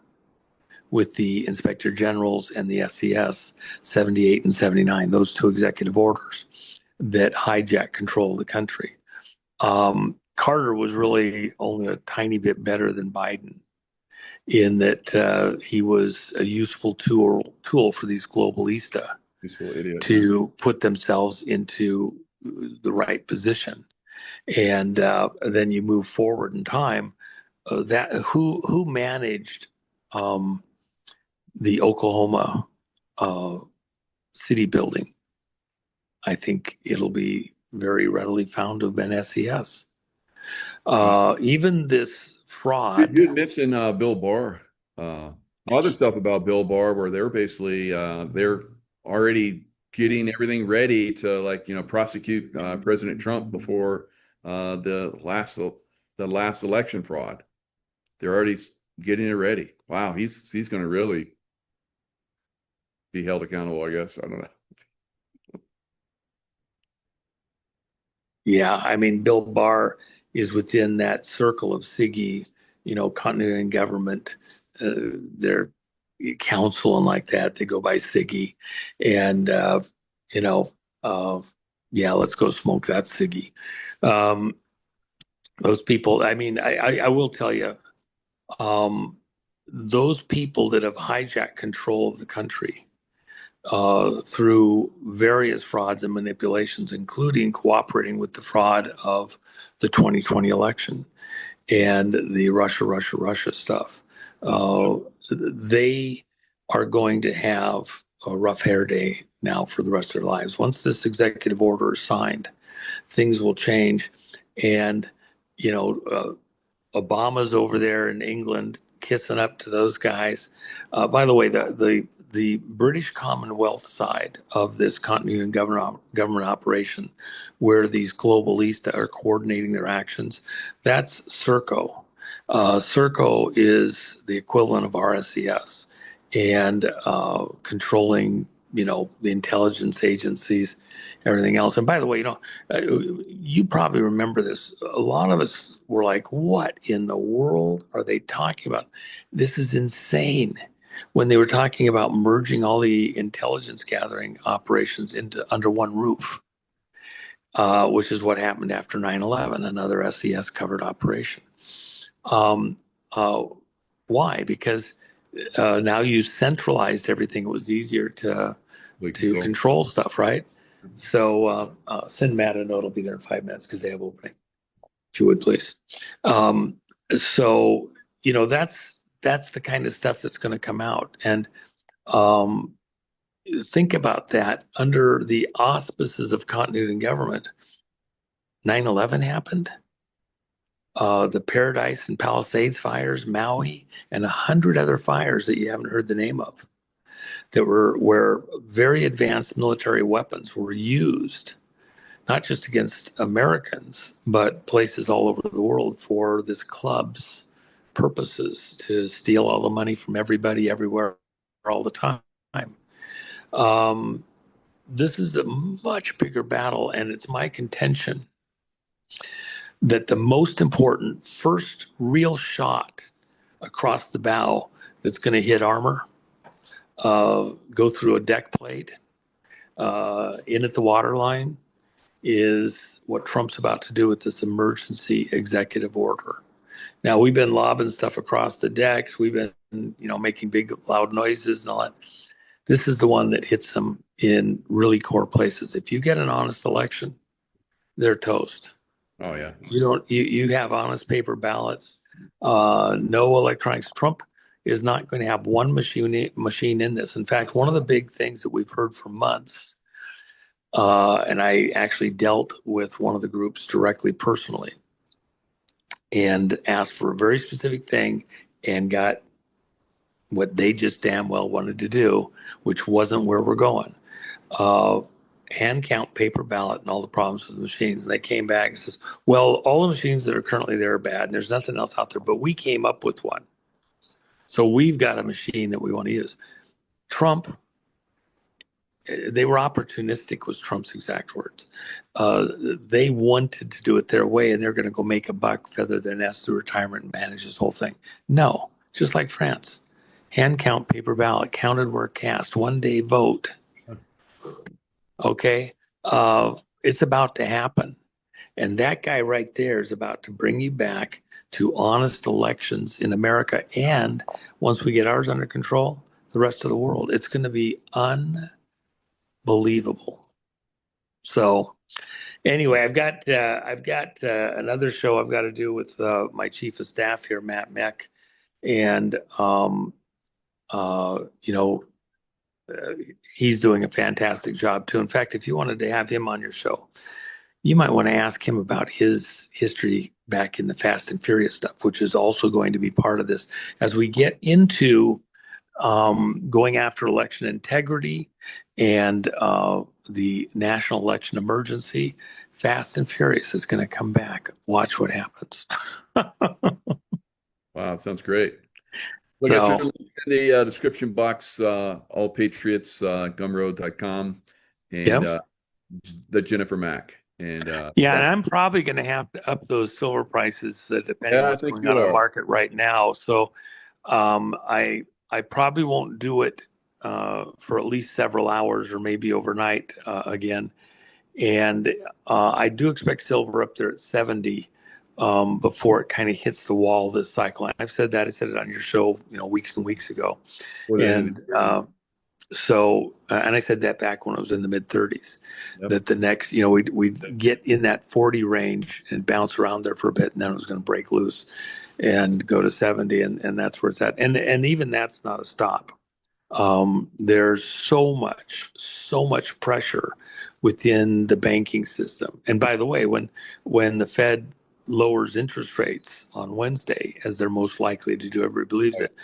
with the Inspector Generals and the SES 78 and 79, those two executive orders that hijacked control of the country. Carter was really only a tiny bit better than Biden in that he was a useful tool for these globalista to put themselves into the right position. And then you move forward in time. That who managed the Oklahoma city building? I think it'll be very readily found to have been SES. Even this fraud. You had mentioned Bill Barr. Other stuff about Bill Barr where they're basically they're already getting everything ready to prosecute President Trump before the last election fraud. They're already getting it ready. Wow, he's going to really be held accountable, I guess. I don't know. Yeah, I mean, Bill Barr is within that circle of SIGI, continuity in government, their council and like that. They go by SIGI, and yeah, let's go smoke that SIGI. Those people. I mean, I will tell you, those people that have hijacked control of the country through various frauds and manipulations, including cooperating with the fraud of the 2020 election and the Russia stuff. They are going to have a rough hair day now for the rest of their lives. Once this executive order is signed, things will change. And, Obama's over there in England kissing up to those guys. By the way, the British Commonwealth side of this continuity and government operation, where these globalists are coordinating their actions, that's Serco. Serco is the equivalent of RSCS and controlling, the intelligence agencies, everything else. And by the way, you probably remember this. A lot of us were like, what in the world are they talking about? This is insane. When they were talking about merging all the intelligence gathering operations under one roof, which is what happened after 9/11, another SES covered operation. Why? Because now you centralized everything. It was easier to control stuff, right? So send Matt a note. It'll be there in 5 minutes because they have opening. If you would, please. So that's the kind of stuff that's going to come out. And think about that under the auspices of continuity in government. 9/11 happened. The Paradise and Palisades fires, Maui, and 100 other fires that you haven't heard the name of, that were where very advanced military weapons were used, not just against Americans, but places all over the world for this club's purposes, to steal all the money from everybody, everywhere, all the time. This is a much bigger battle, and it's my contention that the most important first real shot across the bow that's going to hit armor, go through a deck plate, in at the waterline, is what Trump's about to do with this emergency executive order. Now, we've been lobbing stuff across the decks. We've been, making big, loud noises and all that. This is the one that hits them in really core places. If you get an honest election, they're toast. Oh yeah. You have honest paper ballots, no electronics. Trump is not going to have one machine in this. In fact, one of the big things that we've heard for months, and I actually dealt with one of the groups directly, personally, and asked for a very specific thing and got what they just damn well wanted to do, which wasn't where we're going. Hand count paper ballot and all the problems with the machines. And they came back and says, well, all the machines that are currently there are bad and there's nothing else out there, but we came up with one. So we've got a machine that we want to use. Trump, they were opportunistic was Trump's exact words. They wanted to do it their way and they're going to go make a buck, feather their nest through retirement and manage this whole thing. No, just like France. Hand count paper ballot, counted where cast, 1 day vote. Okay. It's about to happen. And that guy right there is about to bring you back to honest elections in America. And once we get ours under control, the rest of the world, it's going to be unbelievable. So anyway, I've got another show I've got to do with my chief of staff here, Matt Meck. And, he's doing a fantastic job too. In fact, if you wanted to have him on your show, you might want to ask him about his history back in the Fast and Furious stuff, which is also going to be part of this as we get into going after election integrity and the national election emergency. Fast and Furious is going to come back. Watch what happens. Wow, sounds great. Look at your link in the description box, All Patriots, gumroad.com, and the Jennifer Mack. And and I'm probably going to have to up those silver prices depending on what's going on in the market right now. So I probably won't do it for at least several hours or maybe overnight again. And I do expect silver up there at 70 before it kind of hits the wall this cycle. And I've said that. I said it on your show, weeks and weeks ago. And and I said that back when I was in the mid 30s, that the next, we'd get in that 40 range and bounce around there for a bit, and then it was going to break loose and go to 70, and that's where it's at. And even that's not a stop. There's so much pressure within the banking system. And by the way, when the Fed lowers interest rates on Wednesday, as they're most likely to do, everybody believes it,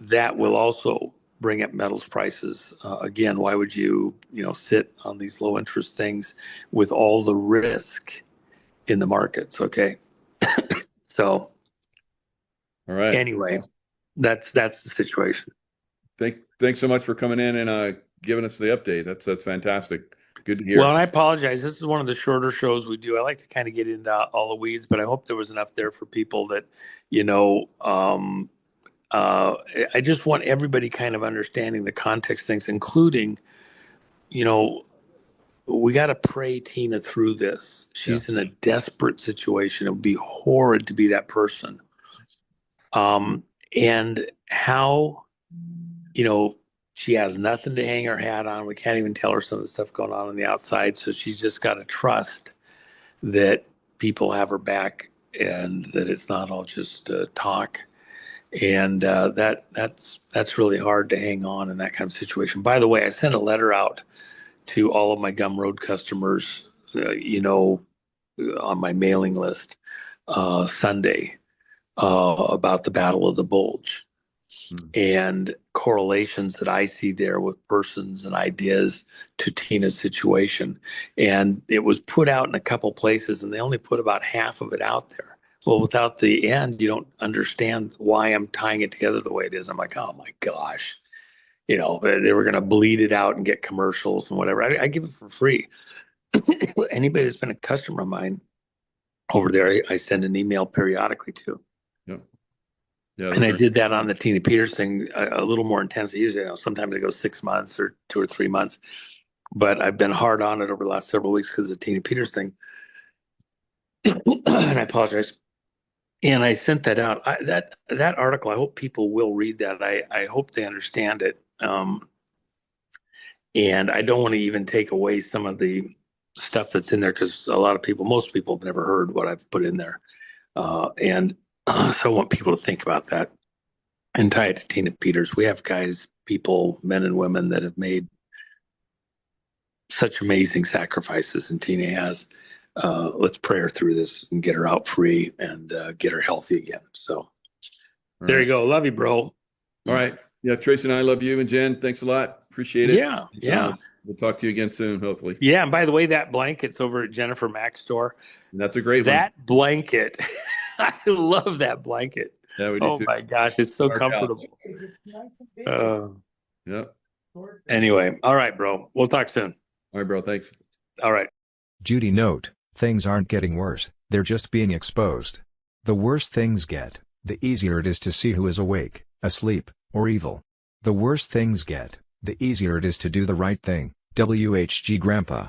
that will also bring up metals prices. Again, why would you sit on these low interest things with all the risk in the markets? Okay. So all right. Anyway, that's the situation. Thanks so much for coming in and giving us the update. That's fantastic. Good to hear. Well, and I apologize. This is one of the shorter shows we do. I like to kind of get into all the weeds, but I hope there was enough there for people that, I just want everybody kind of understanding the context of things, including, we got to pray Tina through this. She's in a desperate situation. It would be horrid to be that person. And how, she has nothing to hang her hat on. We can't even tell her some of the stuff going on the outside. So she's just got to trust that people have her back and that it's not all just talk. And that's really hard to hang on in that kind of situation. By the way, I sent a letter out to all of my Gumroad customers, on my mailing list Sunday about the Battle of the Bulge. And correlations that I see there with persons and ideas to Tina's situation. And it was put out in a couple places and they only put about half of it out there. Well, without the end, you don't understand why I'm tying it together the way it is. I'm like, oh my gosh, they were going to bleed it out and get commercials and whatever. I give it for free. Anybody that's been a customer of mine over there, I send an email periodically to. Yep. Yeah, and I did that on the Tina Peters thing a little more intensely. Usually, sometimes it goes 6 months or 2 or 3 months, but I've been hard on it over the last several weeks because of the Tina Peters thing. And I apologize. And I sent that out. That article, I hope people will read that. I hope they understand it. And I don't want to even take away some of the stuff that's in there because most people have never heard what I've put in there. And so I want people to think about that and tie it to Tina Peters. We have people, men and women that have made such amazing sacrifices, and Tina has. Let's pray her through this and get her out free and get her healthy again. So there you go. Love you, bro. All right. Yeah, Tracy and I love you, and Jen, thanks a lot. Appreciate it. Yeah. We'll talk to you again soon, hopefully. Yeah. And by the way, that blanket's over at Jennifer Mack's store. And that's a great one. That blanket, I love that blanket. Yeah, we do Oh too. my gosh, it's so Dark out. comfortable. Yeah. Anyway, all right, bro. We'll talk soon. All right, bro. Thanks. All right. Judy note, things aren't getting worse, they're just being exposed. The worse things get, the easier it is to see who is awake, asleep, or evil. The worse things get, the easier it is to do the right thing. WHG Grandpa.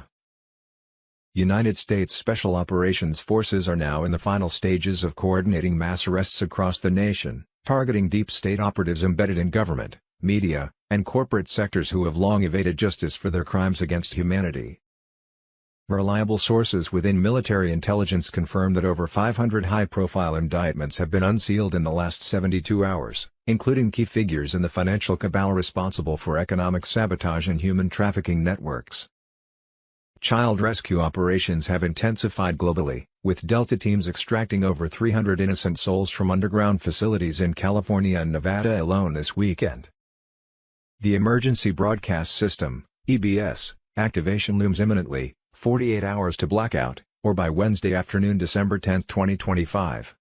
United States Special Operations Forces are now in the final stages of coordinating mass arrests across the nation, targeting deep state operatives embedded in government, media, and corporate sectors who have long evaded justice for their crimes against humanity. Reliable sources within military intelligence confirm that over 500 high-profile indictments have been unsealed in the last 72 hours, including key figures in the financial cabal responsible for economic sabotage and human trafficking networks. Child rescue operations have intensified globally, with Delta teams extracting over 300 innocent souls from underground facilities in California and Nevada alone this weekend. The Emergency Broadcast System, EBS, activation looms imminently, 48 hours to blackout, or by Wednesday afternoon December 10, 2025.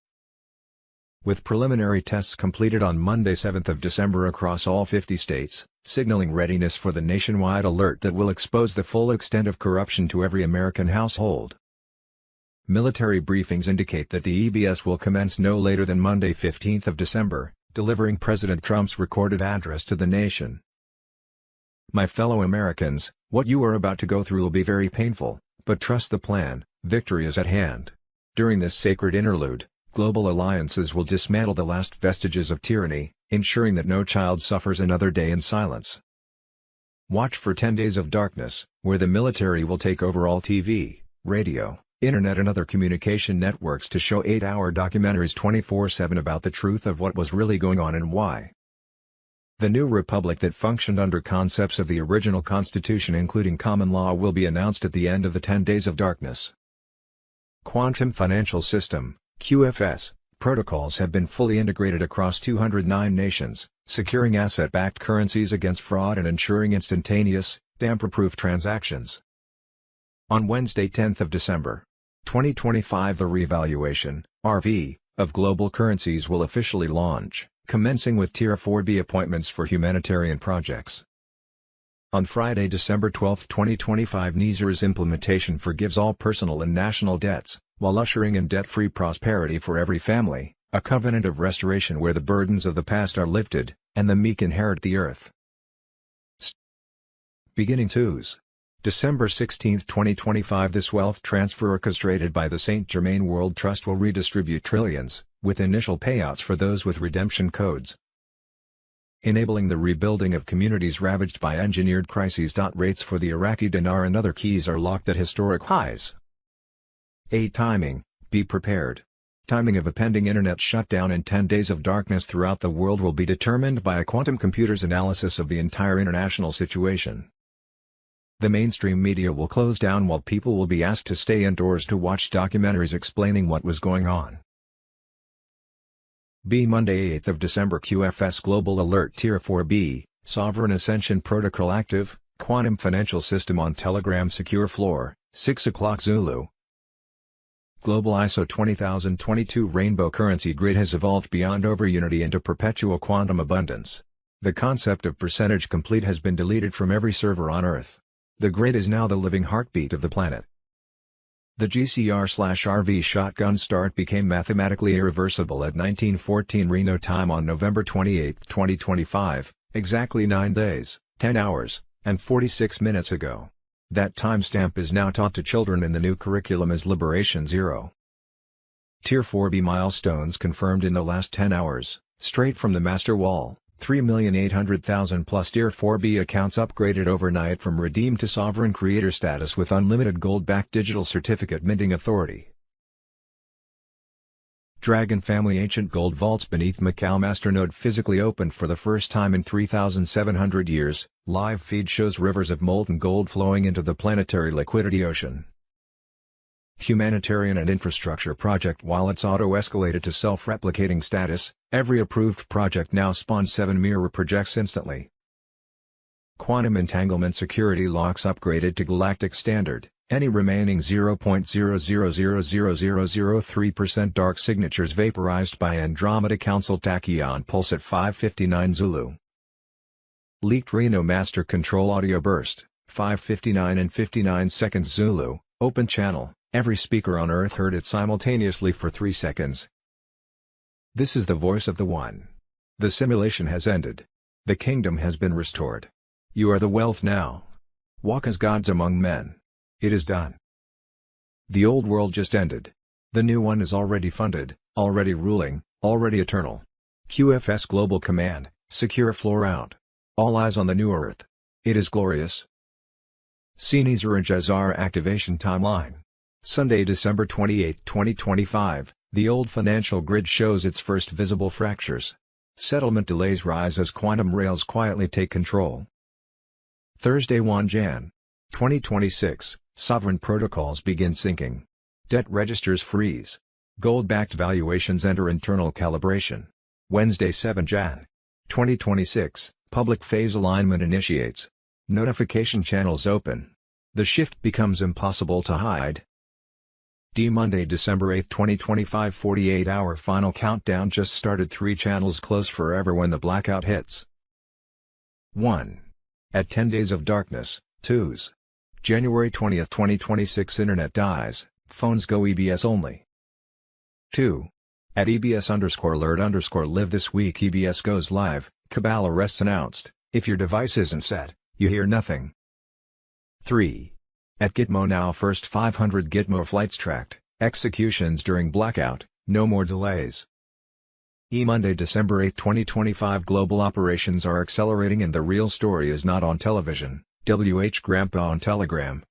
With preliminary tests completed on Monday 7th of December across all 50 states, signaling readiness for the nationwide alert that will expose the full extent of corruption to every American household. Military briefings indicate that the EBS will commence no later than Monday 15th of December, delivering President Trump's recorded address to the nation. My fellow Americans, what you are about to go through will be very painful, but trust the plan, victory is at hand. During this sacred interlude, global alliances will dismantle the last vestiges of tyranny, ensuring that no child suffers another day in silence. Watch for 10 Days of Darkness, where the military will take over all TV, radio, internet and other communication networks to show 8-hour documentaries 24/7 about the truth of what was really going on and why. The new republic that functioned under concepts of the original Constitution including common law will be announced at the end of the 10 Days of Darkness. Quantum Financial System, QFS, protocols have been fully integrated across 209 nations, securing asset-backed currencies against fraud and ensuring instantaneous, tamper-proof transactions. On Wednesday 10th of December, 2025 the revaluation, RV, of global currencies will officially launch, commencing with Tier 4B appointments for humanitarian projects. On Friday, December 12, 2025 NISR's implementation forgives all personal and national debts, while ushering in debt-free prosperity for every family, a covenant of restoration where the burdens of the past are lifted, and the meek inherit the earth. Beginning Tuesday, December 16, 2025 this wealth transfer orchestrated by the St. Germain World Trust will redistribute trillions, with initial payouts for those with redemption codes, enabling the rebuilding of communities ravaged by engineered crises. Rates for the Iraqi dinar and other keys are locked at historic highs. Timing, be prepared. Timing of a pending internet shutdown and 10 days of darkness throughout the world will be determined by a quantum computer's analysis of the entire international situation. The mainstream media will close down while people will be asked to stay indoors to watch documentaries explaining what was going on. Monday 8th of December QFS Global Alert Tier 4B, Sovereign Ascension Protocol active, Quantum Financial System on Telegram Secure Floor, 6 o'clock Zulu. Global ISO 20022 Rainbow Currency Grid has evolved beyond overunity into perpetual quantum abundance. The concept of percentage complete has been deleted from every server on Earth. The grid is now the living heartbeat of the planet. The GCR/RV shotgun start became mathematically irreversible at 1914 Reno time on November 28, 2025, exactly 9 days, 10 hours, and 46 minutes ago. That timestamp is now taught to children in the new curriculum as Liberation Zero. Tier 4B milestones confirmed in the last 10 hours, straight from the master wall. 3,800,000 plus Tier 4B accounts upgraded overnight from redeemed to sovereign creator status with unlimited gold-backed digital certificate minting authority. Dragon Family Ancient Gold Vaults beneath Macau Masternode physically opened for the first time in 3,700 years. Live feed shows rivers of molten gold flowing into the planetary liquidity ocean. humanitarian and infrastructure project. While it's auto-escalated to self-replicating status, every approved project now spawns 7 mirror projects instantly. Quantum entanglement security locks upgraded to galactic standard. Any remaining 0.0000003% dark signatures vaporized by Andromeda Council tachyon pulse at 5:59 Zulu. Leaked Reno Master Control audio burst, 5:59 and 59 seconds Zulu, open channel, every speaker on Earth heard it simultaneously for 3 seconds. This is the voice of the One. The simulation has ended. The kingdom has been restored. You are the wealth now. Walk as gods among men. It is done. The old world just ended. The new one is already funded, already ruling, already eternal. QFS Global Command, secure floor out. All eyes on the new Earth. It is glorious. Sinizar and Jazar activation timeline. Sunday, December 28, 2025, the old financial grid shows its first visible fractures. Settlement delays rise as quantum rails quietly take control. Thursday, 1 Jan. 2026, sovereign protocols begin sinking. Debt registers freeze. Gold-backed valuations enter internal calibration. Wednesday, 7 Jan. 2026, public phase alignment initiates. Notification channels open. The shift becomes impossible to hide. Monday, December 8, 2025, 48-hour final countdown just started. 3 channels close forever when the blackout hits. 1. At 10 days of darkness, 2s. January 20, 2026, internet dies, phones go EBS only. 2. At EBS_alert_live this week EBS goes live, Cabal arrests announced. If your device isn't set, you hear nothing. 3. At Gitmo now first 500 Gitmo flights tracked, executions during blackout, no more delays. Monday, December 8, 2025, global operations are accelerating and the real story is not on television. WH Grandpa on Telegram.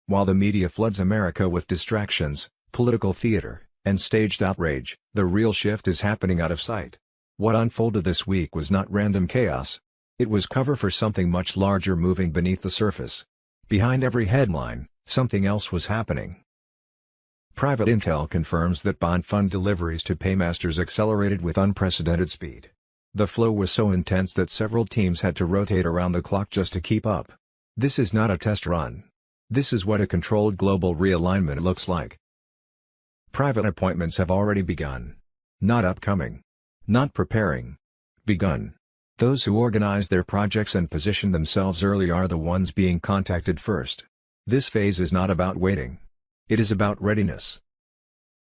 While the media floods America with distractions, political theater, and staged outrage, the real shift is happening out of sight. What unfolded this week was not random chaos. It was cover for something much larger moving beneath the surface. Behind every headline, something else was happening. Private intel confirms that bond fund deliveries to paymasters accelerated with unprecedented speed. The flow was so intense that several teams had to rotate around the clock just to keep up. This is not a test run. This is what a controlled global realignment looks like. Private appointments have already begun. Not upcoming. Not preparing. Begun. Those who organize their projects and position themselves early are the ones being contacted first. This phase is not about waiting. It is about readiness.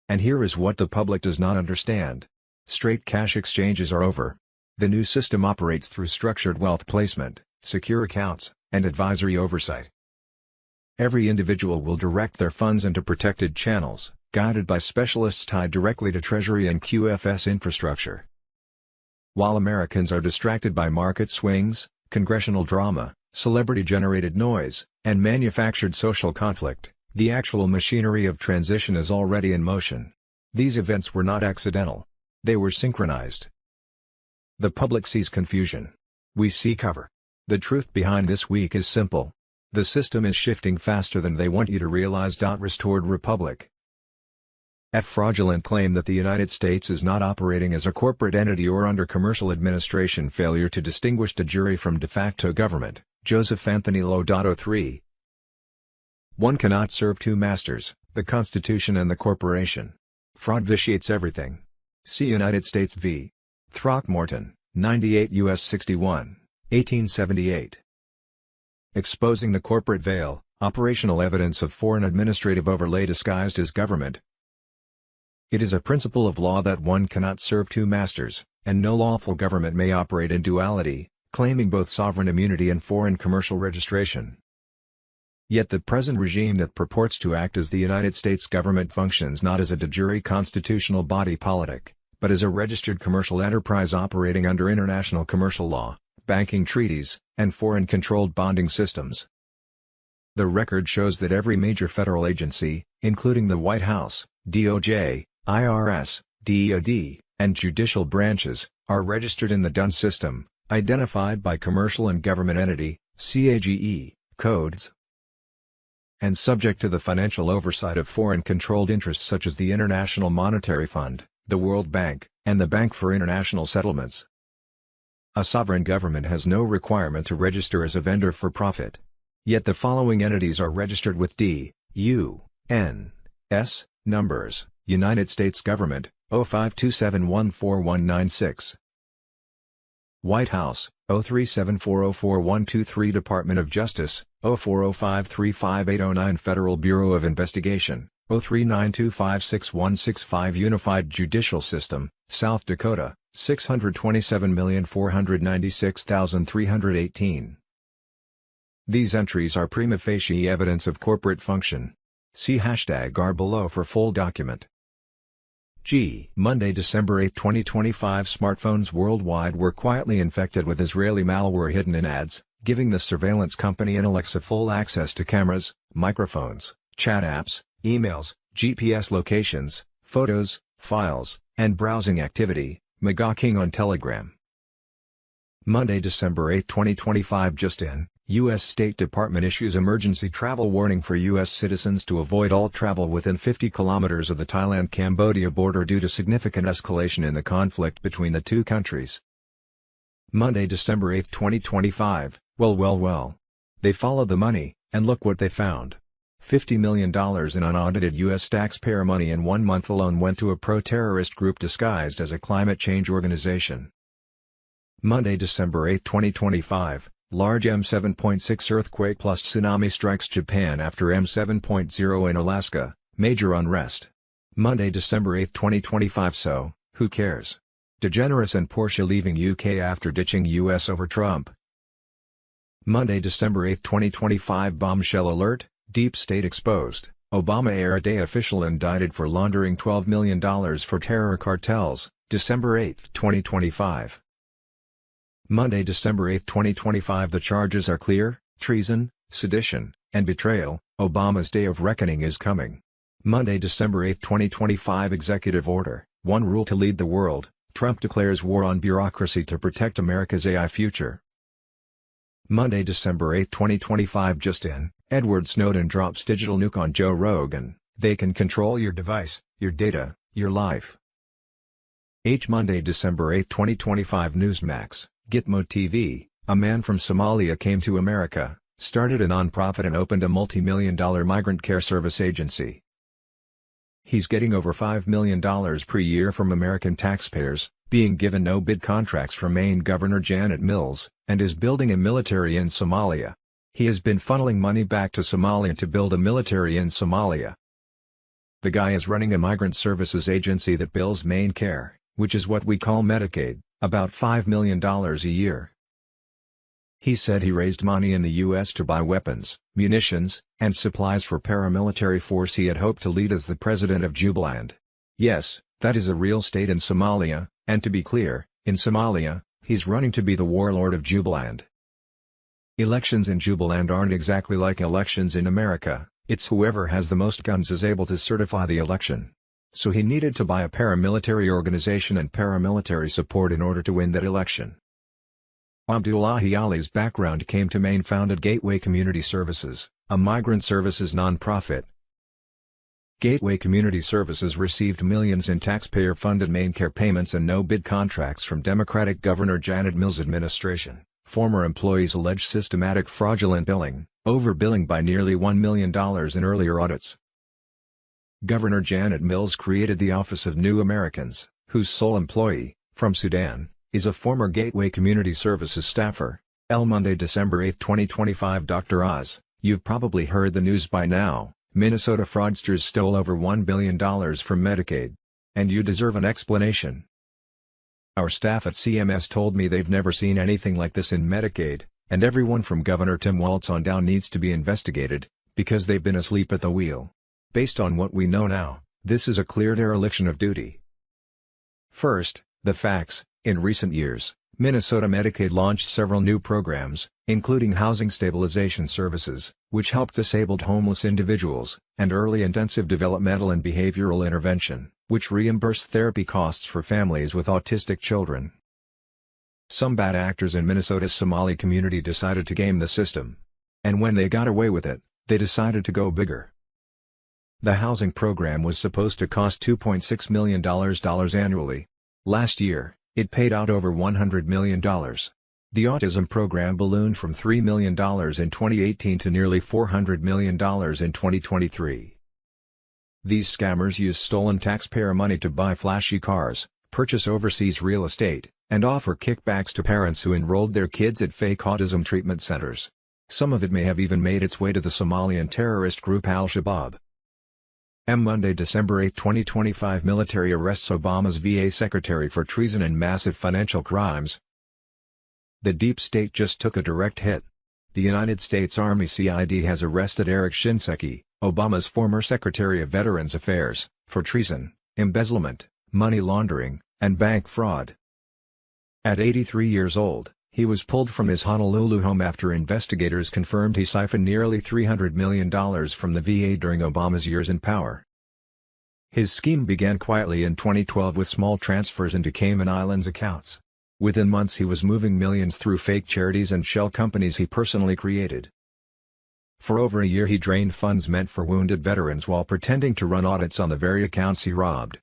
And here is what the public does not understand. Straight cash exchanges are over. The new system operates through structured wealth placement, secure accounts, and advisory oversight. Every individual will direct their funds into protected channels, guided by specialists tied directly to Treasury and QFS infrastructure. While Americans are distracted by market swings, congressional drama, celebrity-generated noise, and manufactured social conflict, the actual machinery of transition is already in motion. These events were not accidental. They were synchronized. The public sees confusion. We see cover. The truth behind this week is simple. The system is shifting faster than they want you to realize. Restored Republic. Fraudulent claim that the United States is not operating as a corporate entity or under commercial administration. Failure to distinguish de jure from de facto government. Joseph Anthony Lowe. 03. One cannot serve two masters, the Constitution and the corporation. Fraud vitiates everything. See United States v. Throckmorton, 98 U.S. 61, 1878. Exposing the corporate veil, operational evidence of foreign administrative overlay disguised as government. It is a principle of law that one cannot serve two masters, and no lawful government may operate in duality, claiming both sovereign immunity and foreign commercial registration. Yet the present regime that purports to act as the United States government functions not as a de jure constitutional body politic, but as a registered commercial enterprise operating under international commercial law, banking treaties, and foreign-controlled bonding systems. The record shows that every major federal agency, including the White House, DOJ, IRS, DoD, and judicial branches, are registered in the DUN system, identified by commercial and government entity, CAGE, codes. and subject to the financial oversight of foreign-controlled interests such as the International Monetary Fund, the World Bank, and the Bank for International Settlements. A sovereign government has no requirement to register as a vendor for profit. Yet the following entities are registered with D, U, N, S, numbers: United States Government, 0527141196. White House, 0374044123. Department of Justice, 0405358809. Federal Bureau of Investigation, 0392561665. Unified Judicial System, South Dakota, 627,496,318. These entries are prima facie evidence of corporate function. See #R below for full document. G. Monday, December 8, 2025. Smartphones worldwide were quietly infected with Israeli malware hidden in ads, giving the surveillance company and Alexa full access to cameras, microphones, chat apps, emails, GPS locations, photos, files, and browsing activity. Mega King on Telegram. Monday, December 8, 2025. Just in, U.S. State Department issues emergency travel warning for U.S. citizens to avoid all travel within 50 kilometers of the Thailand-Cambodia border due to significant escalation in the conflict between the two countries. Monday, December 8, 2025. Well. They followed the money, and look what they found. $50 million in unaudited U.S. taxpayer money in 1 month alone went to a pro-terrorist group disguised as a climate change organization. Monday, December 8, 2025. Large M7.6 earthquake plus tsunami strikes Japan after M7.0 in Alaska, major unrest. Monday, December 8, 2025. So, who cares? DeGeneres and Porsche leaving UK after ditching US over Trump. Monday, December 8, 2025. Bombshell alert, Deep State exposed. Obama-era day official indicted for laundering $12 million for terror cartels, December 8, 2025. Monday, December 8, 2025. The charges are clear: treason, sedition, and betrayal. Obama's day of reckoning is coming. Monday, December 8, 2025. Executive Order, One Rule to Lead the World. Trump declares war on bureaucracy to protect America's AI future. Monday, December 8, 2025. Just in, Edward Snowden drops digital nuke on Joe Rogan. They can control your device, your data, your life. Monday, December 8, 2025. Newsmax. Gitmo TV, a man from Somalia came to America, started a nonprofit and opened a multi-million-dollar migrant care service agency. He's getting over $5 million per year from American taxpayers, being given no-bid contracts from Maine Governor Janet Mills, and is building a military in Somalia. He has been funneling money back to Somalia to build a military in Somalia. The guy is running a migrant services agency that bills Maine Care, which is what we call Medicaid, about $5 million a year. He said he raised money in the U.S. to buy weapons, munitions, and supplies for paramilitary force he had hoped to lead as the president of Jubaland. Yes, that is a real state in Somalia, and to be clear, in Somalia, he's running to be the warlord of Jubaland. Elections in Jubaland aren't exactly like elections in America. It's whoever has the most guns is able to certify the election. So he needed to buy a paramilitary organization and paramilitary support in order to win that election. Abdullahi Ali's background came to Maine, founded Gateway Community Services, a migrant services nonprofit. Gateway Community Services received millions in taxpayer-funded Maine Care payments and no-bid contracts from Democratic Governor Janet Mills' administration. Former employees allege systematic fraudulent billing, overbilling by nearly $1 million in earlier audits. Governor Janet Mills created the Office of New Americans, whose sole employee, from Sudan, is a former Gateway Community Services staffer. Monday, December 8, 2025. Dr. Oz, you've probably heard the news by now. Minnesota fraudsters stole over $1 billion from Medicaid. And you deserve an explanation. Our staff at CMS told me they've never seen anything like this in Medicaid, and everyone from Governor Tim Walz on down needs to be investigated, because they've been asleep at the wheel. Based on what we know now, this is a clear dereliction of duty. First, the facts. In recent years, Minnesota Medicaid launched several new programs, including housing stabilization services, which help disabled homeless individuals, and early intensive developmental and behavioral intervention, which reimburse therapy costs for families with autistic children. Some bad actors in Minnesota's Somali community decided to game the system. And when they got away with it, They decided to go bigger. The housing program was supposed to cost $2.6 million annually. Last year, it paid out over $100 million. The autism program ballooned from $3 million in 2018 to nearly $400 million in 2023. These scammers use stolen taxpayer money to buy flashy cars, purchase overseas real estate, and offer kickbacks to parents who enrolled their kids at fake autism treatment centers. Some of it may have even made its way to the Somalian terrorist group Al-Shabaab. Monday, December 8, 2025, military arrests Obama's VA secretary for treason and massive financial crimes. The deep state just took a direct hit. The United States Army CID has arrested Eric Shinseki, Obama's former Secretary of Veterans Affairs, for treason, embezzlement, money laundering, and bank fraud. At 83 years old, he was pulled from his Honolulu home after investigators confirmed he siphoned nearly $300 million from the VA during Obama's years in power. His scheme began quietly in 2012 with small transfers into Cayman Islands accounts. Within months he was moving millions through fake charities and shell companies he personally created. For over a year he drained funds meant for wounded veterans while pretending to run audits on the very accounts he robbed.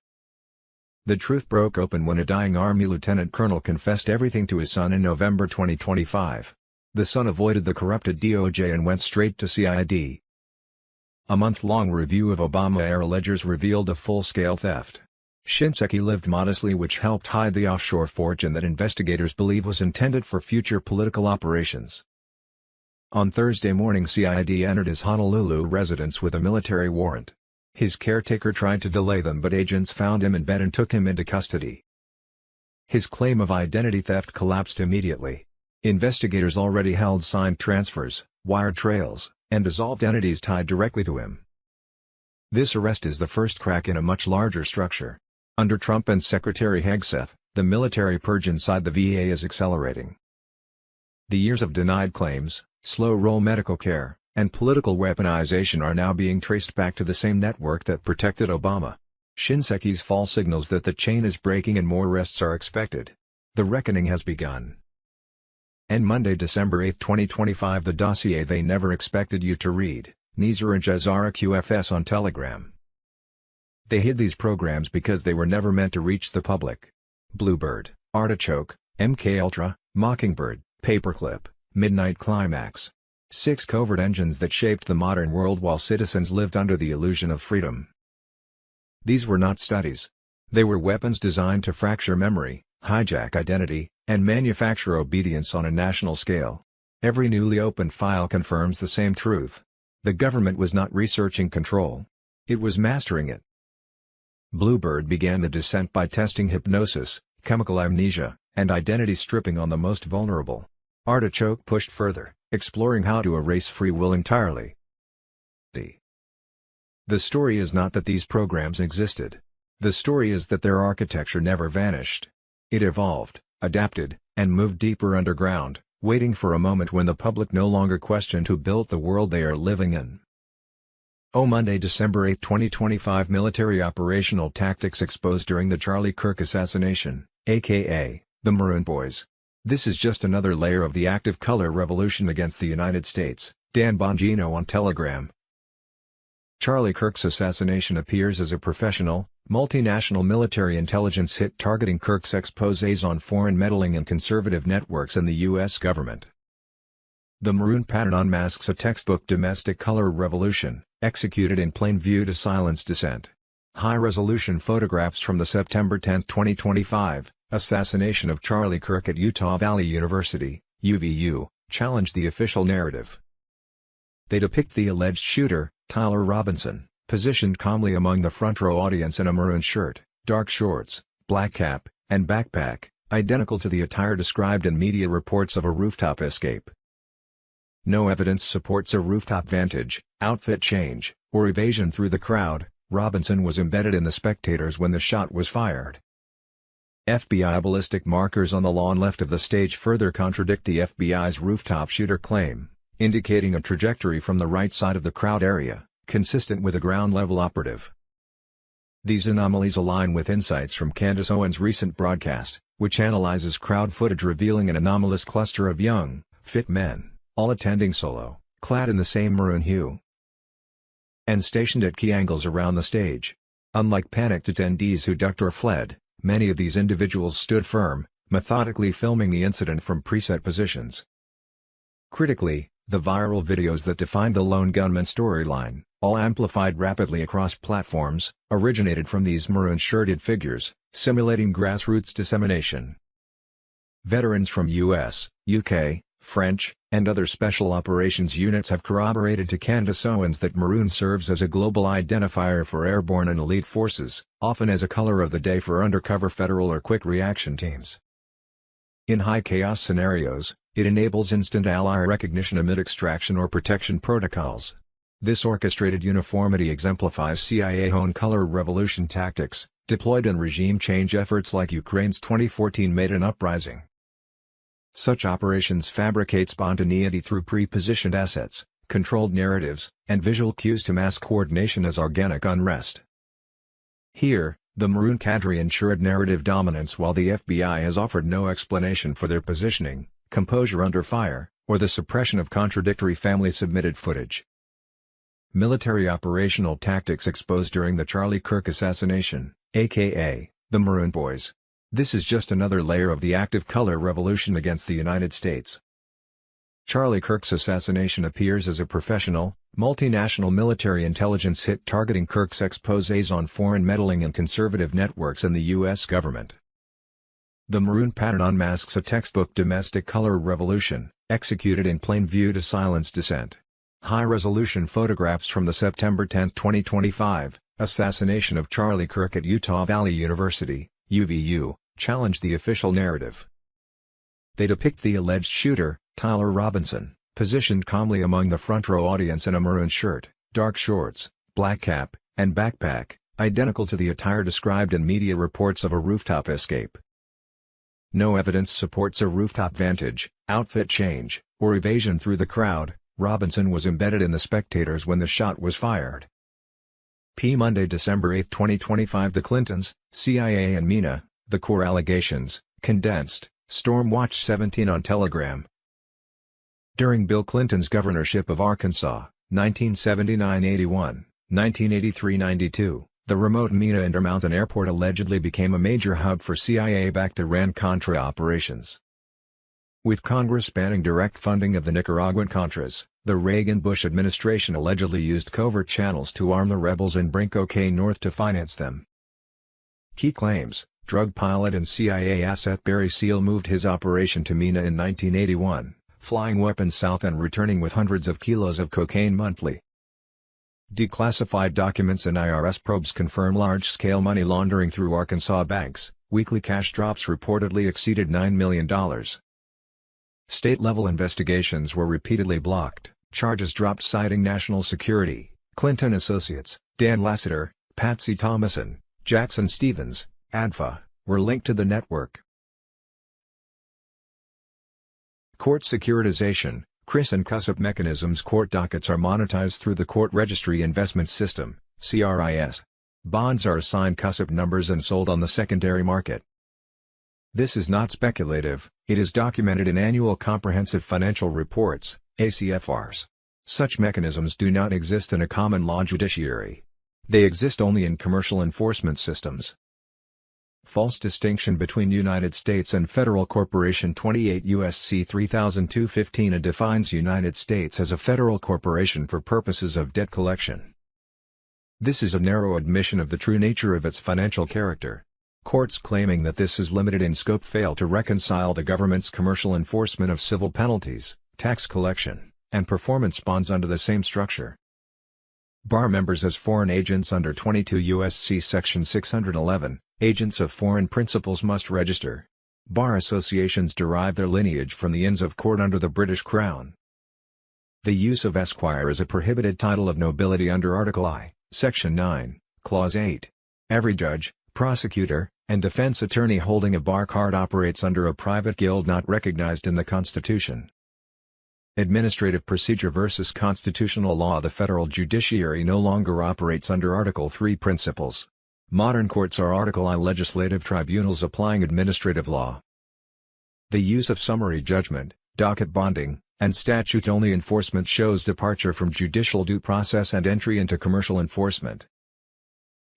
The truth broke open when a dying Army lieutenant colonel confessed everything to his son in November 2025. The son avoided the corrupted DOJ and went straight to CID. A month-long review of Obama-era ledgers revealed a full-scale theft. Shinseki lived modestly, which helped hide the offshore fortune that investigators believe was intended for future political operations. On Thursday morning, CID entered his Honolulu residence with a military warrant. His caretaker tried to delay them, but agents found him in bed and took him into custody. His claim of identity theft collapsed immediately. Investigators already held signed transfers, wire trails, and dissolved entities tied directly to him. This arrest is the first crack in a much larger structure. Under Trump and Secretary Hegseth, the military purge inside the VA is accelerating. The years of denied claims, slow-roll medical care, and political weaponization are now being traced back to the same network that protected Obama. Shinseki's fall signals that the chain is breaking and more arrests are expected. The reckoning has begun. And Monday, December 8, 2025, the dossier they never expected you to read, Nizar and Jazara QFS on Telegram. They hid these programs because they were never meant to reach the public. Bluebird, Artichoke, MKUltra, Mockingbird, Paperclip, Midnight Climax. 6 covert engines that shaped the modern world while citizens lived under the illusion of freedom. These were not studies. They were weapons designed to fracture memory, hijack identity, and manufacture obedience on a national scale. Every newly opened file confirms the same truth. The government was not researching control. It was mastering it. Bluebird began the descent by testing hypnosis, chemical amnesia, and identity stripping on the most vulnerable. Artichoke pushed further, exploring how to erase free will entirely. The story is not that these programs existed. The story is that their architecture never vanished. It evolved, adapted, and moved deeper underground, waiting for a moment when the public no longer questioned who built the world they are living in. Monday, December 8, 2025, military operational tactics exposed during the Charlie Kirk assassination, aka the Maroon Boys. This is just another layer of the active color revolution against the United States. Dan Bongino on Telegram. Charlie Kirk's assassination appears as a professional, multinational military intelligence hit targeting Kirk's exposés on foreign meddling in conservative networks and the U.S. government. The maroon pattern unmasks a textbook domestic color revolution, executed in plain view to silence dissent. High-resolution photographs from the September 10, 2025, assassination of Charlie Kirk at Utah Valley University, UVU, challenge the official narrative. They depict the alleged shooter, Tyler Robinson, positioned calmly among the front-row audience in a maroon shirt, dark shorts, black cap, and backpack, identical to the attire described in media reports of a rooftop escape. No evidence supports a rooftop vantage, outfit change, or evasion through the crowd. Robinson was embedded in the spectators when the shot was fired. FBI ballistic markers on the lawn left of the stage further contradict the FBI's rooftop shooter claim, indicating a trajectory from the right side of the crowd area, consistent with a ground-level operative. These anomalies align with insights from Candace Owens' recent broadcast, which analyzes crowd footage revealing an anomalous cluster of young, fit men, all attending solo, clad in the same maroon hue. and stationed at key angles around the stage. Unlike panicked attendees who ducked or fled, many of these individuals stood firm, methodically filming the incident from preset positions. Critically, the viral videos that defined the lone gunman storyline, all amplified rapidly across platforms, originated from these maroon-shirted figures, simulating grassroots dissemination. Veterans from US, UK, French, and other special operations units have corroborated to Candace Owens that maroon serves as a global identifier for airborne and elite forces, often as a color of the day for undercover federal or quick reaction teams. In high-chaos scenarios, it enables instant ally recognition amid extraction or protection protocols. This orchestrated uniformity exemplifies CIA-owned color revolution tactics, deployed in regime change efforts like Ukraine's 2014 Maidan Uprising. Such operations fabricate spontaneity through pre-positioned assets, controlled narratives, and visual cues to mask coordination as organic unrest. Here, the Maroon cadre ensured narrative dominance while the FBI has offered no explanation for their positioning, composure under fire, or the suppression of contradictory family-submitted footage. Military operational tactics exposed during the Charlie Kirk assassination, aka, the Maroon Boys. This is just another layer of the active color revolution against the United States. Charlie Kirk's assassination appears as a professional, multinational military intelligence hit targeting Kirk's exposés on foreign meddling in conservative networks and the U.S. government. The maroon pattern unmasks a textbook domestic color revolution, executed in plain view to silence dissent. High-resolution photographs from the September 10, 2025, assassination of Charlie Kirk at Utah Valley University, UVU, challenge the official narrative. They depict the alleged shooter, Tyler Robinson, positioned calmly among the front-row audience in a maroon shirt, dark shorts, black cap, and backpack, identical to the attire described in media reports of a rooftop escape. No evidence supports a rooftop vantage, outfit change, or evasion through the crowd. Robinson was embedded in the spectators when the shot was fired. Monday, December 8, 2025. The Clintons, CIA and MENA, the core allegations, condensed, Stormwatch 17 on Telegram. During Bill Clinton's governorship of Arkansas, 1979-81, 1983-92, the remote MENA Intermountain Airport allegedly became a major hub for CIA-backed Iran-Contra operations. With Congress banning direct funding of the Nicaraguan Contras, the Reagan-Bush administration allegedly used covert channels to arm the rebels and bring cocaine north to finance them. Key claims: drug pilot and CIA asset Barry Seal moved his operation to MENA in 1981, flying weapons south and returning with hundreds of kilos of cocaine monthly. Declassified documents and IRS probes confirm large-scale money laundering through Arkansas banks. Weekly cash drops reportedly exceeded $9 million. State-level investigations were repeatedly blocked, charges dropped citing national security. Clinton associates, Dan Lasseter, Patsy Thomason, Jackson Stevens, ADFA, were linked to the network. Court securitization, CRIS and CUSIP mechanisms. Court dockets are monetized through the Court Registry Investment System, CRIS. Bonds are assigned CUSIP numbers and sold on the secondary market. This is not speculative, it is documented in annual comprehensive financial reports, ACFRs. Such mechanisms do not exist in a common law judiciary. They exist only in commercial enforcement systems. False distinction between United States and federal corporation. 28 U.S.C. 3215 defines United States as a federal corporation for purposes of debt collection. This is a narrow admission of the true nature of its financial character. Courts claiming that this is limited in scope fail to reconcile the government's commercial enforcement of civil penalties, tax collection, and performance bonds under the same structure. Bar members as foreign agents under 22 U.S.C. Section 611, agents of foreign principals must register. Bar associations derive their lineage from the Inns of Court under the British Crown. The use of Esquire is a prohibited title of nobility under Article I, Section 9, Clause 8. Every judge, prosecutor, and defense attorney holding a bar card operates under a private guild not recognized in the Constitution. Administrative procedure versus constitutional law. The federal judiciary no longer operates under Article III principles. Modern courts are Article I legislative tribunals applying administrative law. The use of summary judgment, docket bonding, and statute-only enforcement shows departure from judicial due process and entry into commercial enforcement.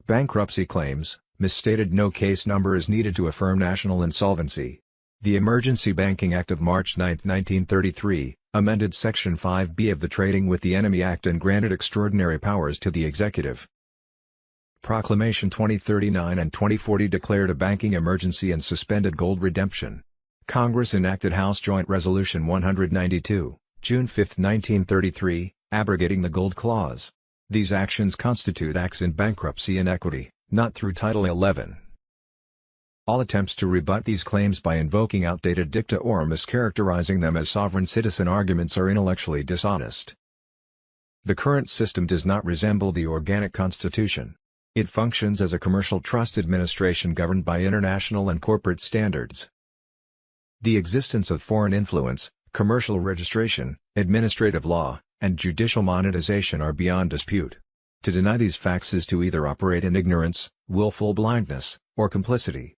Bankruptcy claims, misstated. No case number is needed to affirm national insolvency. The Emergency Banking Act of March 9, 1933, amended Section 5B of the Trading with the Enemy Act and granted extraordinary powers to the executive. Proclamation 2039 and 2040 declared a banking emergency and suspended gold redemption. Congress enacted House Joint Resolution 192, June 5, 1933, abrogating the Gold Clause. These actions constitute acts in bankruptcy and equity, not through Title 11. All attempts to rebut these claims by invoking outdated dicta or mischaracterizing them as sovereign citizen arguments are intellectually dishonest. The current system does not resemble the organic constitution. It functions as a commercial trust administration governed by international and corporate standards. The existence of foreign influence, commercial registration, administrative law, and judicial monetization are beyond dispute. To deny these facts is to either operate in ignorance, willful blindness, or complicity.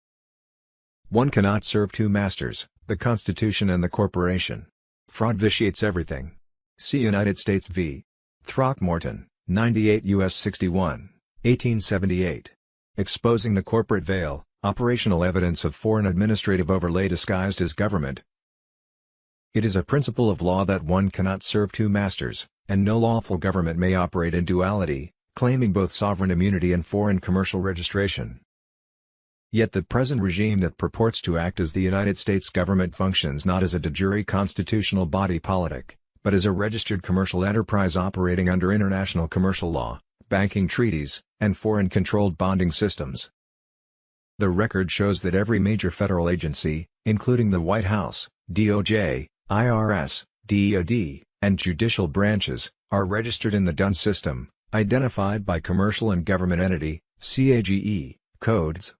One cannot serve two masters, the Constitution and the corporation. Fraud vitiates everything. See United States v. Throckmorton, 98 U.S. 61, 1878. Exposing the corporate veil, operational evidence of foreign administrative overlay disguised as government. It is a principle of law that one cannot serve two masters, and no lawful government may operate in duality, claiming both sovereign immunity and foreign commercial registration. Yet the present regime that purports to act as the United States government functions not as a de jure constitutional body politic, but as a registered commercial enterprise operating under international commercial law, banking treaties, and foreign-controlled bonding systems. The record shows that every major federal agency, including the White House, DOJ, IRS, DOD, and judicial branches, are registered in the DUN system, identified by commercial and government entity, CAGE, codes,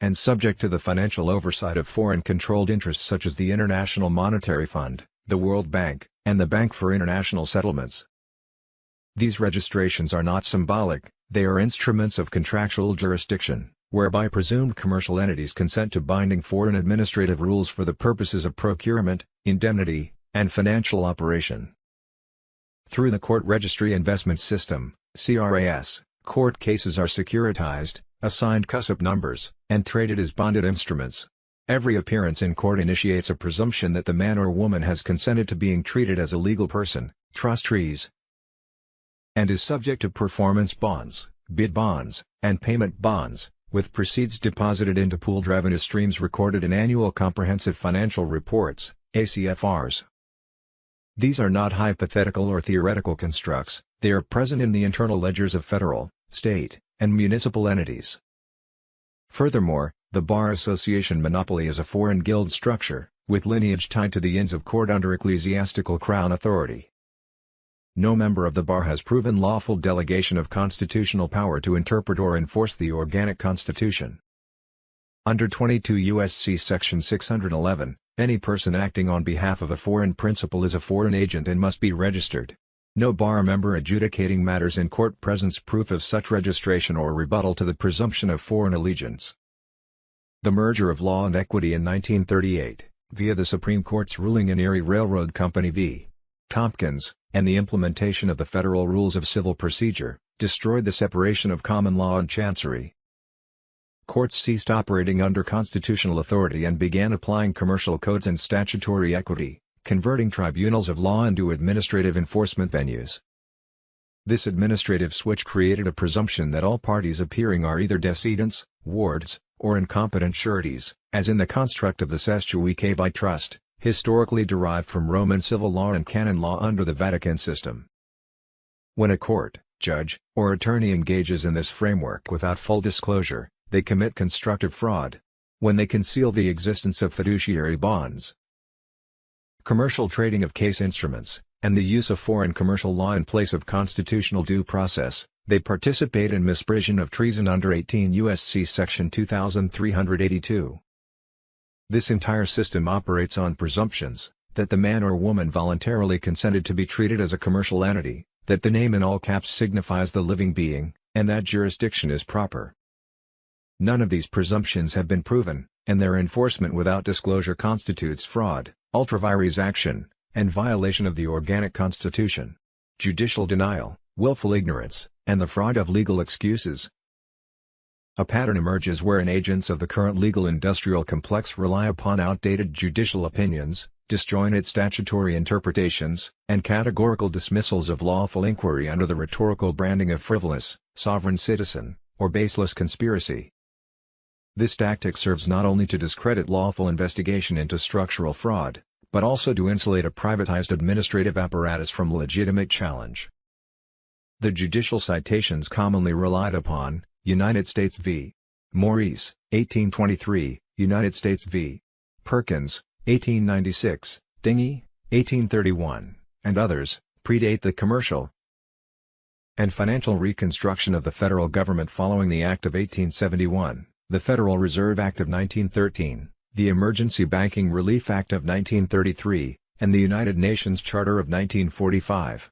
and subject to the financial oversight of foreign-controlled interests such as the International Monetary Fund, the World Bank, and the Bank for International Settlements. These registrations are not symbolic, they are instruments of contractual jurisdiction, whereby presumed commercial entities consent to binding foreign administrative rules for the purposes of procurement, indemnity, and financial operation. Through the Court Registry Investment System, CRAS, court cases are securitized, assigned CUSIP numbers, and traded as bonded instruments. Every appearance in court initiates a presumption that the man or woman has consented to being treated as a legal person, trustees, and is subject to performance bonds, bid bonds, and payment bonds, with proceeds deposited into pooled revenue streams recorded in annual comprehensive financial reports, ACFRs. These are not hypothetical or theoretical constructs, they are present in the internal ledgers of federal, state, and municipal entities. Furthermore, the Bar Association monopoly is a foreign guild structure, with lineage tied to the Inns of Court under ecclesiastical crown authority. No member of the bar has proven lawful delegation of constitutional power to interpret or enforce the organic constitution. Under 22 U.S.C. Section 611, any person acting on behalf of a foreign principal is a foreign agent and must be registered. No bar member adjudicating matters in court presents proof of such registration or rebuttal to the presumption of foreign allegiance. The merger of law and equity in 1938, via the Supreme Court's ruling in Erie Railroad Company v. Tompkins, and the implementation of the Federal Rules of Civil Procedure, destroyed the separation of common law and chancery. Courts ceased operating under constitutional authority and began applying commercial codes and statutory equity, converting tribunals of law into administrative enforcement venues. This administrative switch created a presumption that all parties appearing are either decedents, wards, or incompetent sureties, as in the construct of the Sestui vi trust, historically derived from Roman civil law and canon law under the Vatican system. When a court, judge, or attorney engages in this framework without full disclosure, they commit constructive fraud. When they conceal the existence of fiduciary bonds, commercial trading of case instruments, and the use of foreign commercial law in place of constitutional due process, they participate in misprision of treason under 18 U.S.C. Section 2382. This entire system operates on presumptions, that the man or woman voluntarily consented to be treated as a commercial entity, that the name in all caps signifies the living being, and that jurisdiction is proper. None of these presumptions have been proven, and their enforcement without disclosure constitutes fraud, ultra vires action, and violation of the organic Constitution. Judicial denial, willful ignorance, and the fraud of legal excuses. A pattern emerges wherein agents of the current legal industrial complex rely upon outdated judicial opinions, disjointed statutory interpretations, and categorical dismissals of lawful inquiry under the rhetorical branding of frivolous, sovereign citizen, or baseless conspiracy. This tactic serves not only to discredit lawful investigation into structural fraud, but also to insulate a privatized administrative apparatus from legitimate challenge. The judicial citations commonly relied upon: United States v. Maurice, 1823, United States v. Perkins, 1896, Dinghy, 1831, and others, predate the commercial and financial reconstruction of the federal government following the Act of 1871, the Federal Reserve Act of 1913, the Emergency Banking Relief Act of 1933, and the United Nations Charter of 1945.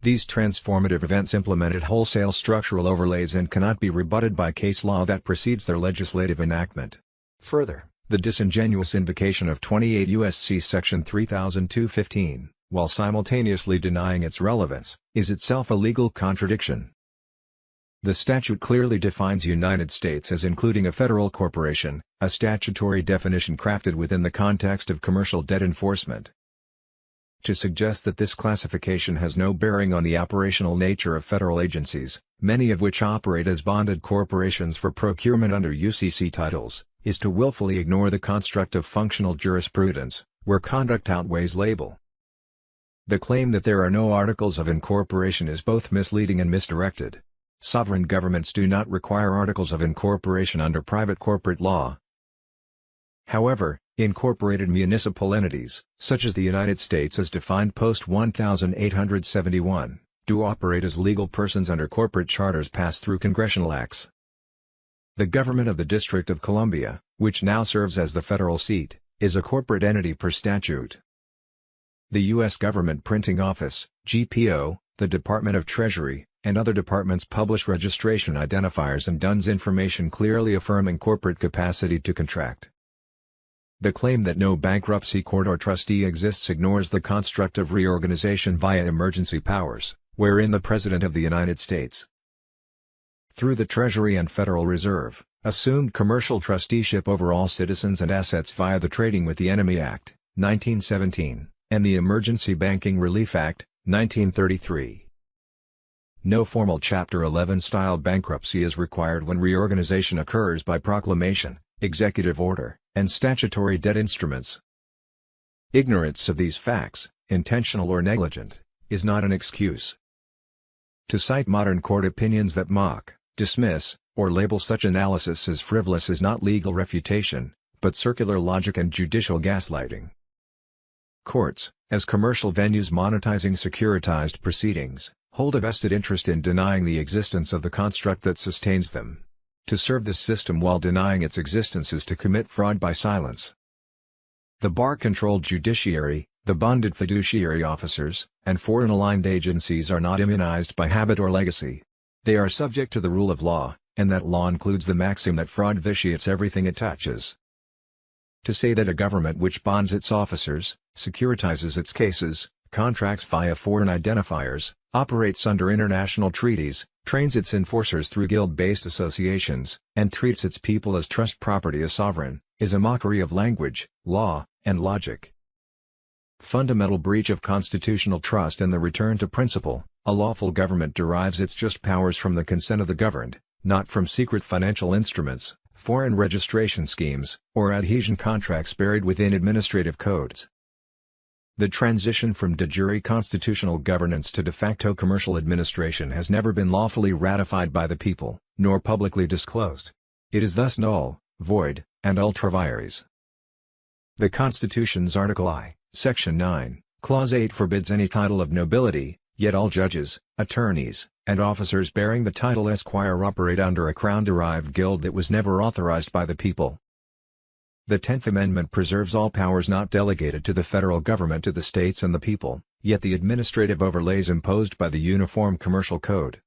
These transformative events implemented wholesale structural overlays and cannot be rebutted by case law that precedes their legislative enactment. Further, the disingenuous invocation of 28 U.S.C. Section 3215, while simultaneously denying its relevance, is itself a legal contradiction. The statute clearly defines United States as including a federal corporation, a statutory definition crafted within the context of commercial debt enforcement. To suggest that this classification has no bearing on the operational nature of federal agencies, many of which operate as bonded corporations for procurement under UCC titles, is to willfully ignore the construct of functional jurisprudence, where conduct outweighs label. The claim that there are no articles of incorporation is both misleading and misdirected. Sovereign governments do not require articles of incorporation under private corporate law. However, incorporated municipal entities, such as the United States as defined post-1871, do operate as legal persons under corporate charters passed through congressional acts. The government of the District of Columbia, which now serves as the federal seat, is a corporate entity per statute. The U.S. Government Printing Office, GPO, the Department of Treasury, and other departments publish registration identifiers and DUNS information clearly affirming corporate capacity to contract. The claim that no bankruptcy court or trustee exists ignores the construct of reorganization via emergency powers, wherein the President of the United States, through the Treasury and Federal Reserve, assumed commercial trusteeship over all citizens and assets via the Trading with the Enemy Act, 1917, and the Emergency Banking Relief Act, 1933. No formal Chapter 11-style bankruptcy is required when reorganization occurs by proclamation, executive order, and statutory debt instruments. Ignorance of these facts, intentional or negligent, is not an excuse. To cite modern court opinions that mock, dismiss, or label such analysis as frivolous is not legal refutation, but circular logic and judicial gaslighting. Courts, as commercial venues monetizing securitized proceedings, hold a vested interest in denying the existence of the construct that sustains them. To serve this system while denying its existence is to commit fraud by silence. The bar-controlled judiciary, the bonded fiduciary officers, and foreign-aligned agencies are not immunized by habit or legacy. They are subject to the rule of law, and that law includes the maxim that fraud vitiates everything it touches. To say that a government which bonds its officers, securitizes its cases, contracts via foreign identifiers, operates under international treaties, trains its enforcers through guild-based associations, and treats its people as trust property as sovereign, is a mockery of language, law, and logic. Fundamental breach of constitutional trust and the return to principle: a lawful government derives its just powers from the consent of the governed, not from secret financial instruments, foreign registration schemes, or adhesion contracts buried within administrative codes. The transition from de jure constitutional governance to de facto commercial administration has never been lawfully ratified by the people, nor publicly disclosed. It is thus null, void, and ultra vires. The Constitution's Article I, Section 9, Clause 8 forbids any title of nobility, yet all judges, attorneys, and officers bearing the title esquire operate under a crown-derived guild that was never authorized by the people. The 10th Amendment preserves all powers not delegated to the federal government to the states and the people, yet the administrative overlays imposed by the Uniform Commercial Code,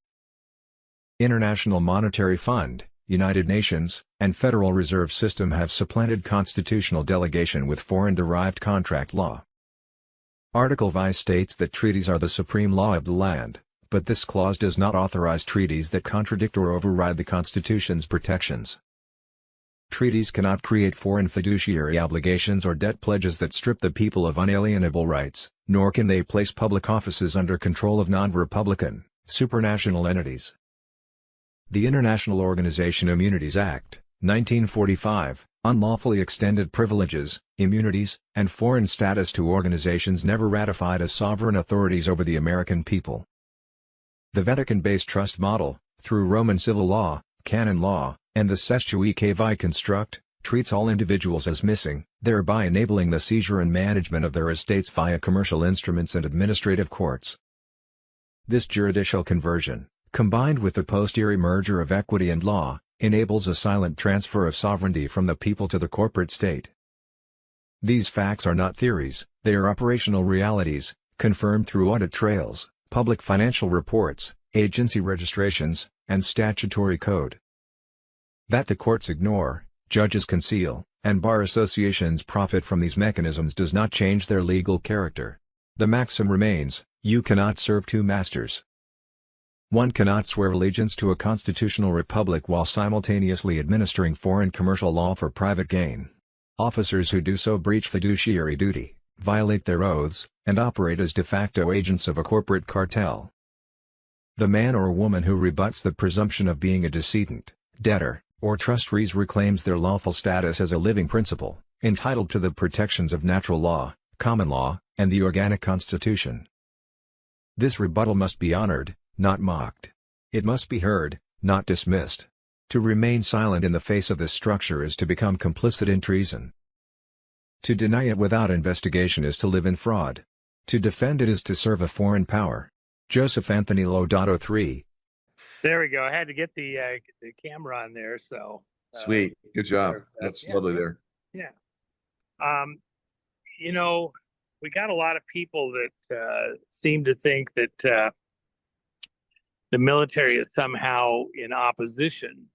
International Monetary Fund, United Nations, and Federal Reserve System have supplanted constitutional delegation with foreign-derived contract law. Article V states that treaties are the supreme law of the land, but this clause does not authorize treaties that contradict or override the Constitution's protections. Treaties cannot create foreign fiduciary obligations or debt pledges that strip the people of unalienable rights, nor can they place public offices under control of non-republican, supranational entities. The International Organization Immunities Act, 1945, unlawfully extended privileges, immunities, and foreign status to organizations never ratified as sovereign authorities over the American people. The Vatican-based trust model, through Roman civil law, canon law, and the Cestui Que Vie construct, treats all individuals as missing, thereby enabling the seizure and management of their estates via commercial instruments and administrative courts. This juridical conversion, combined with the posterior merger of equity and law, enables a silent transfer of sovereignty from the people to the corporate state. These facts are not theories, they are operational realities, confirmed through audit trails, public financial reports, agency registrations, and statutory code. That the courts ignore, judges conceal, and bar associations profit from these mechanisms does not change their legal character. The maxim remains, you cannot serve two masters. One cannot swear allegiance to a constitutional republic while simultaneously administering foreign commercial law for private gain. Officers who do so breach fiduciary duty, violate their oaths, and operate as de facto agents of a corporate cartel. The man or woman who rebuts the presumption of being a decedent, debtor, or trustee reclaims their lawful status as a living principle, entitled to the protections of natural law, common law, and the organic constitution. This rebuttal must be honored, not mocked. It must be heard, not dismissed. To remain silent in the face of this structure is to become complicit in treason. To deny it without investigation is to live in fraud. To defend it is to serve a foreign power. Joseph Anthony Lodato III. There we go. I had to get the camera on there, so. Sweet. Good job. That's lovely there. Yeah. You know, we got a lot of people that seem to think that the military is somehow in opposition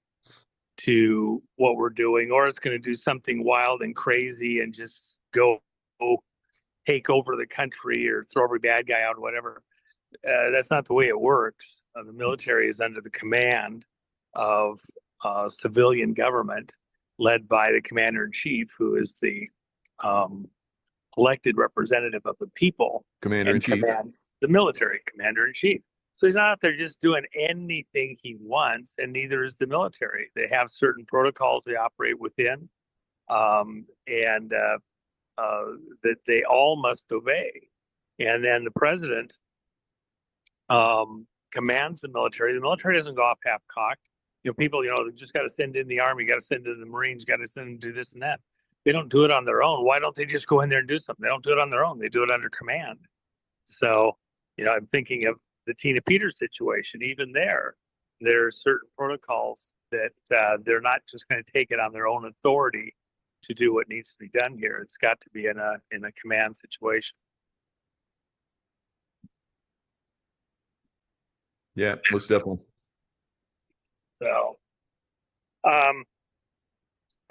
to what we're doing, or it's going to do something wild and crazy and just go take over the country or throw every bad guy out or whatever. That's not the way it works. The military is under the command of civilian government led by the commander-in-chief, who is the elected representative of the people. Commander-in-chief. The military commander-in-chief. So he's not out there just doing anything he wants, and neither is the military. They have certain protocols they operate within, and that they all must obey. And then the president commands the military. The military doesn't go off half-cocked. You know, people, they just got to send in the Army, got to send in the Marines, got to send them to do this and that. They don't do it on their own. Why don't they just go in there and do something? They don't do it on their own. They do it under command. So, I'm thinking of the Tina Peters situation. Even there are certain protocols that they're not just going to take it on their own authority to do what needs to be done here. It's got to be in a command situation. Yeah, most definitely. So, I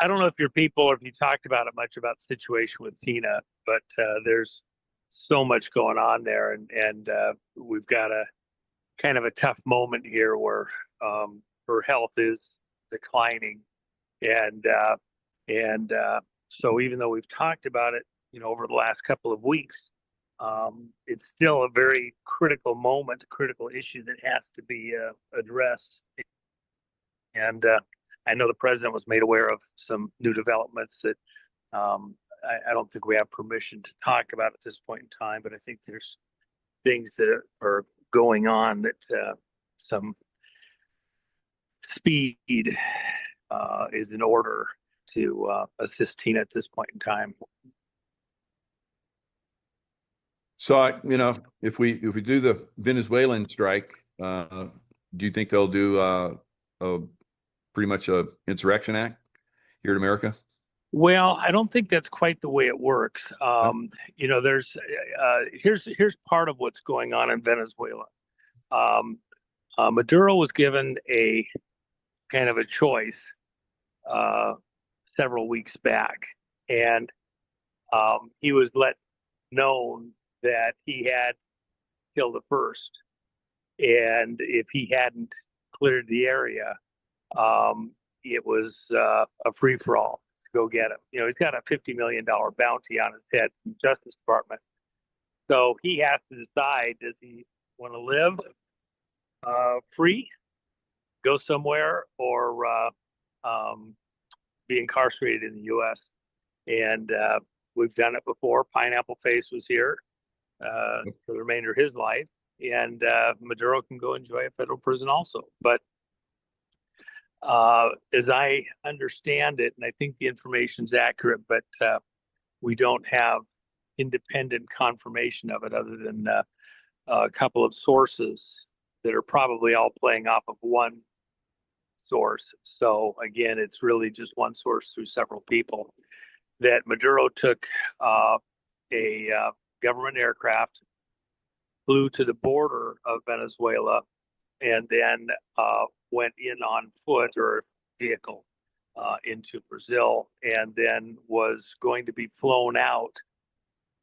don't know if your people or if you talked about it much about the situation with Tina, but there's so much going on there, and we've got a kind of a tough moment here where her health is declining, and so even though we've talked about it, over the last couple of weeks, it's still a very critical moment, a critical issue that has to be addressed. And I know the president was made aware of some new developments that I don't think we have permission to talk about at this point in time, but I think there's things that are going on that some speed is in order to assist Tina at this point in time. So, if we do the Venezuelan strike, do you think they'll do pretty much a insurrection act here in America? Well, I don't think that's quite the way it works. There's here's part of what's going on in Venezuela. Maduro was given a kind of a choice several weeks back, and he was let known that he had till the 1st. And if he hadn't cleared the area, it was a free-for-all to go get him. He's got a $50 million bounty on his head from the Justice Department. So he has to decide, does he want to live free, go somewhere, or be incarcerated in the U.S.? And we've done it before. Pineapple Face was here for the remainder of his life. And Maduro can go enjoy a federal prison also. But as I understand it, and I think the information's accurate, but we don't have independent confirmation of it other than a couple of sources that are probably all playing off of one source. So again, it's really just one source through several people, that Maduro took a government aircraft, flew to the border of Venezuela, and then went in on foot or vehicle into Brazil, and then was going to be flown out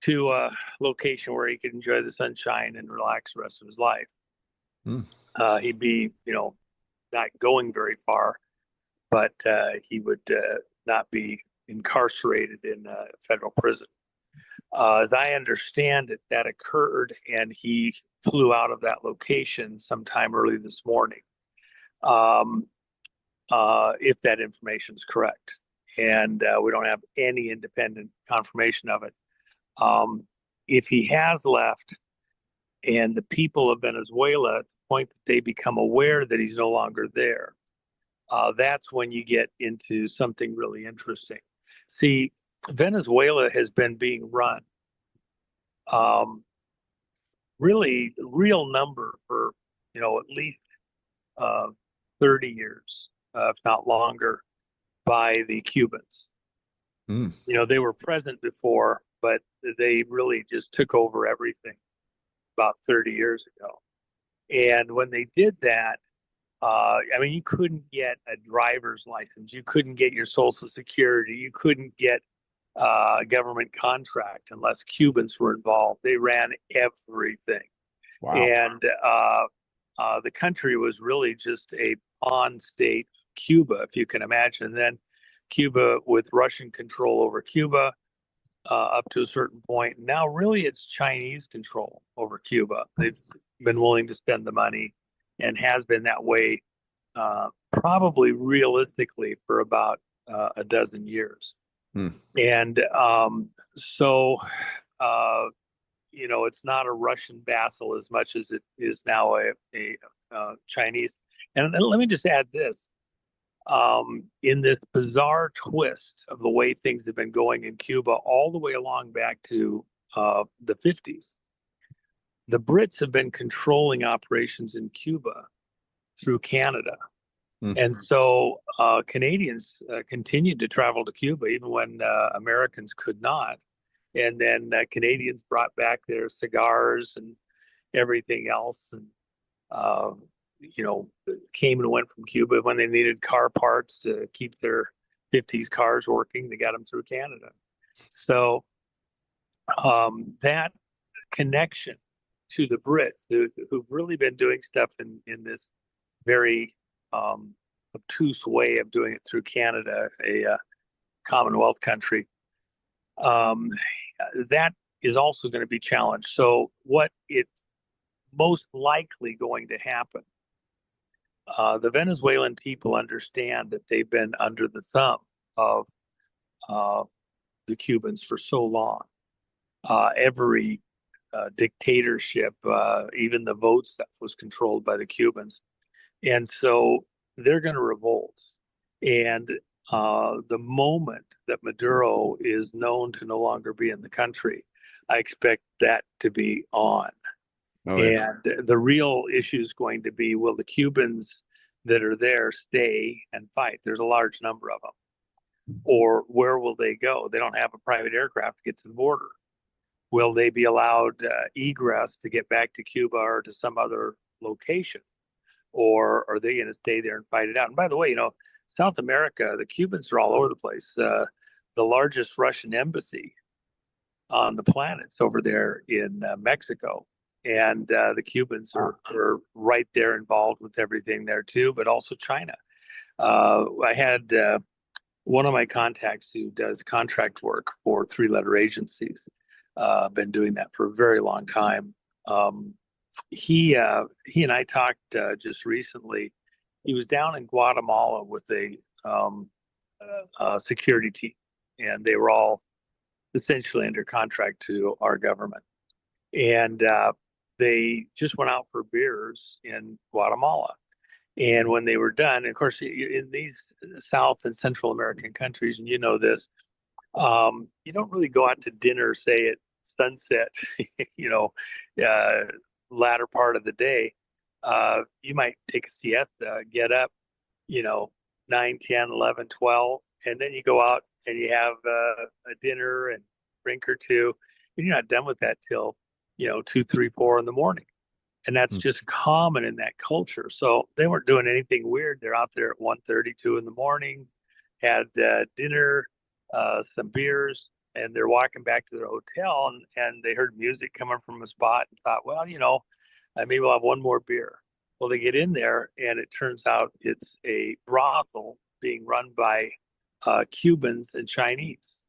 to a location where he could enjoy the sunshine and relax the rest of his life. He'd be, not going very far, but he would not be incarcerated in a federal prison. As I understand it, that occurred, and he flew out of that location sometime early this morning, if that information is correct. And we don't have any independent confirmation of it. If he has left, and the people of Venezuela, at the point that they become aware that he's no longer there, that's when you get into something really interesting. See, Venezuela has been being run really real number for, at least 30 years, if not longer, by the Cubans. They were present before, but they really just took over everything about 30 years ago. And when they did that, you couldn't get a driver's license. You couldn't get your Social Security. You couldn't get a government contract unless Cubans were involved. They ran everything. Wow. And the country was really just a pawn state, Cuba, if you can imagine. And then Cuba with Russian control over Cuba up to a certain point. Now, really, it's Chinese control over Cuba. They've been willing to spend the money, and has been that way probably realistically for about a dozen years. And so, it's not a Russian vassal as much as it is now a Chinese. And let me just add this. In this bizarre twist of the way things have been going in Cuba all the way along back to the 50s, the Brits have been controlling operations in Cuba through Canada. And so Canadians continued to travel to Cuba even when Americans could not. And then Canadians brought back their cigars and everything else, and came and went from Cuba. When they needed car parts to keep their 50s cars working, they got them through Canada. So that connection to the Brits, who've really been doing stuff in this very obtuse way of doing it through Canada, a Commonwealth country, that is also going to be challenged. So what it's most likely going to happen, the Venezuelan people understand that they've been under the thumb of the Cubans for so long. Every dictatorship, even the vote stuff, was controlled by the Cubans. And so they're going to revolt. And the moment that Maduro is known to no longer be in the country, I expect that to be on. Oh, yeah. And the real issue is going to be, will the Cubans that are there stay and fight? There's a large number of them. Or where will they go? They don't have a private aircraft to get to the border. Will they be allowed egress to get back to Cuba or to some other location? Or are they going to stay there and fight it out? And by the way, South America, the Cubans are all over the place. The largest Russian embassy on the planet's over there in Mexico. And the Cubans are right there involved with everything there too, but also China. I had one of my contacts who does contract work for three-letter agencies, been doing that for a very long time. He and I talked just recently. He was down in Guatemala with a security team, and they were all essentially under contract to our government. And they just went out for beers in Guatemala. And when they were done, of course, in these South and Central American countries, and you know this, you don't really go out to dinner, say at sunset, you know, latter part of the day. You might take a siesta, get up, you know, 9, 10, 11, 12, and then you go out and you have a dinner and drink or two. And you're not done with that till, you know, 2, 3, 4 in the morning. And that's just common in that culture. So they weren't doing anything weird. They're out there at 1:30, 2 in the morning, had dinner, some beers, and they're walking back to their hotel, and they heard music coming from a spot and thought, well, you know, maybe we'll have one more beer. Well, they get in there, and it turns out it's a brothel being run by Cubans and Chinese.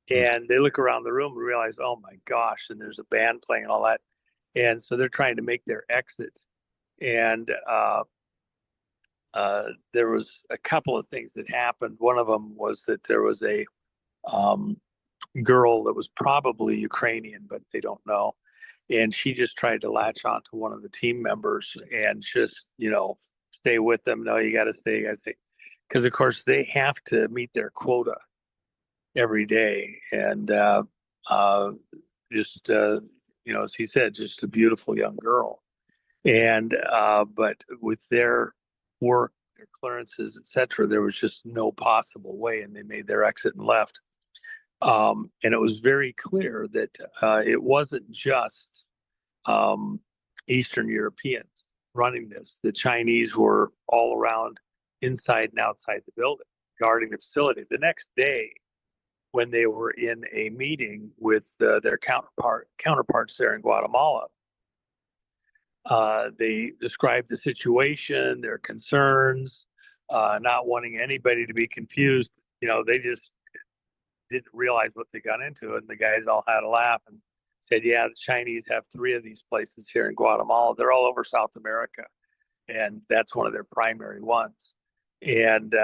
And they look around the room and realize, oh my gosh, and there's a band playing and all that. And so they're trying to make their exit. And there was a couple of things that happened. One of them was that there was a girl that was probably Ukrainian, but they don't know. And she just tried to latch on to one of the team members and just, you know, stay with them. No, you got to stay, you got to stay. Because, of course, they have to meet their quota every day. And just, you know, as he said, just a beautiful young girl. And but with their work, their clearances, etc., there was just no possible way, and they made their exit and left. And it was very clear that it wasn't just Eastern Europeans running this. The Chinese were all around, inside and outside the building, guarding the facility. The next day, when they were in a meeting with their counterparts there in Guatemala, they described the situation, their concerns, not wanting anybody to be confused. You know, they just didn't realize what they got into, and the guys all had a laugh and said, "Yeah, the Chinese have 3 of these places here in Guatemala. They're all over South America, and that's one of their primary ones. And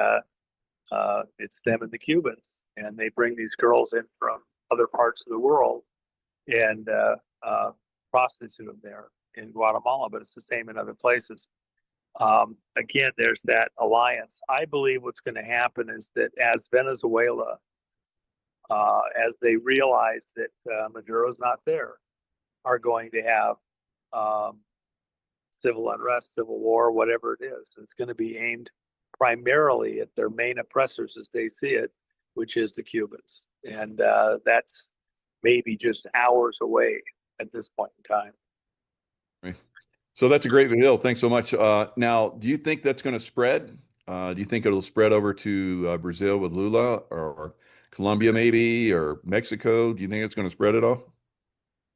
it's them and the Cubans, and they bring these girls in from other parts of the world and prostitute them there in Guatemala, but it's the same in other places." Again, there's that alliance. I believe what's going to happen is that as Venezuela, as they realize that Maduro's not there, are going to have civil unrest, civil war, whatever it is. It's going to be aimed primarily at their main oppressors as they see it, which is the Cubans. And that's maybe just hours away at this point in time. Right. So that's a great video. Thanks so much. Now, do you think that's going to spread? Do you think it'll spread over to Brazil with Lula, or Colombia maybe, or Mexico? Do you think it's going to spread at all?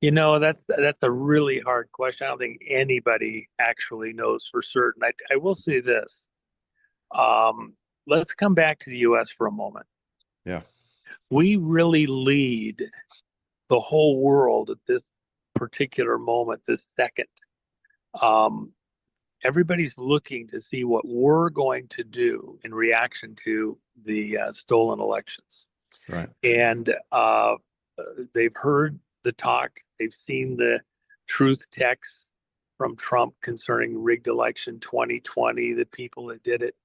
You know, that's a really hard question. I don't think anybody actually knows for certain. I will say this. Let's come back to the U.S. for a moment. Yeah. We really lead the whole world at this particular moment, this second. Everybody's looking to see what we're going to do in reaction to the stolen elections. Right. And they've heard the talk. They've seen the truth texts from Trump concerning rigged election 2020, the people that did it.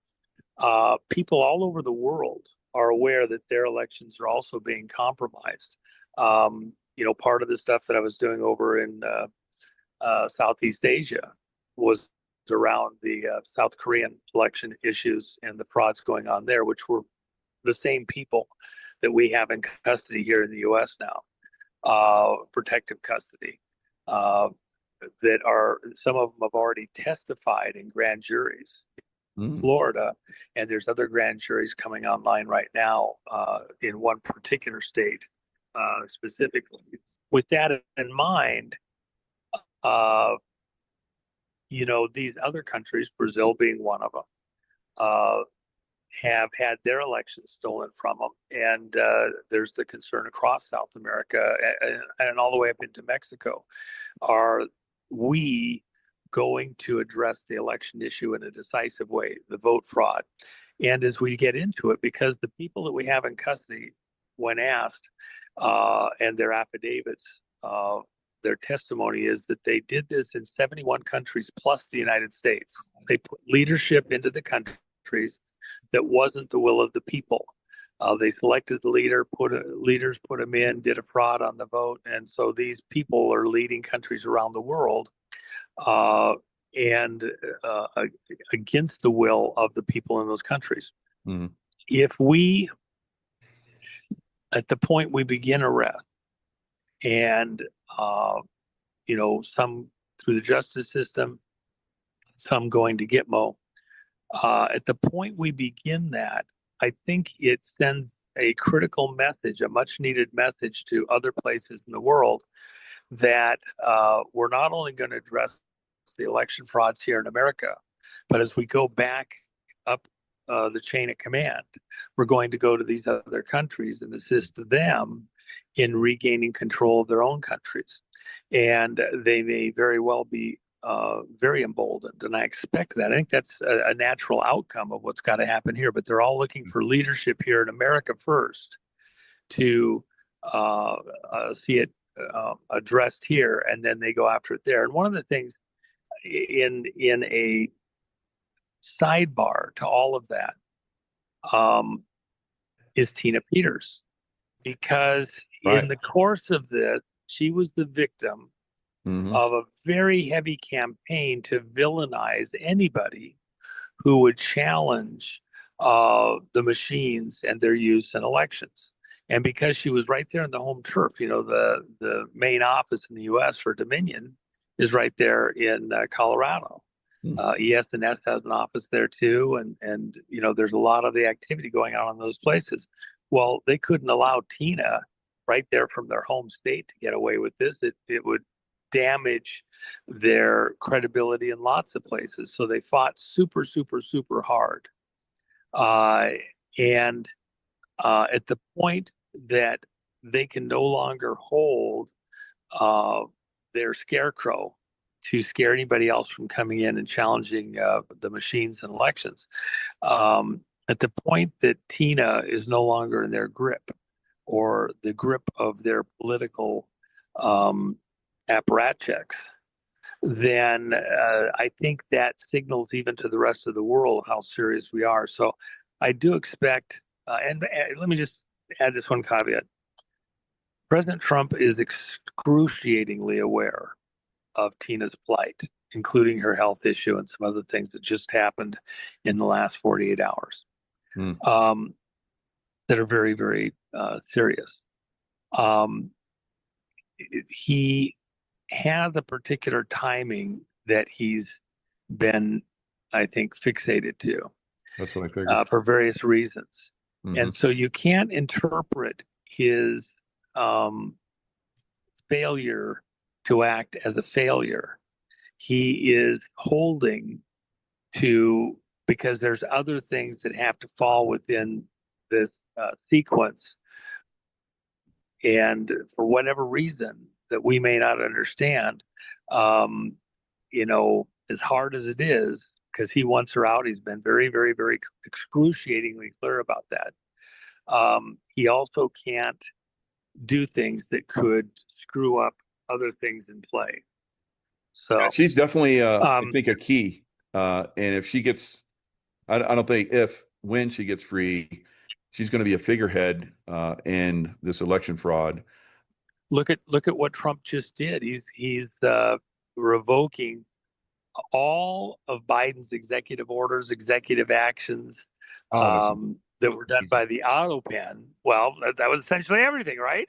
People all over the world are aware that their elections are also being compromised. You know, part of the stuff that I was doing over in Southeast Asia was around the South Korean election issues and the frauds going on there, which were the same people that we have in custody here in the U.S. now, protective custody, that are, some of them have already testified in grand juries in Florida, and there's other grand juries coming online right now in one particular state specifically. With that in mind, uh, these other countries, Brazil being one of them, have had their elections stolen from them. And there's the concern across South America and all the way up into Mexico. Are we going to address the election issue in a decisive way, the vote fraud? And as we get into it, because the people that we have in custody, when asked, and their affidavits, their testimony is that they did this in 71 countries plus the United States. They put leadership into the countries that wasn't the will of the people. They selected the leaders put them in, did a fraud on the vote, and so these people are leading countries around the world, and against the will of the people in those countries. Mm-hmm. If we, at the point we begin arrest, and some through the justice system, some going to Gitmo, at the point we begin that, I think it sends a critical message, a much needed message to other places in the world that we're not only going to address the election frauds here in America, but as we go back up the chain of command, we're going to go to these other countries and assist them in regaining control of their own countries. And they may very well be very emboldened, and I expect that. I think that's a natural outcome of what's got to happen here. But they're all looking for leadership here in America first to see it addressed here, and then they go after it there. And one of the things in a sidebar to all of that is Tina Peters, because in the course of this, she was the victim of a very heavy campaign to villainize anybody who would challenge the machines and their use in elections. And because she was right there in the home turf, the main office in the U.S. for Dominion is right there in Colorado. ES&S has an office there too, and there's a lot of the activity going on in those places. Well, they couldn't allow Tina right there from their home state to get away with this. It would damage their credibility in lots of places. So they fought super, super, super hard. And at the point that they can no longer hold their scarecrow to scare anybody else from coming in and challenging the machines and elections, at the point that Tina is no longer in their grip, or the grip of their political apparatchiks, then I think that signals even to the rest of the world how serious we are. So I do expect, and let me just add this one caveat. President Trump is excruciatingly aware of Tina's plight, including her health issue and some other things that just happened in the last 48 hours that are very, very serious. He has a particular timing that he's been, I think, fixated to. That's what I figured. For various reasons. And so you can't interpret his failure to act as a failure. He is holding to, because there's other things that have to fall within this sequence. And for whatever reason that we may not understand, as hard as it is, because he wants her out, he's been very, very, very excruciatingly clear about that. He also can't do things that could screw up other things in play. So yeah, she's definitely, I think, a key. And if she gets, I don't think when she gets free, she's going to be a figurehead in this election fraud. Look at what Trump just did. He's revoking all of Biden's executive orders, executive actions that were done by the auto pen. Well, that was essentially everything, right?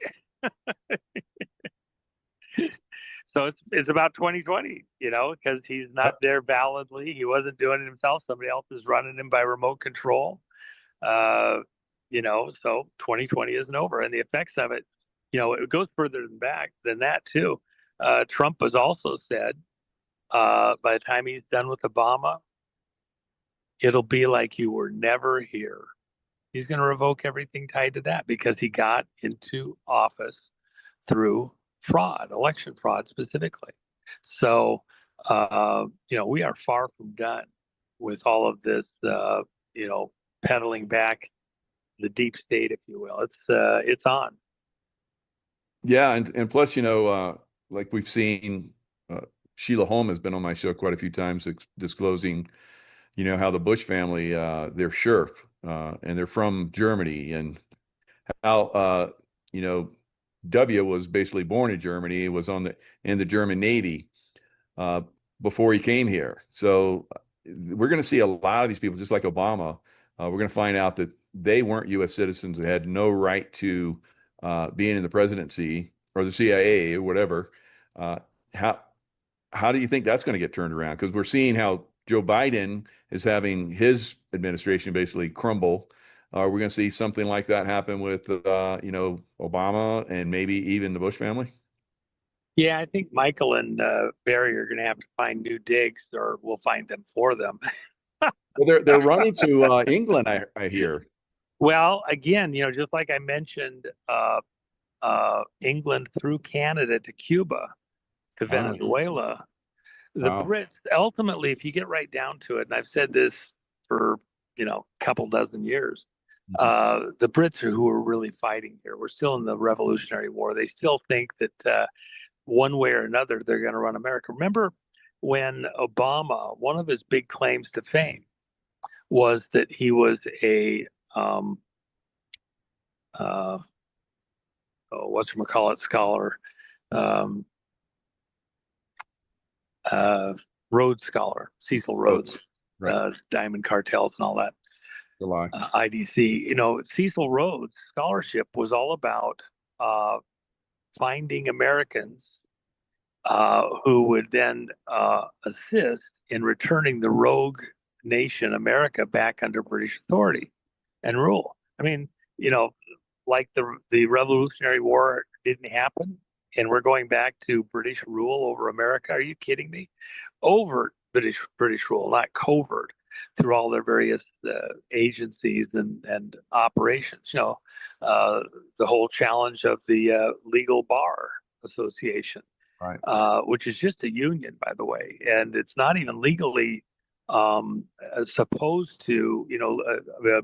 So it's about 2020, because he's not there validly. He wasn't doing it himself. Somebody else is running him by remote control. So 2020 isn't over, and the effects of it, it goes further back than that too. Trump has also said by the time he's done with Obama, it'll be like you were never here. He's going to revoke everything tied to that because he got into office through fraud, election fraud specifically. So, we are far from done with all of this, peddling back the deep state, if you will. It's on. Yeah, and plus, like we've seen, Sheila Holm has been on my show quite a few times disclosing, how the Bush family, they're Scherf, and they're from Germany, and how, W was basically born in Germany, was in the German Navy before he came here. So we're going to see a lot of these people, just like Obama. We're going to find out that they weren't U.S. citizens. They had no right to being in the presidency or the CIA or whatever. How do you think that's going to get turned around? Because we're seeing how Joe Biden is having his administration basically crumble. We're going to see something like that happen with, Obama and maybe even the Bush family. Yeah, I think Michael and Barry are going to have to find new digs, or we'll find them for them. Well, they're running to England, I hear. Well, again, just like I mentioned, England through Canada to Cuba to Venezuela. The Wow. Brits, ultimately, if you get right down to it, and I've said this for, a couple dozen years, the Brits are who are really fighting here. We're still in the Revolutionary War. They still think that one way or another, they're going to run America. Remember when Obama, one of his big claims to fame was that he was a, whatchamacallit scholar, Rhodes Scholar, Cecil Rhodes, Right. Diamond Cartels and all that. July. IDC. Cecil Rhodes scholarship was all about finding Americans who would then assist in returning the rogue nation America back under British authority and rule. I mean, like the Revolutionary War didn't happen, and we're going back to British rule over America. Are you kidding me? Overt British rule, not covert, through all their various agencies and operations. The whole challenge of the Legal Bar Association, Right. which is just a union, by the way, and it's not even legally supposed to.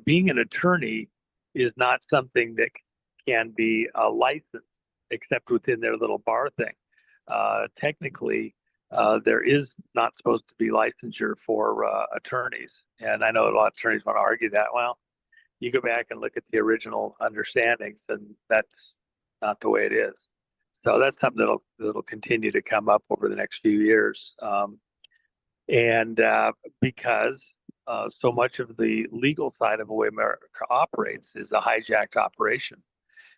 Being an attorney is not something that can be licensed except within their little bar thing. Technically, there is not supposed to be licensure for attorneys. And I know a lot of attorneys want to argue that. Well, you go back and look at the original understandings, and that's not the way it is. So that's something that'll continue to come up over the next few years. And because so much of the legal side of the way America operates is a hijacked operation,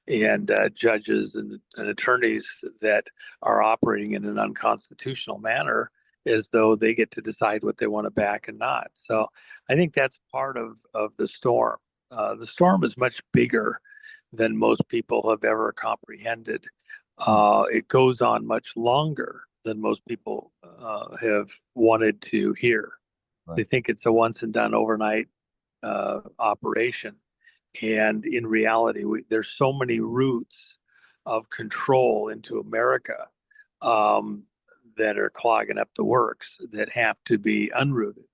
and judges and attorneys that are operating in an unconstitutional manner as though they get to decide what they want to back and not. So I think that's part of the storm. The storm is much bigger than most people have ever comprehended. It goes on much longer than most people have wanted to hear. Right. They think it's a once and done overnight operation. And in reality, there's so many roots of control into America that are clogging up the works that have to be unrooted.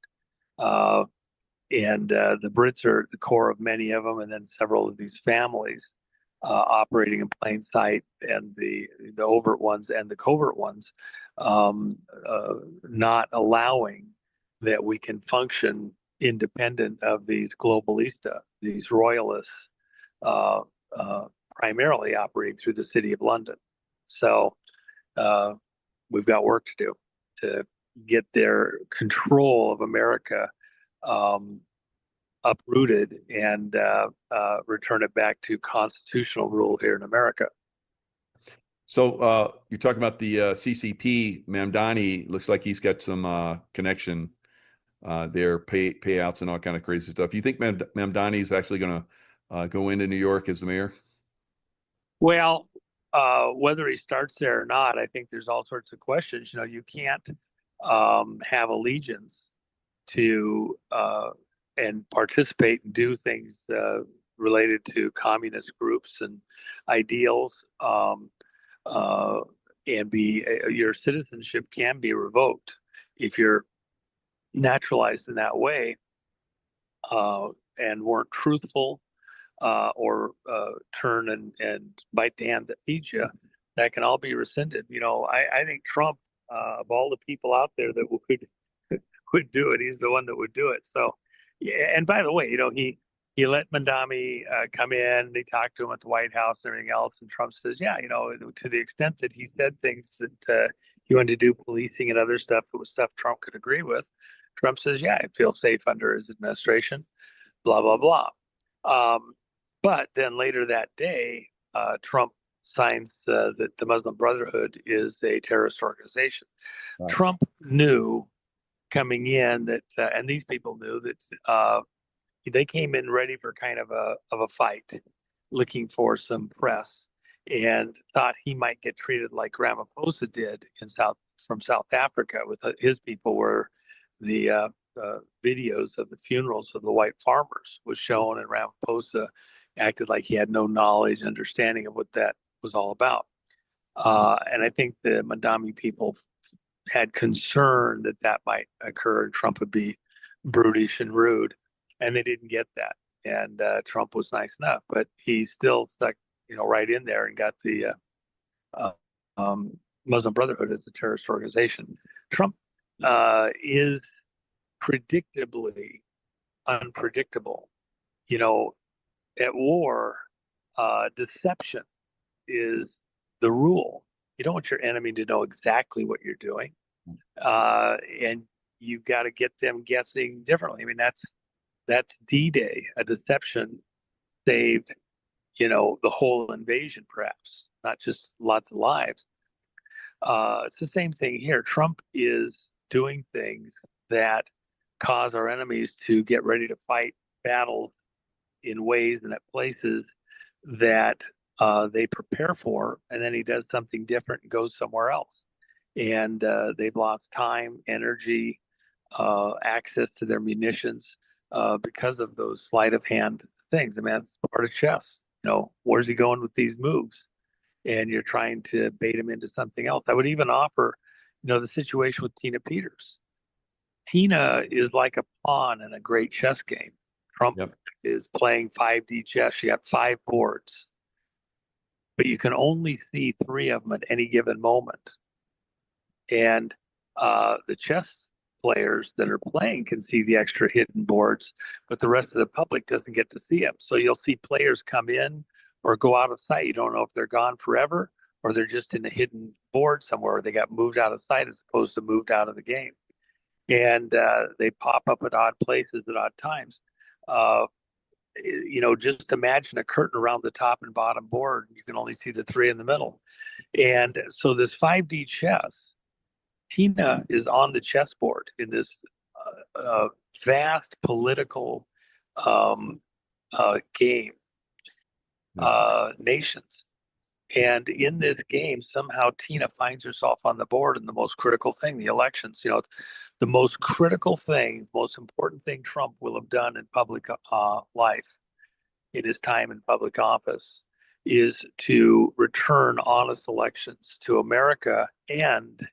And the Brits are at the core of many of them, and then several of these families operating in plain sight, and the overt ones and the covert ones not allowing that we can function independent of these globalista, these royalists, primarily operating through the City of London. So we've got work to do to get their control of America uprooted and return it back to constitutional rule here in America. So you're talking about the CCP. Mamdani looks like he's got some connection there, payouts and all kind of crazy stuff. You think Mamdani is actually going to go into New York as the mayor? Well, Whether he starts there or not, I think there's all sorts of questions. You know, you can't have allegiance to and participate and do things related to communist groups and ideals, uh, and be your citizenship can be revoked if you're naturalized in that way and weren't truthful or turn and bite the hand that feeds you. That can all be rescinded. You know, I think Trump, of all the people out there that would do it, he's the one that would do it. So, yeah. And by the way, you know, he let Mandami come in. They talked to him at the White House and everything else. And Trump says, yeah, you know, to the extent that he said things that he wanted to do policing and other stuff that was stuff Trump could agree with. Trump says, yeah, I feel safe under his administration. Blah blah blah. But then later that day, Trump signs that the Muslim Brotherhood is a terrorist organization. Right. Trump knew coming in that, and these people knew that they came in ready for kind of a fight, looking for some press, and thought he might get treated like Ramaphosa did from South Africa with his people, where the videos of the funerals of the white farmers was shown, and Ramaphosa acted like he had no knowledge, understanding of what that was all about. And I think the Mandami people had concern that that might occur and Trump would be brutish and rude, and they didn't get that. And Trump was nice enough, but he still stuck, you know, right in there and got the uh, Muslim Brotherhood as a terrorist organization. Trump is predictably unpredictable. You know, at war, deception is the rule. You don't want your enemy to know exactly what you're doing, and you got to get them guessing differently. I mean, that's D-Day. A deception saved, you know, the whole invasion, perhaps not just lots of lives. It's the same thing here. Trump is doing things that cause our enemies to get ready to fight battles in ways and at places that they prepare for, and then he does something different and goes somewhere else. And they've lost time, energy, access to their munitions because of those sleight of hand things. I mean, that's part of chess. You know, where's he going with these moves? And you're trying to bait him into something else. I would even offer, you know, the situation with Tina Peters. Tina is like a pawn in a great chess game. Trump is playing 5D chess. You got 5 boards, but you can only see 3 of them at any given moment. And the chess players that are playing can see the extra hidden boards, but the rest of the public doesn't get to see them. So you'll see players come in or go out of sight. You don't know if they're gone forever or they're just in a hidden board somewhere. They got moved out of sight as opposed to moved out of the game. And they pop up at odd places at odd times. You know, just imagine a curtain around the top and bottom board. You can only see the 3 in the middle. And so this 5D chess, Tina is on the chessboard in this vast political game, nations. And in this game, somehow Tina finds herself on the board in the most critical thing, the elections. You know, the most critical thing, most important thing Trump will have done in public life, in his time in public office, is to return honest elections to America and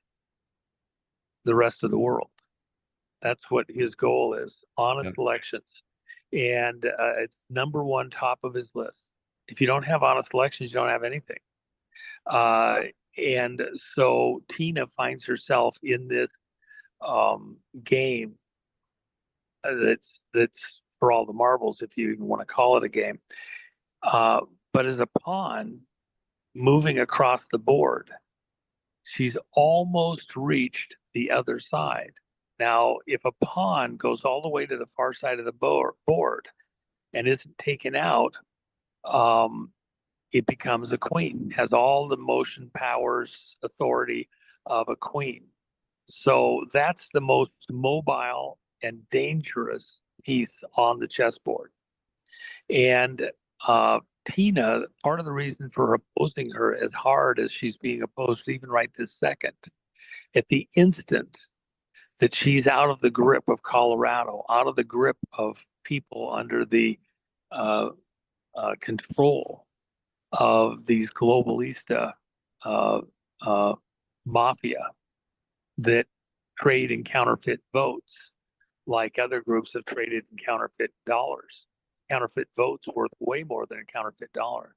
the rest of the world. That's what his goal is, honest elections. And it's #1 top of his list. If you don't have honest elections, you don't have anything. And so Tina finds herself in this game that's for all the marbles, if you even want to call it a game. But as a pawn moving across the board, she's almost reached the other side. Now, if a pawn goes all the way to the far side of the board and isn't taken out, it becomes a queen, has all the motion, powers, authority of a queen. So that's the most mobile and dangerous piece on the chessboard. And Tina, part of the reason for opposing her as hard as she's being opposed, even right this second, at the instant that she's out of the grip of Colorado, out of the grip of people under the uh, control of these globalista uh, mafia that trade in counterfeit votes, like other groups have traded in counterfeit dollars. Counterfeit votes worth way more than a counterfeit dollar.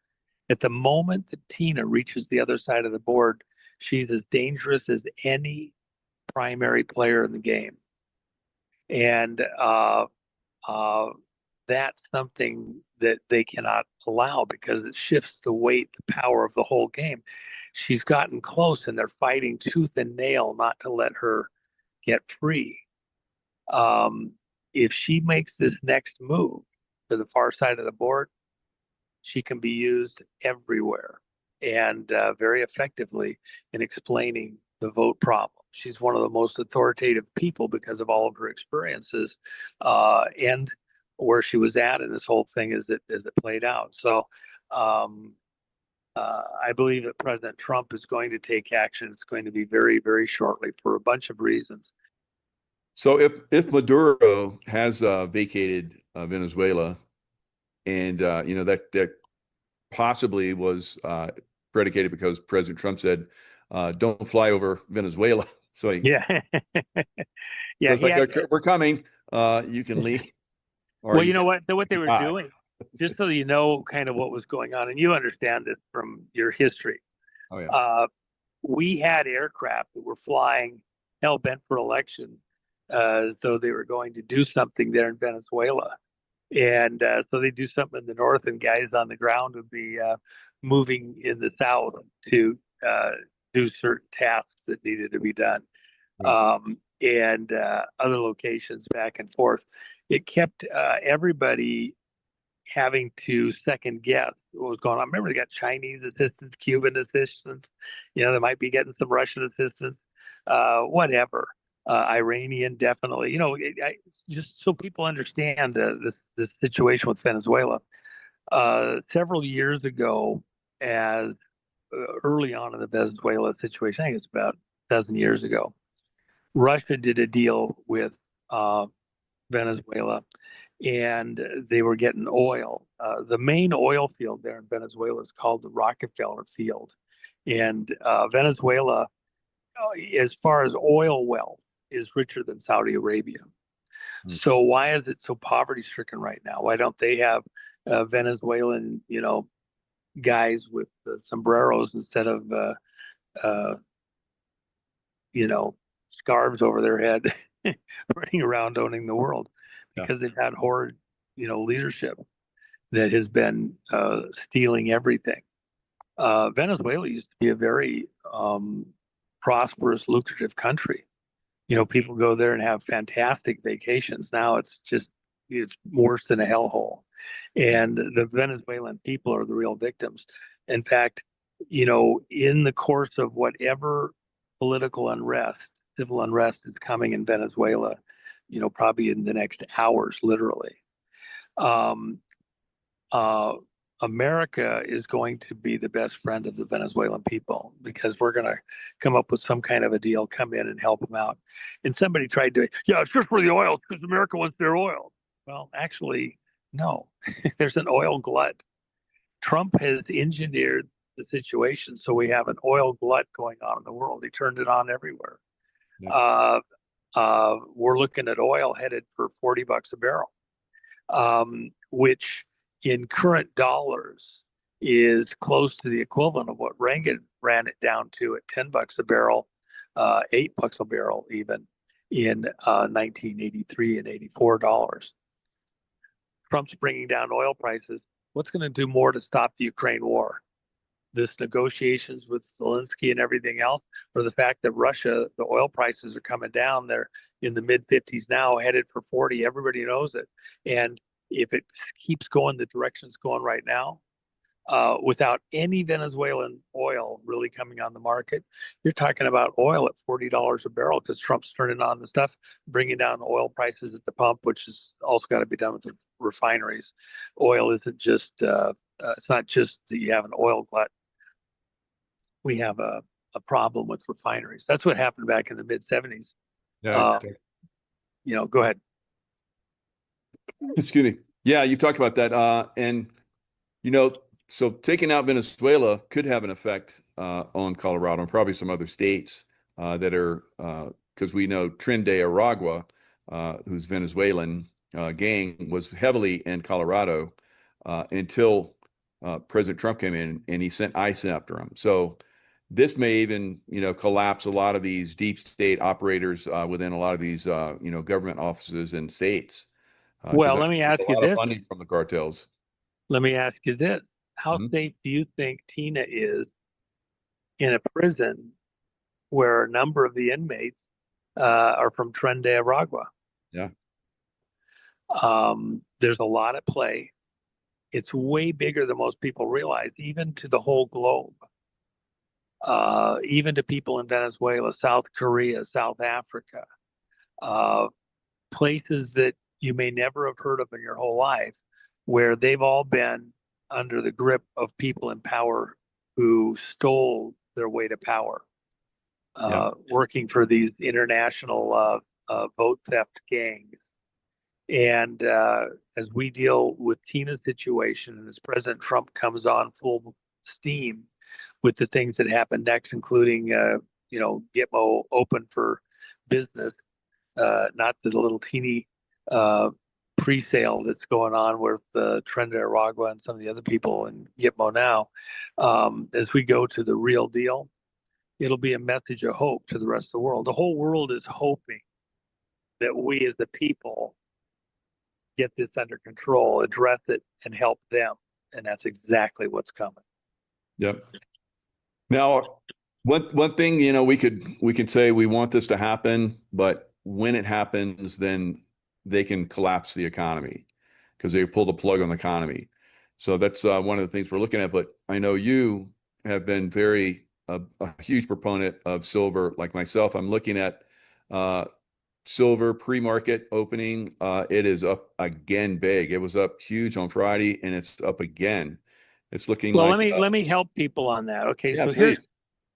At the moment that Tina reaches the other side of the board, she's as dangerous as any primary player in the game. And that's something that they cannot allow because it shifts the weight, the power of the whole game. She's gotten close and they're fighting tooth and nail not to let her get free. If she makes this next move to the far side of the board, she can be used everywhere and very effectively in explaining the vote problem. She's one of the most authoritative people because of all of her experiences and where she was at in this whole thing as it played out. So I believe that President Trump is going to take action. It's going to be very, very shortly for a bunch of reasons. So if Maduro has vacated Venezuela, and that possibly was predicated because President Trump said, "Don't fly over Venezuela." So yeah, yeah, it's like we're coming. You can leave. Well, you know what they were doing, just so you know, kind of what was going on, and you understand this from your history. Oh yeah. We had aircraft that were flying hell bent for election, as though they were going to do something there in Venezuela. And so they do something in the north, and guys on the ground would be moving in the south to do certain tasks that needed to be done, and other locations back and forth. It kept everybody having to second guess what was going on. Remember, they got Chinese assistance, Cuban assistance. They might be getting some Russian assistance, whatever. Iranian, definitely. Just so people understand this situation with Venezuela. Several years ago, as early on in the Venezuela situation, I think it's about a dozen years ago, Russia did a deal with Venezuela, and they were getting oil. The main oil field there in Venezuela is called the Rockefeller Field, and Venezuela, as far as oil wealth, is richer than Saudi Arabia. So why is it so poverty stricken right now? Why don't they have Venezuelan, guys with sombreros instead of scarves over their head, running around owning the world? Because they've had horrid, leadership that has been stealing everything. Venezuela used to be a very prosperous, lucrative country. People go there and have fantastic vacations. Now it's worse than a hellhole. And the Venezuelan people are the real victims. In fact, in the course of whatever political unrest, civil unrest is coming in Venezuela, probably in the next hours, literally, America is going to be the best friend of the Venezuelan people because we're going to come up with some kind of a deal, come in and help them out. And somebody tried to, it's just for the oil because America wants their oil. Well, actually, no, there's an oil glut. Trump has engineered the situation so we have an oil glut going on in the world. He turned it on everywhere. Yeah. We're looking at oil headed for $40 a barrel, which in current dollars is close to the equivalent of what Reagan ran it down to at $10 a barrel, $8 a barrel even in 1983 and $84. Trump's bringing down oil prices. What's going to do more to stop the Ukraine war? This negotiations with Zelensky and everything else, or the fact that Russia, the oil prices are coming down. They're in the mid 50s now, headed for 40. Everybody knows it. And if it keeps going the direction it's going right now, without any Venezuelan oil really coming on the market, you're talking about oil at $40 a barrel because Trump's turning on the stuff, bringing down the oil prices at the pump, which has also got to be done with the refineries. Oil isn't just, it's not just that you have an oil glut. We have a problem with refineries. That's what happened back in the mid 70s. Yeah. Go ahead. Excuse me. Yeah, you've talked about that. And, so taking out Venezuela could have an effect on Colorado and probably some other states that are, because we know Tren de Aragua, who's Venezuelan gang, was heavily in Colorado until President Trump came in and he sent ICE after him. So this may even, collapse a lot of these deep state operators within a lot of these, government offices and states. Well, Because let me ask a you lot of this. funding from the cartels. Let me ask you this. How Mhm. safe do you think Tina is in a prison where a number of the inmates are from Tren de Aragua? Yeah. There's a lot at play. It's way bigger than most people realize, even to the whole globe. Even to people in Venezuela, South Korea, South Africa, places that you may never have heard of in your whole life, where they've all been under the grip of people in power who stole their way to power, working for these international vote theft gangs. And as we deal with Tina's situation, and as President Trump comes on full steam with the things that happen next, including Gitmo open for business, not the little teeny pre-sale that's going on with Tren de Aragua and some of the other people in Gitmo now. As we go to the real deal, it'll be a message of hope to the rest of the world. The whole world is hoping that we as the people get this under control, address it, and help them. And that's exactly what's coming. Yep. Now, one thing, we could say we want this to happen, but when it happens, then they can collapse the economy because they pull the plug on the economy. So that's one of the things we're looking at. But I know you have been a huge proponent of silver, like myself. I'm looking at silver pre-market opening. It is up again big. It was up huge on Friday, and it's up again. It's looking Well, like let me help people on that. Okay, yeah, so please.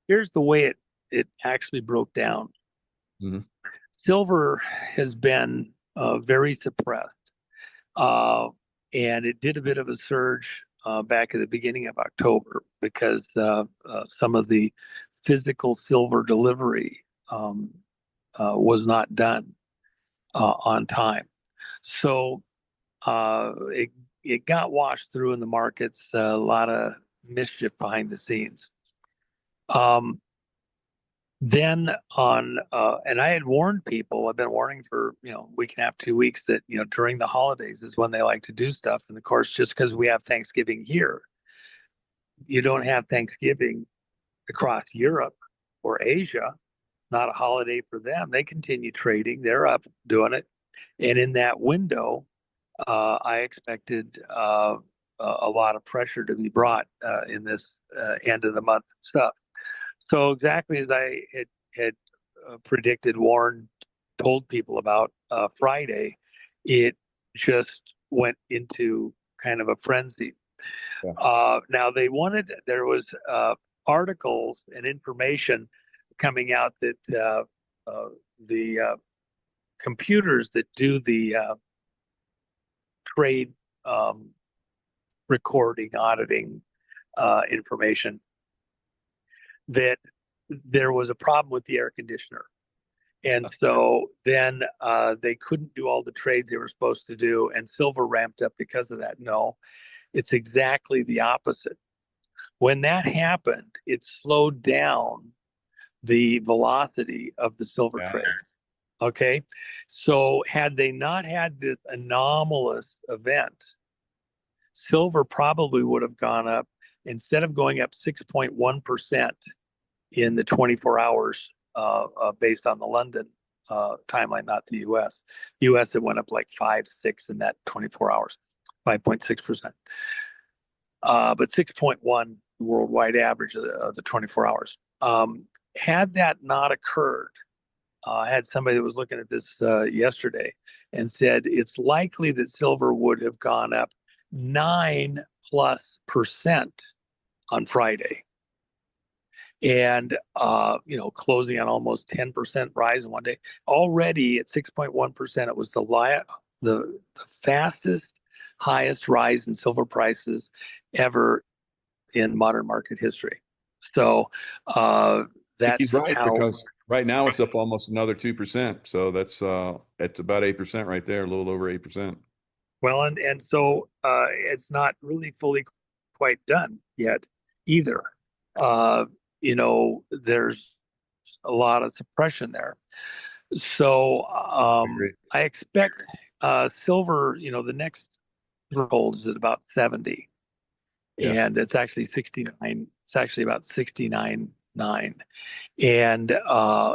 here's the way it actually broke down. Mhm. Silver has been very suppressed, and it did a bit of a surge back at the beginning of October because some of the physical silver delivery was not done on time. So it got washed through in the markets, a lot of mischief behind the scenes. Then and I had warned people, I've been warning for, a week and a half, 2 weeks that, during the holidays is when they like to do stuff. And of course, just because we have Thanksgiving here, you don't have Thanksgiving across Europe or Asia. It's not a holiday for them. They continue trading. They're up doing it. And in that window, I expected a lot of pressure to be brought in this end of the month stuff. So exactly as I had predicted, warned, told people about Friday, it just went into kind of a frenzy. Yeah. Now there was articles and information coming out that the computers that do the trade recording, auditing information, that there was a problem with the air conditioner. And so then they couldn't do all the trades they were supposed to do, and silver ramped up because of that. No, it's exactly the opposite. When that happened, it slowed down the velocity of the silver trades. Okay. So had they not had this anomalous event, silver probably would have gone up, instead of going up 6.1% in the 24 hours based on the London timeline, not the US. US, it went up like 5-6 in that 24 hours, 5.6%. But 6.1 worldwide average of the 24 hours. Had that not occurred, I had somebody that was looking at this yesterday and said it's likely that silver would have gone up 9+% on Friday. And, closing on almost 10% rise in one day. Already at 6.1%, it was the fastest, highest rise in silver prices ever in modern market history. So I think that's he's right, how. because right now it's up almost another 2%. So that's about 8% right there, a little over 8%. Well, and so it's not really fully quite done yet either. There's a lot of suppression there. So I agree. I expect silver, the next hold is at about 70, Yeah. and it's actually 69. It's actually about 69.9. And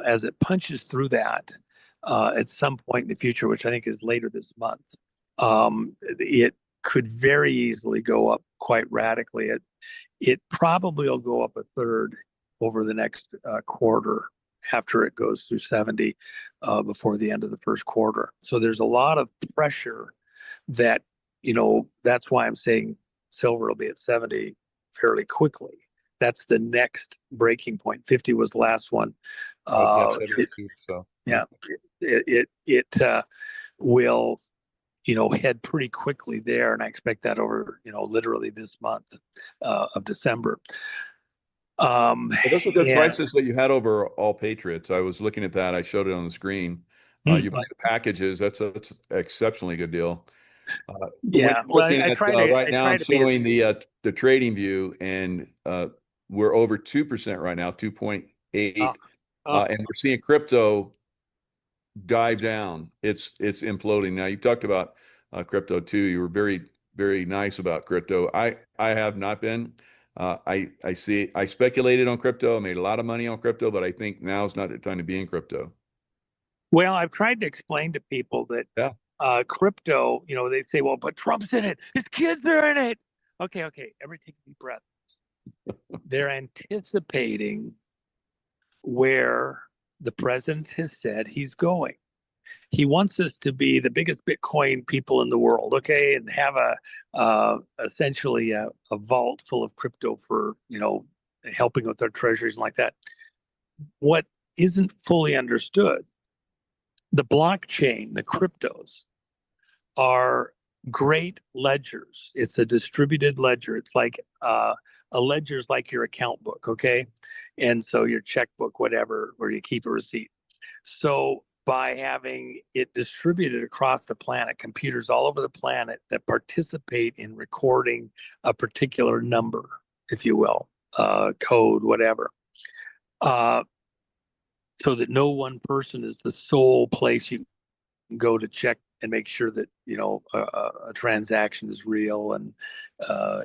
as it punches through that at some point in the future, which I think is later this month, it could very easily go up quite radically. It probably will go up a third over the next quarter after it goes through 70 before the end of the first quarter. So there's a lot of pressure that, that's why I'm saying silver will be at 70 fairly quickly. That's the next breaking point. 50 was the last one. Yeah, 72. So Yeah, it will, head pretty quickly there, and I expect that over, literally this month of December. Well, those are good And prices that you had over all Patriots. I was looking at that. I showed it on the screen. You buy the packages. That's an exceptionally good deal. yeah, well, Looking I at try to, right I now, try I'm to be as, showing the trading view, and we're over 2% right now, 2.8, and we're seeing crypto dive down. It's imploding. Now, you talked about crypto too. You were very, very nice about crypto. I have not been. I speculated on crypto. I made a lot of money on crypto, but I think now's not the time to be in crypto. well, I've tried to explain to people that Yeah. crypto, they say, well, but Trump's in it, his kids are in it. Okay, everybody take a deep breath. They're anticipating where the president has said he's going. He wants us to be the biggest Bitcoin people in the world, okay, and have essentially a vault full of crypto for helping with their treasuries and like that. What isn't fully understood, the blockchain, the cryptos, are great ledgers. It's a distributed ledger. It's like a ledger is like your account book, okay, and so your checkbook, whatever, where you keep a receipt. So by having it distributed across the planet, computers all over the planet that participate in recording a particular number, if you will, code, whatever, so that no one person is the sole place you can go to check and make sure that a transaction is real and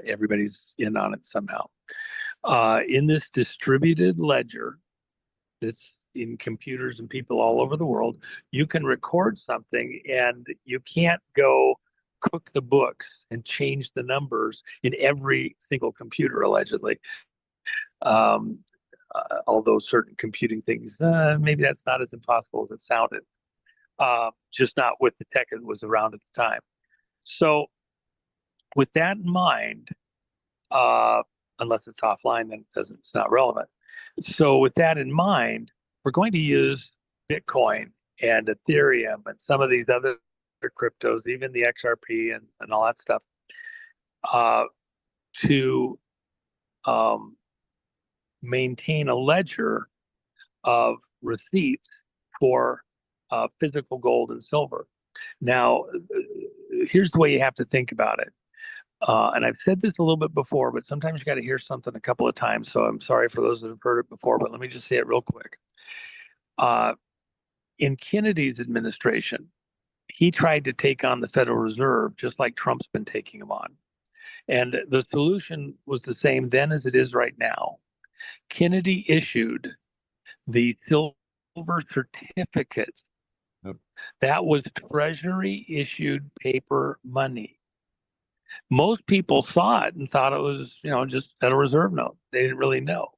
everybody's in on it somehow. In this distributed ledger, that's in computers and people all over the world, you can record something and you can't go cook the books and change the numbers in every single computer, allegedly. Although certain computing things, maybe that's not as impossible as it sounded, just not with the tech that was around at the time. So with that in mind, unless it's offline, then it's not relevant. So with that in mind, we're going to use Bitcoin and Ethereum and some of these other cryptos, even the XRP and all that stuff, to maintain a ledger of receipts for physical gold and silver. Now, here's the way you have to think about it. And I've said this a little bit before, but sometimes you got to hear something a couple of times. So I'm sorry for those that have heard it before, but let me just say it real quick. In Kennedy's administration, he tried to take on the Federal Reserve just like Trump's been taking them on. And the solution was the same then as it is right now. Kennedy issued the silver certificates. Yep. That was Treasury issued paper money. Most people saw it and thought it was, just Federal Reserve note. They didn't really know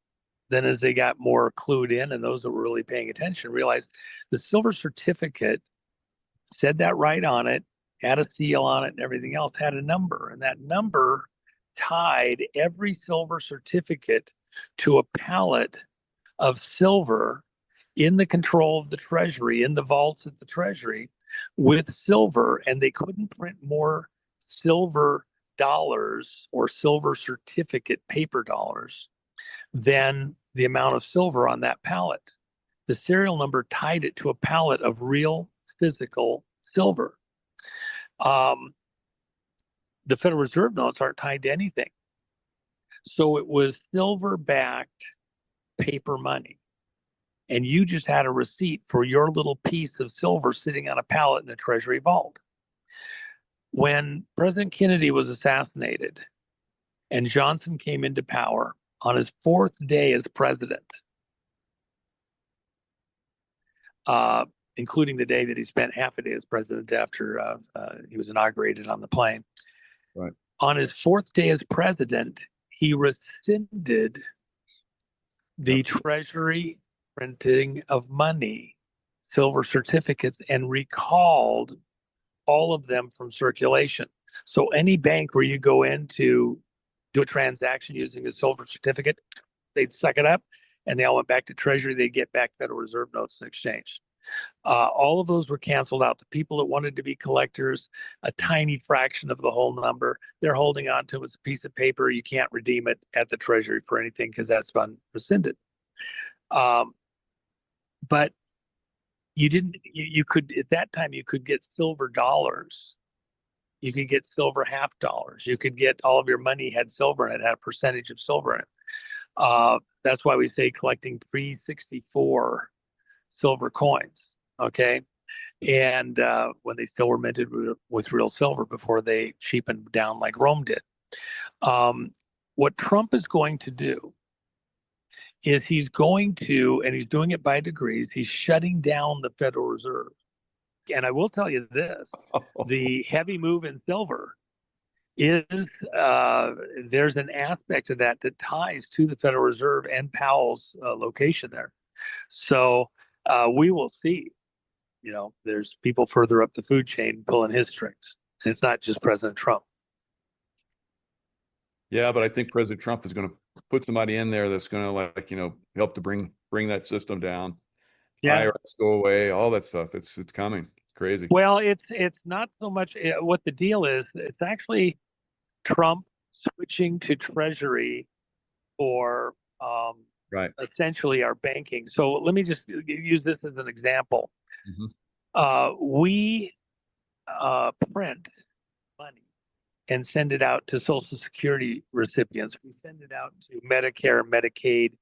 then as they got more clued in, and those that were really paying attention realized the silver certificate said that right on it, had a seal on it, and everything else had a number. And that number tied every silver certificate to a pallet of silver in the control of the Treasury, in the vaults at the Treasury with silver. And they couldn't print more silver dollars or silver certificate paper dollars than the amount of silver on that pallet. The serial number tied it to a pallet of real physical silver. The Federal Reserve notes aren't tied to anything. So it was silver-backed paper money. And you just had a receipt for your little piece of silver sitting on a pallet in the Treasury vault. When President Kennedy was assassinated and Johnson came into power on his 4th day as president, including the day that he spent half a day as president after he was inaugurated on the plane. Right. On his 4th day as president, he rescinded the Treasury printing of money, silver certificates, and recalled all of them from circulation. So any bank where you go in to do a transaction using a silver certificate, they'd suck it up, and they all went back to Treasury. They'd get back Federal Reserve notes in exchange. All of those were canceled out. The people that wanted to be collectors, a tiny fraction of the whole number, they're holding on to it as a piece of paper. You can't redeem it at the Treasury for anything because that's been rescinded. But you could, at that time, you could get silver dollars. You could get silver half dollars. You could get all of your money had silver in it, had a percentage of silver in it. That's why we say collecting pre-64 silver coins, okay? And when they still were minted with real silver before they cheapened down like Rome did. What Trump is going to do is he's going to, and he's doing it by degrees, he's shutting down the Federal Reserve. And I will tell you this, the heavy move in silver is, there's an aspect of that that ties to the Federal Reserve and Powell's location there. So we will see, there's people further up the food chain pulling his strings. And it's not just President Trump. Yeah, but I think President Trump is going to put somebody in there that's going to help to bring that system down. Yeah. IRS go away, all that stuff. It's coming. It's crazy. Well, it's not so much what the deal is. It's actually Trump switching to Treasury for right. essentially our banking. So let me just use this as an example. Mm-hmm. We print money and send it out to Social Security recipients. We send it out to Medicare, Medicaid,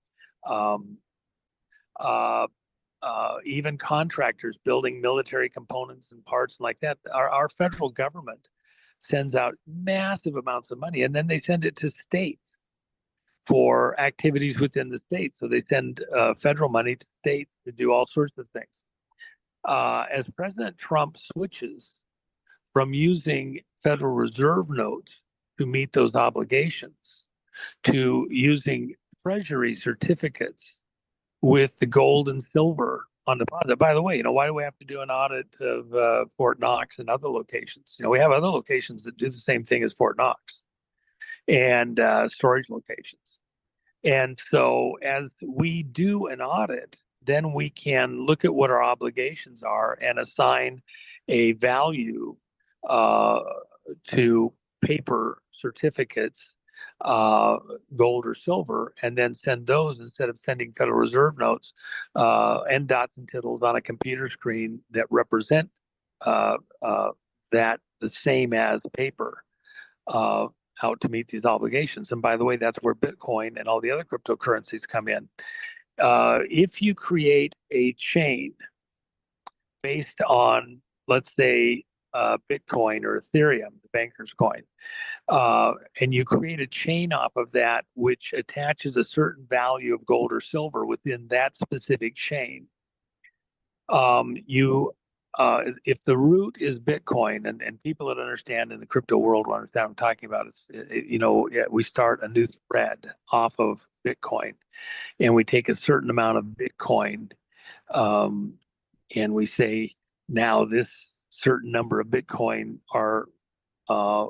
even contractors building military components and parts like that. Our federal government sends out massive amounts of money, and then they send it to states for activities within the state. So they send federal money to states to do all sorts of things. As President Trump switches from using Federal Reserve notes to meet those obligations to using Treasury certificates with the gold and silver on deposit. By the way, why do we have to do an audit of Fort Knox and other locations? We have other locations that do the same thing as Fort Knox and storage locations. And so as we do an audit, then we can look at what our obligations are and assign a value to paper certificates, gold or silver, and then send those instead of sending Federal Reserve notes and dots and tittles on a computer screen that represent that the same as paper out to meet these obligations. And by the way, that's where Bitcoin and all the other cryptocurrencies come in. If you create a chain based on, let's say, Bitcoin or Ethereum, the banker's coin, and you create a chain off of that which attaches a certain value of gold or silver within that specific chain, you if the root is Bitcoin, and people that understand in the crypto world will understand what I'm talking about, we start a new thread off of Bitcoin, and we take a certain amount of Bitcoin, um, and we say now this certain number of Bitcoin are uh,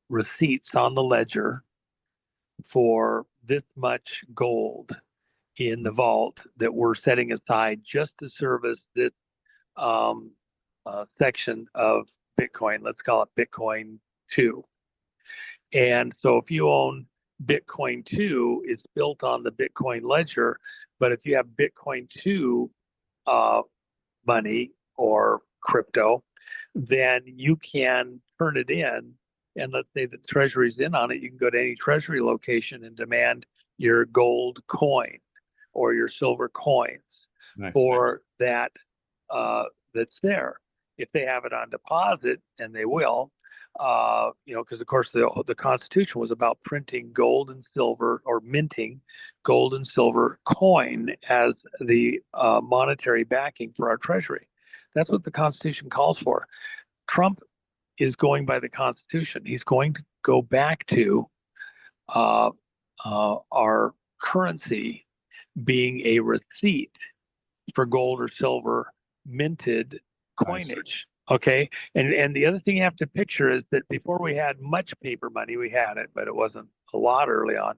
receipts on the ledger for this much gold in the vault that we're setting aside just to service this um, section of Bitcoin. Let's call it Bitcoin 2. And so if you own Bitcoin 2, it's built on the Bitcoin ledger. But if you have Bitcoin 2 money or crypto, then you can turn it in. And let's say the treasury's in on it, you can go to any treasury location and demand your gold coin or your silver coins Nice. for that that's there. If they have it on deposit, and they will, because of course the Constitution was about printing gold and silver, or minting gold and silver coin as the monetary backing for our treasury. That's what the Constitution calls for. Trump is going by the Constitution. He's going to go back to our currency being a receipt for gold or silver minted coinage. Okay. And the other thing you have to picture is that before we had much paper money, we had it, but it wasn't a lot early on,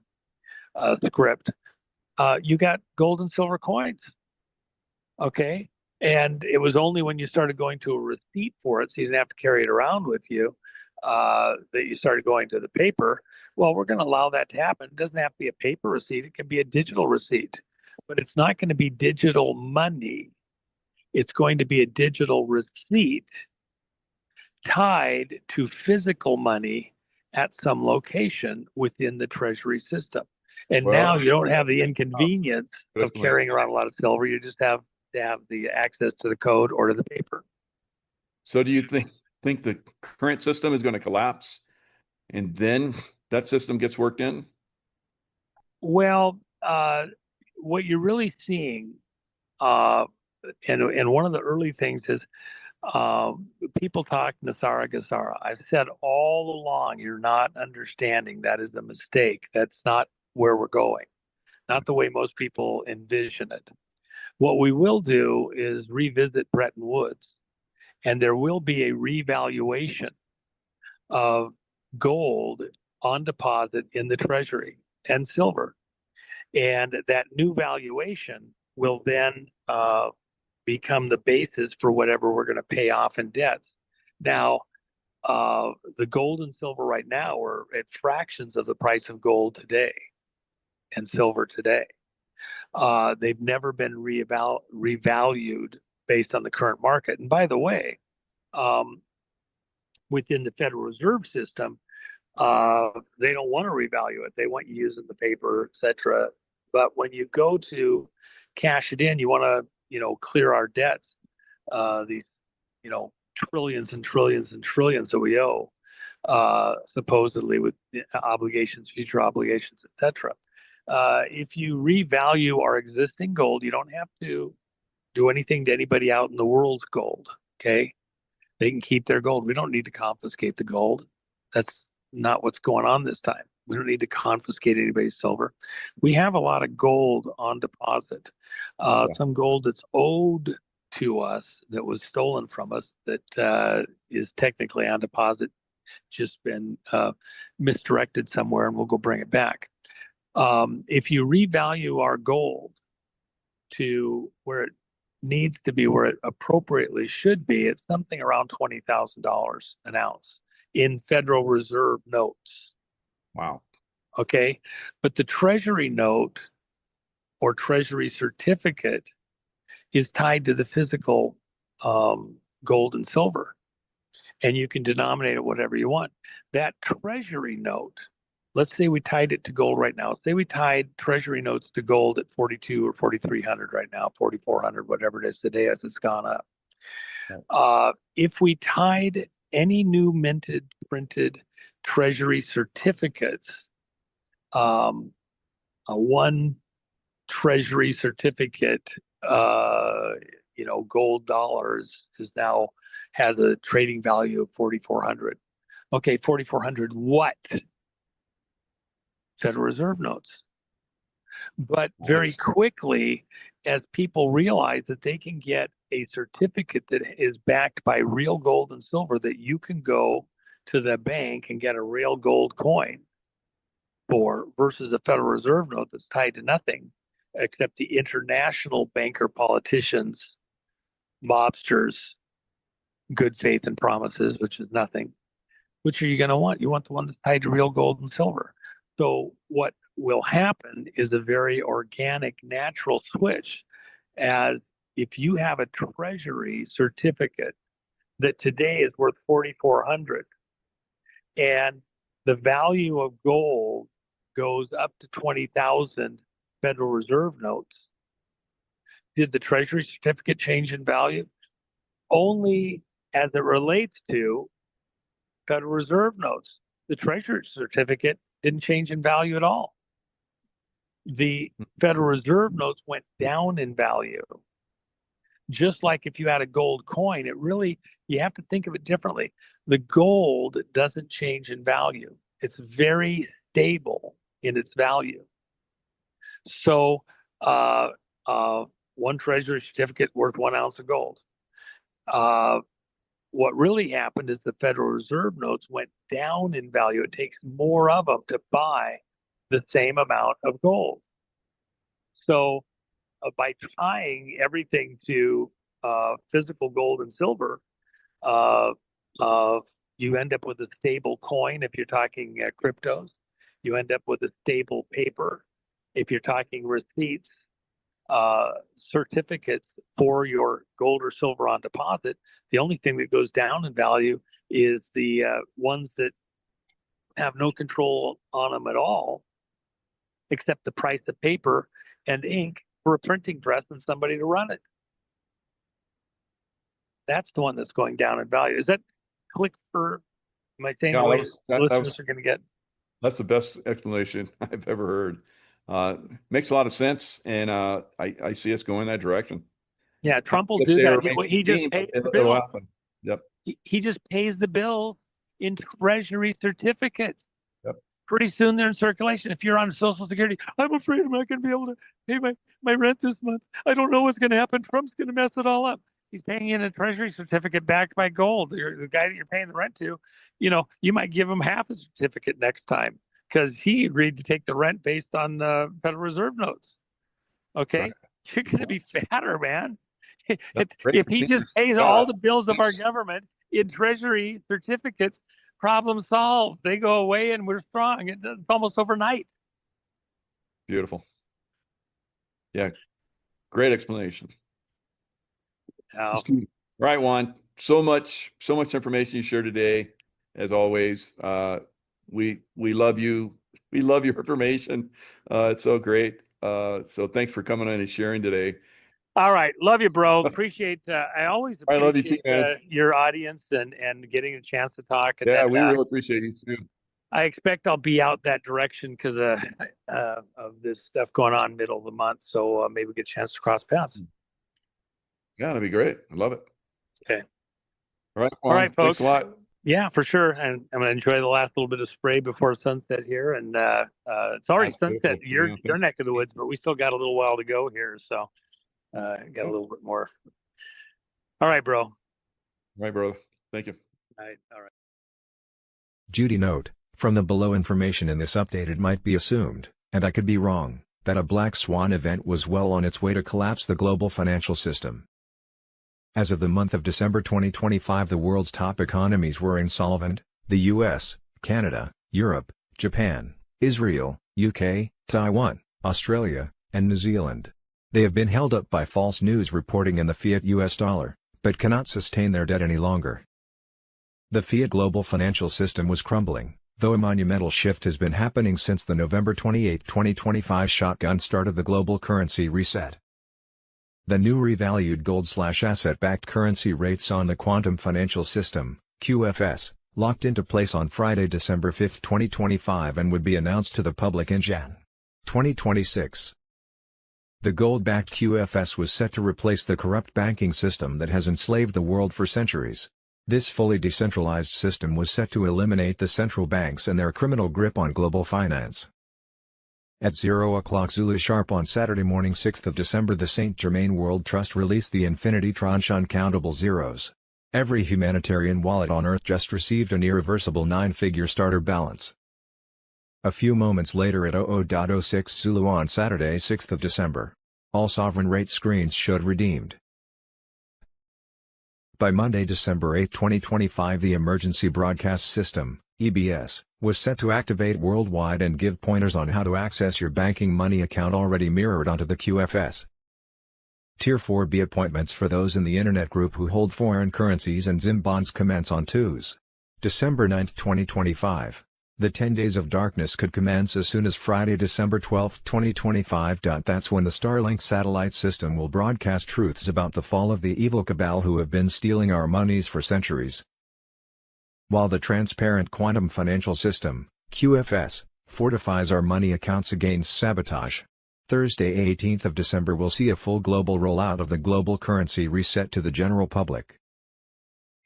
script. You got gold and silver coins. Okay. And it was only when you started going to a receipt for it, so you didn't have to carry it around with you, that you started going to the paper. Well, we're going to allow that to happen. It doesn't have to be a paper receipt. It can be a digital receipt, but it's not going to be digital money. It's going to be a digital receipt tied to physical money at some location within the treasury system. And now you don't have the inconvenience of carrying around a lot of silver. You just have to have the access to the code or to the paper. So do you think the current system is going to collapse and then that system gets worked in? Well, what you're really seeing, and one of the early things is people talk Nasara Gasara. I've said all along, you're not understanding. That is a mistake. That's not where we're going, not the way most people envision it. What we will do is revisit Bretton Woods, and there will be a revaluation of gold on deposit in the Treasury and silver. And that new valuation will then become the basis for whatever we're going to pay off in debts. Now, the gold and silver right now are at fractions of the price of gold today and silver today. They've never been revalued based on the current market. And by the way, within the Federal Reserve System, they don't want to revalue it. They want you using the paper, et cetera. But when you go to cash it in, you want to, clear our debts, these, trillions and trillions and trillions that we owe, supposedly with obligations, future obligations, et cetera. If you revalue our existing gold, you don't have to do anything to anybody out in the world's gold. Okay. They can keep their gold. We don't need to confiscate the gold. That's not what's going on this time. We don't need to confiscate anybody's silver. We have a lot of gold on deposit. Some gold that's owed to us that was stolen from us that is technically on deposit, just been misdirected somewhere, and we'll go bring it back. If you revalue our gold to where it needs to be, where it appropriately should be, it's something around $20,000 an ounce in Federal Reserve notes. Wow. Okay. But the Treasury note or Treasury certificate is tied to the physical gold and silver, and you can denominate it whatever you want. That Treasury note, let's say we tied it to gold right now. Say we tied Treasury notes to gold at 42 or 4,300 right now, 4,400, whatever it is today as it's gone up. If we tied any new minted, printed Treasury certificates, one Treasury certificate, gold dollars now has a trading value of 4,400. Okay, 4,400 what? Federal Reserve notes. But very quickly, as people realize that they can get a certificate that is backed by real gold and silver, that you can go to the bank and get a real gold coin for, versus a Federal Reserve note that's tied to nothing except the international banker politicians, mobsters, good faith and promises, which is nothing. Which are you going to want? You want the one that's tied to real gold and silver. So what will happen is a very organic, natural switch. As if you have a treasury certificate that today is worth 4,400 and the value of gold goes up to 20,000 Federal Reserve notes, did the treasury certificate change in value? Only as it relates to Federal Reserve notes. The treasury certificate didn't change in value at all. The Federal Reserve notes went down in value. Just like if you had a gold coin, you have to think of it differently. The gold doesn't change in value. It's very stable in its value. So one treasury certificate worth 1 ounce of gold. What really happened is the Federal Reserve notes went down in value. It takes more of them to buy the same amount of gold. So by tying everything to physical gold and silver, you end up with a stable coin if you're talking cryptos. You end up with a stable paper if you're talking receipts, certificates for your gold or silver on deposit. The only thing that goes down in value is the ones that have no control on them at all, except the price of paper and ink for a printing press and somebody to run it. That's the one that's going down in value. Is that click for, am I saying the way listeners are going to get? That's the best explanation I've ever heard. Makes a lot of sense, and I see us going that direction. Yeah, Trump will do that. He just pays the bill. Yep. He just pays the bill in treasury certificates. Yep. Pretty soon they're in circulation. If you're on Social Security, I'm afraid I'm not going to be able to pay my rent this month. I don't know what's going to happen. Trump's going to mess it all up. He's paying in a treasury certificate backed by gold. The guy that you're paying the rent to, you might give him half a certificate next time because he agreed to take the rent based on the Federal Reserve notes. Okay? Right. You're going to be fatter, man. If he just pays all the bills of our government in treasury certificates, problem solved. They go away and we're strong. It's almost overnight. Beautiful. Yeah. Great explanation. Right, Juan. So much information you shared today, as always. We love you. We love your information. It's so great. So thanks for coming on and sharing today. All right. Love you, bro. Appreciate, I always appreciate I love you too, your audience and getting a chance to talk. And yeah, we really appreciate you too. I expect I'll be out that direction because of this stuff going on middle of the month. So maybe we get a chance to cross paths. Yeah, that'd be great. I love it. Okay. All right. All right, folks. Thanks a lot. Yeah, for sure. And I'm going to enjoy the last little bit of spray before sunset here. And it's already sunset in your neck of the woods, but we still got a little while to go here. So got a little bit more. All right, bro. All right, brother. Thank you. All right. Judy note, from the below information in this update it might be assumed, and I could be wrong, that a black swan event was well on its way to collapse the global financial system. As of the month of December 2025, the world's top economies were insolvent: the US, Canada, Europe, Japan, Israel, UK, Taiwan, Australia, and New Zealand. They have been held up by false news reporting in the fiat US dollar, but cannot sustain their debt any longer. The fiat global financial system was crumbling, though a monumental shift has been happening since the November 28, 2025 shotgun start of the global currency reset. The new revalued gold/asset-backed currency rates on the Quantum Financial System, QFS, locked into place on Friday, December 5, 2025 and would be announced to the public in Jan. 2026. The gold-backed QFS was set to replace the corrupt banking system that has enslaved the world for centuries. This fully decentralized system was set to eliminate the central banks and their criminal grip on global finance. At 0 o'clock Zulu sharp on Saturday morning 6th of December, the St. Germain World Trust released the Infinity Tranche Uncountable Zeros. Every humanitarian wallet on Earth just received an irreversible 9-figure starter balance. A few moments later at 00.06 Zulu on Saturday 6th of December, all sovereign rate screens showed redeemed. By Monday, December 8, 2025, the Emergency Broadcast System, EBS, was set to activate worldwide and give pointers on how to access your banking money account already mirrored onto the QFS. Tier 4B appointments for those in the Internet group who hold foreign currencies and ZIM bonds commence on Tuesday, December 9, 2025. The 10 days of darkness could commence as soon as Friday, December 12, 2025. That's when the Starlink satellite system will broadcast truths about the fall of the evil cabal who have been stealing our monies for centuries. While the Transparent Quantum Financial System, QFS, fortifies our money accounts against sabotage, Thursday, 18th of December will see a full global rollout of the global currency reset to the general public.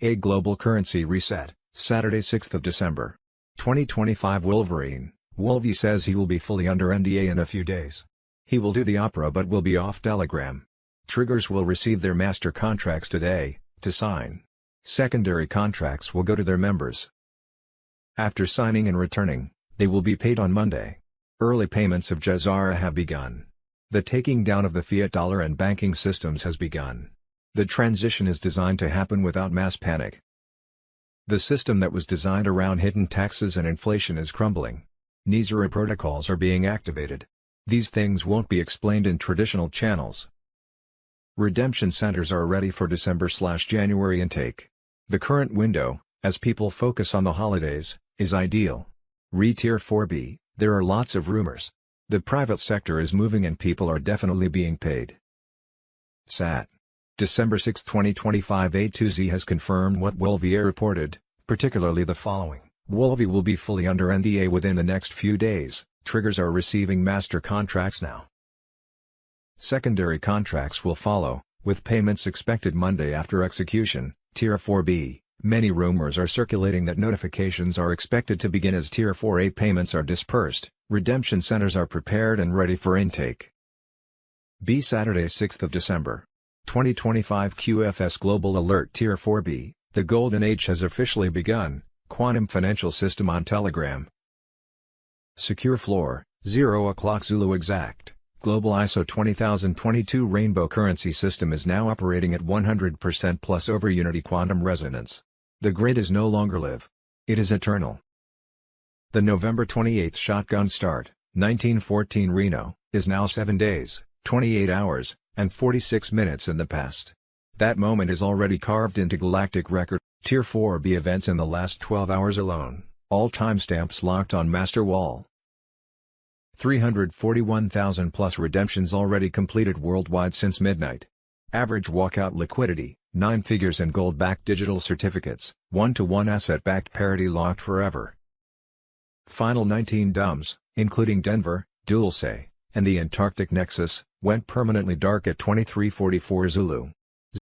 A global currency reset, Saturday, 6th of December. 2025 Wolvie says he will be fully under NDA in a few days. He will do the opera but will be off Telegram. Triggers will receive their master contracts today, to sign. Secondary contracts will go to their members. After signing and returning, they will be paid on Monday. Early payments of Jazara have begun. The taking down of the fiat dollar and banking systems has begun. The transition is designed to happen without mass panic. The system that was designed around hidden taxes and inflation is crumbling. Nizara protocols are being activated. These things won't be explained in traditional channels. Redemption centers are ready for December/January intake. The current window, as people focus on the holidays, is ideal. Tier 4B, there are lots of rumors. The private sector is moving and people are definitely being paid. SAT. December 6, 2025 A2Z has confirmed what Wolvie reported, particularly the following. Wolvie will be fully under NDA within the next few days. Triggers are receiving master contracts now. Secondary contracts will follow, with payments expected Monday after execution. Tier 4B, many rumors are circulating that notifications are expected to begin as Tier 4A payments are dispersed. Redemption centers are prepared and ready for intake. B. Saturday, 6th of December. 2025 QFS Global Alert Tier 4B, the Golden Age has officially begun. Quantum Financial System on Telegram. Secure Floor, 0 o'clock Zulu exact. Global ISO 20022 Rainbow Currency System is now operating at 100% plus over Unity Quantum Resonance. The grid is no longer live. It is eternal. The November 28th shotgun start, 1914 Reno, is now 7 days, 28 hours, and 46 minutes in the past. That moment is already carved into galactic record. Tier 4B events in the last 12 hours alone, all timestamps locked on master wall. 341,000 plus redemptions already completed worldwide since midnight. Average walkout liquidity, 9 figures in gold-backed digital certificates, 1-to-1 asset-backed parity locked forever. Final 19 DUMs, including Denver, Dulce, and the Antarctic Nexus, went permanently dark at 23:44 Zulu.